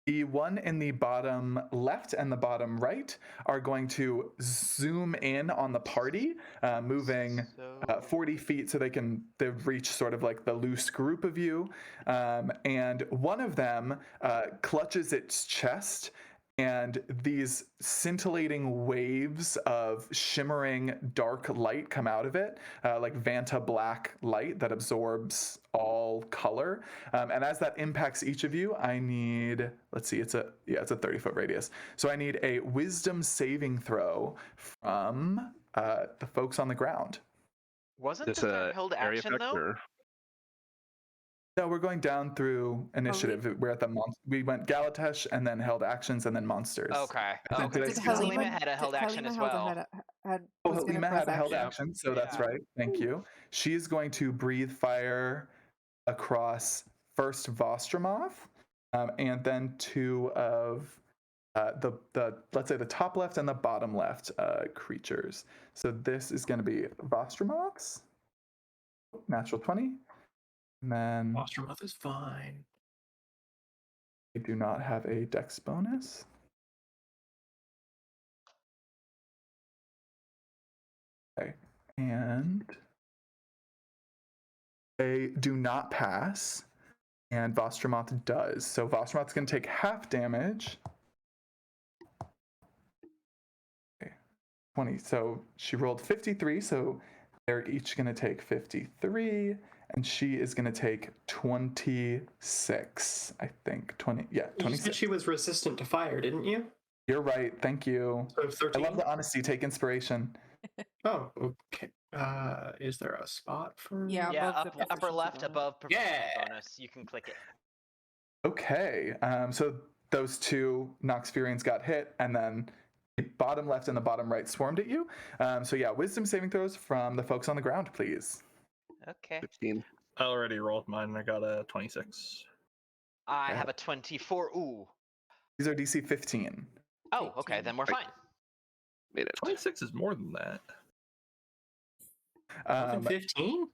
S6: The one in the bottom left and the bottom right are going to zoom in on the party, moving 40 feet so they reach sort of like the loose group of you. And one of them clutches its chest, and these scintillating waves of shimmering dark light come out of it, like Vanta black light that absorbs all color. And as that impacts each of you, I need, let's see, it's a 30-foot radius. So I need a wisdom saving throw from the folks on the ground.
S3: Wasn't
S2: This
S3: this their held
S2: area
S3: action
S2: effect,
S3: though?
S2: or-
S6: No, we're going down through initiative. We're at the we went Galatesh and then held actions and then monsters.
S3: Okay.
S6: Did I
S3: Okay.
S6: skip
S3: Because
S6: something?
S3: Halima had a held action as well.
S6: Halima had a held
S3: action.
S6: action, so that's right. Thank you. She is going to breathe fire across first Vostromov, and then two of the let's say the top left and the bottom left creatures. So this is going to be Vostromov's natural 20. And then
S5: Nostromoth is fine.
S6: we do not have a dex bonus. Okay, and they do not pass, and Vostromoth does. So Vostromoth's going to take half damage. Okay, 20. So she rolled 53, so they're each going to take 53. And she is going to take 26, I think. 20, yeah, 26.
S5: You said she was resistant to fire, didn't you?
S6: You're right. Thank you.
S5: So 13?
S6: I love the honesty. Take inspiration.
S5: Oh, okay. Is there a spot for?
S1: Yeah,
S3: Yeah,
S1: above the
S3: upper
S1: proficiency
S3: left
S1: bonus.
S3: above proficiency
S5: Yeah.
S3: bonus. You can click it.
S6: Okay. So those two Noxfurians got hit, and then the bottom left and the bottom right swarmed at you. So yeah, wisdom saving throws from the folks on the ground, please.
S3: Okay.
S2: 15.
S4: I already rolled mine. I got a 26.
S3: I
S6: Yeah.
S3: have a 24. Ooh.
S6: These are DC 15.
S3: Oh, okay. Then we're fine.
S2: Made it.
S4: 26 is more than that.
S5: 15?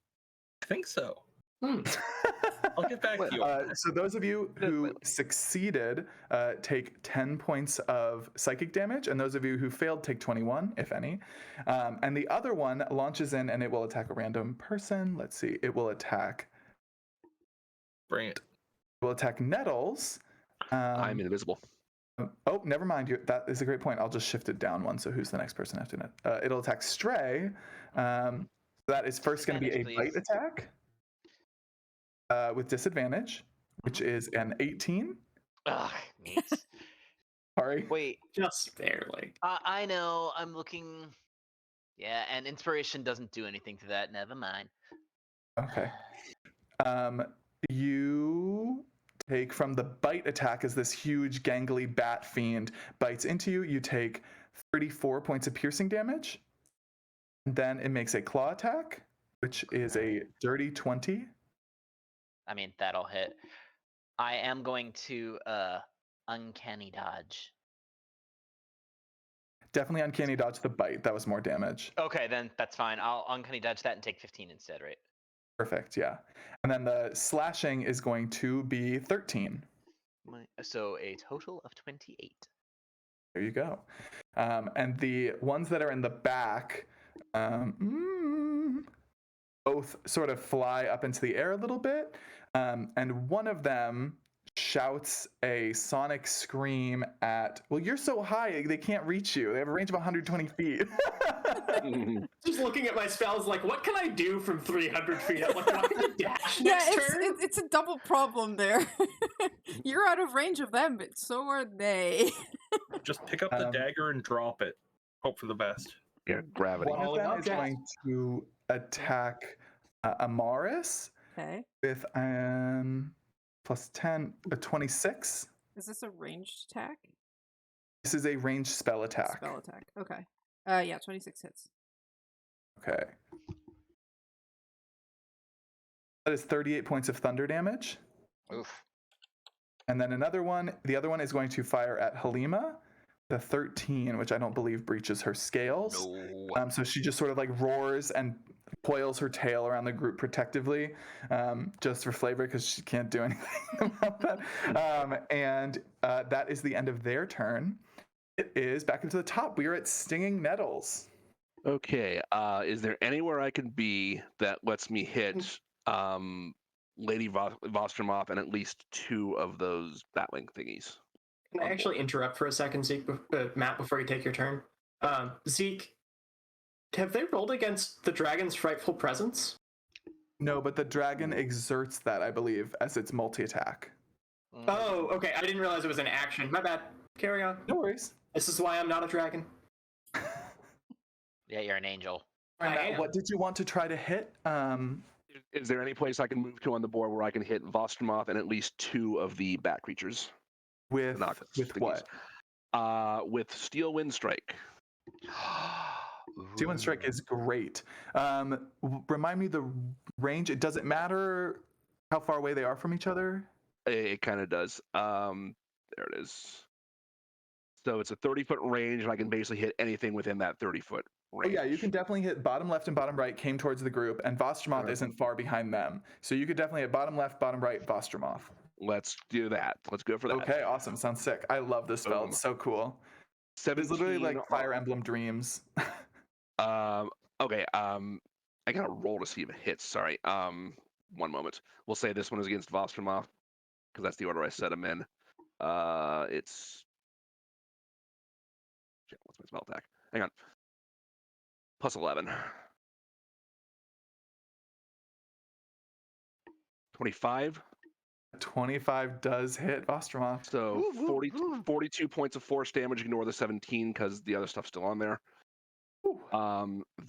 S4: I think so.
S5: Hmm.
S4: I'll get back to you. on that.
S6: So those of you who succeeded take 10 points of psychic damage, and those of you who failed take 21, if any. And the other one launches in, and it will attack a random person. Let's see. It will attack.
S4: Bring it.
S6: It will attack Nettles.
S2: I'm invisible.
S6: Oh, never mind. That is a great point. I'll just shift it down one. So who's the next person after that? It'll attack Stray. That is first going to be a bite attack. With disadvantage, which is an 18.
S3: Ugh, neat.
S6: Sorry.
S3: Wait,
S5: Just barely.
S3: I know. I'm looking. Yeah, and inspiration doesn't do anything to that. Never mind.
S6: Okay. You take from the bite attack as this huge gangly bat fiend bites into you. You take 34 points of piercing damage. And then it makes a claw attack, which is a dirty 20.
S3: I mean, that'll hit. I am going to uncanny dodge.
S6: Definitely uncanny dodge the bite. That was more damage.
S3: Okay, then that's fine. I'll uncanny dodge that and take 15 instead, right?
S6: Perfect, yeah. And then the slashing is going to be 13.
S3: So a total of 28.
S6: There you go. And the ones that are in the back both sort of fly up into the air a little bit. And one of them shouts a sonic scream at, well, you're so high, they can't reach you. They have a range of 120 feet.
S5: Just looking at my spells, like, what can I do from 300 feet up? Like, do I have to dash
S1: Yeah,
S5: next turn?
S1: it's a double problem there. You're out of range of them, but so are they.
S4: Just pick up the dagger and drop it. Hope for the best.
S2: Yeah, gravity.
S6: One of
S5: Falling
S6: them is
S5: object.
S6: going to attack Amaris
S1: Okay.
S6: with plus 10, a 26.
S1: Is this a ranged attack?
S6: This is a ranged spell attack.
S1: Spell attack. Okay. Yeah, 26 hits.
S6: Okay. That is 38 points of thunder damage.
S3: Oof.
S6: And then another one, the other one is going to fire at Halima, the 13, which I don't believe breaches her scales.
S3: No.
S6: So she just sort of like roars and coils her tail around the group protectively, just for flavor, because she can't do anything about that. And that is the end of their turn. It is back into the top. We are at Stinging Nettles.
S2: Okay. Is there anywhere I can be that lets me hit Lady Vostromoth and at least 2 of those batwing thingies?
S5: Can I actually interrupt for a second, Zeke, Matt, before you take your turn? Zeke, have they rolled against the dragon's frightful presence?
S6: No, but the dragon exerts that, I believe, as its multi-attack.
S5: Oh, okay. I didn't realize it was an action. My bad. Carry on.
S6: No worries.
S5: This is why I'm not a dragon.
S3: Yeah, you're an angel.
S5: I
S6: Matt,
S5: am.
S6: what did you want to try to hit?
S2: Is there any place I can move to on the board where I can hit Vostromoth and at least 2 of the bat creatures?
S6: With what?
S2: With Steel Wind Strike.
S6: Steel Wind Strike is great. Remind me the range. It doesn't matter how far away they are from each other.
S2: It kind of does. There it is. So it's a 30-foot range, and I can basically hit anything within that 30-foot range.
S6: Oh yeah, you can definitely hit bottom left and bottom right, came towards the group, and Vostromoth isn't far behind them. So you could definitely hit bottom left, bottom right, Vostromoth.
S2: Let's do that. Let's go for that.
S6: Okay, awesome. Sounds sick. I love this spell. It's so cool. It's literally like Fire Emblem Dreams.
S2: Okay. I gotta roll to see if it hits. Sorry. One moment. We'll say this one is against Vostromoth because that's the order I set him in. It's. Shit, what's my spell attack? Hang on. Plus 11. 25.
S6: 25 does hit Vostromoth.
S2: So 42 points of force damage. Ignore the 17 because the other stuff's still on there.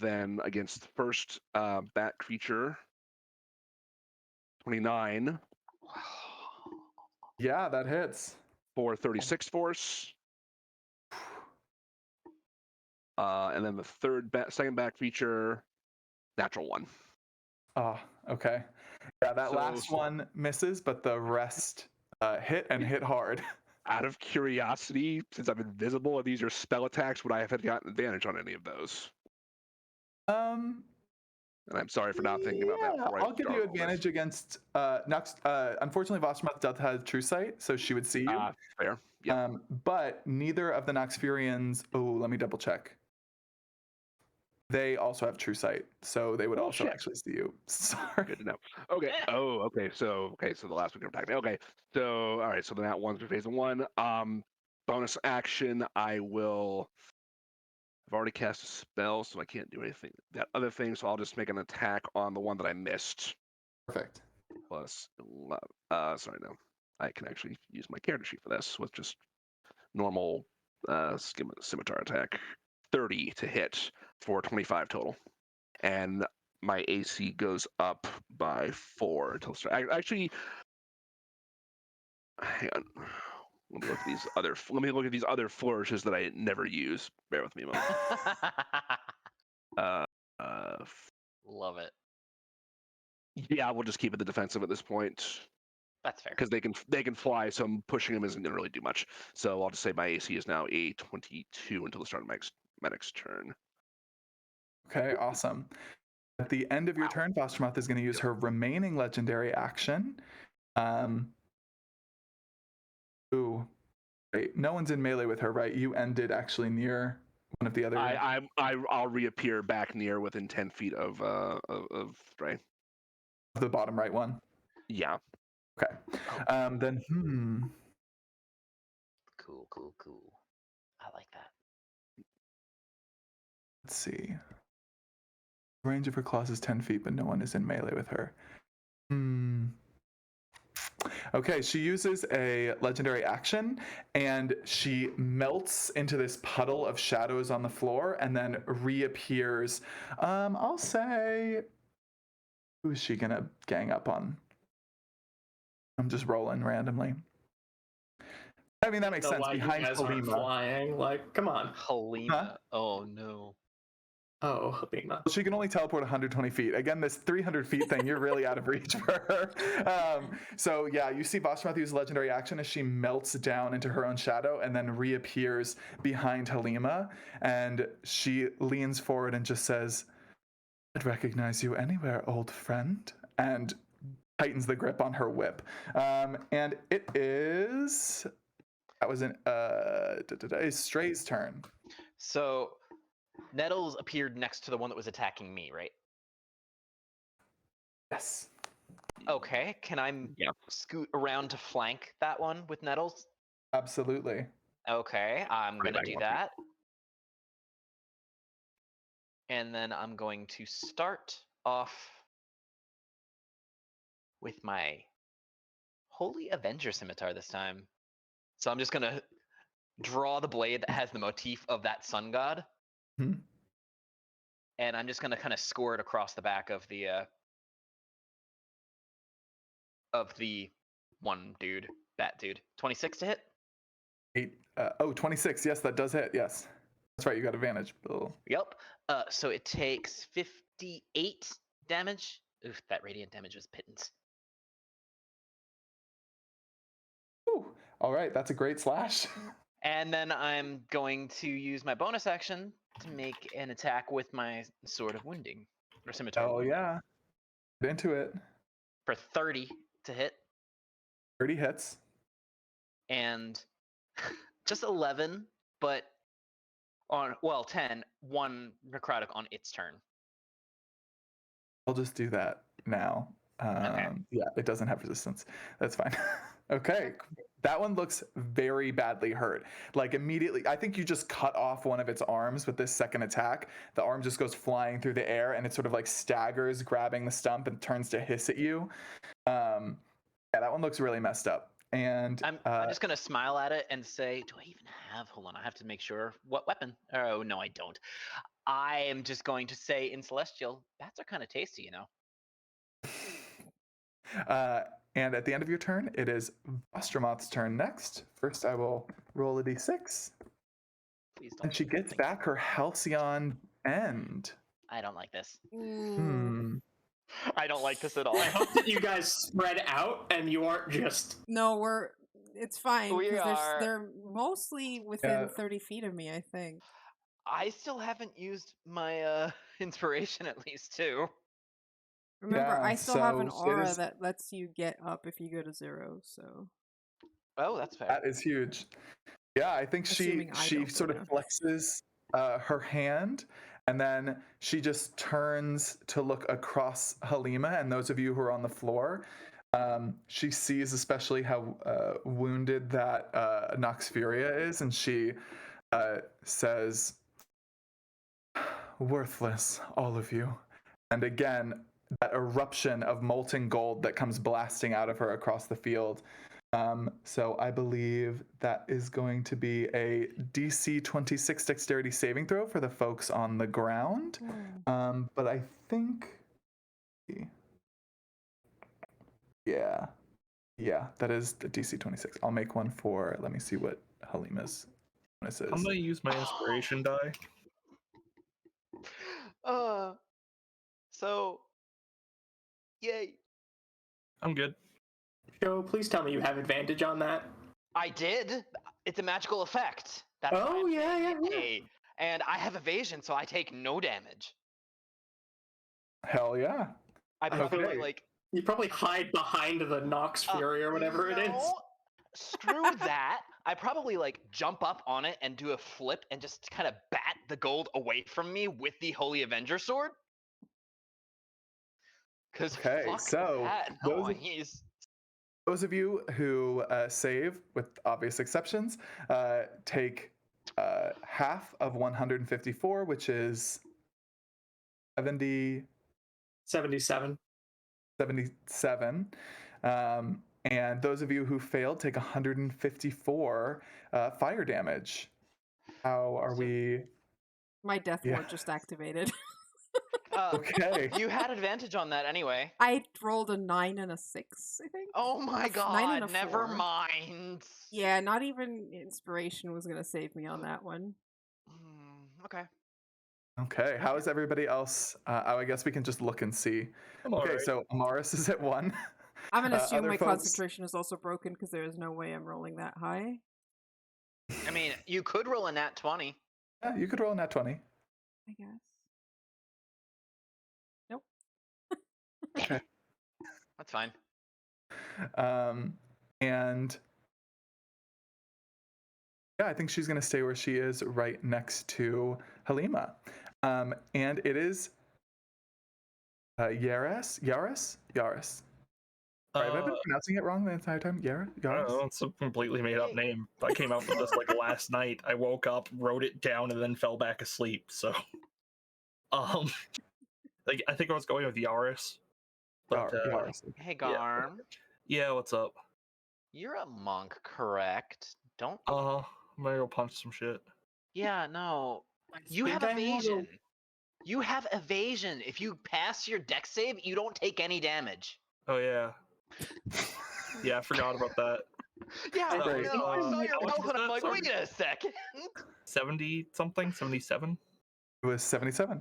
S2: Then against first bat creature, 29.
S6: Yeah, that hits.
S2: For 36 force. And then the second bat creature, natural 1.
S6: Oh, okay. Yeah, that last one misses, but the rest hit and hit hard.
S2: Out of curiosity, since I'm invisible and these are spell attacks, would I have gotten advantage on any of those? And I'm sorry for not thinking about that before
S6: I'll give you advantage against Nux. Unfortunately, Vostromoth does have true sight, so she would see you.
S2: Fair. Yep.
S6: But neither of the Noxfurians. Oh, let me double check. They also have true sight, so they would also actually see you. Sorry.
S2: Good to know. Okay. Oh, okay. So the last one can attack me. Okay. So all right. So then that one's phase 1. Bonus action. I've already cast a spell, so I can't do anything. That other thing. So I'll just make an attack on the one that I missed.
S6: Perfect.
S2: Plus 11. Sorry, no. I can actually use my character sheet for this with just normal scimitar attack. 30 to hit for 25 total. And my AC goes up by 4 until start. Actually, hang on. Let me look at these other flourishes that I never use. Bear with me a moment.
S3: Love it.
S2: Yeah, we'll just keep it the defensive at this point.
S3: That's fair.
S2: Because they can fly, so pushing them isn't going to really do much. So I'll just say my AC is now a 22 until the start of my next turn.
S6: Okay, awesome. At the end of your turn, Vostromoth is going to use her remaining legendary action. Ooh, wait, no one's in melee with her, right? You ended actually near one of the other.
S2: I'll reappear back near within 10 feet of Stray.
S6: The bottom right one.
S2: Yeah.
S6: Okay. Then
S3: Cool. I like that.
S6: Let's see. Range of her claws is 10 feet, but no one is in melee with her. Okay, she uses a legendary action and she melts into this puddle of shadows on the floor and then reappears. I'll say, who's she gonna gang up on? I'm just rolling randomly. I mean, that makes
S5: Know
S6: sense.
S5: why you
S6: Behind
S5: guys aren't
S6: Halima.
S5: flying? Like, come on.
S3: Halima.
S6: Huh?
S3: Oh no.
S5: Oh, Halima.
S6: She can only teleport 120 feet. Again, this 300 feet thing, you're really out of reach for her. So yeah, you see Voshmath use legendary action as she melts down into her own shadow and then reappears behind Halima. And she leans forward and just says, "I'd recognize you anywhere, old friend." And tightens the grip on her whip. And it is... That was it's Stray's turn.
S3: So Nettles appeared next to the one that was attacking me, right?
S6: Yes.
S3: Okay. Can I scoot around to flank that one with Nettles?
S6: Absolutely.
S3: Okay, I'm
S2: Bring it
S3: gonna
S2: back
S3: do
S2: 1 feet.
S3: that. And then I'm going to start off with my Holy Avenger Scimitar this time. So I'm just gonna draw the blade that has the motif of that sun god.
S6: Hmm.
S3: And I'm just gonna kind of score it across the back of the one dude, that dude. 26 to hit?
S6: 26. Yes, that does hit. Yes. That's right. You got advantage. Bill.
S3: Yep. So it takes 58 damage. Oof, that radiant damage was pittance.
S6: Ooh, all right. That's a great slash.
S3: And then I'm going to use my bonus action to make an attack with my Sword of Wounding. Or Scimitar.
S6: Oh, yeah. Get into it.
S3: For 30 to hit.
S6: 30 hits.
S3: And just 11, but 10, 1 necrotic on its turn.
S6: I'll just do that now. Yeah, it doesn't have resistance. That's fine. Okay. That one looks very badly hurt. Like immediately, I think you just cut off one of its arms with this second attack. The arm just goes flying through the air and it sort of like staggers, grabbing the stump and turns to hiss at you. Yeah, that one looks really messed up. And
S3: I'm just going to smile at it and say, do I even have, hold on, I have to make sure, what weapon? Oh, no, I don't. I am just going to say in Celestial, bats are kind of tasty, you know?
S6: And at the end of your turn, it is Vostromoth's turn next. First, I will roll a d6.
S3: Please don't.
S6: And she gets back her Halcyon End.
S3: I don't like this.
S6: Hmm.
S3: I don't like this at all.
S5: I hope that you guys spread out and you aren't just.
S1: No, it's fine.
S3: We
S1: 'Cause
S3: are-
S1: they're mostly within 30 feet of me, I think.
S3: I still haven't used my inspiration at least too.
S1: Remember,
S6: Yeah,
S1: I still have an
S6: so it
S1: aura
S6: is-
S1: that lets you get up if you go to 0, so...
S3: Oh, that's fair.
S6: That is huge. Yeah, I think
S1: Assuming I
S6: she
S1: don't go
S6: sort of
S1: down.
S6: flexes her hand, and then she just turns to look across Halima and those of you who are on the floor. She sees especially how wounded that Nox Furia is, and she says, "Worthless, all of you." And again, that eruption of molten gold that comes blasting out of her across the field. So I believe that is going to be a DC 26 dexterity saving throw for the folks on the ground. But I think... Yeah, that is the DC 26. I'll make one for... Let me see what Halima's bonus is.
S4: I'm gonna use my inspiration die.
S3: So, yay.
S4: I'm good.
S5: Joe, please tell me you have advantage on that.
S3: I did. It's a magical effect. That's why
S5: Oh,
S3: I'm
S5: yeah,
S3: saying
S5: yeah.
S3: yay. And I have evasion, so I take no damage.
S6: Hell yeah.
S3: I probably
S6: Okay.
S5: You probably hide behind the Nox Fury or whatever it is.
S3: No, screw that. I probably jump up on it and do a flip and just kind of bat the gold away from me with the Holy Avenger sword. Because
S6: Okay,
S3: fuck
S6: so
S3: that noise.
S6: those of you who save, with obvious exceptions, take half of 154, which is 77.
S5: 77.
S6: And those of you who failed take 154 fire damage. How are we?
S1: My death
S6: Yeah.
S1: ward just activated.
S6: Okay.
S3: You had advantage on that anyway.
S1: I rolled a 9 and a 6, I think.
S3: Oh my
S1: 9 and a
S3: god, never
S1: 4.
S3: mind.
S1: Yeah, not even inspiration was gonna save me on that one.
S3: Okay.
S6: Okay. How is everybody else? I guess we can just look and see.
S4: I'm
S6: Okay,
S4: alright.
S6: so Amaris is at 1.
S1: I'm gonna assume
S6: other
S1: my
S6: folks-
S1: concentration is also broken because there is no way I'm rolling that high.
S3: I mean, you could roll a nat 20.
S6: Yeah, you could roll a nat 20.
S1: I guess. Nope.
S6: Okay.
S3: That's fine.
S6: And yeah, I think she's going to stay where she is, right next to Halima. And it is Yaris. Sorry, have I been pronouncing it wrong the entire time?
S4: I don't
S6: Yaris?
S4: know, it's a completely made up
S3: Hey.
S4: name. I came out with this like last night. I woke up, wrote it down, and then fell back asleep. So, like I think I was going with Yaris. But
S6: Yaris.
S3: Hey, Garm.
S4: yeah, what's up?
S3: You're a monk, correct? Don't.
S4: I'm gonna go punch some shit.
S3: Yeah, no. You
S5: think
S3: have
S5: I have a-
S3: evasion. You have evasion. If you pass your deck save, you don't take any damage.
S4: Oh yeah. Yeah, I forgot about that.
S3: Yeah, I
S6: Great.
S3: know. I saw
S4: How
S3: your
S4: much
S3: health
S4: was
S3: and I'm
S4: that?
S3: like,
S4: Sorry.
S3: wait a second.
S4: 70 something, 77.
S6: It was 77.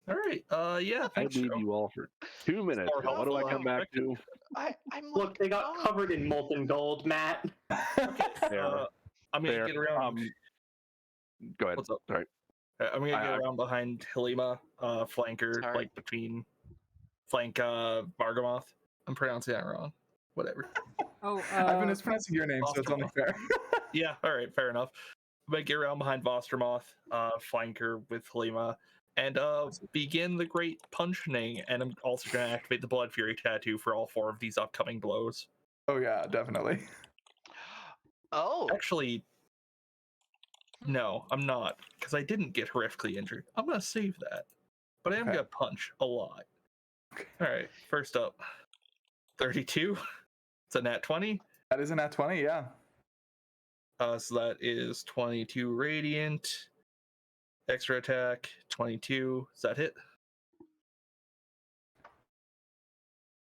S4: All right. Yeah.
S2: I
S4: Thanks,
S2: need
S4: Joe.
S2: you all for 2 minutes.
S4: more
S2: What do I
S4: helpful
S2: come
S4: than
S2: back to?
S3: I'm
S5: Look,
S3: like,
S5: they got
S3: oh.
S5: covered in molten gold, Matt.
S2: Fair.
S4: I'm gonna
S2: Fair.
S4: get around.
S2: Go ahead.
S4: What's up?
S2: Sorry.
S4: I'm gonna get
S2: I-
S4: around behind Halima, flanker,
S3: Sorry.
S4: like between flank Vargamoth. I'm pronouncing that wrong. Whatever.
S1: Oh,
S6: I've been mispronouncing your name, so it's only fair.
S4: Yeah. All right. Fair enough. I'm gonna get around behind Vostermoth, flanker with Halima, and begin the great punching. And I'm also gonna activate the Blood Fury tattoo for all 4 of these upcoming blows.
S6: Oh yeah, definitely.
S3: Oh.
S4: Actually, no, I'm not, because I didn't get horrifically injured. I'm gonna save that, but I am
S6: Okay.
S4: gonna punch a lot. All right, first up, 32. It's a nat 20.
S6: That is a nat 20, yeah.
S4: So that is 22 radiant. Extra attack 22. Does that hit?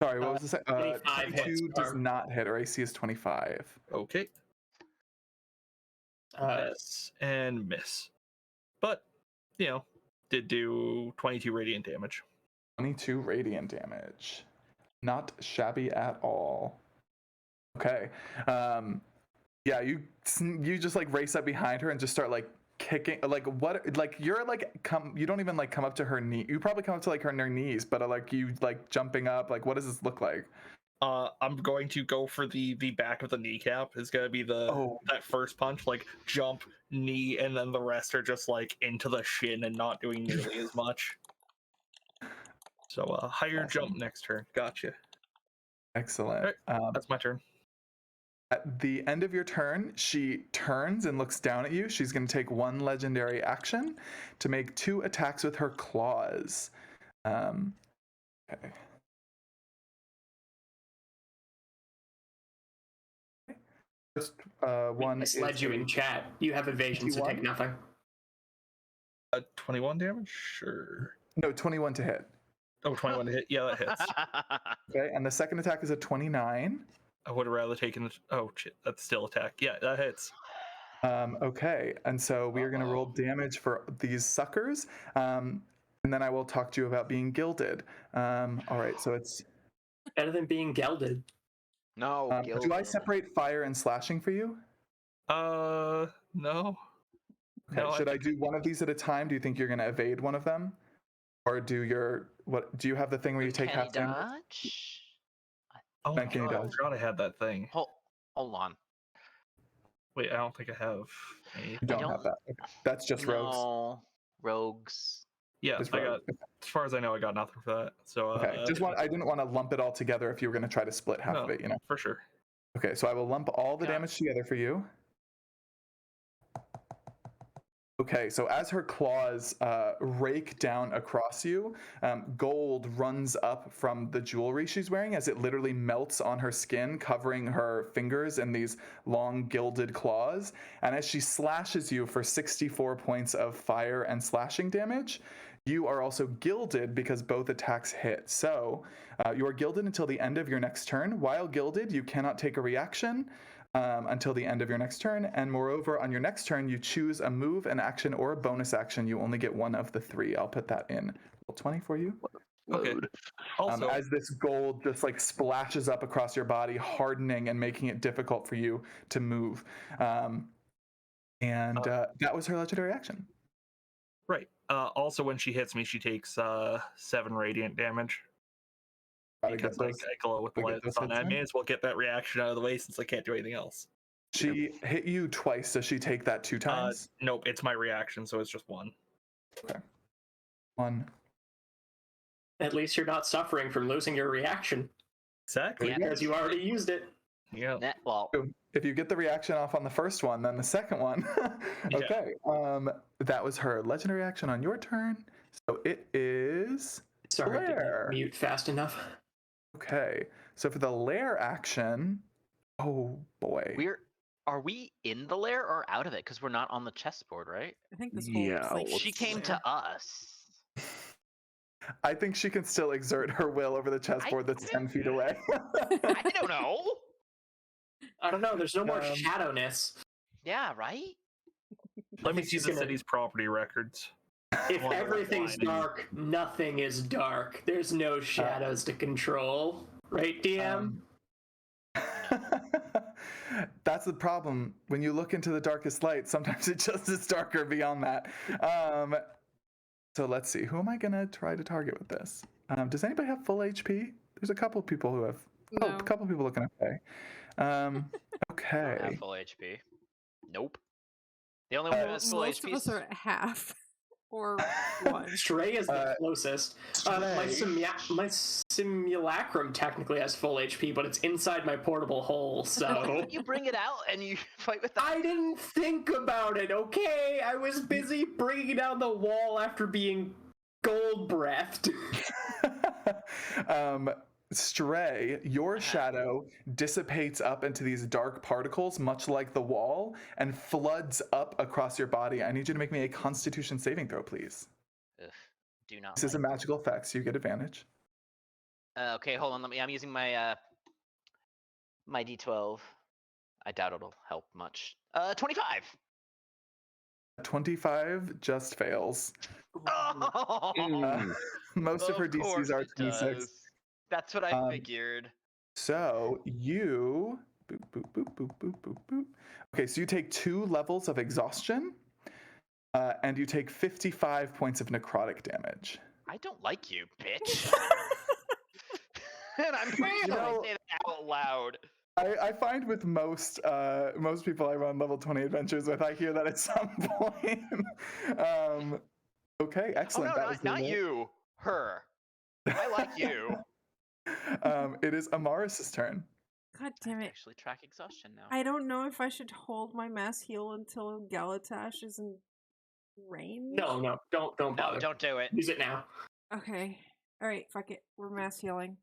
S6: Sorry, what was the
S5: 25 hits,
S6: 22 does
S5: Garm.
S6: not hit. Our AC is 25.
S4: Okay. Miss and miss, but did do 22 radiant damage.
S6: 22 radiant damage. Not shabby at all. Okay. Yeah, you just like race up behind her and just start like kicking, like what, like you're like you don't even like come up to her knee. You probably come up to like her knees, but like you like jumping up. Like what does this look like?
S4: I'm going to go for the back of the kneecap. Is gonna be that first punch, like jump, knee, and then the rest are just like into the shin and not doing nearly as much. So higher
S6: Awesome.
S4: jump next turn. Gotcha.
S6: Excellent.
S4: That's my turn.
S6: At the end of your turn, she turns and looks down at you. She's going to take 1 legendary action to make 2 attacks with her claws. Okay. First one
S5: Misled
S6: is
S5: you in chat. You have evasion, so
S6: 21?
S5: take nothing.
S4: 21 damage? Sure.
S6: No, 21 to hit.
S4: Oh, 21 to hit. Yeah, that hits.
S6: Okay, and the second attack is a 29.
S4: I would have rather taken the. Oh, shit. That's still attack. Yeah, that hits.
S6: Okay, and so we are going to roll damage for these suckers, and then I will talk to you about being gilded. All right, so it's
S5: Better than being gelded.
S3: No,
S6: do I
S3: Gildan.
S6: separate fire and slashing for you?
S4: No.
S6: Okay,
S4: No,
S6: should I do one of these at a time? Do you think you're going to evade one of them, or do you have the thing where you take
S3: Can he
S6: half damage?
S3: dodge?
S4: Oh my
S6: Can you
S4: god, I
S6: dodge?
S4: forgot I had that thing.
S3: Hold on.
S4: Wait, I don't think I have any.
S6: You don't have that. Okay. That's just rogues.
S3: No, rogues.
S4: Yeah,
S6: Just
S4: I got.
S6: rogues.
S4: As far as I know, I got nothing for that. So
S6: Okay, I didn't want to lump it all together if you were going to try to split half of
S4: no,
S6: it, you know.
S4: for sure.
S6: Okay, so I will lump all the
S3: Got it.
S6: damage together for you. Okay, so as her claws rake down across you, gold runs up from the jewelry she's wearing as it literally melts on her skin, covering her fingers in these long gilded claws. And as she slashes you for 64 points of fire and slashing damage, you are also gilded because both attacks hit. So you are gilded until the end of your next turn. While gilded, you cannot take a reaction until the end of your next turn. And moreover, on your next turn, you choose a move, an action, or a bonus action. You only get one of the three. I'll put that in roll 20 for you.
S4: Okay.
S2: Load.
S4: Also,
S6: As this gold just like splashes up across your body, hardening and making it difficult for you to move. That was her legendary action.
S4: right. Also, when she hits me, she takes 7 radiant damage.
S6: Gotta
S4: Because
S6: get
S4: I
S6: those-
S4: glow with the
S6: gotta
S4: light
S6: get
S4: of the
S6: those
S4: sun. I
S6: hits
S4: may
S6: in.
S4: as well get that reaction out of the way since I can't do anything else.
S6: She hit you twice. Does she take that 2 times?
S4: Nope, it's my reaction, so it's just 1.
S6: One.
S5: At least you're not suffering from losing your reaction
S4: Exactly.
S3: Yeah.
S5: because you already used it.
S4: Yeah.
S3: Well,
S6: If you get the reaction off on the first one, then the second one.
S4: Yeah.
S6: Okay. That was her legendary action on your turn. So it is
S5: Sorry, I
S6: Blair.
S5: didn't mute fast enough.
S6: Okay. So for the lair action, oh boy.
S3: are we in the lair or out of it? Because we're not on the chessboard, right?
S1: I think this whole
S2: Yeah,
S1: place
S3: She
S1: is
S3: came
S1: there.
S3: to us.
S6: I think she can still exert her will over the chessboard that's 10 feet away.
S3: I don't know.
S5: I don't know. There's no more
S6: Um,
S5: shadowness.
S3: Yeah, right?
S4: Let me
S5: think
S4: see
S5: she's
S4: the
S5: gonna-
S4: city's property records.
S5: If
S4: Wonder
S5: everything's
S4: why.
S5: dark, nothing is dark. There's no shadows to control. Right, DM?
S6: That's the problem. When you look into the darkest light, sometimes it just is darker beyond that. So let's see. Who am I going to try to target with this? Does anybody have full HP? There's a couple of people who have. Oh,
S1: No.
S6: a couple of people looking okay.
S3: I don't
S6: Okay.
S3: have full HP. Nope. The only one who has full
S1: Most
S3: HP
S1: of us
S3: is
S1: are at half or one.
S5: Stray is the closest. My simulacrum technically has full HP, but it's inside my portable hole, so.
S3: you bring it out and you fight with that.
S5: I didn't think about it, okay? I was busy bringing down the wall after being gold breathed.
S6: Stray, your shadow dissipates up into these dark particles, much like the wall, and floods up across your body. I need you to make me a Constitution saving throw, please.
S3: Ugh, do not.
S6: This is a magical effect, so you get advantage.
S3: Okay, hold on. I'm using my my D12. I doubt it'll help much. 25.
S6: 25 just fails.
S3: Oh,
S6: Most of her DCs
S3: course
S6: are
S3: it
S6: 26.
S3: does. That's what I
S6: Um,
S3: figured.
S6: So you boop boop boop boop boop boop boop. Okay, so you take 2 levels of exhaustion, and you take 55 points of necrotic damage.
S3: I don't like you, bitch. And I'm pretty
S6: You
S3: sure
S6: know-
S3: I say that out loud.
S6: I find with most people I run level 20 adventures with, I hear that at some point. Okay,
S3: Oh
S6: excellent.
S3: no,
S6: That was the
S3: not
S6: roll.
S3: you. Her. I like you.
S6: It is Amaris's turn.
S1: God damn it.
S3: Actually, track exhaustion now.
S1: I don't know if I should hold my mass heal until Galatash is in range.
S5: No, don't
S3: No,
S5: bother.
S3: don't do it.
S5: Use it now.
S1: Okay. Alright, fuck it. We're mass healing.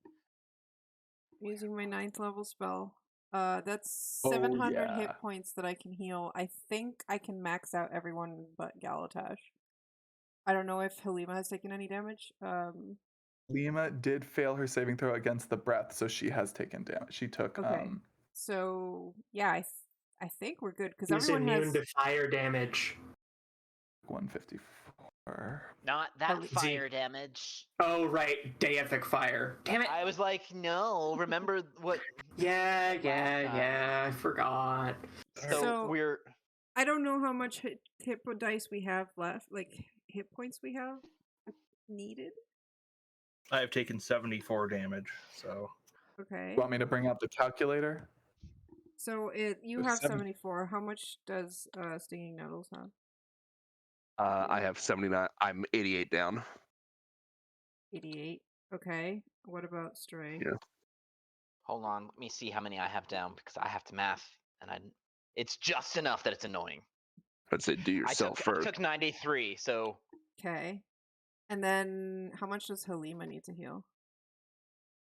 S1: I'm using my 9th level spell. That's 700
S6: yeah.
S1: hit points that I can heal. I think I can max out everyone but Galatash. I don't know if Halima has taken any damage.
S6: Lima did fail her saving throw against the breath, so she has taken damage. She took
S1: Okay. So yeah, I think we're good because
S5: He's
S1: everyone
S5: immune
S1: has.
S5: to fire damage.
S6: 154.
S3: Not that
S1: Zeke.
S3: fire damage.
S5: Oh, right. Deific fire. Damn it.
S3: I was like, no. Remember what?
S5: Yeah. I forgot.
S1: So-
S3: we're.
S1: I don't know how much hit dice we have left, like hit points we have needed.
S4: I have taken 74 damage, so
S1: Okay.
S6: You want me to bring out the calculator?
S1: So you
S6: There's
S1: have
S6: 70.
S1: 74. How much does Stinging Nettles have?
S2: I have 79. I'm 88 down.
S1: 88. Okay. What about Stray?
S2: Yeah.
S3: Hold on. Let me see how many I have down because I have to math, and it's just enough that it's annoying.
S2: I'd say do yourself
S3: I
S2: first.
S3: took 93, so
S1: Okay. And then how much does Halima need to heal?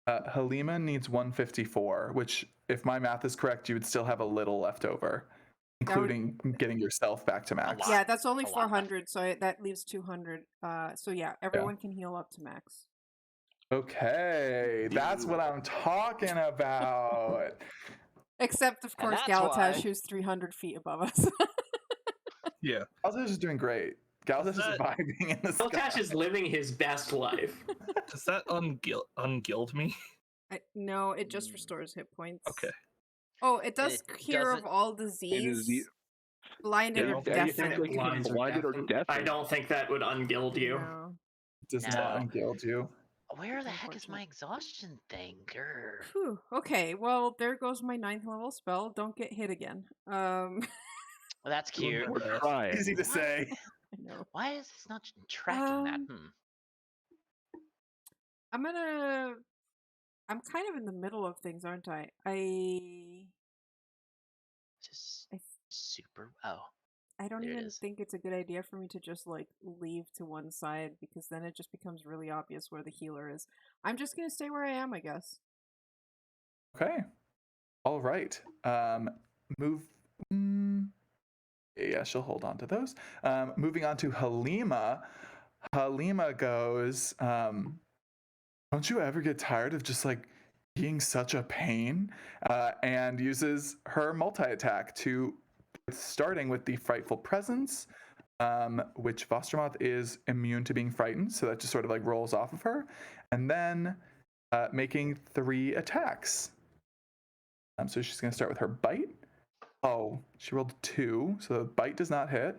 S6: Halima needs 154, which, if my math is correct, you would still have a little left over, including getting yourself back to max.
S3: lot.
S1: Yeah, that's only
S3: A lot left.
S1: 400, so that leaves 200. So yeah, everyone can heal up to max.
S6: Okay, that's what I'm talking about.
S1: Except, of
S3: And
S1: course,
S3: that's why-
S1: Galatash, who's 300 feet above us.
S4: Yeah.
S6: Galatash is doing great. Galatash is
S4: that-
S6: vibing in the sky.
S5: Galatash is living his best life.
S4: Does that unguild me?
S1: No, it just restores hit points.
S4: Okay.
S1: Oh, it does
S3: It
S1: cure of
S3: doesn't-
S1: all disease,
S2: the-
S1: blinded
S2: Yeah,
S1: or
S2: I think
S1: deafened.
S2: like
S5: Blinds or
S2: blinded or
S5: deafened.
S2: deafened.
S5: I don't think that would unguild you.
S1: No.
S6: Does
S3: No.
S6: not unguild you.
S3: Where the heck is
S1: Unfortunate.
S3: my exhaustion thing? Grr.
S1: Whew. Okay, well, there goes my 9th level spell. Don't get hit again.
S3: Well, that's
S4: Doing
S3: cute.
S4: my
S2: We're
S4: best.
S2: trying.
S6: Easy to say.
S1: I know.
S3: Why is this not tracking that?
S1: I'm kind of in the middle of things, aren't I?
S3: Just
S1: I
S3: super. Oh,
S1: I don't
S3: There it
S1: even
S3: is.
S1: think it's a good idea for me to just like leave to one side, because then it just becomes really obvious where the healer is. I'm just gonna stay where I am, I guess.
S6: Okay. All right. Move. Yeah, she'll hold on to those. Moving on to Halima. Halima goes, don't you ever get tired of just like being such a pain? And uses her multi-attack to, starting with the Frightful Presence, which Vostromoth is immune to being frightened, so that just sort of like rolls off of her, and then making 3 attacks. So she's going to start with her bite. Oh, she rolled 2, so the bite does not hit.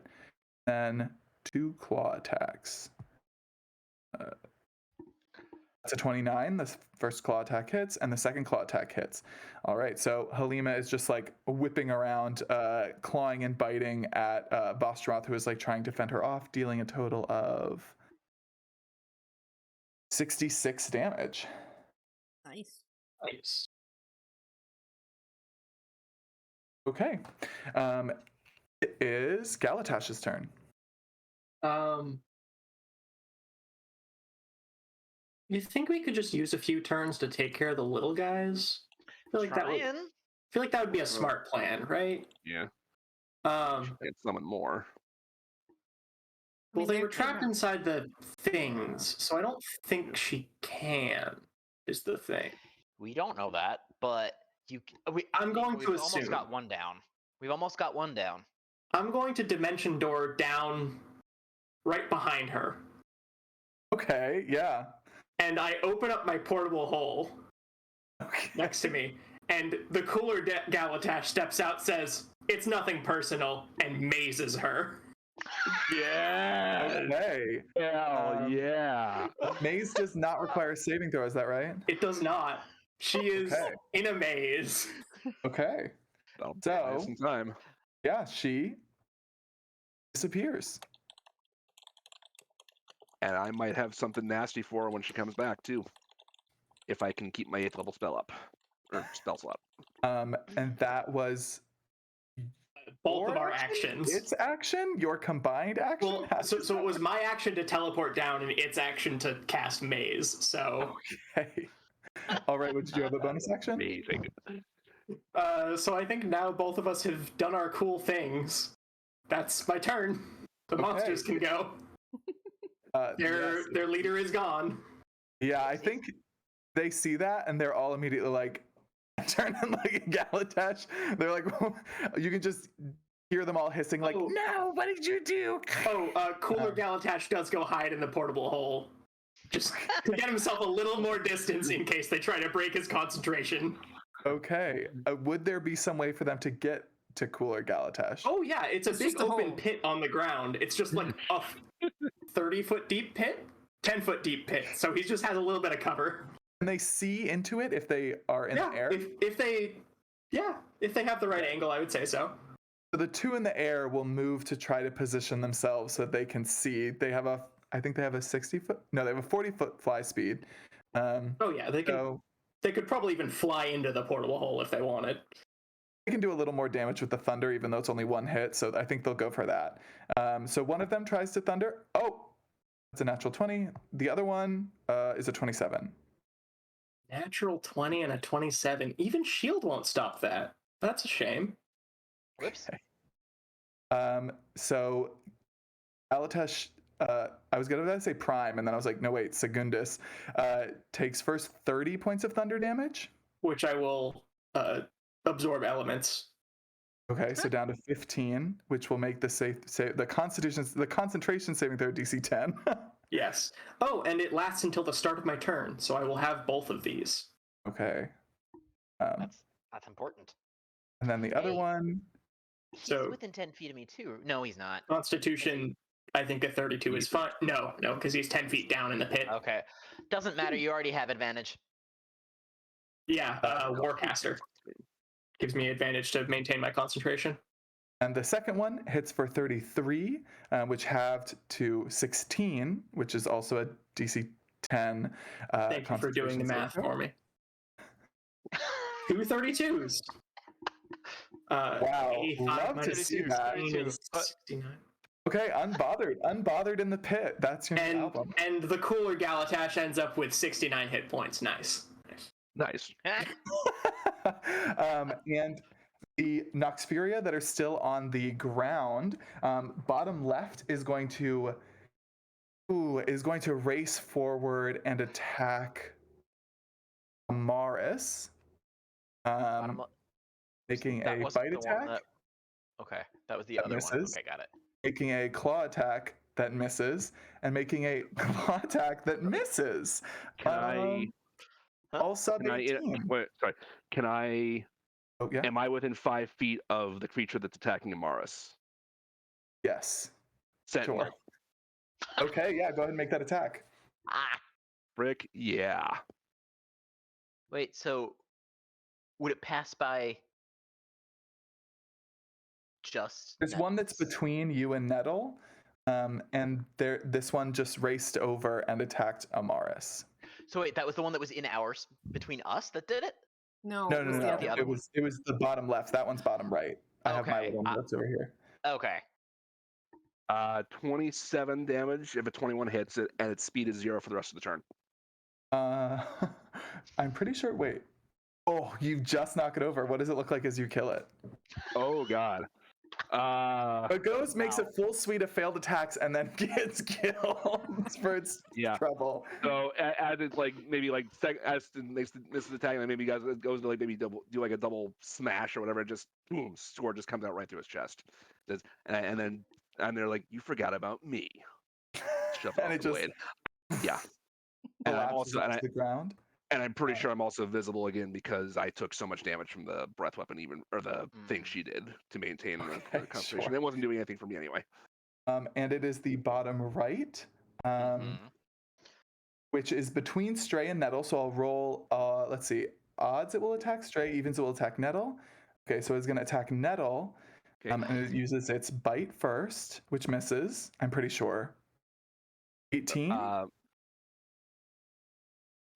S6: Then 2 claw attacks. That's a 29. The first claw attack hits, and the second claw attack hits. All right, so Halima is just like whipping around, clawing and biting at Vostromoth, who is like trying to fend her off, dealing a total of 66 damage.
S1: Nice.
S5: Nice.
S6: Okay. It is Galatash's turn.
S5: You think we could just use a few turns to take care of the little guys? I feel like that would be a smart plan, right?
S2: Yeah.
S5: Um,
S2: Can't summon more.
S1: I mean,
S5: well, they
S1: they're
S5: were trapped
S1: not-
S5: inside the things, so I don't think she can. Is the thing.
S3: We don't know that, but
S5: I'm going to
S3: we've almost
S5: assume.
S3: got one down. We've almost got one down.
S5: I'm going to dimension door down right behind her,
S6: Okay, yeah.
S5: and I open up my portable hole
S6: Okay.
S5: next to me, and the cooler Galatash steps out, says, "It's nothing personal," and mazes her.
S2: Yeah.
S6: Okay.
S2: Hell yeah.
S6: Maze does not require a saving throw, is that right?
S5: It does not. She is
S6: Okay.
S5: in a maze.
S6: Okay.
S2: That'll buy
S6: So-
S2: us some time.
S6: Yeah, she disappears.
S2: And I might have something nasty for her when she comes back too. If I can keep my 8th level spell up. Or spell slot.
S6: And that was
S5: Both of
S6: your
S5: our actions.
S6: Its action? Your combined action?
S5: Well,
S6: How does
S5: so
S6: that
S5: it was my action to teleport down and its action to cast maze. So,
S6: work? Okay. All right, would you have a bonus action?
S2: Amazing.
S5: so I think now both of us have done our cool things. That's my turn. The
S6: Okay.
S5: monsters can go.
S6: Yes.
S5: Their leader is gone.
S6: Yeah, I think they see that and they're all immediately like, turn and look at Galatash. They're like, you can just hear them all hissing like,
S5: Oh.
S6: no, what did you do?
S5: Cooler Galatash does go hide in the portable hole. Just to get himself a little more distance in case they try to break his concentration.
S6: Okay. Would there be some way for them to get to Cooler Galatash?
S5: Oh yeah, it's a
S1: It's
S5: big
S1: just a
S5: open
S1: hole.
S5: pit on the ground. It's just like a 30-foot deep pit, 10-foot deep pit. So he just has a little bit of cover.
S6: Can they see into it if they are in
S5: yeah,
S6: the air?
S5: if they have the right angle, I would say so.
S6: So the 2 in the air will move to try to position themselves so that they can see. I think they have a 60-foot. No, they have a 40-foot fly speed.
S5: Oh yeah, they could probably even fly into the portable hole if they wanted.
S6: they can do a little more damage with the thunder, even though it's only one hit. So I think they'll go for that. So one of them tries to thunder. Oh, it's a natural 20. The other one is a 27.
S5: Natural 20 and a 27. Even shield won't stop that. That's a shame.
S3: Whoops.
S6: So Alatesh, I was gonna say Prime, and then I was like, no wait, Segundus takes first 30 points of thunder damage.
S5: Which I will absorb elements.
S6: Okay, so down to 15, which will make the concentration saving throw DC 10.
S5: Yes. Oh, and it lasts until the start of my turn, so I will have both of these.
S6: Okay.
S3: That's important.
S6: And then the other
S3: Hey.
S6: one.
S3: He's
S5: So-
S3: within 10 feet of me too. No, he's not.
S5: Constitution, I think a 32 is fine. No, because he's 10 feet down in the pit.
S3: Okay. Doesn't matter. You already have advantage.
S5: Yeah, Warcaster. Gives me advantage to maintain my concentration.
S6: And the second one hits for 33, which halved to 16, which is also a DC 10.
S5: Thank you for doing the math for me. 2 32s.
S6: Wow,
S5: 85
S6: love to
S5: minus
S6: see
S5: 16
S6: that.
S5: is 69.
S6: Okay, unbothered in the pit. That's your new album.
S5: And the cooler Galatash ends up with 69 hit points. Nice.
S2: Nice.
S6: And the Noxfuria that are still on the ground, bottom left is going to race forward and attack Amaris, making
S3: That
S6: a
S3: wasn't
S6: bite
S3: the one
S6: attack.
S3: Okay, that was the
S6: That
S3: other one.
S6: misses.
S3: Okay, got it.
S6: Making a claw attack that misses, and making a claw attack that misses.
S2: Can I?
S6: All sub
S2: Can I?
S6: 18.
S2: Wait, sorry. Can I?
S6: Oh yeah.
S2: Am I within 5 feet of the creature that's attacking Amaris?
S6: Yes.
S2: Sentinel.
S6: Sure. Okay, yeah, go ahead and make that attack.
S3: Ah.
S2: Frick, yeah.
S3: Wait, so would it pass by just
S6: There's one that's
S3: Nettles?
S6: between you and Nettle, and this one just raced over and attacked Amaris.
S3: So wait, that was the one that was in ours between us that did it?
S1: No,
S6: No,
S1: it
S6: no,
S1: was
S6: no,
S1: the
S6: no.
S1: other
S3: other
S1: one.
S6: It was the bottom left. That one's bottom right. I have my
S3: Okay,
S6: little notes over here.
S3: Okay.
S2: 27 damage if a 21 hits it, and its speed is 0 for the rest of the turn.
S6: I'm pretty sure. Wait. Oh, you just knock it over. What does it look like as you kill it?
S2: Oh god.
S6: But Ghost makes a
S3: Wow.
S6: full suite of failed attacks and then gets killed for its
S2: Yeah.
S6: trouble.
S2: So as it's like maybe like as the next misses attack, and maybe guys goes to like maybe do like a double smash or whatever, just boom, sword just comes out right through his chest. And then they're like, you forgot about me. Shove
S6: And
S2: off
S6: it
S2: the
S6: just
S2: blade. Yeah. And I'm
S6: collapses
S2: also
S6: to the ground.
S2: and I'm pretty sure I'm also visible again because I took so much damage from the breath weapon, or the thing she did to maintain the concentration.
S6: Sure.
S2: It wasn't doing anything for me anyway.
S6: And it is the bottom right, which is between Stray and Nettle. So I'll roll, let's see, odds it will attack Stray, evens it will attack Nettle. Okay, so it's going to attack Nettle,
S2: Okay.
S6: and it uses its bite first, which misses, I'm pretty sure. 18?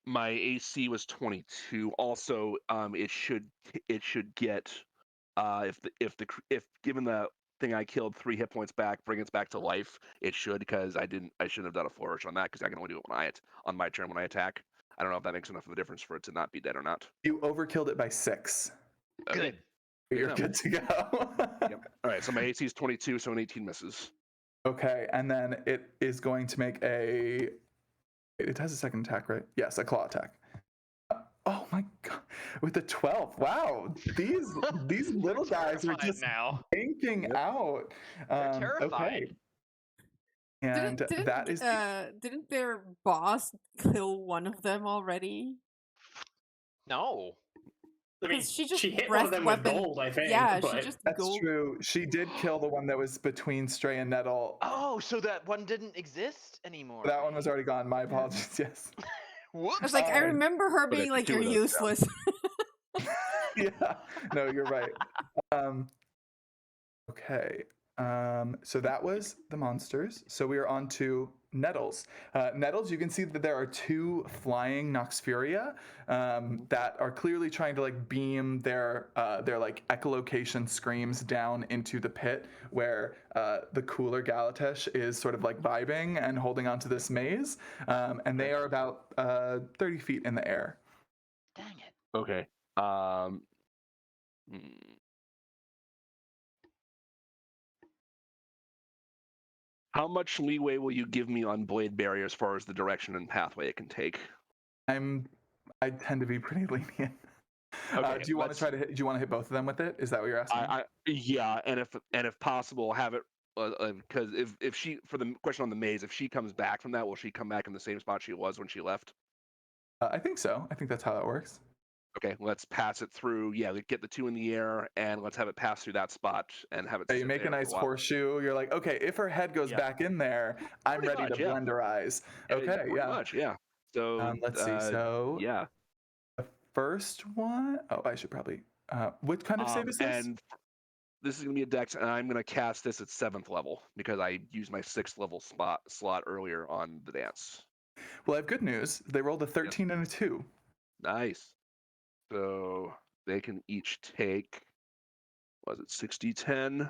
S2: My AC was 22. Also, it should get if given the thing I killed 3 hit points back, bring it back to life. It should, because I shouldn't have done a flourish on that because I can only do it on my turn when I attack. I don't know if that makes enough of a difference for it to not be dead or not.
S6: You overkilled it by 6.
S3: Good.
S6: You're good to go.
S2: Yep. All right, so my AC is 22, so an 18 misses.
S6: Okay, and then it is going to make a. It has a second attack, right? Yes, a claw attack. Oh my god, with the 12! Wow, these little guys are just
S3: now.
S6: tanking out.
S3: They're terrified.
S6: Okay, and
S1: Didn't their boss kill one of them already?
S3: No.
S5: I mean,
S1: 'Cause she just
S5: hit one of
S1: breath
S5: them
S1: weapon-
S5: with gold, I think.
S1: Yeah,
S5: but
S1: she just
S6: that's
S1: gold.
S6: true. She did kill the one that was between Stray and Nettle.
S3: Oh, so that one didn't exist anymore.
S6: That one was already gone. My apologies. Yes.
S3: Whoops.
S1: I was like, I remember her
S2: Okay,
S1: being like,
S2: two
S1: "You're
S2: of those, yeah.
S1: useless."
S6: Yeah. No, you're right. Okay. So that was the monsters. So we are on to Nettles. Nettles, you can see that there are 2 flying Noxfuria that are clearly trying to like beam their like echolocation screams down into the pit where the cooler Galatesh is sort of like vibing and holding onto this maze. And they are about 30 feet in the air.
S3: Dang it.
S2: Okay. Hmm. How much leeway will you give me on blade barrier as far as the direction and pathway it can take?
S6: I tend to be pretty lenient.
S2: Okay,
S6: do you want to try to hit? Do you want to hit both of them with it? Is that what you're asking?
S2: Yeah, and if possible, have it because if she for the question on the maze, if she comes back from that, will she come back in the same spot she was when she left?
S6: I think so. I think that's how that works.
S2: Okay, let's pass it through. Yeah, get the 2 in the air, and let's have it pass through that spot and have it.
S6: You make a nice horseshoe. You're like, okay, if her head goes back in there, I'm
S2: Pretty
S6: ready
S2: much,
S6: to blenderize. Okay,
S2: pretty much, yeah. So
S6: let's see. So
S2: yeah,
S6: the first one, oh, I should probably. What kind of save is this?
S2: And this is gonna be a dex, and I'm gonna cast this at 7th level because I used my 6th level slot earlier on the dance.
S6: Well, I have good news. They rolled a 13 and a 2.
S2: Nice. So they can each take, was it 60, 10,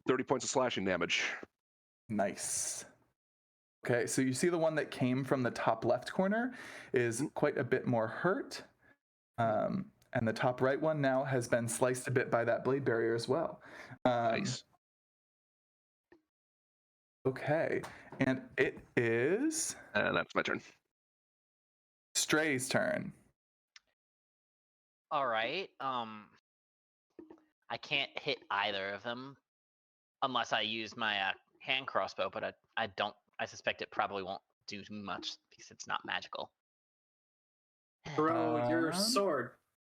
S2: 30 points of slashing damage.
S6: Nice. Okay, so you see the one that came from the top left corner is quite a bit more hurt. And the top right one now has been sliced a bit by that blade barrier as well.
S2: Nice.
S6: Okay, and it is...
S2: And that's my turn.
S6: Stray's turn.
S3: All right. I can't hit either of them unless I use my hand crossbow, but I don't. I suspect it probably won't do much because it's not magical.
S5: Throw your sword.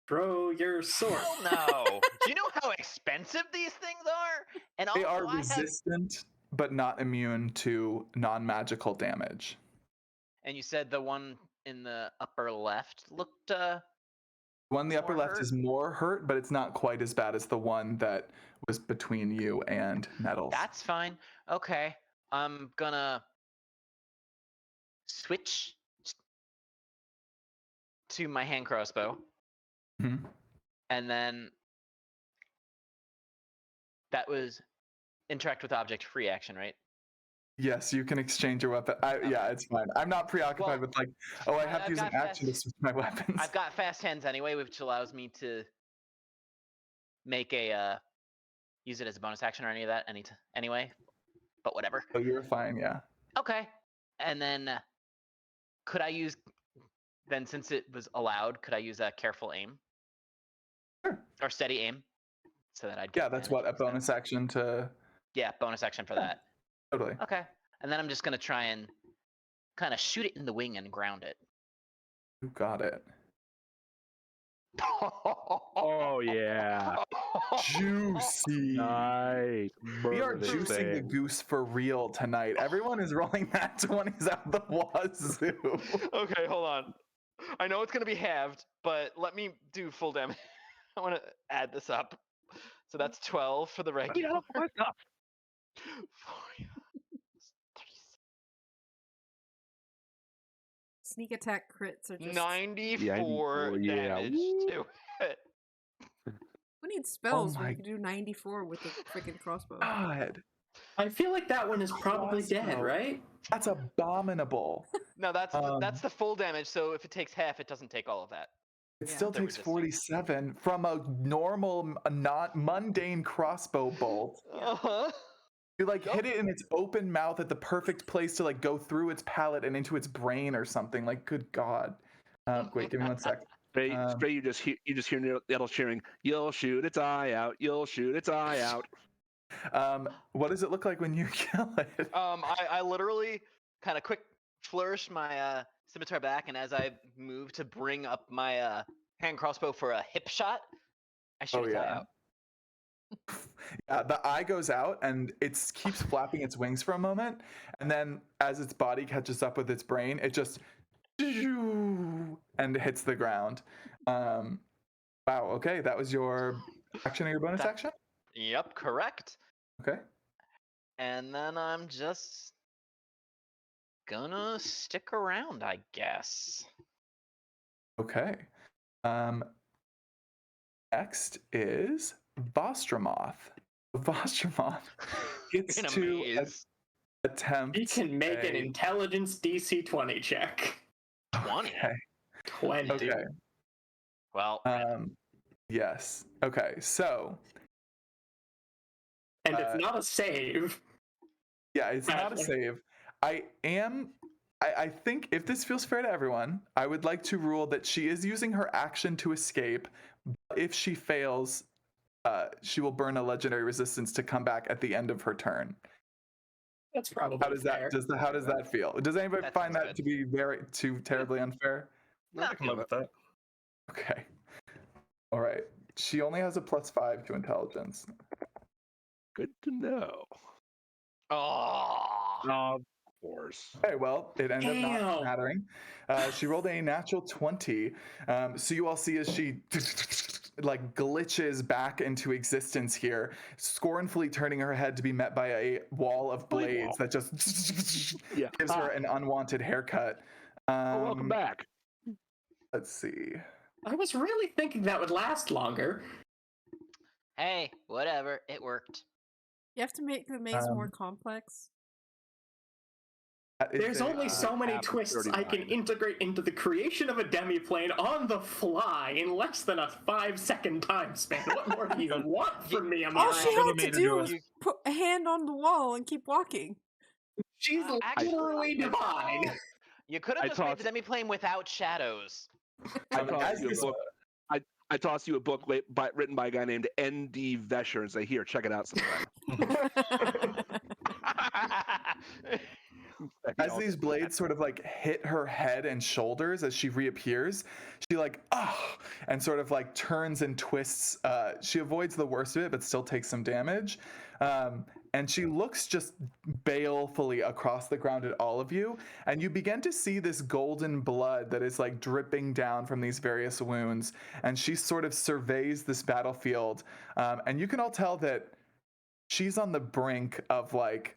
S5: Throw your sword.
S3: Hell no. Do you know how expensive these things are? And
S6: They are resistant, but not immune to non-magical damage.
S3: And you said the one in the upper left looked
S6: one in the upper left
S3: hurt?
S6: is more hurt, but it's not quite as bad as the one that was between you and Nettles.
S3: That's fine. Okay. I'm gonna switch to my hand crossbow.
S6: Mm-hmm.
S3: And then that was interact with object free action, right?
S6: Yes, you can exchange your weapon. Yeah, it's fine. I'm not preoccupied with like, oh, I have to use an action to switch my weapons.
S3: I've got fast hands anyway, which allows me to make a use it as a bonus action or any of that anyway. But whatever.
S6: Oh, you're fine, yeah.
S3: Okay. And then could I use then since it was allowed, could I use a careful aim?
S6: Sure.
S3: Or steady aim? So that I'd get
S6: that's what a bonus action to.
S3: Yeah, bonus action for that.
S6: Totally.
S3: Okay. And then I'm just gonna try and kind of shoot it in the wing and ground it.
S6: You got it.
S2: Oh yeah.
S6: Juicy.
S2: Nice.
S6: We are juicing the goose for real tonight. Everyone is rolling that 20s out the wazoo.
S3: Okay, hold on. I know it's gonna be halved, but let me do full damage. I want to add this up. So that's 12 for the regular.
S1: Sneak attack crits are just
S3: 94 damage to it.
S1: Who needs spells when
S6: my
S1: you can do 94 with the freaking crossbow?
S6: God.
S5: I feel like that one is probably dead, right?
S6: That's abominable.
S3: No, that's the full damage. So if it takes half, it doesn't take all of that.
S6: It still takes 47 from a normal, not mundane crossbow bolt.
S3: Uh-huh.
S6: You like hit it in its open mouth at the perfect place to like go through its palate and into its brain or something. Like, good God. Wait, give me 1 sec.
S2: Stray, you just hear Nettles cheering, "You'll shoot its eye out. You'll shoot its eye out."
S6: What does it look like when you kill it?
S3: I literally kind of quick flourish my scimitar back, and as I move to bring up my hand crossbow for a hip shot, I shoot its eye out.
S6: Yeah, the eye goes out and it keeps flapping its wings for a moment, and then as its body catches up with its brain, it just and hits the ground. Wow. Okay, that was your action or your bonus action?
S3: Yep, correct.
S6: Okay.
S3: And then I'm just gonna stick around, I guess.
S6: Okay. Next is Vostromoth. Vostromoth gets
S3: In a
S6: to
S3: maze.
S6: attempt.
S5: He can make an
S6: a-
S5: intelligence DC 20 check.
S3: 20.
S6: Okay.
S5: 20.
S6: Okay.
S3: Well,
S6: Yes. Okay. So.
S5: And it's not a save.
S6: Yeah, it's not a
S5: Sadly.
S6: save. I think if this feels fair to everyone, I would like to rule that she is using her action to escape. But if she fails, she will burn a legendary resistance to come back at the end of her turn.
S5: That's probably
S6: How does
S5: fair.
S6: how does that feel? Does anybody
S3: That
S6: find
S3: sounds
S6: that
S3: good.
S6: to be too terribly unfair?
S4: I can live with that.
S6: Okay. All right. She only has a +5 to intelligence.
S2: Good to know.
S3: oh,
S2: Of course.
S6: Okay, well, it ended up not
S5: Damn.
S6: mattering. She rolled a natural 20. So you all see as she like glitches back into existence here, scornfully turning her head to be met by a wall of blades that just
S2: Yeah.
S6: gives her an unwanted haircut.
S2: Welcome back.
S6: Let's see.
S5: I was really thinking that would last longer.
S3: hey, whatever. It worked.
S1: You have to make the maze more
S6: Um,
S1: complex.
S5: There's only so many
S2: half of
S5: twists I can
S2: 39.
S5: integrate into the creation of a demiplane on the fly in less than a 5-second time span. What more do you want from me, Amira?
S1: All she had to
S4: Animated
S1: do
S4: to
S1: was
S3: it.
S1: put a hand on the wall and keep walking.
S5: She's
S3: Actually,
S5: literally divine.
S3: You could have
S2: I
S3: just made
S2: tossed-
S3: the demiplane without shadows.
S2: I
S6: As
S2: tossed you a
S6: this-
S2: book. I tossed you a book written by a guy named N.D. Vesher and say, "Here, check it out sometime."
S6: As these blades sort of like hit her head and shoulders as she reappears, she like and sort of like turns and twists. She avoids the worst of it, but still takes some damage. And she looks just balefully across the ground at all of you, and you begin to see this golden blood that is like dripping down from these various wounds. And she sort of surveys this battlefield, and you can all tell that she's on the brink of like.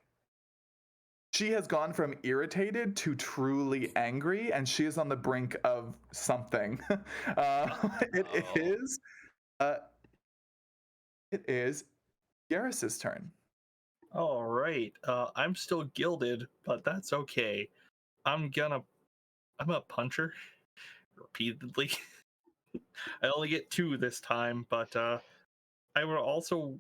S6: She has gone from irritated to truly angry, and she is on the brink of something. It is Yaris's turn.
S4: All right. I'm still gilded, but that's okay. I'm gonna punch her repeatedly. I only get 2 this time, but I will also,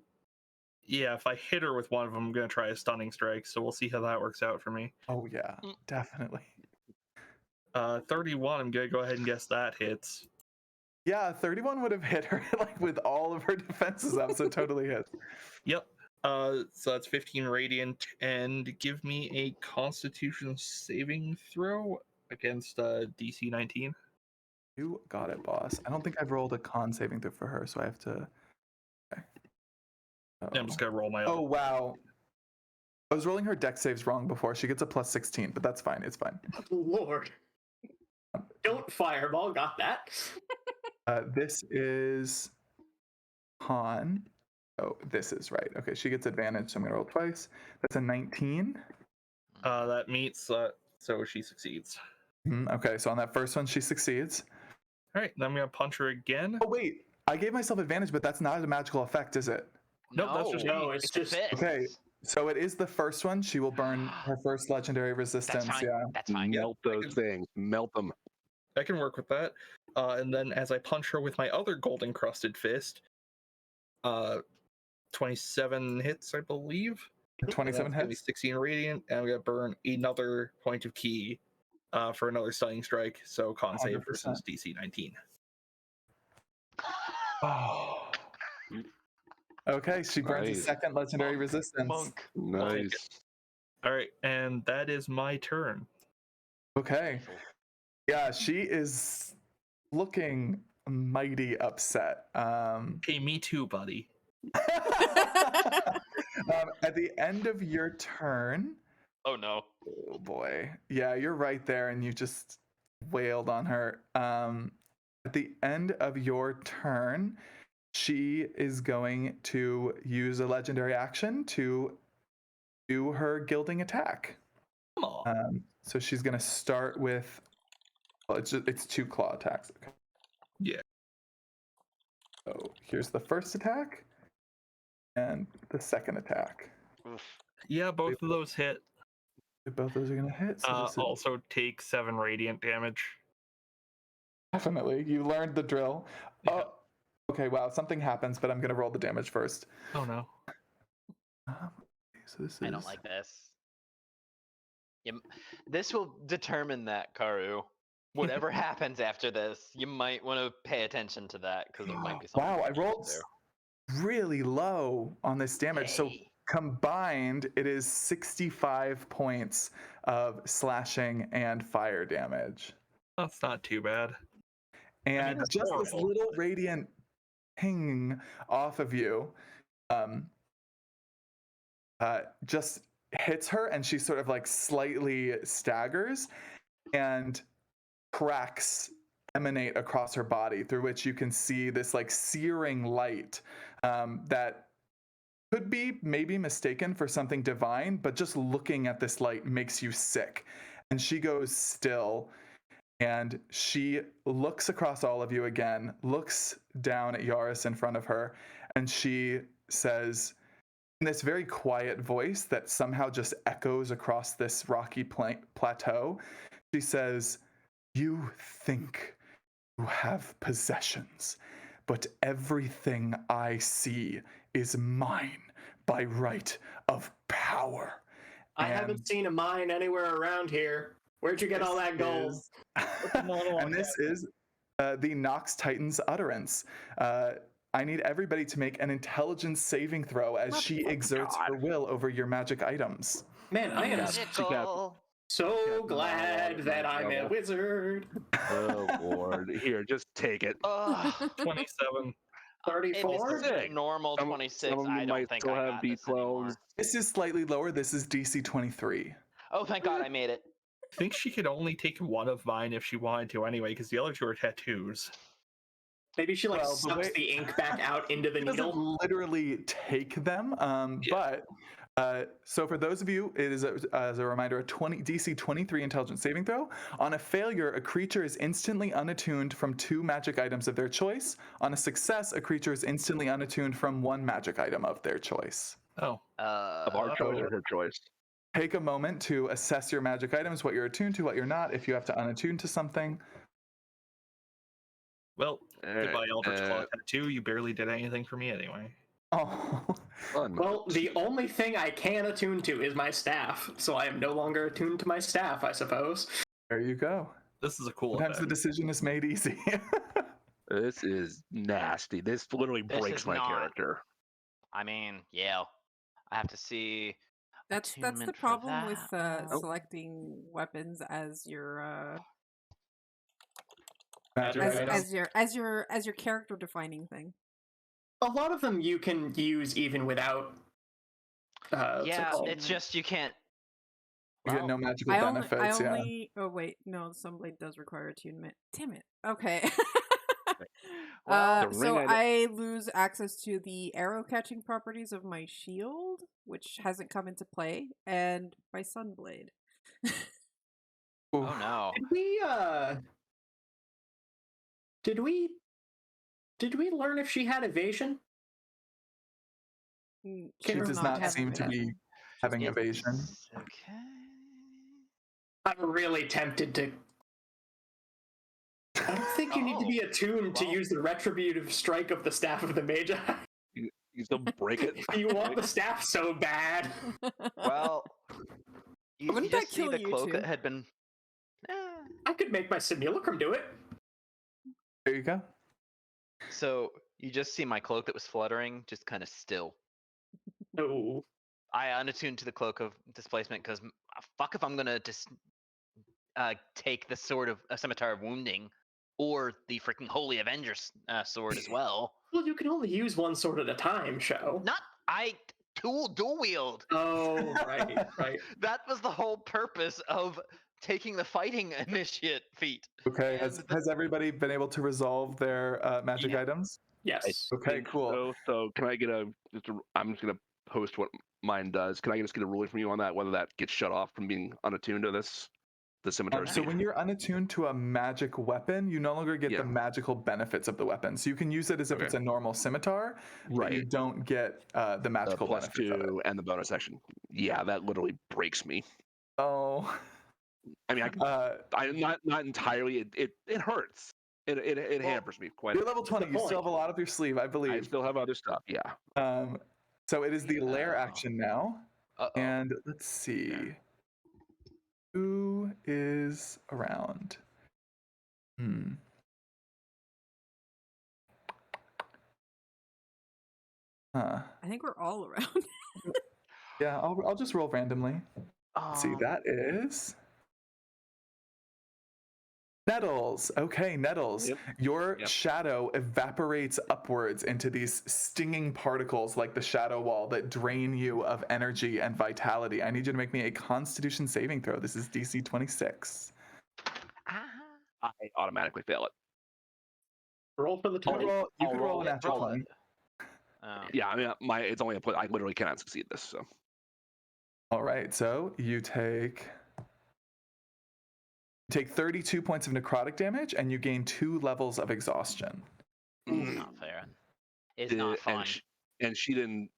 S4: if I hit her with one of them, I'm gonna try a stunning strike. So we'll see how that works out for me.
S6: Oh yeah, definitely.
S4: 31. I'm gonna go ahead and guess that hits.
S6: Yeah, 31 would have hit her like with all of her defenses up, so totally hits.
S4: Yep. So that's 15 radiant, and give me a Constitution saving throw against DC 19.
S6: You got it, boss. I don't think I've rolled a con saving throw for her, so I have to. Okay.
S4: I'm just gonna roll my
S6: Oh
S4: own.
S6: wow. I was rolling her dex saves wrong before. She gets a +16, but that's fine. It's fine.
S5: Lord. Don't fireball, got that.
S6: This is con. Oh, this is right. Okay, she gets advantage, so I'm gonna roll twice. That's a 19.
S4: That meets, so she succeeds.
S6: Okay, so on that first one, she succeeds.
S4: All right, then I'm gonna punch her again.
S6: Oh wait, I gave myself advantage, but that's not a magical effect, is it?
S4: Nope, that's just
S5: No,
S4: me.
S5: it's
S3: a
S5: just
S3: fist.
S6: Okay, so it is the first one. She will burn her first legendary resistance.
S3: That's fine.
S6: Yeah.
S3: That's fine.
S2: Melt those things. Melt them.
S4: I can work with that. And then as I punch her with my other gold encrusted fist, 27 hits, I believe.
S6: 27
S4: And that's gonna be
S6: hits.
S4: 16 radiant, and I'm gonna burn another point of key for another stunning strike. So con save
S6: 100%.
S4: versus DC 19.
S6: Oh. Okay, she burns a
S2: Nice.
S6: second legendary resistance.
S3: Monk.
S2: Nice.
S4: All right, and that is my turn.
S6: Okay. Yeah, she is looking mighty upset.
S4: Hey, me too, buddy.
S6: At the end of your turn,
S3: Oh no.
S6: oh boy, yeah, you're right there, and you just wailed on her. At the end of your turn, she is going to use a legendary action to do her gilding attack.
S4: Come on.
S6: So she's gonna start with. Well, it's 2 claw attacks. Okay.
S4: Yeah.
S6: So here's the first attack, and the second attack.
S3: Oof.
S4: Yeah, both of those hit.
S6: Both those are gonna hit. So this is
S4: Also take 7 radiant damage.
S6: definitely you learned the drill.
S4: Yeah.
S6: Oh, okay. Wow, something happens, but I'm gonna roll the damage first.
S4: Oh no.
S6: So this is.
S3: I don't like this. This will determine that, Karu. Whatever happens after this, you might want to pay attention to that because there might be something.
S6: Wow, I
S3: you can
S6: rolled
S3: do.
S6: really low on this damage. So
S3: Hey.
S6: combined, it is 65 points of slashing and fire damage.
S4: That's not too bad.
S6: And
S4: that's
S6: just this
S4: horrible.
S6: little radiant ping off of you just hits her, and she sort of like slightly staggers, and cracks emanate across her body, through which you can see this like searing light that could be maybe mistaken for something divine, but just looking at this light makes you sick. And she goes still, and she looks across all of you again, looks down at Yaris in front of her, and she says in this very quiet voice that somehow just echoes across this rocky plateau, she says, "You think you have possessions, but everything I see is mine by right of power."
S5: I haven't seen a mine anywhere around here. Where'd you get all that gold?
S6: And this is the Nox Titan's utterance. I need everybody to make an intelligence saving throw as she exerts her will over your magic items.
S5: Man, I am
S3: Magical.
S5: so glad that I'm a wizard.
S2: Oh Lord! Here, just take it.
S4: 27.
S5: 34?
S3: If it's a normal
S2: Some
S3: 26,
S2: of them
S3: I don't
S2: might
S3: think
S2: still
S3: I
S2: have
S3: got this anymore.
S2: D12s.
S6: This is slightly lower. This is DC 23.
S3: Oh, thank God I made it.
S4: I think she could only take one of mine if she wanted to anyway, because the other 2 are tattoos.
S5: Maybe she like
S6: Well, the
S5: sucks
S6: way-
S5: the ink back out into the
S6: It doesn't
S5: needle.
S6: literally take them,
S4: Yeah.
S6: but so for those of you, it is as a reminder, a DC 23 intelligence saving throw. On a failure, a creature is instantly unattuned from 2 magic items of their choice. On a success, a creature is instantly unattuned from 1 magic item of their choice.
S4: Oh.
S2: Of our choice or her choice?
S6: Take a moment to assess your magic items, what you're attuned to, what you're not, if you have to unattune to something.
S4: Well, goodbye, Eldritch Claw Tattoo. You barely did anything for me anyway.
S6: Oh,
S5: Well, the only thing I can attune to is my staff, so I am no longer attuned to my staff, I suppose.
S6: there you go.
S4: This is a cool
S6: Sometimes the
S4: event.
S6: decision is made easy.
S2: This is nasty. This literally
S3: This
S2: breaks
S3: is
S2: my
S3: not-
S2: character.
S3: I mean, yeah. I have to see.
S1: That's the
S3: attunement for
S1: problem with
S3: that.
S1: selecting weapons as your
S6: Magic
S5: As-
S6: items.
S1: as your character defining thing.
S5: A lot of them you can use even without. what's it
S3: Yeah,
S5: called?
S3: it's just you can't.
S6: You get no
S3: Well,
S6: magical
S1: I only
S6: benefits. Yeah.
S1: oh wait, no, Sunblade does require attunement. Damn it. Okay.
S3: Well,
S2: the
S1: So
S2: ring
S1: I lose access to the arrow catching properties of my shield, which hasn't come into play, and my Sunblade.
S3: oh no.
S5: Did we learn if she had evasion?
S1: She
S6: She
S5: Does
S6: does
S1: not
S6: not
S1: have
S6: seem to
S1: evasion.
S6: be having evasion.
S3: It's okay.
S5: I'm really tempted to. I don't think you need to be attuned to
S3: well.
S5: use the retributive strike of the staff of the Magi.
S2: You still break it.
S5: You want the staff so bad.
S3: Well, you
S1: Wouldn't
S3: just
S1: that
S3: see
S1: kill
S3: the
S1: you
S3: cloak
S1: too?
S3: that had been.
S5: I could make my simulacrum do it.
S6: There you go.
S3: So you just see my cloak that was fluttering, just kind of still.
S5: No.
S3: I unattuned to the cloak of displacement because fuck if I'm gonna just take the sword of a scimitar of wounding, or the freaking Holy Avengers sword as well.
S5: Well, you can only use one sword at a time, Show.
S3: Not I dual wield.
S5: Oh, right, right.
S3: That was the whole purpose of taking the fighting initiate feat.
S6: Okay.
S3: And
S6: Has everybody been able to resolve their magic
S3: Yeah.
S6: items?
S5: Yes.
S6: Okay,
S2: Think
S6: cool.
S2: So can I get I'm just gonna post what mine does. Can I just get a ruling from you on that, whether that gets shut off from being unattuned to this? the scimitar
S6: So
S2: speed.
S6: when you're unattuned to a magic weapon, you no longer get
S2: Yeah.
S6: the magical benefits of the weapon. So you can use it as if
S2: Okay.
S6: it's a normal scimitar, but you
S2: Right.
S6: don't get the
S2: The
S6: magical
S2: plus
S6: benefits of it.
S2: 2 and the bonus action. Yeah, that literally breaks me.
S6: Oh.
S2: I mean, I'm not entirely. It hurts. It hampers me quite.
S6: You're level 20.
S5: the
S6: You still
S5: point.
S6: have a lot up your sleeve, I
S2: I
S6: believe.
S2: still have other stuff. Yeah.
S6: So it is the lair
S3: Oh.
S6: action now.
S3: Uh-oh.
S6: And let's see. Who is around? Huh.
S1: I think we're all around.
S6: Yeah, I'll just roll randomly. Let's see, that is Nettles. Okay, Nettles.
S2: Yep.
S6: Your
S2: Yep.
S6: shadow evaporates upwards into these stinging particles like the shadow wall that drain you of energy and vitality. I need you to make me a Constitution saving throw. This is DC 26.
S2: I automatically fail it.
S5: Roll for the
S6: You
S5: 20.
S6: could roll a natural
S3: roll
S6: 20.
S3: it. Oh.
S2: Yeah, I mean, it's only I literally cannot succeed this. So
S6: All right, so you take 32 points of necrotic damage and you gain 2 levels of exhaustion.
S3: Not fair. It's not fun.
S2: And she didn't.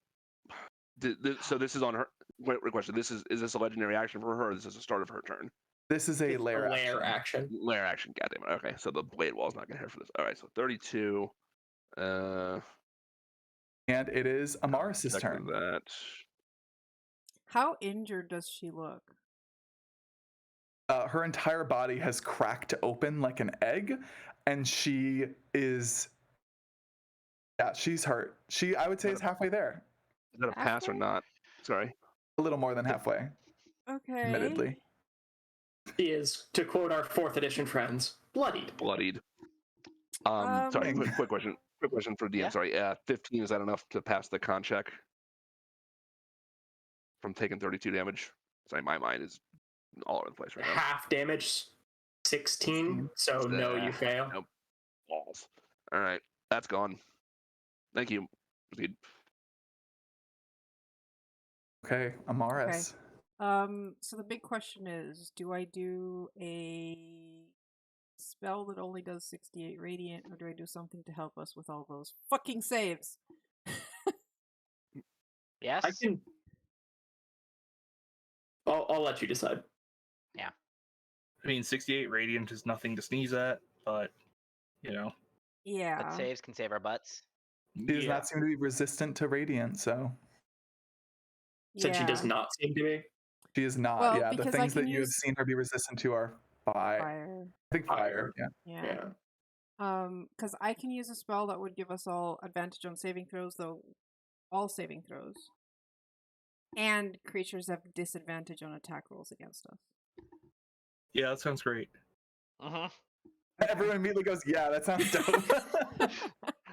S2: So this is on her. Wait, question. Is this a legendary action for her? Or is this the start of her turn?
S6: This is a
S5: It's
S6: lair
S5: a lair
S6: action.
S5: action.
S2: Lair action. Goddamn it. Okay, so the blade wall is not gonna hit for this. All right, so 32.
S6: And it is Amaris'
S2: Check
S6: turn.
S2: that.
S1: How injured does she look?
S6: Her entire body has cracked open like an egg, and she is. Yeah, she's hurt. I would say, is halfway there.
S2: Is that a pass or
S1: Halfway?
S2: not? Sorry.
S6: A little more than halfway,
S1: Okay.
S6: admittedly.
S5: She is, to quote our 4th edition friends, bloodied.
S2: Bloodied. Sorry. Quick question. Quick question for DM.
S3: Yeah.
S2: Sorry. 15. Is that enough to pass the con check? From taking 32 damage. Sorry, my mind is all over the place right now.
S5: Half damage, 16. So no, you fail.
S2: Nope. Balls. All right, that's gone. Thank you. Proceed.
S6: Okay, Amaris.
S1: So the big question is, do I do a spell that only does 68 radiant, or do I do something to help us with all those fucking saves?
S3: Yes.
S5: I can. I'll let you decide.
S4: I mean, 68 radiant is nothing to sneeze at, but you know.
S1: Yeah.
S3: But saves can save our butts.
S6: She does not seem to be resistant to radiant, so
S5: Since she does
S1: Yeah.
S5: not seem to be.
S6: she is not.
S1: Well,
S6: Yeah, the
S1: because I
S6: things that
S1: can
S6: you have
S1: use
S6: seen her be resistant to are fire.
S1: Fire.
S6: I think fire. Yeah.
S1: Yeah.
S5: Yeah.
S1: Because I can use a spell that would give us all advantage on saving throws, though all saving throws. And creatures have disadvantage on attack rolls against us.
S4: Yeah, that sounds great.
S3: Mm-hmm.
S6: Everyone immediately goes, "Yeah, that sounds dope."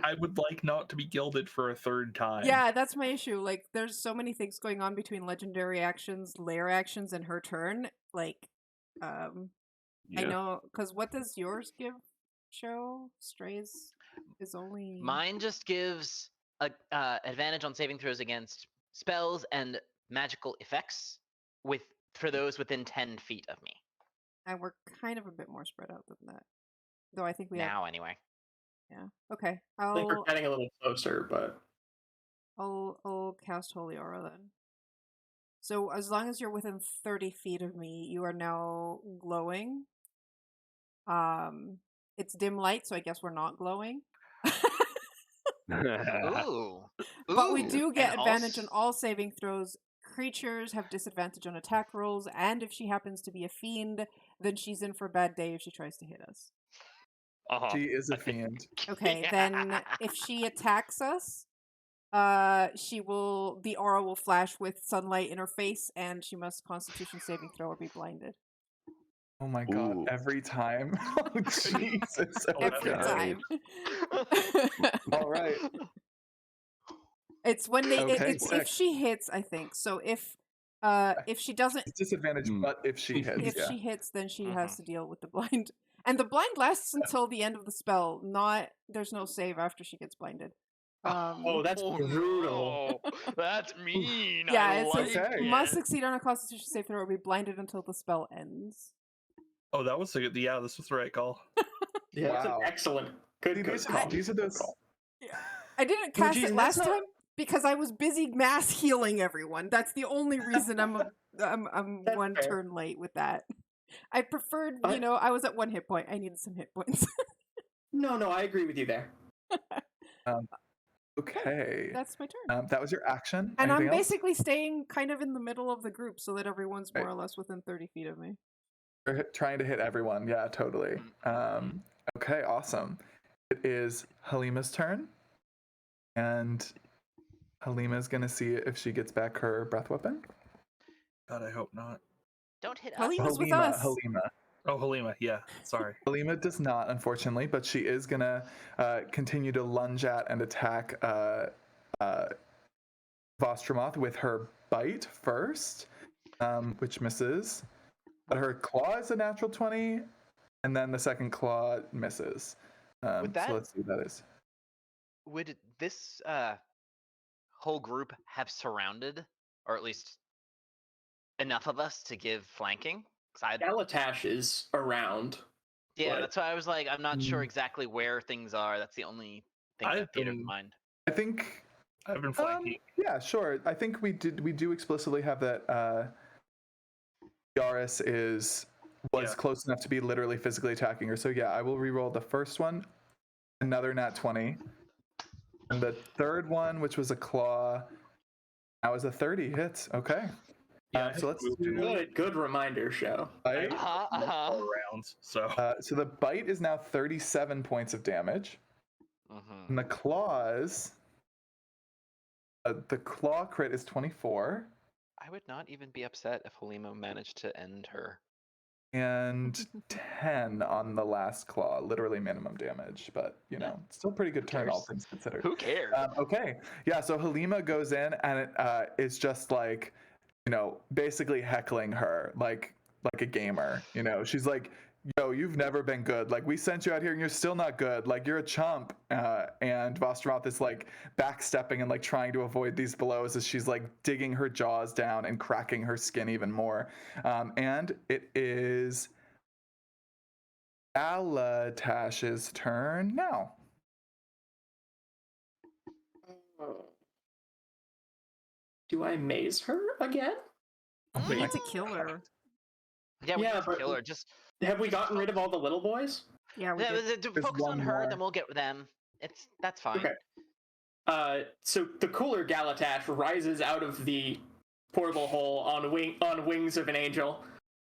S4: I would like not to be gilded for a 3rd time.
S1: Yeah, that's my issue. Like, there's so many things going on between legendary actions, lair actions, and her turn. Like, I know, because what does yours give? Show Strays is only
S3: Mine just gives a advantage on saving throws against spells and magical effects for those within 10 feet of me.
S1: and we're kind of a bit more spread out than that. Though I think we
S3: Now, anyway.
S1: yeah. Okay,
S5: I think we're getting a little closer, but
S1: I'll cast Holy Aura then. So as long as you're within 30 feet of me, you are now glowing. It's dim light, so I guess we're not glowing.
S3: Ooh.
S1: But we
S3: Ooh.
S1: do get
S3: And
S1: advantage on
S3: also-
S1: all saving throws. Creatures have disadvantage on attack rolls, and if she happens to be a fiend, then she's in for a bad day if she tries to hit us.
S6: She is a fiend.
S1: Okay, then if she attacks us, the aura will flash with sunlight in her face, and she must Constitution saving throw or be blinded.
S6: Oh my god!
S2: Ooh.
S6: Every time. Oh Jesus!
S1: Every
S6: Okay.
S1: time.
S6: All right.
S1: It's when
S6: Okay,
S1: it's if
S6: sick.
S1: she hits, I think. So if she doesn't,
S6: It's disadvantage, but if she hits,
S1: if
S6: yeah.
S1: she hits, then she has to deal with the blind. And the blind lasts until the end of the spell. There's no save after she gets blinded.
S5: oh, that's brutal.
S3: No. That's mean.
S1: Yeah,
S3: I
S1: it
S3: like
S1: says
S6: Okay.
S1: must succeed on a Constitution save throw or be blinded until the spell ends.
S4: Oh, that was a yeah. This was the right call.
S5: Yeah, that's
S6: Wow.
S5: an excellent, good call.
S6: These are those.
S1: I didn't
S5: Well,
S1: cast
S5: geez,
S1: it
S5: that's
S1: last
S5: not-
S1: time because I was busy mass healing everyone. That's the only reason I'm
S5: That's
S1: one
S5: fair.
S1: turn late with that. I preferred,
S5: I-
S1: I was at 1 hit point. I needed some hit points.
S5: No, I agree with you there.
S6: Okay.
S1: That's my turn.
S6: That was your action.
S1: And
S6: Anything
S1: I'm
S6: else?
S1: basically staying kind of in the middle of the group so that everyone's more
S6: Right.
S1: or less within 30 feet of me.
S6: You're trying to hit everyone. Yeah, totally. Okay, awesome. It is Halima's turn. And Halima's going to see if she gets back her breath weapon.
S4: God, I hope not.
S3: Don't hit us.
S1: Halima's with us.
S6: Halima.
S4: Oh, Halima. Yeah, sorry.
S6: Halima does not, unfortunately, but she is going to continue to lunge at and attack Vostromoth with her bite first, which misses. But her claw is a natural 20, and then the second claw misses.
S3: With that-
S6: So let's see what that is.
S3: Would this whole group have surrounded, or at least enough of us to give flanking? 'Cause
S5: Galatash is around.
S3: yeah,
S5: but-
S3: that's why I was like, I'm not sure exactly where things are. That's the only thing
S4: I've
S3: that theatered in
S4: been-
S3: mind.
S6: I think
S4: I've been flanking.
S6: yeah, sure. I think we do explicitly have that Yaris was
S4: Yeah.
S6: close enough to be literally physically attacking her. So yeah, I will re-roll the first one, another nat 20. And the third one, which was a claw, that was a 30 hits. Okay.
S4: Yeah,
S6: So let's do
S5: Good reminder, show.
S6: bite.
S4: all rounds. So
S6: So the bite is now 37 points of damage.
S3: Mhm.
S6: And the claws, the claw crit is 24.
S3: I would not even be upset if Halima managed to end her.
S6: And 10 on the last claw, literally minimum damage, but still pretty good turn, all
S3: cares?
S6: things considered.
S3: Who cares?
S6: Okay, yeah, so Halima goes in and it is just like, basically heckling her like a gamer. She's like, yo, you've never been good. Like, we sent you out here and you're still not good. Like, you're a chump. And Vostromoth is like backstepping and like trying to avoid these blows as she's like digging her jaws down and cracking her skin even more. And it is Galatash's turn now.
S5: Do I maze her again?
S1: We need to kill her.
S3: Yeah, we
S5: yeah,
S3: need to
S5: but-
S3: kill her. Just
S5: Have we gotten rid of all the little boys?
S1: Yeah, we did.
S6: There's
S3: focus on
S6: one
S3: her,
S6: more.
S3: then we'll get them. That's fine.
S5: Okay. So the cooler Galatash rises out of the portal hole on wings of an angel,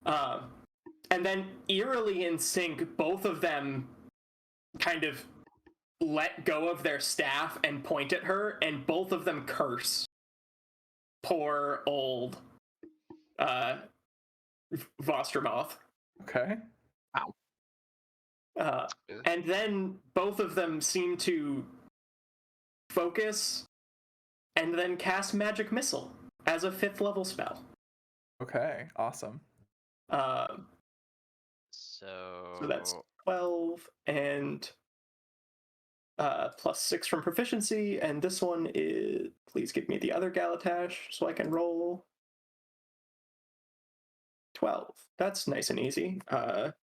S5: and then eerily in sync, both of them kind of let go of their staff and point at her, and both of them curse. Poor old Vostromoth.
S6: Okay.
S5: And then both of them seem to focus and then cast Magic Missile as a 5th level spell.
S6: Okay, awesome.
S3: So
S5: that's 12 and plus 6 from proficiency, and this one is, please give me the other Galatash so I can roll. 12. That's nice and easy.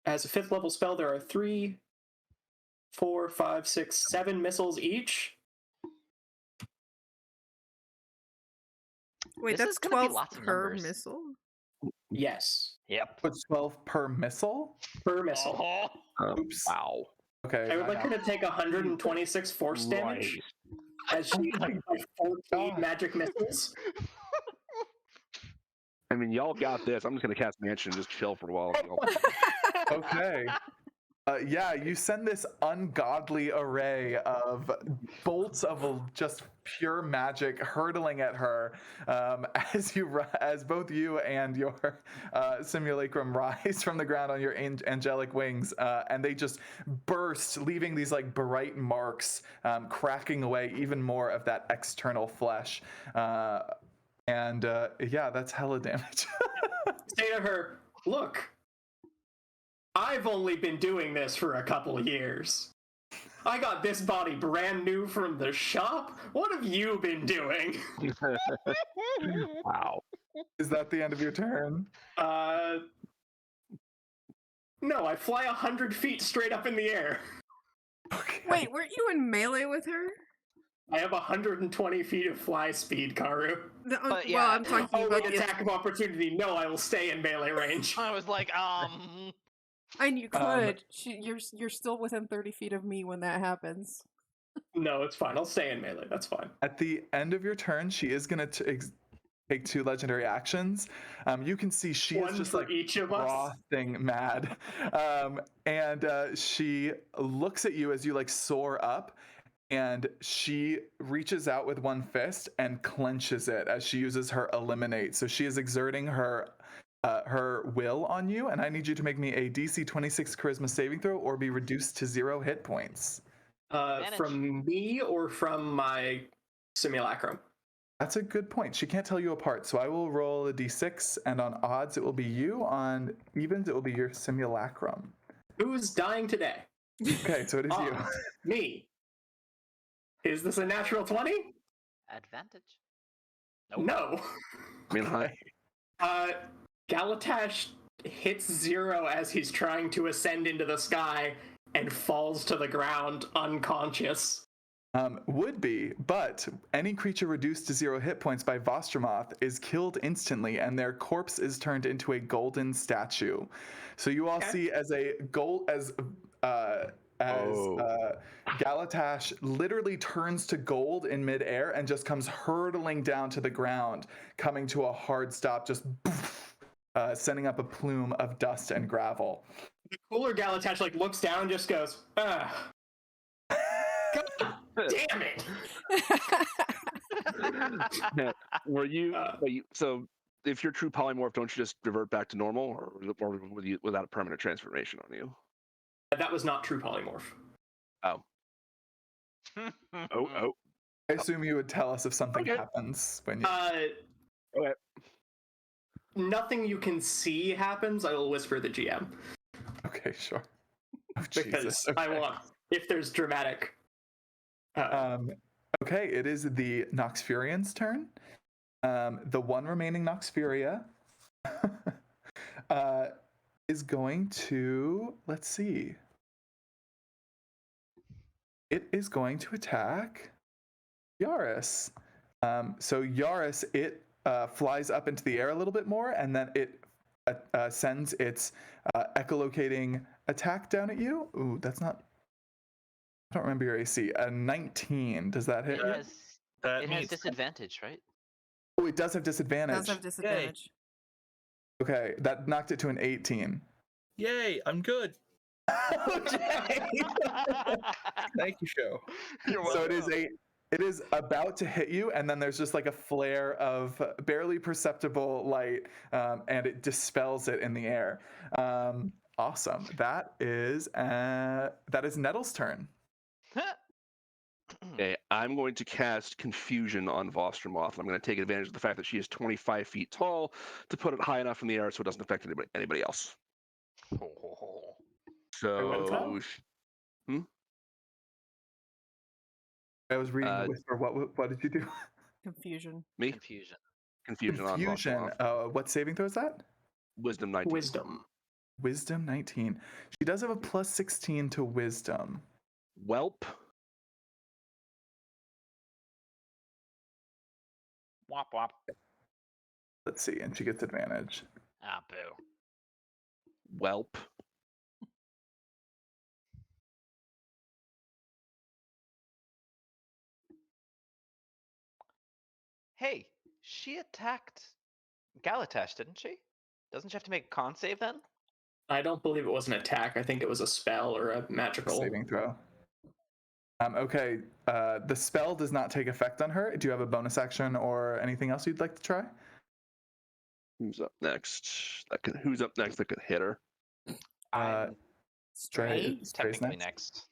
S5: As a 5th level spell, there are 3, 4, 5, 6, 7 missiles each.
S1: Wait,
S3: This
S1: that's
S3: is gonna be
S1: 12
S3: lots of
S1: per
S3: numbers.
S1: missile?
S5: Yes,
S3: Yep.
S6: What's 12 per missile?
S5: per missile.
S3: Oh,
S6: Oops.
S2: Wow.
S6: Okay.
S5: I would like her to take 126 force damage as she
S6: Oh my
S5: hit by 14
S6: God.
S5: magic missiles.
S2: I mean, y'all got this. I'm just gonna cast Mansion and just chill for a while.
S6: Okay. Yeah, you send this ungodly array of bolts of just pure magic hurtling at her as both you and your simulacrum rise from the ground on your angelic wings, and they just burst, leaving these like bright marks, cracking away even more of that external flesh. And yeah, that's hella damage.
S5: Say to her, look, I've only been doing this for a couple years. I got this body brand new from the shop. What have you been doing?
S2: Wow.
S6: Is that the end of your turn?
S5: No, I fly 100 feet straight up in the air.
S6: Okay.
S1: Wait, weren't you in melee with her?
S5: I have 120 feet of fly speed, Karu.
S1: No,
S3: But
S1: well,
S3: yeah.
S1: I'm talking
S5: Oh,
S1: about
S5: wait,
S1: the
S5: attack of opportunity. No, I will stay in melee range.
S3: I was like,
S1: And you
S6: Um,
S1: could. You're still within 30 feet of me when that happens.
S5: No, it's fine. I'll stay in melee. That's fine.
S6: At the end of your turn, she is going to take 2 legendary actions. You can see she
S5: One
S6: is just
S5: for
S6: like
S5: each of us.
S6: frothing mad. And she looks at you as you like soar up, and she reaches out with one fist and clenches it as she uses her eliminate. So she is exerting her will on you, and I need you to make me a DC 26 charisma saving throw or be reduced to 0 hit points.
S3: Advantage.
S5: From me or from my simulacrum?
S6: That's a good point. She can't tell you apart, so I will roll a d6, and on odds it will be you, on evens it will be your simulacrum.
S5: Who's dying today?
S6: Okay, so it is you.
S5: Me. Is this a natural 20?
S3: advantage. Nope.
S5: No.
S2: I mean, hi.
S5: Galatash hits 0 as he's trying to ascend into the sky and falls to the ground unconscious.
S6: Would be, but any creature reduced to 0 hit points by Vostromoth is killed instantly, and their corpse is turned into a golden statue. So you all see as Galatash literally turns to gold in midair and just comes hurtling down to the ground, coming to a hard stop, just sending up a plume of dust and gravel.
S5: The cooler Galatash looks down and just goes, ugh. God damn it!
S2: Were you, so if you're true polymorph, don't you just revert back to normal, or without a permanent transformation on you?
S5: That was not true polymorph.
S2: Oh. Oh.
S6: I assume you would tell us if something happens when you.
S2: Okay.
S5: Nothing you can see happens. I will whisper the GM.
S6: Okay, sure. Oh,
S5: Because
S6: Jesus.
S5: I want, if there's dramatic.
S6: Okay, it is the Noxfurian's turn. The one remaining Noxfuria is going to, let's see. It is going to attack Yaris. So Yaris, it flies up into the air a little bit more, and then it sends its echolocating attack down at you. Ooh, that's not. I don't remember your AC. 19. Does that hit?
S3: It has disadvantage, right?
S6: Oh, it does have disadvantage.
S1: Does have disadvantage.
S6: Okay, that knocked it to an 18.
S4: Yay, I'm good. Thank you, show.
S6: So it is about to hit you, and then there's just like a flare of barely perceptible light, and it dispels it in the air. Awesome. That is Nettle's turn.
S2: Okay, I'm going to cast Confusion on Vostromoth. I'm going to take advantage of the fact that she is 25 feet tall to put it high enough in the air so it doesn't affect anybody else. So,
S6: I was reading the whisper. What did you do?
S1: Confusion.
S2: Me?
S3: Confusion.
S2: Confusion on Vostromoth.
S6: What saving throw is that?
S2: Wisdom 19.
S6: Wisdom 19. She does have a plus 16 to wisdom.
S2: Welp.
S3: Wop wop.
S6: Let's see, and she gets advantage.
S3: Ah, boo.
S2: Welp.
S3: Hey, she attacked Galatash, didn't she? Doesn't she have to make a con save then?
S5: I don't believe it was an attack. I think it was a spell or a magical
S6: Saving throw. Okay, the spell does not take effect on her. Do you have a bonus action or anything else you'd like to try?
S2: Who's up next? Who's up next that could hit her?
S6: Stray's
S3: Technically next.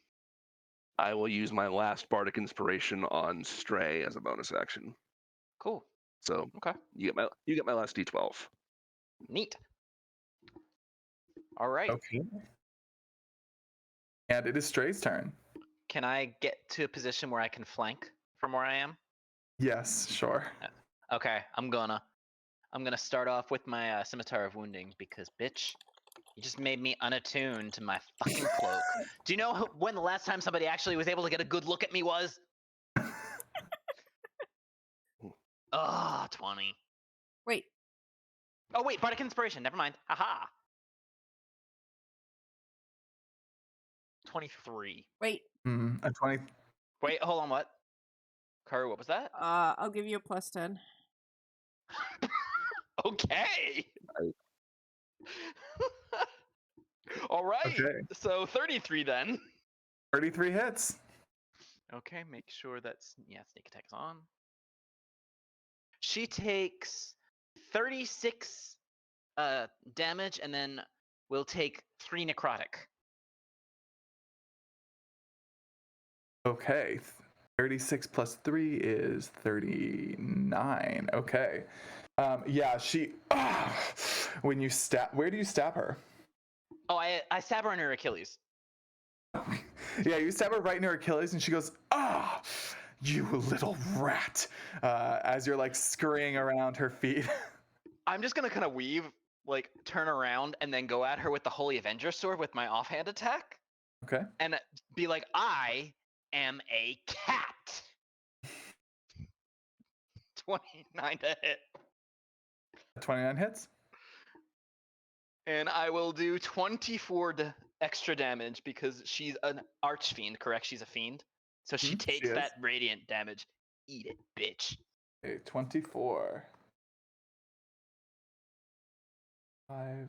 S2: I will use my last Bardic Inspiration on Stray as a bonus action.
S3: Cool.
S2: So
S3: Okay.
S2: you get my last D12.
S3: Neat. All right.
S6: Okay. And it is Stray's turn.
S3: Can I get to a position where I can flank from where I am?
S6: Yes, sure.
S3: Okay, I'm gonna start off with my Scimitar of Wounding because bitch. You just made me unattuned to my fucking cloak. Do you know when the last time somebody actually was able to get a good look at me was? Oh, 20.
S1: Wait,
S3: Oh, wait, Bardic Inspiration. Never mind. Haha. 23.
S1: wait.
S6: A 20.
S3: Wait, hold on, what? Karu, what was that?
S1: I'll give you a +10.
S3: Okay. All right.
S6: Okay.
S3: So 33 then.
S6: 33 hits.
S3: Okay, make sure that's sneak attack is on. She takes 36 damage and then will take 3 necrotic.
S6: Okay. 36 plus 3 is 39. Okay. Yeah, she. When you stab. Where do you stab her?
S3: Oh, I stab her in her Achilles.
S6: Yeah, you stab her right in her Achilles, and she goes, you little rat, as you're like scurrying around her feet.
S3: I'm just gonna kind of weave, like turn around, and then go at her with the Holy Avenger sword with my offhand attack,
S6: Okay.
S3: and be like, I am a cat. 29 to hit.
S6: 29 hits.
S3: And I will do 24 extra damage because she's an archfiend, correct? She's a fiend. So she takes
S6: is.
S3: that radiant damage. Eat it, bitch.
S6: Okay, 24. 5.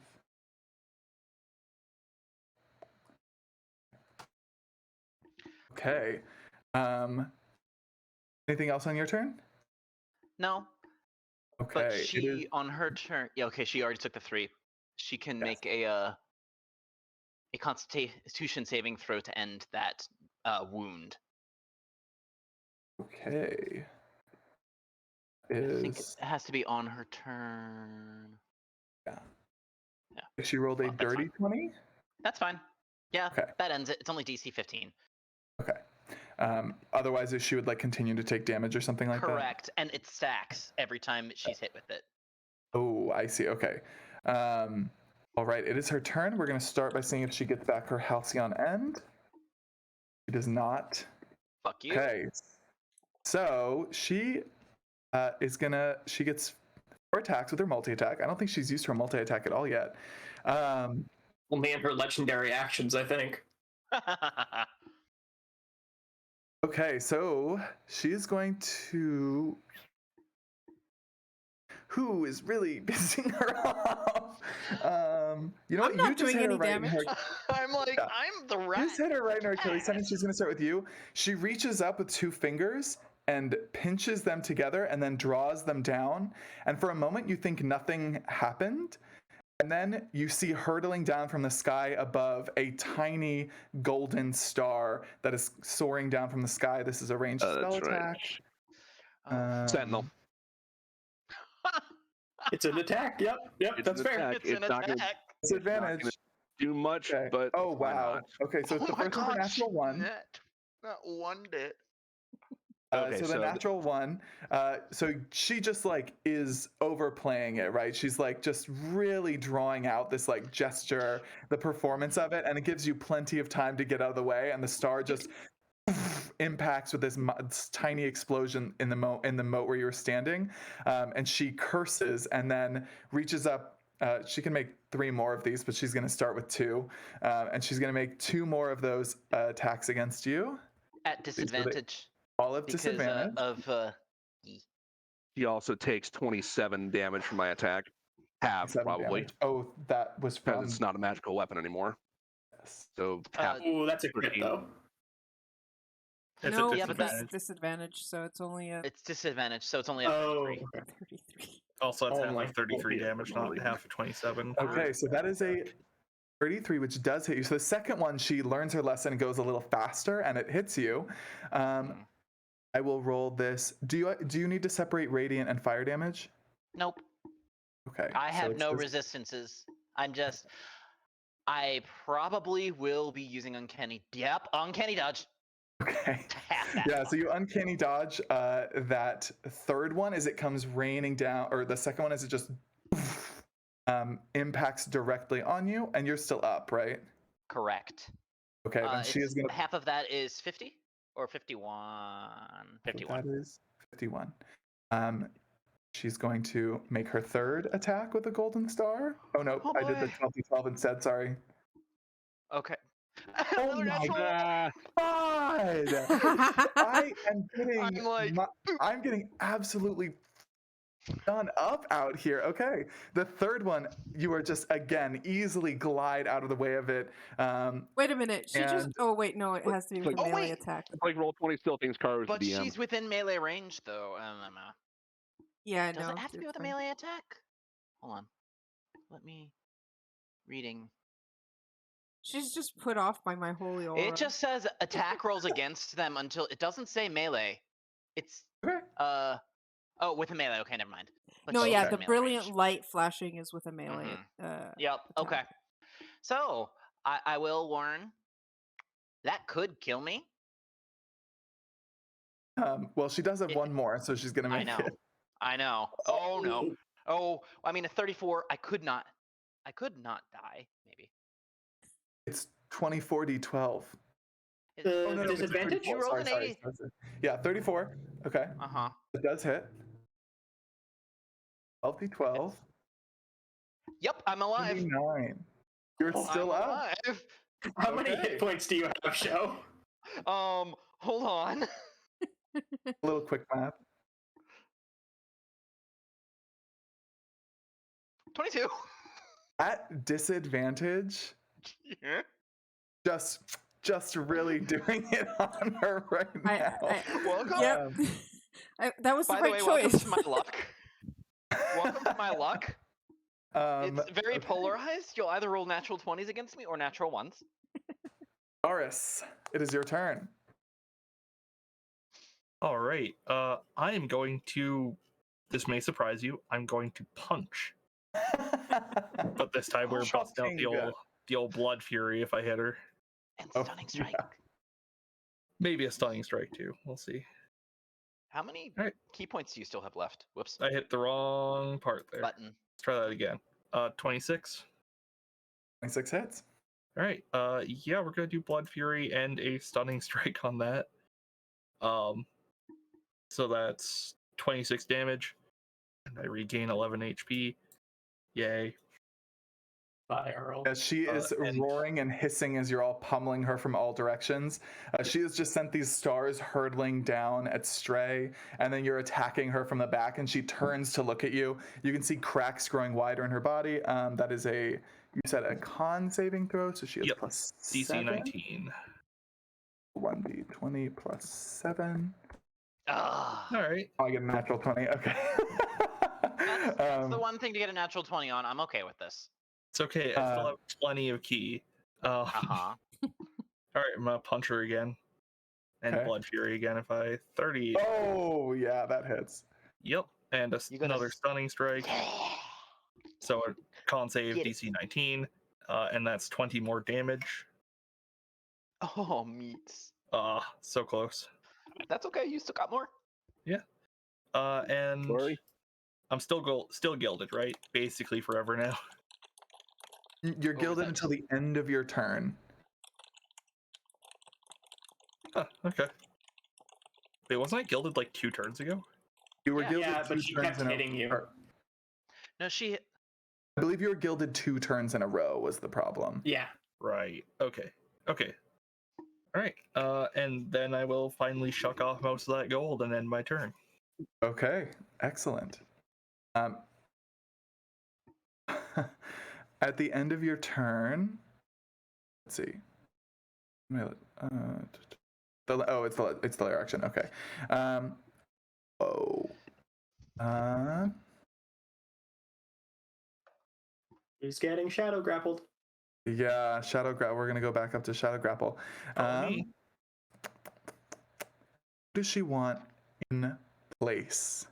S6: Okay. Anything else on your turn?
S3: No,
S6: Okay.
S3: but
S6: it is-
S3: she on her turn. Yeah, okay. She already took the 3. She can
S6: Yes.
S3: make a Constitution saving throw to end that wound.
S6: Okay.
S3: I think
S6: Is
S3: it has to be on her turn.
S6: she rolled a
S3: Well, that's
S6: dirty
S3: fine.
S6: 20?
S3: That's fine. Yeah,
S6: Okay.
S3: that ends it. It's only DC 15.
S6: Okay. Otherwise, she would like continue to take damage or something like that?
S3: Correct, and it stacks every time she's hit with it.
S6: Oh, I see. Okay. All right. It is her turn. We're going to start by seeing if she gets back her halcyon end. She does not.
S3: Fuck you.
S6: Okay. So she she gets 4 attacks with her multi-attack. I don't think she's used her multi-attack at all yet.
S5: Only in her legendary actions, I think.
S6: Okay, so she's going to. Who is really pissing her off? You know
S1: I'm
S6: what?
S1: not
S6: You just
S1: doing
S6: hit her
S1: any
S6: right in
S1: damage.
S6: her.
S3: I'm like,
S6: Yeah.
S3: I'm the
S6: You
S3: rat.
S6: just hit her right in her Achilles
S3: Cat.
S6: tendon. She's going to start with you. She reaches up with 2 fingers and pinches them together and then draws them down. And for a moment, you think nothing happened. And then you see hurtling down from the sky above a tiny golden star that is soaring down from the sky. This is a ranged spell
S2: That's right.
S6: attack.
S3: Oh,
S2: Sentinel.
S5: It's an attack. Yep,
S2: It's
S5: that's
S2: an
S5: fair.
S2: attack.
S3: it's an
S2: It's not gonna
S3: attack.
S6: Disadvantage.
S2: do much,
S6: Okay.
S2: but
S6: Oh
S2: why
S6: wow.
S2: not?
S6: Okay, so it's the
S3: Oh my
S6: first one's a
S3: God,
S6: natural one.
S3: Not one bit.
S2: Okay,
S6: So the natural one. So she just like is overplaying it, right? She's like just really drawing out this like gesture, the performance of it, and it gives you plenty of time to get out of the way. And the star just impacts with this tiny explosion in the moat where you were standing, and she curses and then reaches up. She can make 3 more of these, but she's going to start with 2, and she's going to make 2 more of those attacks against you.
S3: At disadvantage.
S6: All of
S3: Because
S6: disadvantage.
S2: He also takes 27 damage from my attack. Half,
S6: 7
S2: probably.
S6: damage. Oh, that was
S2: Because
S6: from.
S2: it's not a magical weapon anymore.
S6: Yes.
S2: So half.
S5: Ooh, that's a crit
S2: 13.
S5: though.
S4: It's
S1: No,
S4: a
S3: yeah, but
S1: it's
S4: disadvantage.
S1: disadvantage, so it's only a
S3: it's disadvantage, so it's only a
S5: Oh,
S3: 33.
S5: okay.
S1: 33.
S4: Also, it's half
S5: Only.
S4: of 33 damage, not
S2: Only.
S4: half of 27.
S6: Okay, so that is a 33, which does hit you. So the second one, she learns her lesson and goes a little faster, and it hits you. I will roll this. Do you need to separate radiant and fire damage?
S3: Nope.
S6: Okay.
S3: I
S6: so
S3: have
S6: it's
S3: no
S6: just-
S3: resistances. I probably will be using uncanny. Yep, uncanny dodge.
S6: Okay.
S3: Half that.
S6: Yeah, so you uncanny dodge that third one as it comes raining down, or the second one as it just impacts directly on you, and you're still up, right?
S3: Correct.
S6: Okay, then she is going to.
S3: Half of that is 50 or 51. 51.
S6: That is 51. She's going to make her third attack with a golden star. Oh no,
S3: Oh,
S6: I did the
S3: boy.
S6: 12 instead. Sorry.
S3: Okay.
S6: Oh
S3: Another
S6: my
S3: natural.
S6: God! I am getting.
S3: I'm like,
S6: I'm getting absolutely done up out here. Okay, the third one, you are just again easily glide out of the way of it.
S1: Wait a minute. She just.
S6: And-
S1: Oh wait, no. It has to be with a
S2: Oh,
S1: melee
S3: wait.
S1: attack.
S2: It's like Roll20 still thinks Kara is the
S3: but
S2: DM.
S3: she's within melee range, though.
S1: Yeah,
S3: Does
S1: no.
S3: it have to be
S1: it's
S3: with a
S1: fine.
S3: melee attack? Hold on. Let me. Reading.
S1: She's just put off by my holy aura.
S3: It just says attack rolls against them until it doesn't say melee. It's
S6: Okay.
S3: oh, with a melee. Okay, never mind. But
S1: No,
S3: she's
S1: yeah,
S3: in
S1: the
S3: melee
S1: brilliant
S3: range.
S1: light flashing is with a melee.
S3: Yep. Okay.
S1: attack.
S3: So I will warn. That could kill me.
S6: Well, she does have one more, so she's gonna make
S3: I know.
S6: it.
S3: I know. Oh no. Oh, I mean a 34. I could not die. Maybe.
S6: It's 24d12.
S5: The
S6: Oh no,
S5: disadvantage?
S6: It's 34.
S3: You rolled
S6: Sorry,
S3: an 80.
S6: Yeah, 34. Okay.
S3: Uh-huh.
S6: It does hit. 12d12.
S3: Yep, I'm alive.
S6: 29. You're still
S3: I'm
S6: up.
S3: alive.
S5: How many
S6: Okay.
S5: hit points do you have, Show?
S3: Hold on.
S6: A little quick math.
S3: 22.
S6: At disadvantage,
S3: Yeah.
S6: just really doing it on her right now.
S3: Welcome.
S1: Yep. That was the
S3: By the
S1: right
S3: way, welcome
S1: choice.
S3: to my luck. Welcome to my luck. It's very
S6: okay.
S3: polarized. You'll either roll natural 20s against me or natural ones.
S6: Doris, it is your turn.
S4: All right. I am going to. This may surprise you. I'm going to punch, but this time we're busting out the old blood fury if I hit her.
S3: And stunning strike.
S6: Yeah.
S4: Maybe a stunning strike too. We'll see.
S3: How many
S4: Alright.
S3: key points do you still have left? Whoops.
S4: I hit the wrong part there.
S3: Button.
S4: Let's try that again. 26.
S6: 26 hits.
S4: All right. Yeah, we're gonna do blood fury and a stunning strike on that. So that's 26 damage, and I regain 11 HP. Yay!
S5: Bye, Earl.
S6: As she is roaring and hissing as you're all pummeling her from all directions. She has just sent these stars hurtling down at Stray, and then you're attacking her from the back, and she turns to look at you. You can see cracks growing wider in her body. That is you said a con saving throw, so she has plus
S4: DC
S6: 7.
S4: 19.
S6: 1d20 plus 7.
S3: Ah.
S4: All right.
S6: I get a natural 20. Okay.
S3: That's the one thing to get a natural 20 on. I'm okay with this.
S4: It's okay. I still have plenty of key. All right, I'm gonna punch her again, and blood fury again. If I 30.
S6: Oh yeah, that hits.
S4: Yep, and another stunning strike. So a con save DC 19, and that's 20 more damage.
S3: Oh, meats.
S4: So close.
S3: That's okay. You still got more.
S4: Yeah. And
S2: Sorry.
S4: I'm still gilded, right? Basically forever now.
S6: You're gilded until the end of your turn.
S4: Okay. Wait, wasn't I gilded like 2 turns ago?
S6: You were gilded
S5: Yeah,
S6: 2
S5: but she
S6: turns
S5: kept
S6: in
S5: hitting you.
S3: No, she.
S6: I believe you were gilded 2 turns in a row was the problem.
S5: Yeah.
S4: Right. Okay. All right. And then I will finally shuck off most of that gold and end my turn.
S6: Okay. Excellent. At the end of your turn, let's see. It's the layer action. Okay.
S5: He's getting shadow grappled.
S6: Yeah, shadow grapple. We're gonna go back up to shadow grapple. What does she want in place?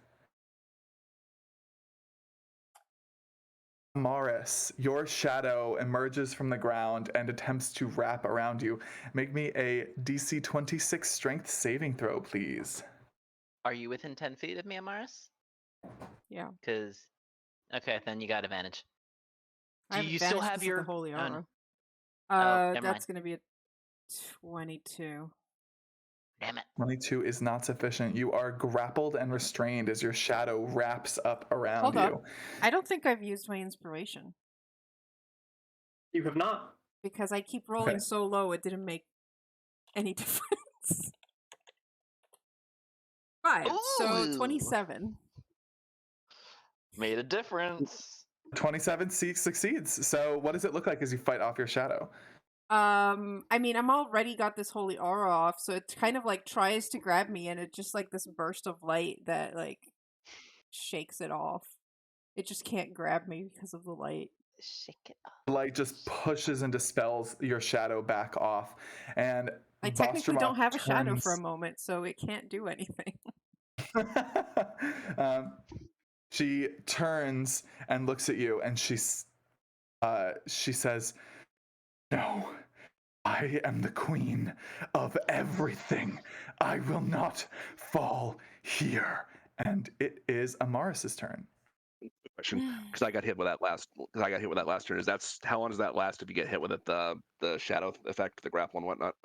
S6: Morris, your shadow emerges from the ground and attempts to wrap around you. Make me a DC 26 strength saving throw, please.
S3: Are you within 10 feet of me, Amaris?
S1: Yeah.
S3: Because. Okay, then you got advantage.
S1: I
S3: Do
S1: have
S3: you still
S1: advantage
S3: have
S1: 'cause of
S3: your
S1: the holy aura?
S3: never
S1: That's
S3: mind.
S1: gonna be a 22.
S3: Damn it.
S6: 22 is not sufficient. You are grappled and restrained as your shadow wraps up around
S1: Hold
S6: you.
S1: up. I don't think I've used my inspiration
S5: You have not.
S1: because I keep rolling
S6: Okay.
S1: so low it didn't make any difference. 5. So
S3: Ooh.
S1: 27.
S3: Made a difference.
S6: 27 succeeds. So what does it look like as you fight off your shadow?
S1: I mean, I'm already got this holy aura off, so it kind of like tries to grab me, and it's just like this burst of light that like shakes it off. It just can't grab me because of the light.
S3: Shake it up.
S6: Light just pushes and dispels your shadow back off, and
S1: I technically don't
S6: Vostromov
S1: have a shadow for a
S6: turns-
S1: moment, so it can't do anything.
S6: um, she turns and looks at you, and she says, "No, I am the queen of everything. I will not fall here." And it is Amaris's turn.
S2: Question, because I got hit with that last. Because I got hit with that last turn. How long does that last if you get hit with it? The shadow effect, the grapple and whatnot.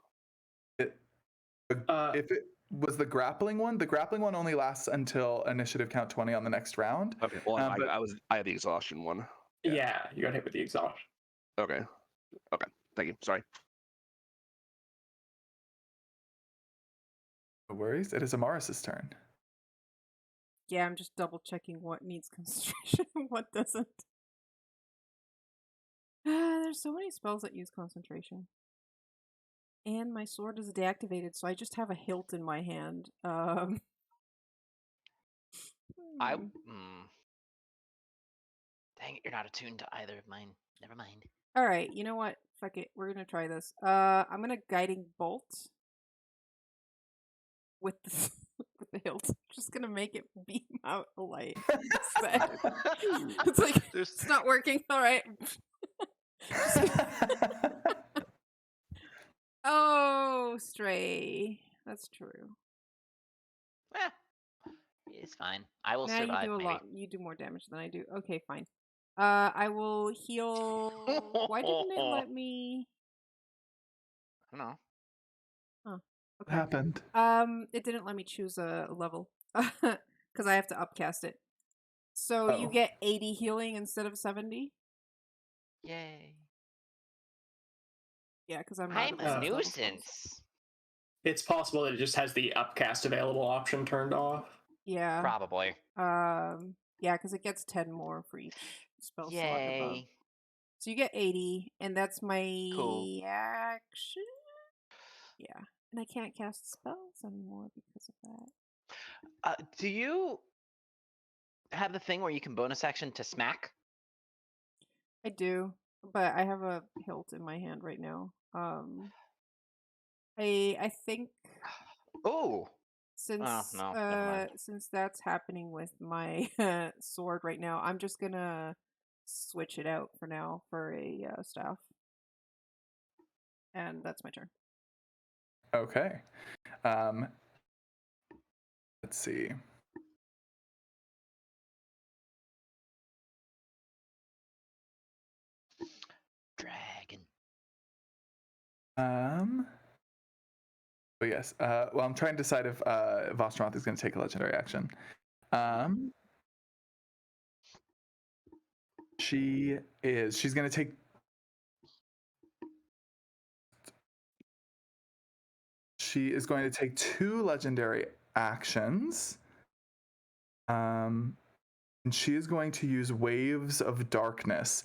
S6: If it was the grappling one only lasts until initiative count 20 on the next round.
S2: Okay. Well,
S6: But
S2: I had the exhaustion one.
S5: Yeah, you got hit with the exhaustion.
S2: Okay. Okay. Thank you. Sorry.
S6: no worries, it is Amaris's turn.
S1: Yeah, I'm just double checking what needs concentration and what doesn't. There's so many spells that use concentration. And my sword is deactivated, so I just have a hilt in my hand.
S3: I.
S1: hmm.
S3: Dang it, you're not attuned to either of mine. Never mind.
S1: All right, you know what? Fuck it. We're gonna try this. I'm gonna guiding bolt with the with the hilt. Just gonna make it beam out the light instead. It's like it's not working. All right. Oh, stray. That's true.
S3: Eh, it's fine. I will
S1: Now
S3: survive.
S1: you do a
S3: maybe.
S1: lot. You do more damage than I do. Okay, fine. I will heal. Why didn't it let me?
S3: I don't know.
S1: Huh.
S6: What
S1: Okay.
S6: happened?
S1: It didn't let me choose a level because I have to upcast it. So you
S6: Oh.
S1: get 80 healing instead of 70.
S3: Yay.
S1: Yeah, because I'm not
S3: I'm
S1: at
S3: a
S1: level spells.
S3: nuisance.
S5: It's possible that it just has the upcast available option turned off.
S1: Yeah.
S3: Probably.
S1: Yeah, because it gets 10 more for each spell slot above.
S3: Yay.
S1: So you get 80, and that's my
S3: Cool.
S1: action. Yeah, and I can't cast spells anymore because of that.
S3: Do you have the thing where you can bonus action to smack?
S1: I do, but I have a hilt in my hand right now. I think
S3: Oh.
S1: since
S3: no, never mind.
S1: since that's happening with my sword right now, I'm just gonna switch it out for now for a staff, and that's my turn.
S6: Okay. Let's see.
S3: Dragon.
S6: But yes. Well, I'm trying to decide if Vostromoth is going to take a legendary action. She's going to take. She is going to take 2 legendary actions. And she is going to use Waves of Darkness.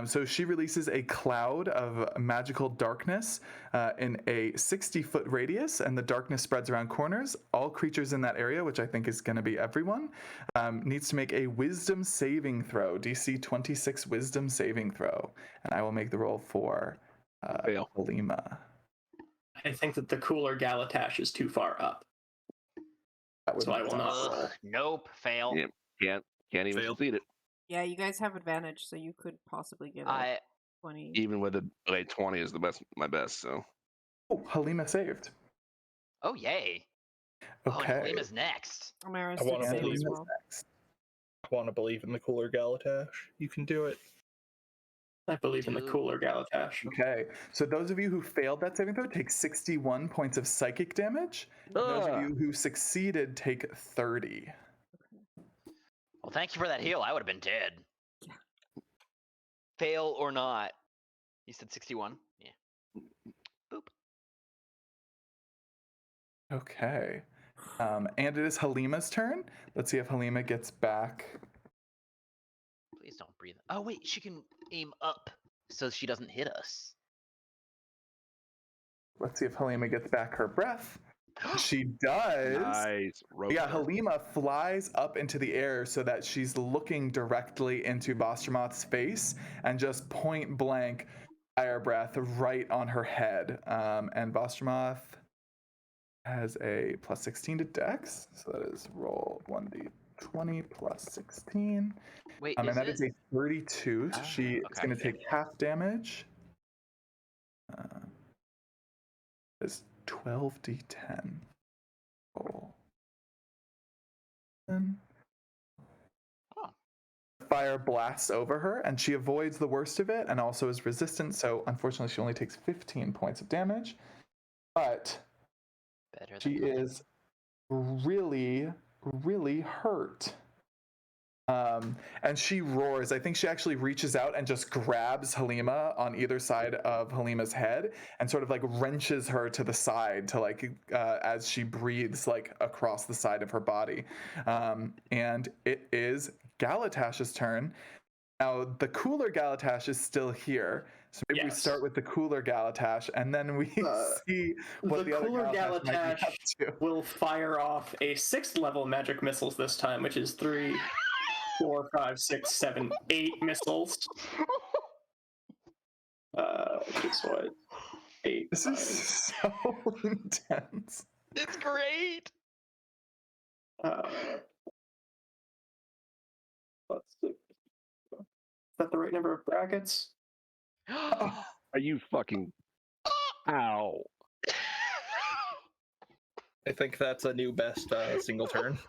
S6: So she releases a cloud of magical darkness in a 60-foot radius, and the darkness spreads around corners. All creatures in that area, which I think is going to be everyone, needs to make a Wisdom saving throw, DC 26 Wisdom saving throw. And I will make the roll for
S2: Fail.
S6: Halima.
S5: I think that the cooler Galatash is too far up. So I will not roll.
S3: Nope. Fail.
S2: Yeah, can't even
S4: Failed.
S2: complete it.
S1: Yeah, you guys have advantage, so you could possibly get a 20.
S2: Even with a 20 is my best. So.
S6: Oh, Halima saved.
S3: Oh, yay. Oh, and
S6: Okay.
S3: Halima's next.
S1: Amaris
S4: I
S1: did
S4: wanna
S1: save
S4: believe
S1: as
S6: Halima's
S1: well.
S6: next.
S4: I want to believe in the cooler Galatash. You can do it.
S5: I believe in the cooler Galatash.
S6: Okay, so those of you who failed that saving throw take 61 points of psychic damage. And those of you who succeeded take 30.
S3: Well, thank you for that heal. I would have been dead.
S1: Yeah.
S3: Fail or not. You said 61? Yeah. Boop.
S6: Okay. And it is Halima's turn. Let's see if Halima gets back.
S3: Please don't breathe. Oh, wait. She can aim up so she doesn't hit us.
S6: Let's see if Halima gets back her breath. She does.
S2: Nice.
S6: Yeah, Halima flies up into the air so that she's looking directly into Vostromoth's face and just point blank fire breath right on her head. And Vostromoth has a plus 16 to Dex, so that is roll 1d20 plus 16.
S3: Wait,
S6: and that is a 32. So she is going to take half damage. It's 12d10. Roll. Fire blasts over her, and she avoids the worst of it, and also is resistant. So unfortunately, she only takes 15 points of damage. But she is really, really hurt. And she roars. I think she actually reaches out and just grabs Halima on either side of Halima's head and sort of like wrenches her to the side to like as she breathes like across the side of her body. And it is Galatash's turn. Now the cooler Galatash is still here. So maybe we start with the cooler Galatash, and then we see what the
S5: cooler
S6: other Galatash
S5: will fire off a 6th level magic missiles this time, which is 3, 4, 5, 6, 7, 8 missiles. Which is what? 8.
S6: This is so intense.
S3: It's great.
S5: Let's see. Is that the right number of brackets?
S2: Are you fucking? Ow.
S4: I think that's a new best single turn.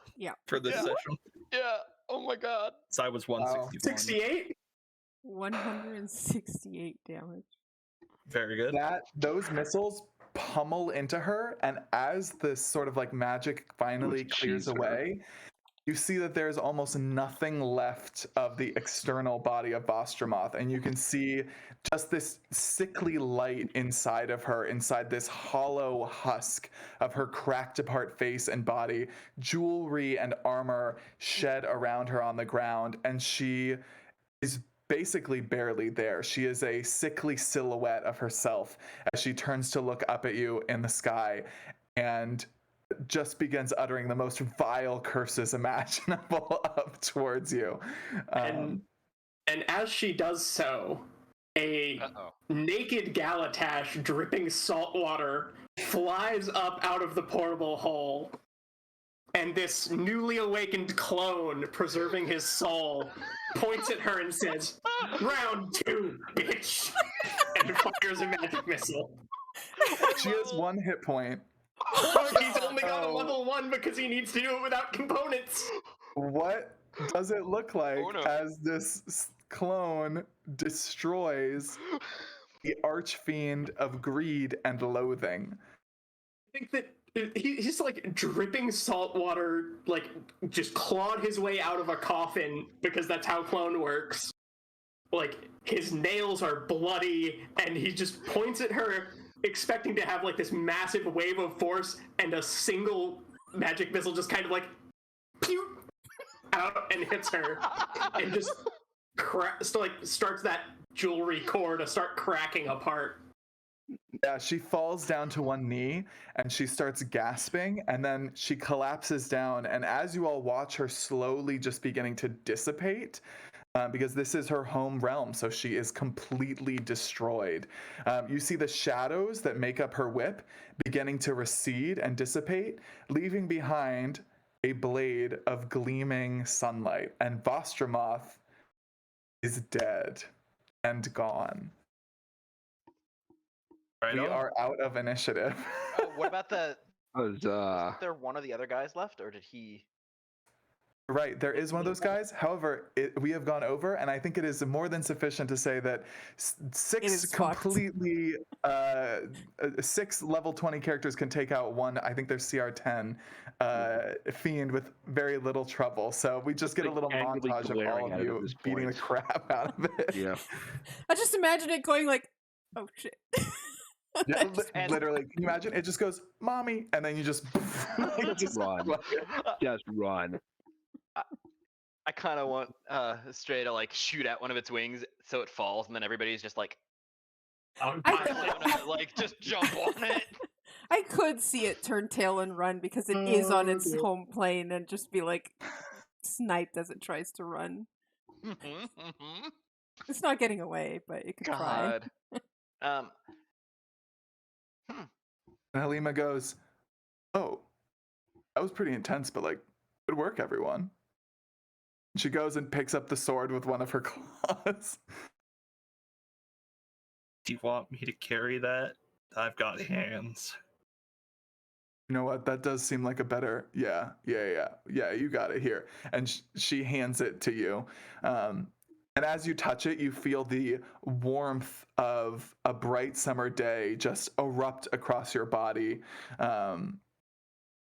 S4: For this session.
S3: Yeah. Oh my god.
S4: So I was 161.
S5: 68?
S1: 168 damage.
S4: Very good.
S6: Those missiles pummel into her, and as this sort of like magic finally clears away, you see that there's almost nothing left of the external body of Vostromoth, and you can see just this sickly light inside of her, inside this hollow husk of her cracked apart face and body, jewelry and armor shed around her on the ground, and she is basically barely there. She is a sickly silhouette of herself as she turns to look up at you in the sky and just begins uttering the most vile curses imaginable up towards you.
S5: And as she does so, a naked Galatash dripping salt water flies up out of the portable hole, and this newly awakened clone, preserving his soul, points at her and says, "Round 2, bitch!" and fires a magic missile.
S6: She has 1 hit point.
S5: He's only got a level 1 because he needs to do it without components.
S6: What does it look like as this clone destroys the archfiend of greed and loathing?
S5: I think that he's like dripping salt water, like just clawed his way out of a coffin because that's how clone works. Like his nails are bloody, and he just points at her, expecting to have like this massive wave of force, and a single magic missile just kind of like pew out and hits her, and just starts that jewelry core to start cracking apart.
S6: Yeah, she falls down to one knee and she starts gasping, and then she collapses down, and as you all watch her slowly just beginning to dissipate, because this is her home realm, so she is completely destroyed. You see the shadows that make up her whip beginning to recede and dissipate, leaving behind a blade of gleaming sunlight, and Vostromoth is dead and gone.
S4: Right
S6: we
S4: on.
S6: are out of initiative.
S3: What about the...
S2: Was
S3: Wasn't there one of the other guys left, or did he...
S6: Right, there is one of those guys. However, we have gone over, and I think it is more than sufficient to say that six
S1: is fucked.
S6: completely, 6 level 20 characters can take out one. I think there's CR10 fiend with very little trouble. So we just get a little
S2: angrily
S6: montage of all
S2: glaring
S6: of
S2: at it at
S6: you
S2: this
S6: beating the
S2: point.
S6: crap out of it.
S2: Yeah.
S1: I just imagine it going like, oh shit.
S6: Yeah,
S3: And-
S6: literally, can you imagine? It just goes, "Mommy," and then you just,
S2: Just run. Just run.
S3: I kind of want Stray to like shoot at one of its wings so it falls, and then everybody's just like, like just jump on it.
S1: I could see it turn tail and run because it is on its home plane and just be like sniped as it tries to run. It's not getting away, but it could try.
S3: God.
S6: And Halima goes, "Oh, that was pretty intense, but like, good work, everyone." She goes and picks up the sword with one of her claws.
S4: Do you want me to carry that? I've got hands.
S6: You know what? That does seem like a better. Yeah. You got it here. And she hands it to you. And as you touch it, you feel the warmth of a bright summer day just erupt across your body,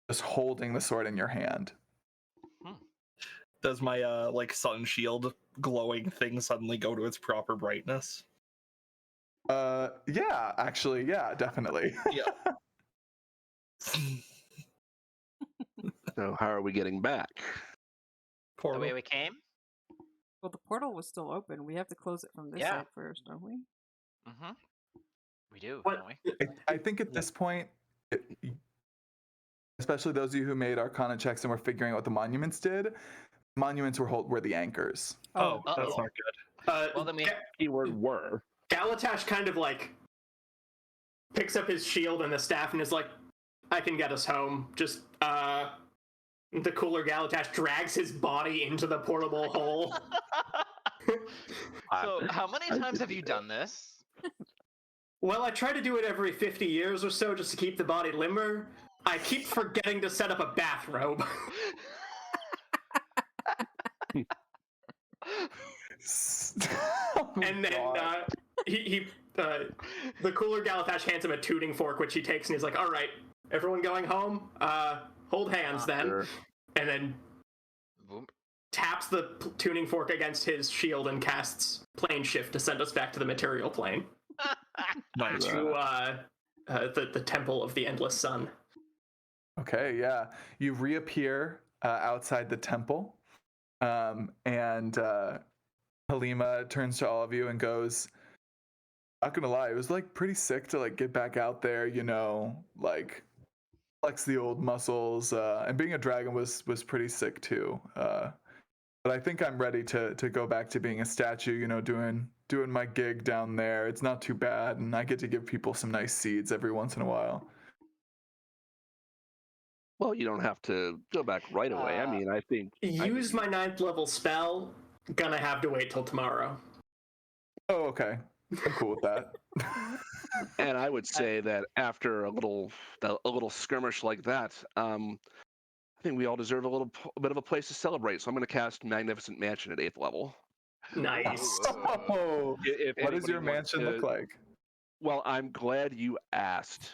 S6: just holding the sword in your hand.
S4: Does my like sun shield glowing thing suddenly go to its proper brightness?
S6: Yeah, actually, yeah, definitely.
S4: Yeah.
S2: So how are we getting back?
S3: The
S4: Portal.
S3: way we came?
S1: Well, the portal was still open. We have to close it from this
S3: Yeah.
S1: side first, don't we?
S3: Mm-hmm. We do,
S5: What-
S3: don't we?
S6: I think at this point, especially those of you who made Arcana checks and were figuring out what the monuments did, monuments were the anchors.
S4: Oh, that's
S3: Uh-oh.
S4: not good.
S3: Well, then we.
S2: Keyword were.
S5: Galatash kind of like picks up his shield and the staff and is like, I can get us home. Just the cooler Galatash drags his body into the portable hole.
S3: So, how many times have you done this?
S5: Well, I try to do it every 50 years or so just to keep the body limber. I keep forgetting to set up a bathrobe.
S6: Oh my
S5: And then
S6: God.
S5: the cooler Galatash hands him a tuning fork, which he takes, and he's like, all right, everyone going home? Hold hands then.
S2: Sure.
S5: And then
S3: Boom.
S5: taps the tuning fork against his shield and casts plane shift to send us back to the material plane.
S4: Nice.
S5: To the Temple of the Endless Sun.
S6: Okay, yeah. You reappear outside the temple, and Halima turns to all of you and goes, "Not gonna lie, it was like pretty sick to like get back out there, you know, like flex the old muscles. And being a dragon was pretty sick too. But I think I'm ready to go back to being a statue, you know, doing my gig down there. It's not too bad, and I get to give people some nice seeds every once in a while."
S2: Well, you don't have to go back right away. I mean, I think.
S5: Use my 9th level spell. Gonna have to wait till tomorrow.
S6: Oh, okay. I'm cool with that.
S2: And I would say that after a little skirmish like that, I think we all deserve a bit of a place to celebrate. So I'm going to cast Magnificent Mansion at 8th level.
S5: Nice.
S6: Oh,
S2: If
S6: what does
S2: anybody
S6: your
S2: wants
S6: mansion look
S2: to-
S6: like?
S2: Well, I'm glad you asked.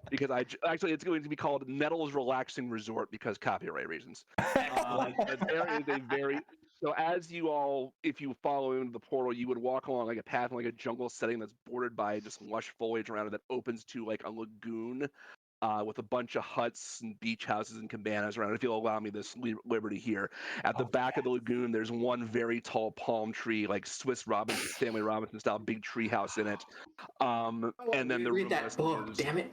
S2: Because actually it's going to be called Nettles Relaxing Resort because copyright reasons. But there is a very so as you all, if you follow into the portal, you would walk along like a path in like a jungle setting that's bordered by just lush foliage around it that opens to like a lagoon. With a bunch of huts and beach houses and cabanas around. If you'll allow me this liberty here, at the back of the lagoon, there's one very tall palm tree, like Swiss Robinson, Stanley Robinson style, big tree house in it. And then the
S5: read
S2: room
S5: that
S2: listing
S5: book,
S2: is
S5: damn it.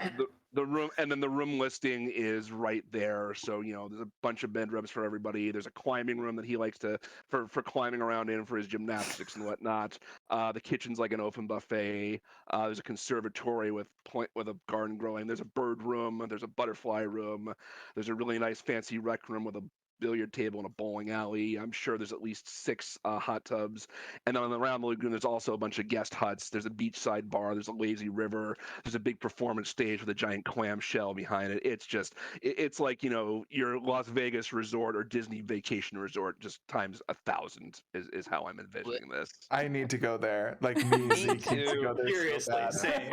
S2: the room, and then the room listing is right there. So you know, there's a bunch of bedrooms for everybody. There's a climbing room that he likes to for climbing around in for his gymnastics and whatnot. The kitchen's like an open buffet. There's a conservatory with a garden growing. There's a bird room. There's a butterfly room. There's a really nice fancy rec room with a billiard table and a bowling alley. I'm sure there's at least 6 hot tubs. And then around the lagoon, there's also a bunch of guest huts. There's a beachside bar. There's a lazy river. There's a big performance stage with a giant clam shell behind it. It's just, it's like, your Las Vegas resort or Disney vacation resort just times 1,000 is how I'm envisioning this.
S6: I need to go there. Like me,
S3: Me
S6: Zeke needs to
S3: too.
S6: go there so
S5: Seriously,
S6: bad.
S5: same.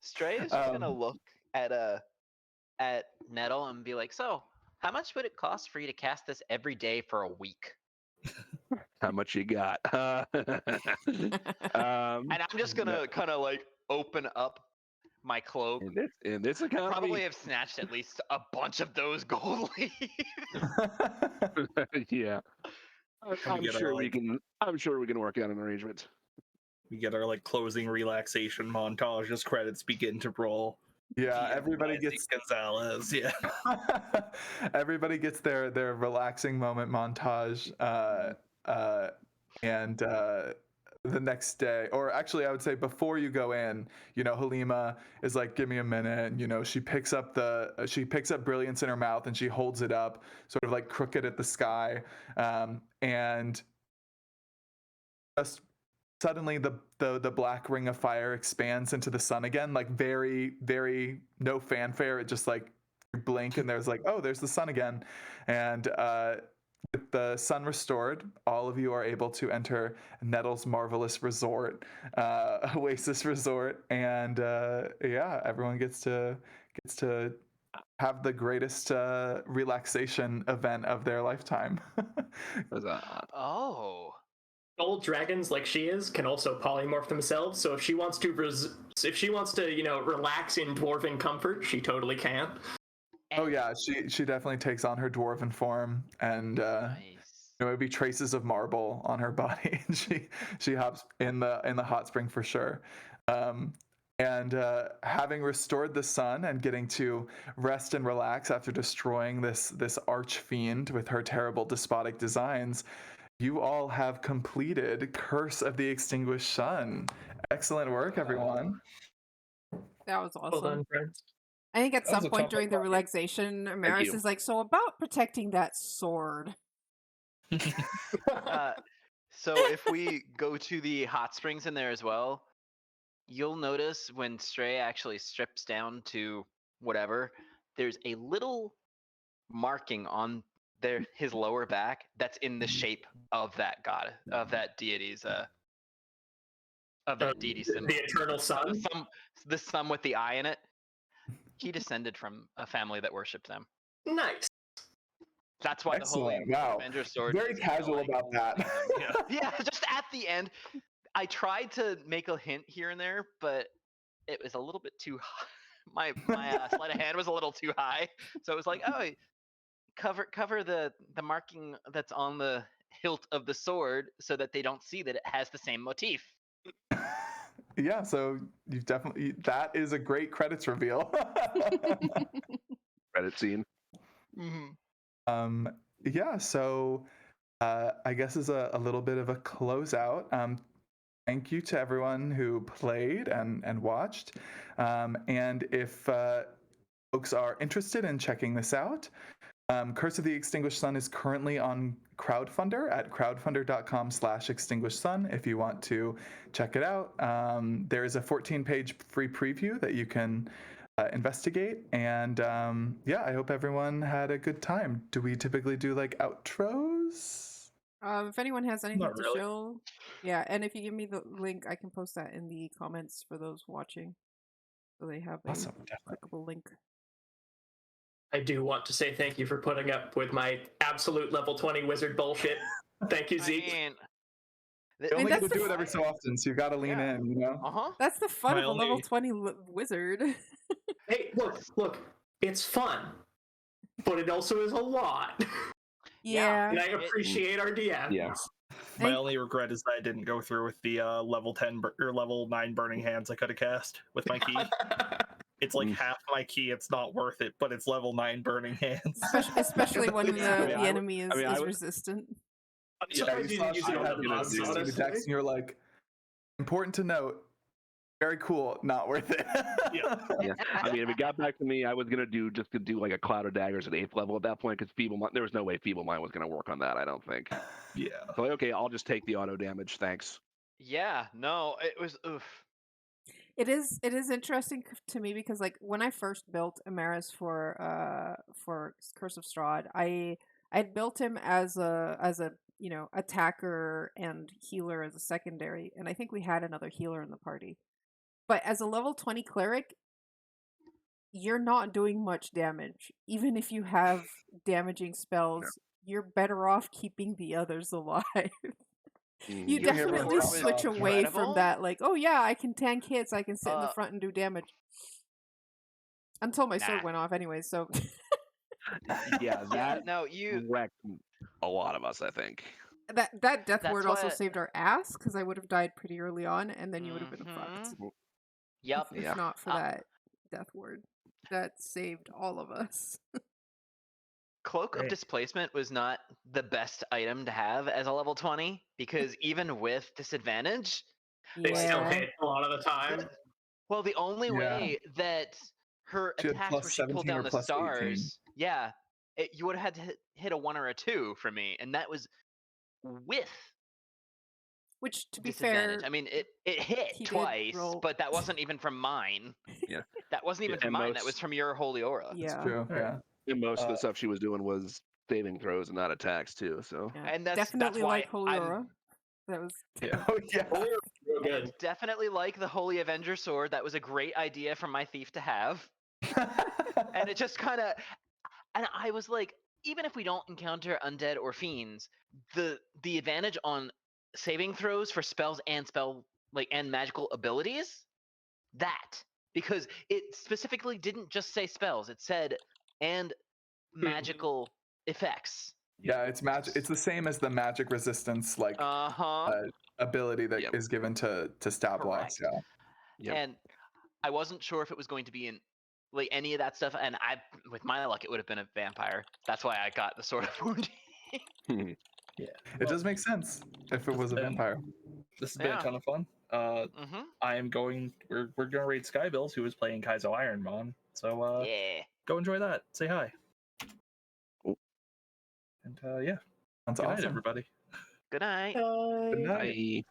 S3: Stray is just gonna
S6: Um,
S3: look at Nettle and be like, "So, how much would it cost for you to cast this every day for a week?"
S2: How much you got?
S3: And I'm just gonna kind of like open up my cloak.
S2: in this economy,
S3: Probably have snatched at least a bunch of those gold leaves.
S2: yeah. I'm sure we can. I'm sure we can work out an arrangement.
S4: We get our closing relaxation montage as credits begin to roll.
S6: Yeah,
S4: PM
S6: everybody
S4: by
S6: gets
S4: Zeke Gonzalez. Yeah.
S6: everybody gets their relaxing moment montage, and the next day, or actually, I would say before you go in, Halima is like, "Give me a minute." And, she picks up brilliance in her mouth and she holds it up, sort of like crooked at the sky, and just suddenly the black ring of fire expands into the sun again, like very, very no fanfare. It just like you blink and there's like, oh, there's the sun again. And with the sun restored, all of you are able to enter Nettle's marvelous resort, Oasis Resort, and yeah, everyone gets to have the greatest relaxation event of their lifetime.
S3: Oh.
S5: Old dragons like she is can also polymorph themselves, so if she wants to relax in dwarven comfort, she totally can.
S6: Oh yeah, she definitely takes on her dwarven form, and
S3: Nice.
S6: it would be traces of marble on her body. And she hops in the hot spring for sure. And having restored the sun and getting to rest and relax after destroying this arch fiend with her terrible despotic designs, you all have completed Curse of the Extinguished Sun. Excellent work, everyone.
S1: That was awesome.
S5: Well done, friends.
S1: I think at
S4: That was
S1: some
S4: a
S1: point
S4: tough
S1: during the
S4: project.
S1: relaxation, Maris
S2: you.
S1: is like, "So about protecting that sword."
S3: So if we go to the hot springs in there as well, you'll notice when Stray actually strips down to whatever, there's a little marking on his lower back that's in the shape of that god, of that deity's of that deity symbol.
S5: The eternal sun.
S3: The sun with the eye in it. He descended from a family that worshipped them.
S5: Nice.
S3: That's why
S6: Excellent.
S3: the Holy
S6: Wow.
S3: Avenger sword
S6: Very
S3: is
S6: casual about that.
S3: yeah, just at the end. I tried to make a hint here and there, but it was a little bit too high. My sleight of hand was a little too high, so it was like, oh, cover the marking that's on the hilt of the sword so that they don't see that it has the same motif.
S6: Yeah, so you've definitely, that is a great credits reveal.
S2: Credit scene.
S3: Mm-hmm.
S6: Yeah, so I guess as a little bit of a closeout, thank you to everyone who played and watched. And if folks are interested in checking this out, Curse of the Extinguished Sun is currently on Crowdfunder at crowdfunder.com/extinguishedsun if you want to check it out. There is a 14-page free preview that you can investigate. And yeah, I hope everyone had a good time. Do we typically do like outros?
S1: If anyone has anything
S4: Not
S1: to
S4: really.
S1: show, yeah, and if you give me the link, I can post that in the comments for those watching, so they have a
S6: Awesome, definitely.
S1: clickable link.
S5: I do want to say thank you for putting up with my absolute level 20 wizard bullshit. Thank you, Zeke.
S6: You only get
S1: that's
S6: to do
S1: the
S6: it every so often, so you got to lean in, you know?
S3: Uh-huh.
S1: That's the fun
S4: My
S1: of a level
S4: only-
S1: 20 wizard.
S5: Hey, look, it's fun, but it also is a lot.
S1: Yeah.
S5: And I appreciate our DMs.
S2: Yeah.
S4: My only regret is that I didn't go through with the level 10 or level 9 burning hands I could have cast with my key. It's like half my key. It's not worth it, but it's level 9 burning hands.
S1: Especially when the enemy is
S2: I would-
S1: resistant.
S5: I'm surprised you didn't use it on the boss,
S6: the
S5: honestly.
S6: Dex, and you're like, important to note, very cool, not worth it.
S4: Yeah.
S2: Yeah. I mean, if it got back to me, I was gonna do like a cloud of daggers at 8th level at that point because feeble mind. There was no way feeble mind was gonna work on that. I don't think.
S4: Yeah.
S2: So like, okay, I'll just take the auto damage. Thanks.
S3: Yeah, no, it was oof.
S1: It is interesting to me because like when I first built Amaris for Curse of Strahd, I'd built him as a attacker and healer as a secondary, and I think we had another healer in the party. But as a level 20 cleric, you're not doing much damage. Even if you have damaging spells, you're better off keeping the others alive. You
S2: Mm.
S4: Your hero
S1: definitely
S4: was
S1: switch away from
S3: incredible.
S1: that, like, oh yeah, I can tank hits, I can sit in the
S3: Uh,
S1: front and do damage. Until my sword
S3: Nah.
S1: went off anyway, so
S2: Yeah,
S3: Yeah,
S2: that
S3: no, you.
S2: wrecked a lot of us. I think.
S1: that death
S3: That's
S1: ward also
S3: what.
S1: saved our ass because I would have died pretty early on, and then you would have been fucked.
S3: Yep.
S1: If
S2: Yeah.
S1: not for
S3: Uh,
S1: that death ward, that saved all of us.
S3: Cloak of
S4: Right.
S3: Displacement was not the best item to have as a level 20 because even with disadvantage,
S5: They still
S1: Yeah.
S5: hit a lot of the time.
S3: well, the only
S6: Yeah.
S3: way that her
S6: She had
S3: attacks
S6: plus
S3: where she pulled
S6: 17 or
S3: down the
S6: plus 18.
S3: stars, yeah, you would have had to hit a 1 or a 2 for me, and that was with
S1: Which, to be
S3: disadvantage.
S1: fair,
S3: I mean, it hit
S1: he did
S3: twice,
S1: roll.
S3: but that wasn't even from mine.
S2: Yeah.
S3: That wasn't even
S2: Yeah,
S3: from
S2: and
S3: mine. That was
S2: most
S3: from your holy aura.
S6: That's
S1: Yeah,
S6: true.
S4: Alright.
S6: Yeah.
S2: and most of the
S4: Uh,
S2: stuff she was doing was saving throws and not attacks too. So.
S1: yeah.
S3: And that's
S1: Definitely
S3: why
S1: like Holy
S3: I'm
S1: Aura. That was
S4: Yeah.
S6: Oh yeah.
S5: Holy Aura was real
S3: and
S5: good.
S3: it's definitely like the Holy Avenger sword. That was a great idea for my thief to have. And it just kind of, and I was like, even if we don't encounter undead or fiends, the advantage on saving throws for spells and and magical abilities, that because it specifically didn't just say spells, it said and magical effects.
S6: Yeah, it's magic. It's the same as the magic resistance
S3: Uh-huh.
S6: ability that
S2: Yep.
S6: is given to stab blocks.
S3: Correct.
S6: Yeah.
S2: Yep.
S3: And I wasn't sure if it was going to be in like any of that stuff, and with my luck, it would have been a vampire. That's why I got the sword of wounding.
S4: Yeah.
S6: It does make sense if it was a vampire.
S4: This has been a
S3: Yeah.
S4: ton of fun.
S3: Mm-hmm.
S4: We're gonna raid Skybills, who is playing Kaizo Ironmon. So
S3: Yeah.
S4: go enjoy that. Say hi.
S2: Cool.
S4: And yeah.
S6: Sounds
S4: Good night,
S6: awesome.
S4: everybody.
S3: Good night.
S6: Good night.
S2: Bye.